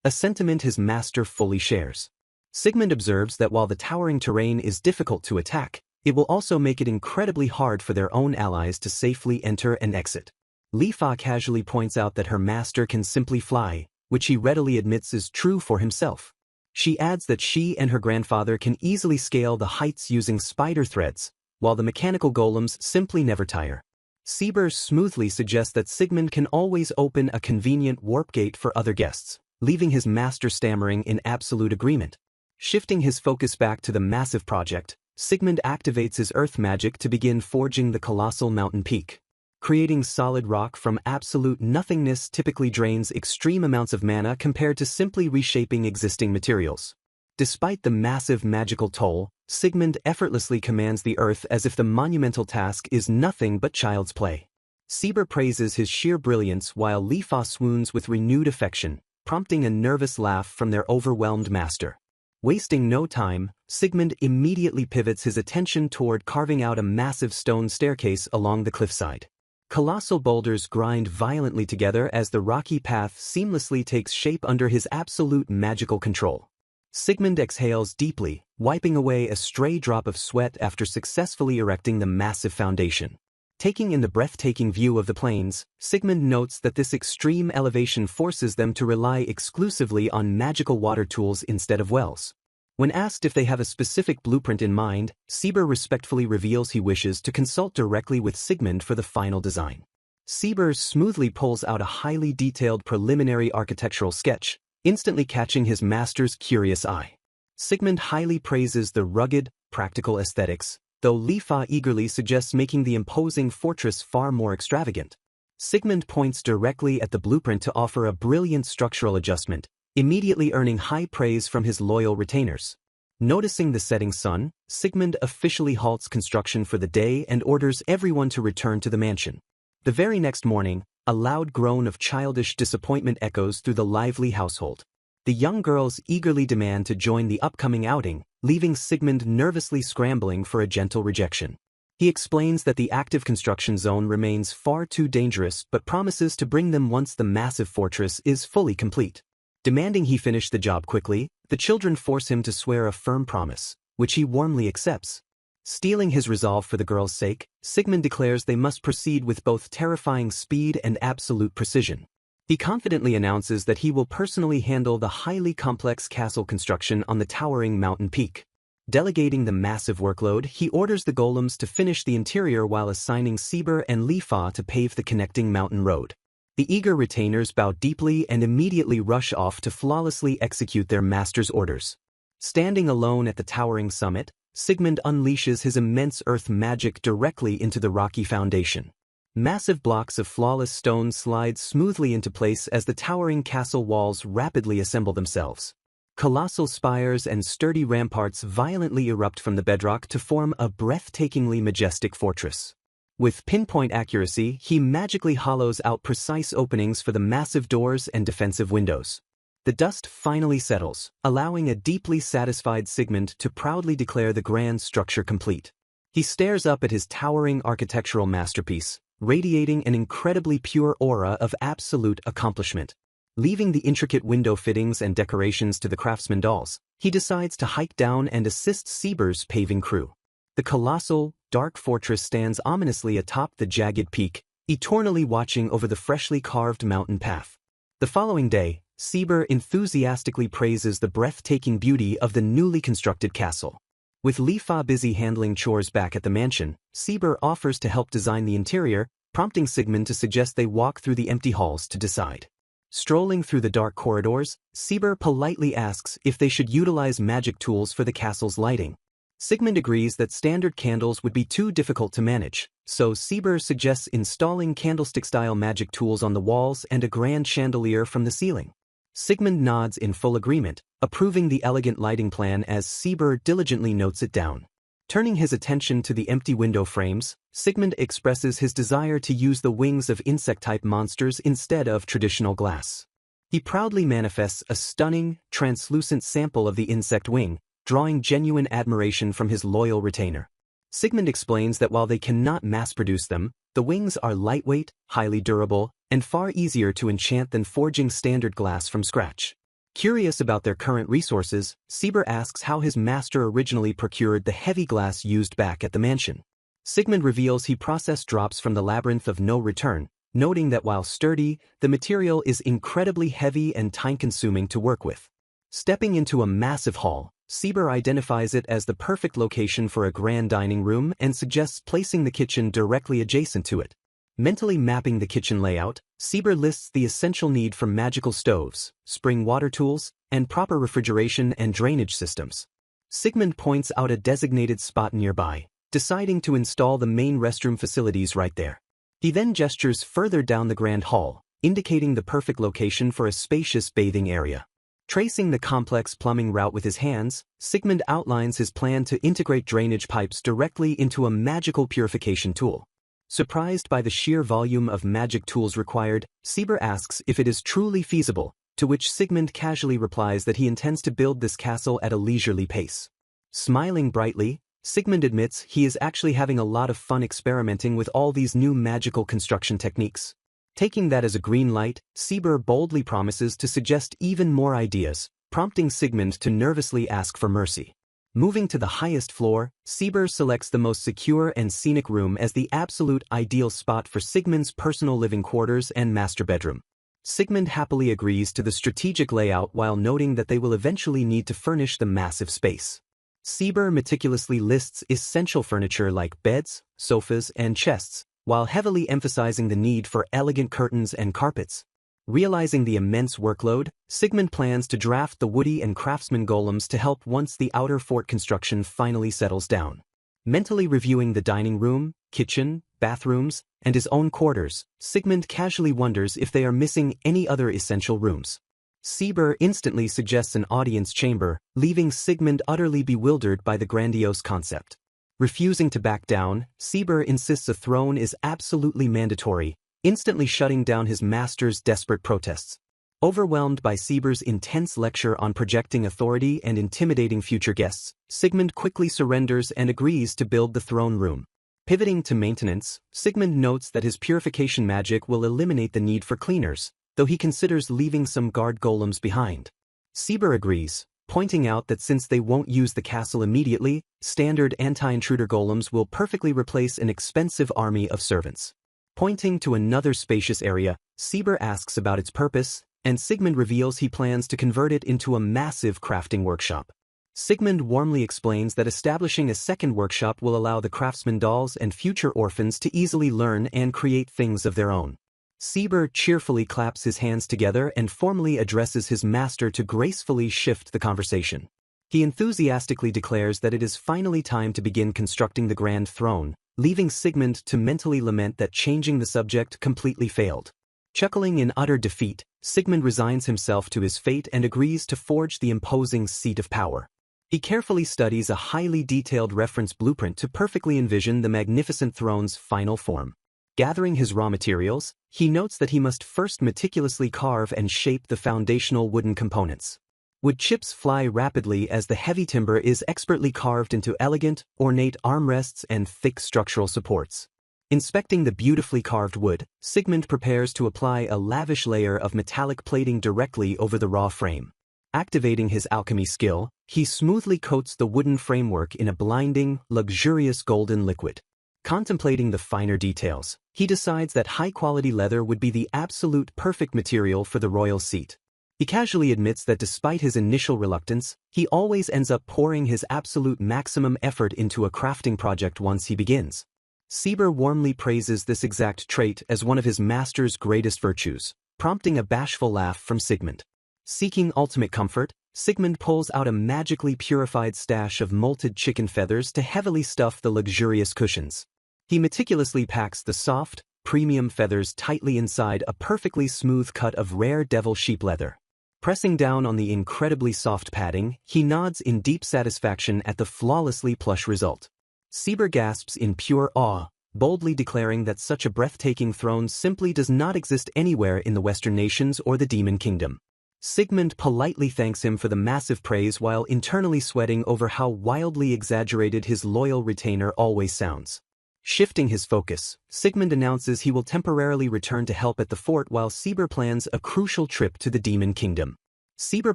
a sentiment his master fully shares. Sigmund observes that while the towering terrain is difficult to attack, it will also make it incredibly hard for their own allies to safely enter and exit. Lifa casually points out that her master can simply fly, which he readily admits is true for himself. She adds that she and her grandfather can easily scale the heights using spider threads, while the mechanical golems simply never tire. Sieber smoothly suggests that Sigmund can always open a convenient warp gate for other guests, leaving his master stammering in absolute agreement. Shifting his focus back to the massive project, Sigmund activates his earth magic to begin forging the colossal mountain peak. Creating solid rock from absolute nothingness typically drains extreme amounts of mana compared to simply reshaping existing materials. Despite the massive magical toll, Sigmund effortlessly commands the earth as if the monumental task is nothing but child's play. Sieber praises his sheer brilliance while Lifa swoons with renewed affection, prompting a nervous laugh from their overwhelmed master. Wasting no time, Sigmund immediately pivots his attention toward carving out a massive stone staircase along the cliffside. Colossal boulders grind violently together as the rocky path seamlessly takes shape under his absolute magical control. Sigmund exhales deeply, wiping away a stray drop of sweat after successfully erecting the massive foundation. Taking in the breathtaking view of the plains, Sigmund notes that this extreme elevation forces them to rely exclusively on magical water tools instead of wells. When asked if they have a specific blueprint in mind, Sieber respectfully reveals he wishes to consult directly with Sigmund for the final design. Sieber smoothly pulls out a highly detailed preliminary architectural sketch, instantly catching his master's curious eye. Sigmund highly praises the rugged, practical aesthetics, though Lifa eagerly suggests making the imposing fortress far more extravagant. Sigmund points directly at the blueprint to offer a brilliant structural adjustment, immediately earning high praise from his loyal retainers. Noticing the setting sun, Sigmund officially halts construction for the day and orders everyone to return to the mansion. The very next morning, a loud groan of childish disappointment echoes through the lively household. The young girls eagerly demand to join the upcoming outing, leaving Sigmund nervously scrambling for a gentle rejection. He explains that the active construction zone remains far too dangerous but promises to bring them once the massive fortress is fully complete. Demanding he finish the job quickly, the children force him to swear a firm promise, which he warmly accepts. Steeling his resolve for the girls' sake, Sigmund declares they must proceed with both terrifying speed and absolute precision. He confidently announces that he will personally handle the highly complex castle construction on the towering mountain peak. Delegating the massive workload, he orders the golems to finish the interior while assigning Sieber and Lifa to pave the connecting mountain road. The eager retainers bow deeply and immediately rush off to flawlessly execute their master's orders. Standing alone at the towering summit, Sigmund unleashes his immense earth magic directly into the rocky foundation. Massive blocks of flawless stone slide smoothly into place as the towering castle walls rapidly assemble themselves. Colossal spires and sturdy ramparts violently erupt from the bedrock to form a breathtakingly majestic fortress. With pinpoint accuracy, he magically hollows out precise openings for the massive doors and defensive windows. The dust finally settles, allowing a deeply satisfied Sigmund to proudly declare the grand structure complete. He stares up at his towering architectural masterpiece, radiating an incredibly pure aura of absolute accomplishment. Leaving the intricate window fittings and decorations to the craftsman dolls, he decides to hike down and assist Sieber's paving crew. The colossal, dark fortress stands ominously atop the jagged peak, eternally watching over the freshly carved mountain path. The following day, Sieber enthusiastically praises the breathtaking beauty of the newly constructed castle. With Lifa busy handling chores back at the mansion, Sieber offers to help design the interior, prompting Sigmund to suggest they walk through the empty halls to decide. Strolling through the dark corridors, Sieber politely asks if they should utilize magic tools for the castle's lighting. Sigmund agrees that standard candles would be too difficult to manage, so Sieber suggests installing candlestick-style magic tools on the walls and a grand chandelier from the ceiling. Sigmund nods in full agreement, approving the elegant lighting plan as Sieber diligently notes it down. Turning his attention to the empty window frames, Sigmund expresses his desire to use the wings of insect-type monsters instead of traditional glass. He proudly manifests a stunning, translucent sample of the insect wing, drawing genuine admiration from his loyal retainer. Sigmund explains that while they cannot mass-produce them, the wings are lightweight, highly durable, and far easier to enchant than forging standard glass from scratch. Curious about their current resources, Sieber asks how his master originally procured the heavy glass used back at the mansion. Sigmund reveals he processed drops from the labyrinth of no return, noting that while sturdy, the material is incredibly heavy and time-consuming to work with. Stepping into a massive hall, Sieber identifies it as the perfect location for a grand dining room and suggests placing the kitchen directly adjacent to it. Mentally mapping the kitchen layout, Sieber lists the essential need for magical stoves, spring water tools, and proper refrigeration and drainage systems. Sigmund points out a designated spot nearby, deciding to install the main restroom facilities right there. He then gestures further down the grand hall, indicating the perfect location for a spacious bathing area. Tracing the complex plumbing route with his hands, Sigmund outlines his plan to integrate drainage pipes directly into a magical purification tool. Surprised by the sheer volume of magic tools required, Sieber asks if it is truly feasible, to which Sigmund casually replies that he intends to build this castle at a leisurely pace. Smiling brightly, Sigmund admits he is actually having a lot of fun experimenting with all these new magical construction techniques. Taking that as a green light, Sieber boldly promises to suggest even more ideas, prompting Sigmund to nervously ask for mercy. Moving to the highest floor, Sieber selects the most secure and scenic room as the absolute ideal spot for Sigmund's personal living quarters and master bedroom. Sigmund happily agrees to the strategic layout while noting that they will eventually need to furnish the massive space. Sieber meticulously lists essential furniture like beds, sofas, and chests, while heavily emphasizing the need for elegant curtains and carpets. Realizing the immense workload, Sigmund plans to draft the woody and craftsman golems to help once the outer fort construction finally settles down. Mentally reviewing the dining room, kitchen, bathrooms, and his own quarters, Sigmund casually wonders if they are missing any other essential rooms. Sieber instantly suggests an audience chamber, leaving Sigmund utterly bewildered by the grandiose concept. Refusing to back down, Sieber insists a throne is absolutely mandatory, instantly shutting down his master's desperate protests. Overwhelmed by Sieber's intense lecture on projecting authority and intimidating future guests, Sigmund quickly surrenders and agrees to build the throne room. Pivoting to maintenance, Sigmund notes that his purification magic will eliminate the need for cleaners, though he considers leaving some guard golems behind. Sieber agrees, pointing out that since they won't use the castle immediately, standard anti-intruder golems will perfectly replace an expensive army of servants. Pointing to another spacious area, Sieber asks about its purpose, and Sigmund reveals he plans to convert it into a massive crafting workshop. Sigmund warmly explains that establishing a second workshop will allow the craftsman dolls and future orphans to easily learn and create things of their own. Sieber cheerfully claps his hands together and formally addresses his master to gracefully shift the conversation. He enthusiastically declares that it is finally time to begin constructing the Grand Throne, leaving Sigmund to mentally lament that changing the subject completely failed. Chuckling in utter defeat, Sigmund resigns himself to his fate and agrees to forge the imposing seat of power. He carefully studies a highly detailed reference blueprint to perfectly envision the magnificent throne's final form. Gathering his raw materials, he notes that he must first meticulously carve and shape the foundational wooden components. Wood chips fly rapidly as the heavy timber is expertly carved into elegant, ornate armrests and thick structural supports. Inspecting the beautifully carved wood, Sigmund prepares to apply a lavish layer of metallic plating directly over the raw frame. Activating his alchemy skill, he smoothly coats the wooden framework in a blinding, luxurious golden liquid. Contemplating the finer details, he decides that high-quality leather would be the absolute perfect material for the royal seat. He casually admits that despite his initial reluctance, he always ends up pouring his absolute maximum effort into a crafting project once he begins. Sieber warmly praises this exact trait as one of his master's greatest virtues, prompting a bashful laugh from Sigmund. Seeking ultimate comfort, Sigmund pulls out a magically purified stash of molted chicken feathers to heavily stuff the luxurious cushions. He meticulously packs the soft, premium feathers tightly inside a perfectly smooth cut of rare devil sheep leather. Pressing down on the incredibly soft padding, he nods in deep satisfaction at the flawlessly plush result. Sieber gasps in pure awe, boldly declaring that such a breathtaking throne simply does not exist anywhere in the Western nations or the Demon Kingdom. Sigmund politely thanks him for the massive praise while internally sweating over how wildly exaggerated his loyal retainer always sounds. Shifting his focus, Sigmund announces he will temporarily return to help at the fort while Sieber plans a crucial trip to the Demon Kingdom. Sieber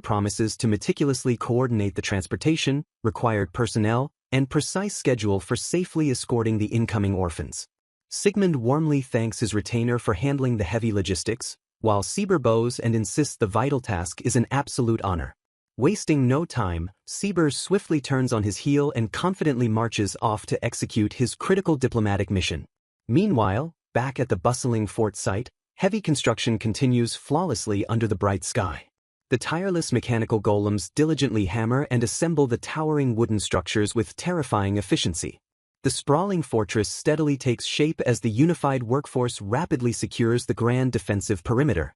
promises to meticulously coordinate the transportation, required personnel, and precise schedule for safely escorting the incoming orphans. Sigmund warmly thanks his retainer for handling the heavy logistics, while Sieber bows and insists the vital task is an absolute honor. Wasting no time, Sieber swiftly turns on his heel and confidently marches off to execute his critical diplomatic mission. Meanwhile, back at the bustling fort site, heavy construction continues flawlessly under the bright sky. The tireless mechanical golems diligently hammer and assemble the towering wooden structures with terrifying efficiency. The sprawling fortress steadily takes shape as the unified workforce rapidly secures the grand defensive perimeter.